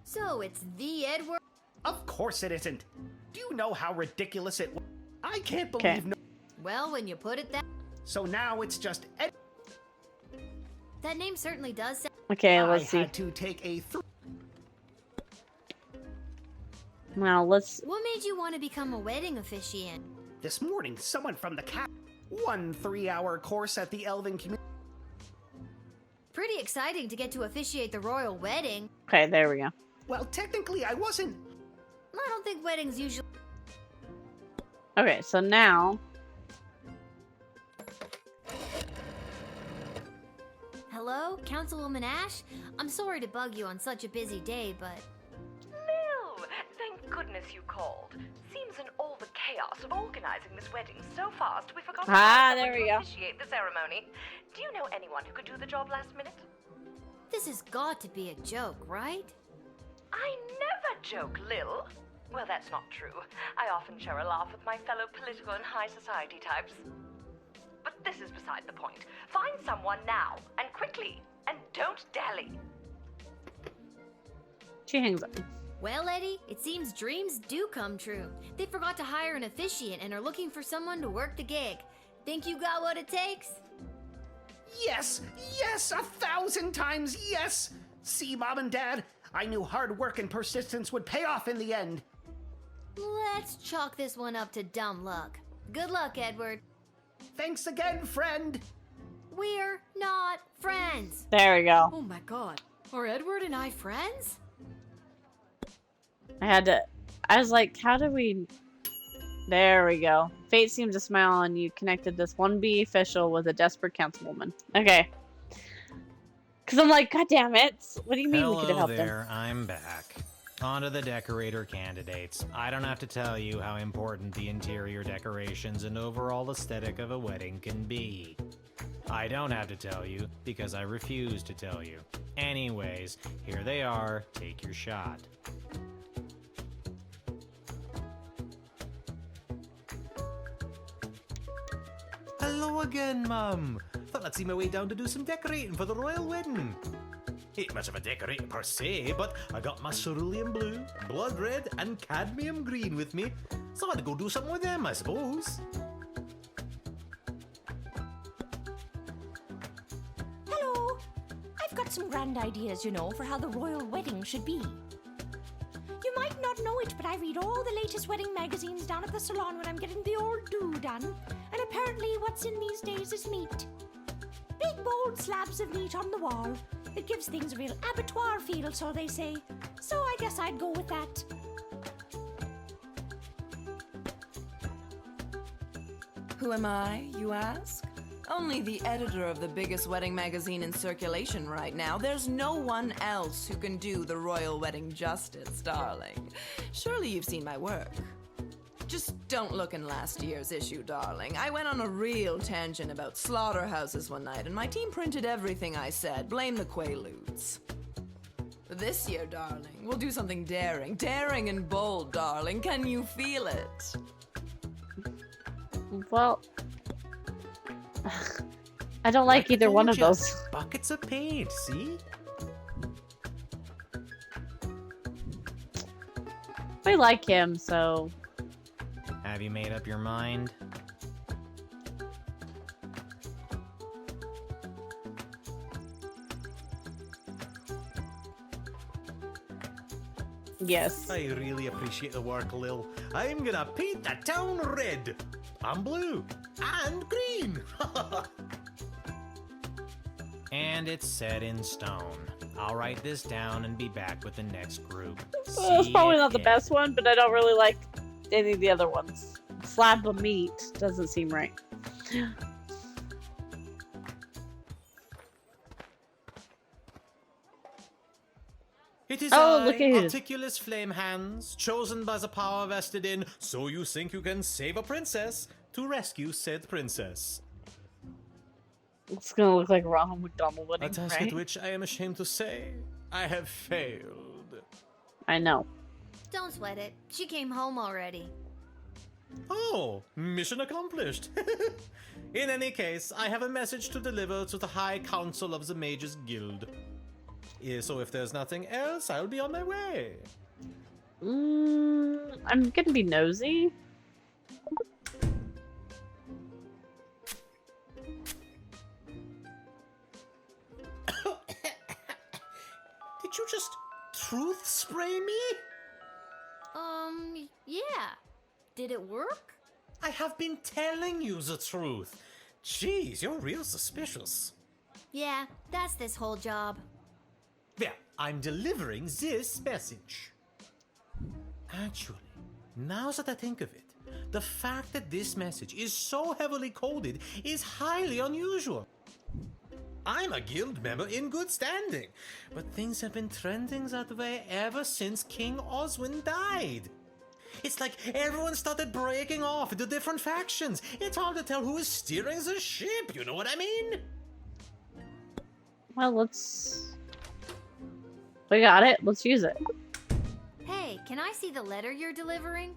So it's the Edward... Of course it isn't. Do you know how ridiculous it was? I can't believe no... Well, when you put it that... So now it's just Ed... That name certainly does sound... Okay, let's see. I had to take a... Now, let's... What made you want to become a wedding officiant? This morning, someone from the cat... 1 3-hour course at the Elven Community... Pretty exciting to get to officiate the royal wedding. Okay, there we go. Well, technically, I wasn't... I don't think weddings usually... Okay, so now... Hello, Councilwoman Ash? I'm sorry to bug you on such a busy day, but... Lil, thank goodness you called. Seems in all the chaos of organizing this wedding so fast, we forgot to there we go. officiate the ceremony. Do you know anyone who could do the job last minute? This has got to be a joke, right? I never joke, Lil. Well, that's not true. I often share a laugh with my fellow political and high society types. But this is beside the point. Find someone now, and quickly, and don't dally. She hangs up. Well, Eddie, it seems dreams do come true. They forgot to hire an officiant and are looking for someone to work the gig. Think you got what it takes? Yes! Yes! 1,000 times yes! See, Mom and Dad? I knew hard work and persistence would pay off in the end. Let's chalk this one up to dumb luck. Good luck, Edward. Thanks again, friend. We're not friends. There we go. Oh my god. Are Edward and I friends? I was like, how do we... There we go. Fate seemed to smile and you connected this 1B official with a desperate councilwoman. Okay. Because I'm like, God damn it. What do you mean we could have Hello helped there, I'm back. On to the decorator candidates. I don't have to tell you how important the interior decorations and overall aesthetic of a wedding can be. I don't have to tell you, because I refuse to tell you. Anyways, here they are. Take your shot. Hello again, Mum. Thought I'd see my way down to do some decorating for the royal wedding. Ain't much of a decorator per se, but I got my cerulean blue, blood red, and cadmium green with me, so I'd go do something with them, I suppose. Hello! I've got some grand ideas, you know, for how the royal wedding should be. You might not know it, but I read all the latest wedding magazines down at the salon when I'm getting the old do done, and apparently what's in these days is meat. Big bold slabs of meat on the wall. It gives things a real abattoir feel, so they say. So I guess I'd go with that. Who am I, you ask? Only the editor of the biggest wedding magazine in circulation right now. There's no one else who can do the royal wedding justice, darling. Surely you've seen my work. Just don't look in last year's issue, darling. I went on a real tangent about slaughterhouses one night, and my team printed everything I said. Blame the Quaaludes. This year, darling, we'll do something daring. Daring and bold, darling. Can you feel it? Well, I don't like either one of those. Buckets of paint, see? I like him, so... Have you made up your mind? Yes. I really appreciate the work, Lil. I'm gonna paint the town red, and blue, and green. And it's set in stone. I'll write this down and be back with the next group. Well, it's probably not the best one, but I don't really like any of the other ones. Slab of meat doesn't seem right. It is look at his. Articulous Flame Hands, chosen by the power vested in So You Think You Can Save a Princess, to rescue said princess. It's gonna look like Ronald McDonald A wedding, task right? at which I am ashamed to say I have failed. I know. Don't sweat it. She came home already. Oh, mission accomplished. In any case, I have a message to deliver to the High Council of the Mages Guild. So if there's nothing else, I'll be on my way. I'm gonna be nosy. Did you just truth spray me? Yeah. Did it work? I have been telling you the truth. Jeez, you're real suspicious. Yeah, that's this whole job. Well, I'm delivering this message. Actually, now that I think of it, the fact that this message is so heavily coded is highly unusual. I'm a guild member in good standing, but things have been trending that way ever since King Oswin died. It's like everyone started breaking off into different factions. It's hard to tell who is steering the ship, you know what I mean? Well, we got it. Let's use it. Hey, can I see the letter you're delivering?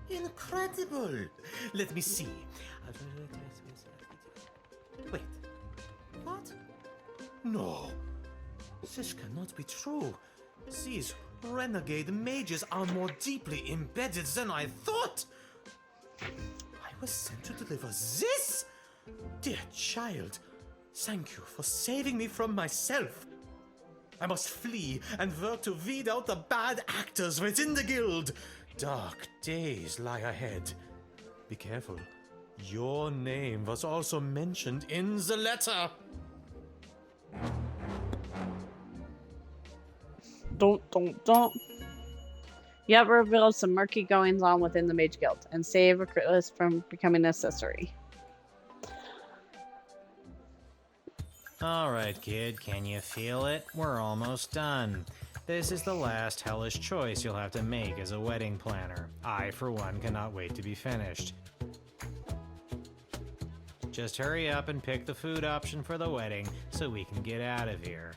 Incredible! Let me see. Wait. What? No. This cannot be true. These renegade mages are more deeply embedded than I thought. I was sent to deliver this? Dear child, thank you for saving me from myself. I must flee and work to weed out the bad actors within the guild. Dark days lie ahead. Be careful. Your name was also mentioned in the letter. Don't. Yet revealed some murky goings on within the Mage Guild and save Recruitless from becoming an accessory. Alright, kid, can you feel it? We're almost done. This is the last hellish choice you'll have to make as a wedding planner. I, for one, cannot wait to be finished. Just hurry up and pick the food option for the wedding so we can get out of here.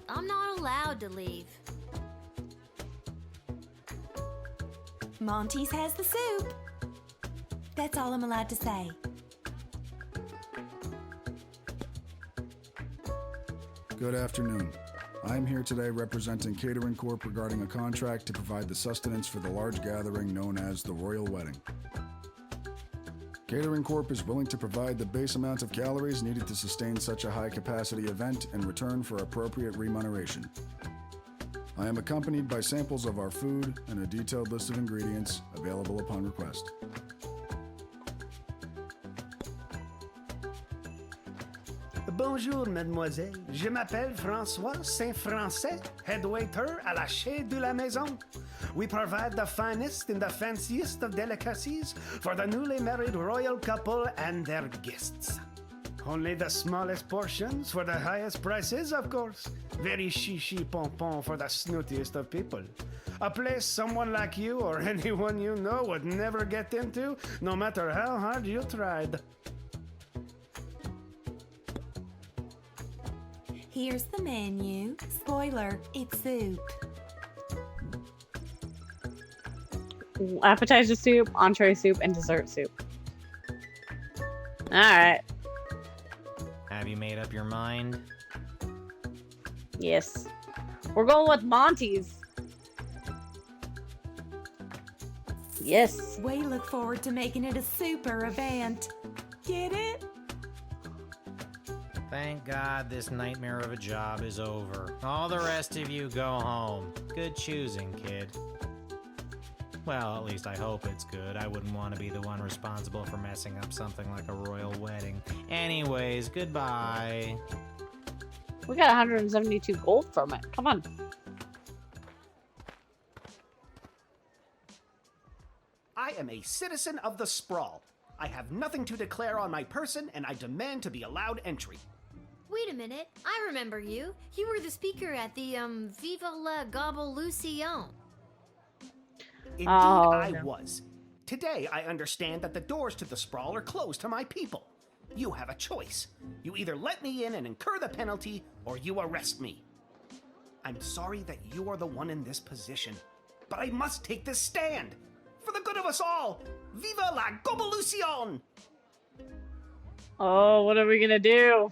I'm not allowed to leave. Monty's has the soup. That's all I'm allowed to say. Good afternoon. I'm here today representing Catering Corp regarding a contract to provide the sustenance for the large gathering known as the Royal Wedding. Catering Corp is willing to provide the base amount of calories needed to sustain such a high-capacity event in return for appropriate remuneration. I am accompanied by samples of our food and a detailed list of ingredients available upon request. Bonjour, mademoiselle. Je m'appelle François Saint-Français, head waiter à la Chez de la Maison. We provide the finest and the fanciest of delicacies for the newly married royal couple and their guests. Only the smallest portions for the highest prices, of course. Very chichi pompon for the snootiest of people. A place someone like you or anyone you know would never get into, no matter how hard you tried. Here's the menu. Spoiler, it's soup. Appetizer soup, entree soup, and dessert soup. Alright. Have you made up your mind? Yes. We're going with Monty's. Yes. We look forward to making it a super event. Get it? Thank God this nightmare of a job is over. All the rest of you go home. Good choosing, kid. Well, at least I hope it's good. I wouldn't want to be the one responsible for messing up something like a royal wedding. Anyways, goodbye. We got 172 gold from it. Come on. I am a citizen of the Sprawl. I have nothing to declare on my person, and I demand to be allowed entry. Wait a minute, I remember you. You were the speaker at the, Viva la Gobolution. Indeed, I was. Today, I understand that the doors to the Sprawl are closed to my people. You have a choice. You either let me in and incur the penalty, or you arrest me. I'm sorry that you are the one in this position, but I must take this stand. For the good of us all, Viva la Gobolution! Oh, what are we gonna do?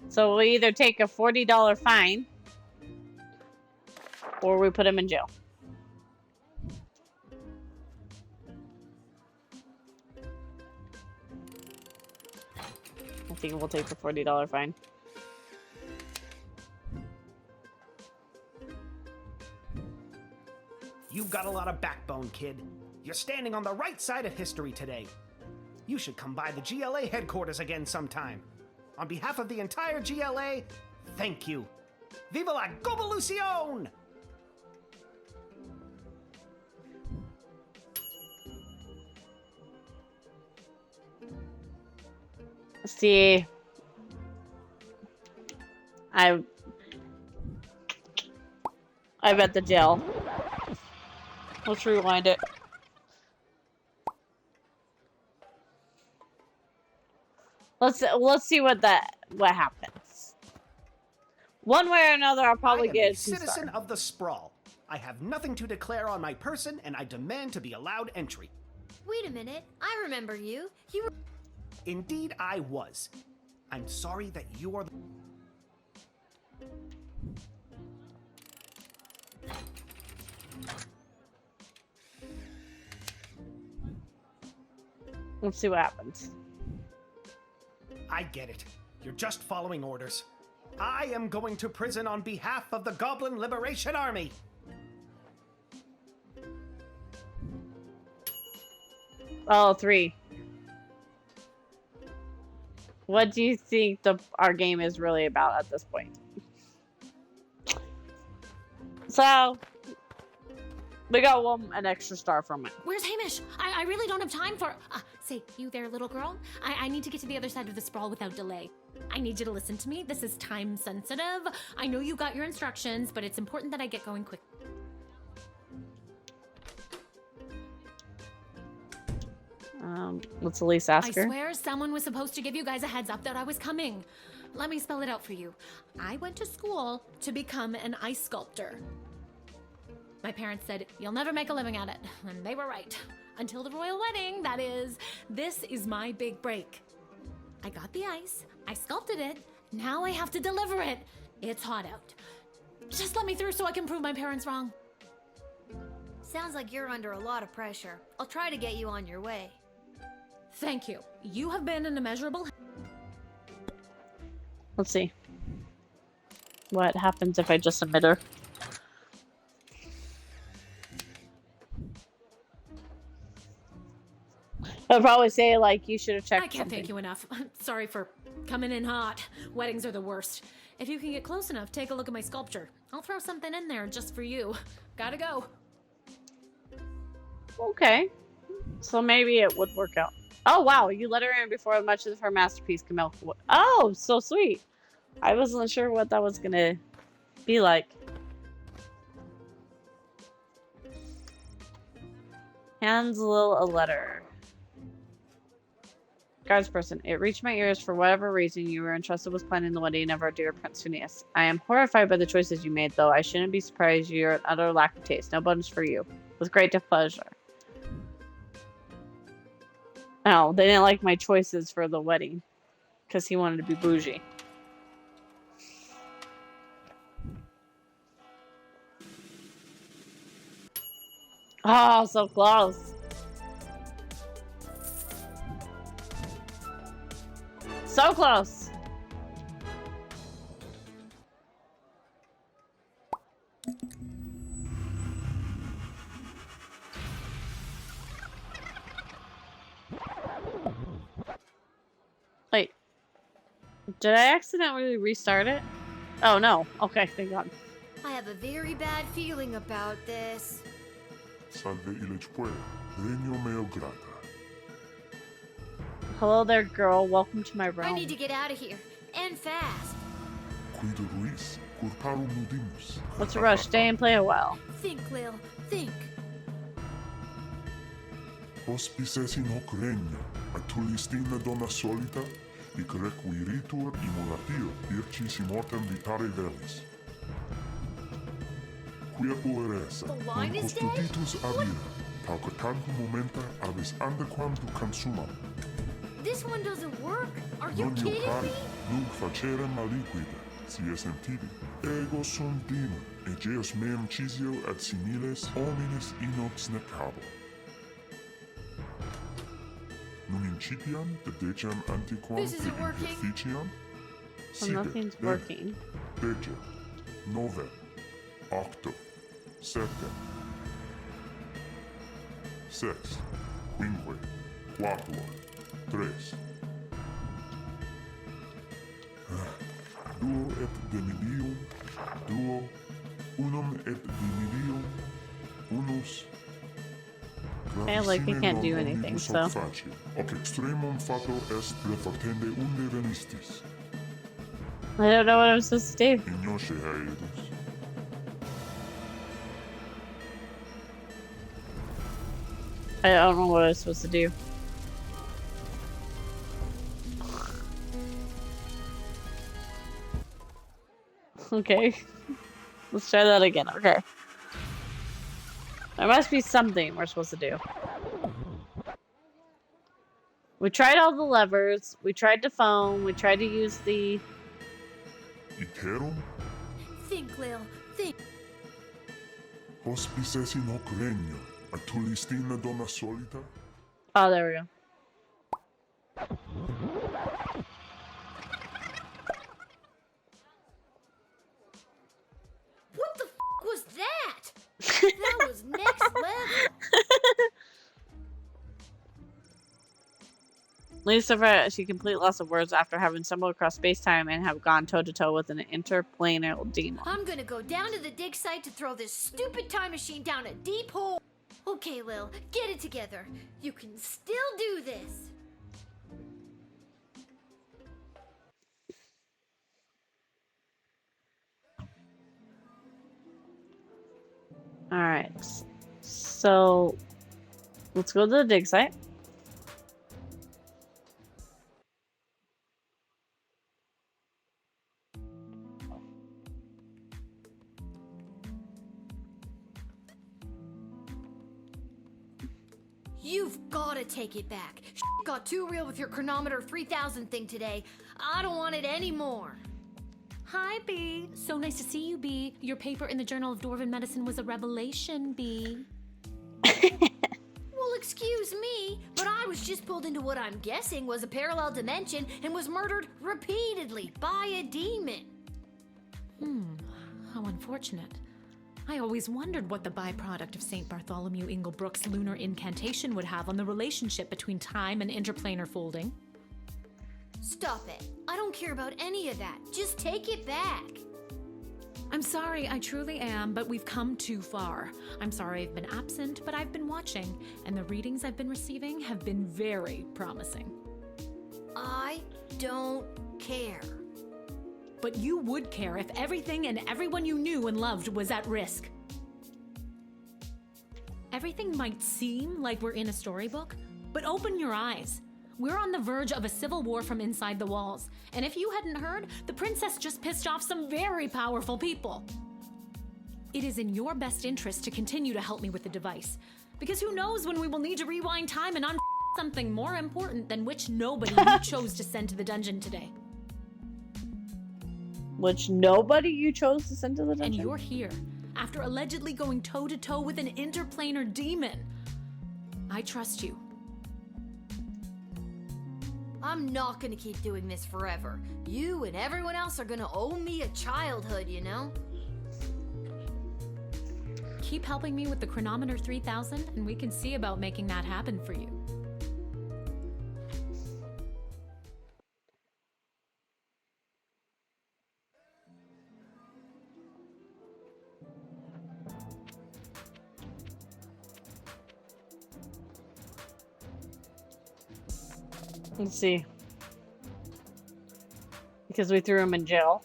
So we either take a $40 fine, or we put him in jail. I think we'll take the $40 fine. You've got a lot of backbone, kid. You're standing on the right side of history today. You should come by the GLA headquarters again sometime. On behalf of the entire GLA, thank you. Viva la Gobolution! See, I bet the jail. Let's rewind it. Let's see what happens. One way or another, I'll probably get a citizen of the Sprawl. I have nothing to declare on my person, and I demand to be allowed entry. Wait a minute, I remember you. You were... Indeed, I was. I'm sorry that you are the... Let's see what happens. I get it. You're just following orders. I am going to prison on behalf of the Goblin Liberation Army. Oh, 3. What do you think our game is really about at this point? So, We got an extra star from it. Where's Hamish? I really don't have time for... say, you there, little girl? I need to get to the other side of the sprawl without delay. I need you to listen to me. This is time sensitive. I know you got your instructions, but it's important that I get going quick. Let's at least ask her. I swear someone was supposed to give you guys a heads up that I was coming. Let me spell it out for you. I went to school to become an ice sculptor. My parents said, you'll never make a living at it. And they were right. Until the royal wedding, that is. This is my big break. I got the ice. I sculpted it. Now I have to deliver it. It's hot out. Just let me through so I can prove my parents wrong. Sounds like you're under a lot of pressure. I'll try to get you on your way. Thank you. You have been an immeasurable... Let's see. What happens if I just submit her? I'll probably say, like, you should have checked I can't thank you enough. Sorry for coming in hot. Weddings are the worst. If you can get close enough, take a look at my sculpture. I'll throw something in there just for you. Gotta go. Okay. So maybe it would work out. Oh, wow. You let her in before much of her masterpiece came out. Oh, so sweet. I wasn't sure what that was going to be like. Hands Lil a letter. Guardsperson, it reached my ears for whatever reason you were entrusted with planning the wedding of our dear Prince Phineas. I am horrified by the choices you made, though. I shouldn't be surprised you're an utter lack of taste. No bonus for you. With great displeasure. Oh, they didn't like my choices for the wedding. Because he wanted to be bougie. Oh, so close. So close. Wait. Did I accidentally restart it? Oh, no. Okay, thank God. I have a very bad feeling about this. Salve Illichpue, regno meo grata. Hello there, girl. Welcome to my realm. I need to get out of here. And fast. Quid ruis, curparum nudimus. Let's rush. Stay and play a while. Think, Lil. Think. Hospices in hoc regno, atulistina donna solita, hic requiritur immolatir, ircis immortem vitare velis. Quia pueresa, The line non is dead? custoditus avira, pauca tantum momenta abis andequam tu consumam. This one doesn't work. Are you Non kidding iucari, me? nunc facerem aliquida, si esem tibi. Ego sum demon, egeus meum cisio ad similes homines inox necabo. Nun incipiam dedecam antiquam This isn't working. imperficiam? So nothing's working. Dece, nove, octo, septem, sex, quinque, quatuor, tres. Duo et demidium, duo, unum et demidium, unus. Okay, like we can't do anything, so. Hoc extremum fato est refactende unde venistis. I don't know what I'm supposed to do. Ignosce haedus. I don't know what I'm supposed to do. Okay. Let's try that again. Okay. There must be something we're supposed to do. We tried all the levers. We tried the phone. We tried to use the... Iterum? Think, Lil. Think. Hospices in hoc regno, atulistina donna solita? Oh, there we go. What the was that? That was next level. Lucifer, she complete loss of words after having stumbled across space-time and have gone toe-to-toe with an interplanar demon. I'm gonna go down to the dig site to throw this stupid time machine down a deep hole. Okay, Lil, get it together. You can still do this. Alright. So, let's go to the dig site. You've gotta take it back. Got too real with your chronometer 3000 thing today. I don't want it anymore. Hi, B. So nice to see you, B. Your paper in the Journal of Dwarven Medicine was a revelation, B. Well, excuse me, but I was just pulled into what I'm guessing was a parallel dimension and was murdered repeatedly by a demon. How unfortunate. I always wondered what the byproduct of St. Bartholomew Inglebrook's lunar incantation would have on the relationship between time and interplanar folding. Stop it. I don't care about any of that. Just take it back. I'm sorry, I truly am, but we've come too far. I'm sorry I've been absent, but I've been watching, and the readings I've been receiving have been very promising. I don't care. But you would care if everything and everyone you knew and loved was at risk. Everything might seem like we're in a storybook, but open your eyes. We're on the verge of a civil war from inside the walls, and if you hadn't heard, the princess just pissed off some very powerful people. It is in your best interest to continue to help me with the device, because who knows when we will need to rewind time and something more important than which nobody you chose to send to the dungeon today. Which nobody you chose to send to the dungeon? And you're here, after allegedly going toe-to-toe with an interplanar demon. I trust you. I'm not gonna keep doing this forever. You and everyone else are gonna owe me a childhood, you know? Keep helping me with the chronometer 3000, and we can see about making that happen for you. Let's see. Because we threw him in jail.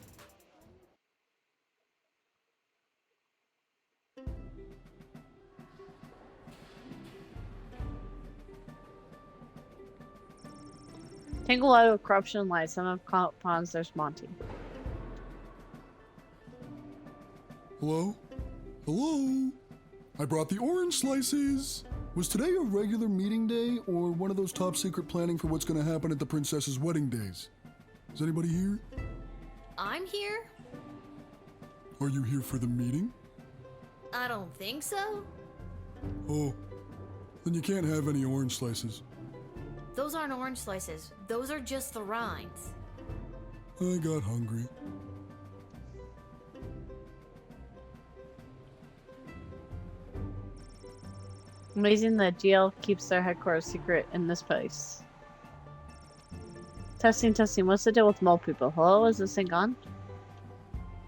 Tangle out of corruption and lies. Son of Pawns, there's Monty. Hello? Hello? I brought the orange slices. Was today a regular meeting day or one of those top secret planning for what's going to happen at the princess's wedding days? Is anybody here? I'm here? Are you here for the meeting? I don't think so. Oh, then you can't have any orange slices. Those aren't orange slices. Those are just the rinds. I got hungry. Amazing that GL keeps their headquarters secret in this place. Testing, testing. What's the deal with mole people? Hello, is this thing on?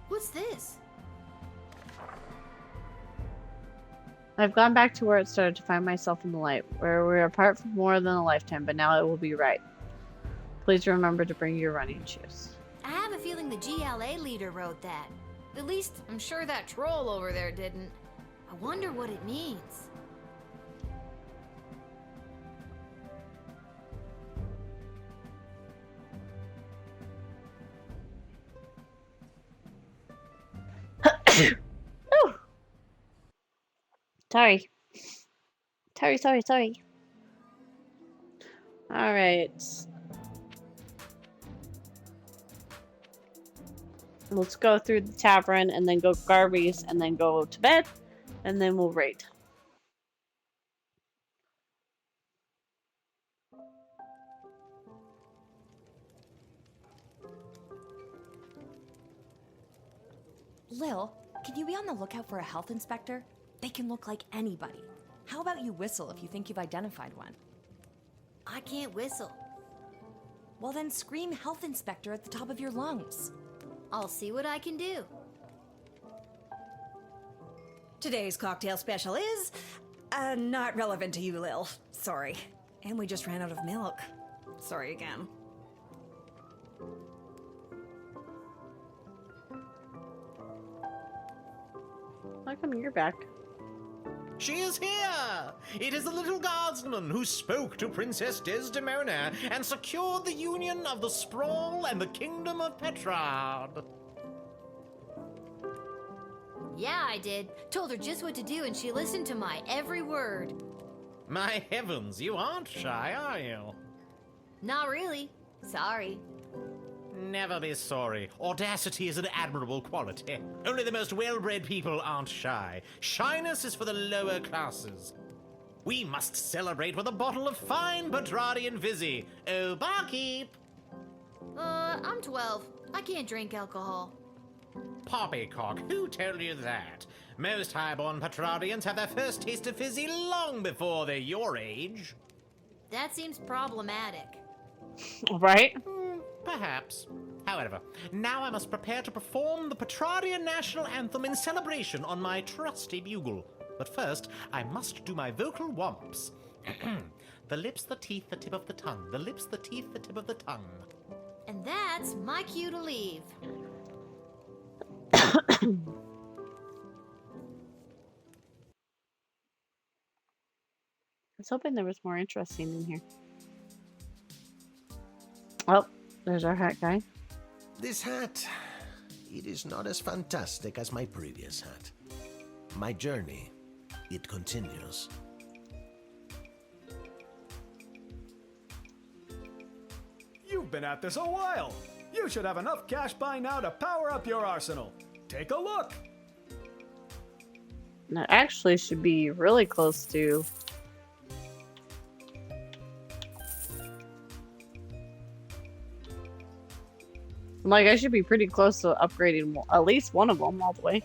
What's this? I've gone back to where it started to find myself in the light, where we're apart for more than a lifetime, but now it will be right. Please remember to bring your running shoes. I have a feeling the GLA leader wrote that. At least, I'm sure that troll over there didn't. I wonder what it means. Oh. Sorry. Sorry. Alright. Let's go through the tavern and then go Garvey's and then go to bed and then we'll raid. Lil, can you be on the lookout for a health inspector? They can look like anybody. How about you whistle if you think you've identified one? I can't whistle. Well, then scream health inspector at the top of your lungs. I'll see what I can do. Today's cocktail special is not relevant to you, Lil. Sorry. And we just ran out of milk. Sorry again. How come you're back? She is here! It is the little Guardsman who spoke to Princess Desdemona and secured the union of the Sprawl and the Kingdom of Petrard. Yeah, I did. Told her just what to do and she listened to my every word. My heavens, you aren't shy, are you? Not really. Sorry. Never be sorry. Audacity is an admirable quality. Only the most well-bred people aren't shy. Shyness is for the lower classes. We must celebrate with a bottle of fine Petrardian Vizzy. Oh, barkeep! I'm 12. I can't drink alcohol. Poppycock, who told you that? Most highborn Petrardians have their first taste of fizzy long before they're your age. That seems problematic. Right? Perhaps. However, now I must prepare to perform the Petrardian national anthem in celebration on my trusty bugle. But first, I must do my vocal warm-ups. The lips, the teeth, the tip of the tongue. The lips, the teeth, the tip of the tongue. And that's my cue to leave. I was hoping there was more interesting in here. Oh, there's our hat guy. This hat, it is not as fantastic as my previous hat. My journey, it continues. You've been at this a while. You should have enough cash by now to power up your arsenal. Take a look. That actually should be really close to... Like, I should be pretty close to upgrading at least one of them all the way.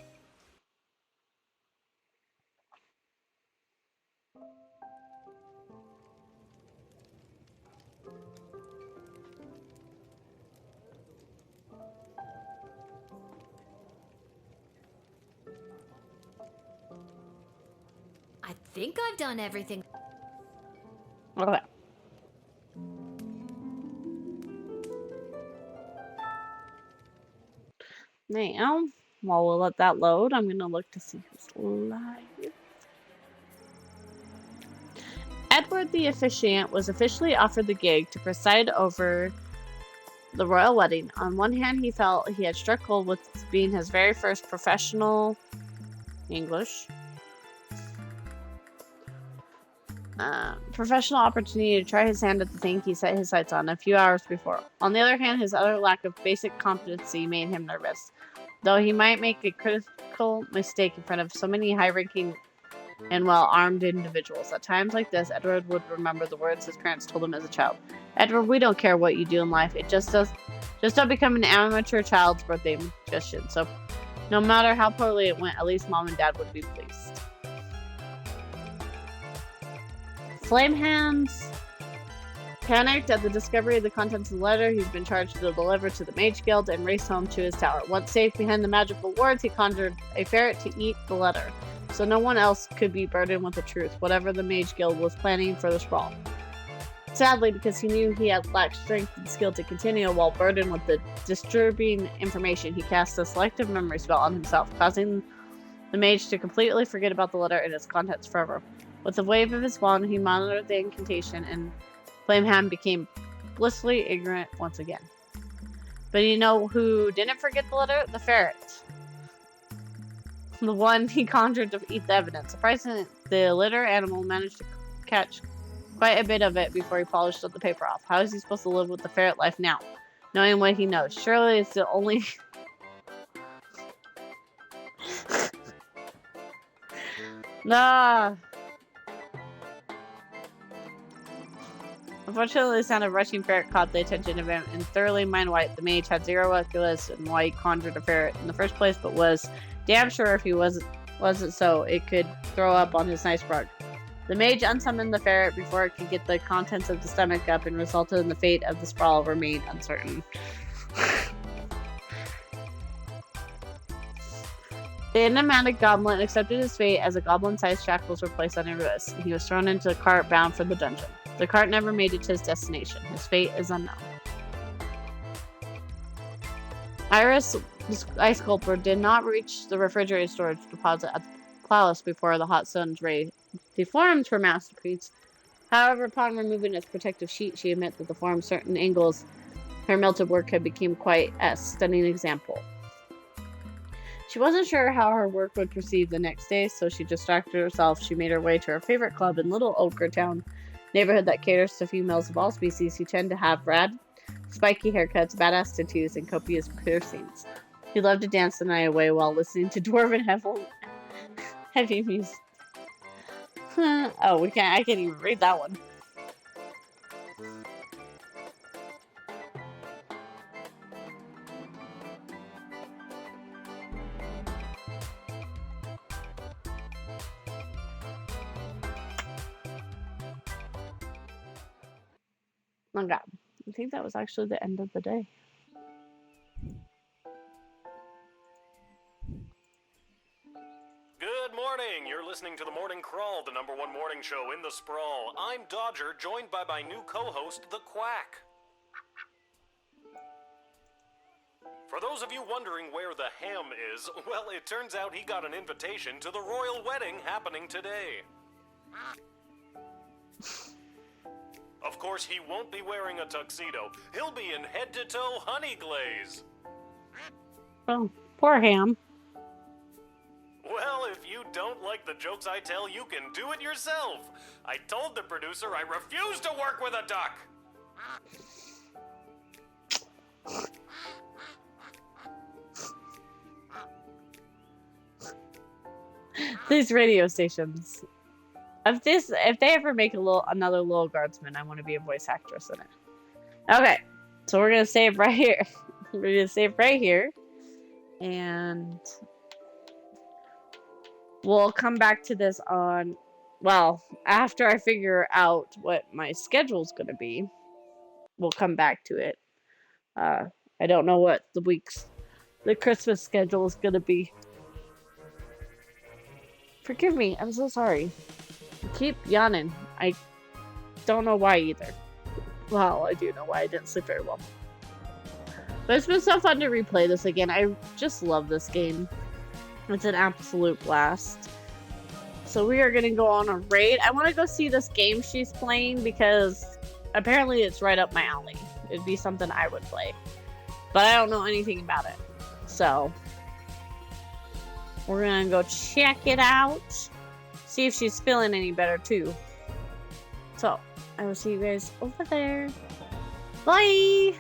I think I've done everything. Okay. Now, while we'll let that load, I'm going to look to see who's live. Edward the officiant was officially offered the gig to preside over the royal wedding. On one hand, he felt he had struck gold with being his very first professional professional opportunity to try his hand at the thing he set his sights on a few hours before. On the other hand, his utter lack of basic competency made him nervous. Though he might make a critical mistake in front of so many high-ranking and well-armed individuals. At times like this, Edward would remember the words his parents told him as a child. Edward, we don't care what you do in life. It just don't become an amateur child's birthday magician. So no matter how poorly it went, at least Mom and Dad would be pleased. Flamehands panicked at the discovery of the contents of the letter he's been charged to deliver to the Mage Guild and raced home to his tower. Once safe behind the magical wards, he conjured a ferret to eat the letter, so no one else could be burdened with the truth, whatever the Mage Guild was planning for the Sprawl. Sadly, because he knew he had lacked strength and skill to continue while burdened with the disturbing information, he cast a selective memory spell on himself, causing the mage to completely forget about the letter and its contents forever. With a wave of his wand, he monitored the incantation, and Flamehand became blissfully ignorant once again. But you know who didn't forget the letter? The ferret. The one he conjured to eat the evidence. Surprisingly, the litter animal managed to catch quite a bit of it before he polished the paper off. How is he supposed to live with the ferret life now, knowing what he knows? Surely it's the only... Nah. Unfortunately, the sound of rushing ferret caught the attention of him, and thoroughly mind-wiped, the mage had zero recollection why he conjured a ferret in the first place, but was damn sure if he wasn't so, it could throw up on his nice rug. The mage unsummoned the ferret before it could get the contents of the stomach up and resulted in the fate of the sprawl remained uncertain. The enigmatic goblin accepted his fate as a goblin-sized shackles were placed on his wrists. He was thrown into a cart bound for the dungeon. The cart never made it to his destination. His fate is unknown. Iris, the ice sculptor, did not reach the refrigerated storage deposit at the palace before the hot sun's ray deformed her masterpiece. However, upon removing its protective sheet, she admitted that the form certain angles her melted work had become quite a stunning example. She wasn't sure how her work would proceed the next day, so she distracted herself. She made her way to her favorite club in Little Ochre Town, neighborhood that caters to females of all species who tend to have rad, spiky haircuts, badass tattoos, and copious piercings. She loved to dance the night away while listening to dwarven heavy music. Oh, I can't even read that one. Oh god, I think that was actually the end of the day. Good morning! You're listening to The Morning Crawl, the #1 morning show in the sprawl. I'm Dodger, joined by my new co-host, The Quack. For those of you wondering where the ham is, well, it turns out he got an invitation to the royal wedding happening today. Of course, he won't be wearing a tuxedo. He'll be in head-to-toe honey glaze. Oh, poor ham. Well, if you don't like the jokes I tell, you can do it yourself. I told the producer I refuse to work with a duck. These radio stations. If they ever make another little Guardsman, I want to be a voice actress in it. Okay, so we're gonna save right here. We're gonna save right here, and we'll come back to this on, well, after I figure out what my schedule's gonna be. We'll come back to it. I don't know what the Christmas schedule is gonna be. Forgive me, I'm so sorry. I keep yawning. I don't know why either. Well, I do know why. I didn't sleep very well. But it's been so fun to replay this again. I just love this game. It's an absolute blast. So we are going to go on a raid. I want to go see this game she's playing because apparently it's right up my alley. It'd be something I would play. But I don't know anything about it. So we're going to go check it out. See if she's feeling any better too. So I will see you guys over there. Bye!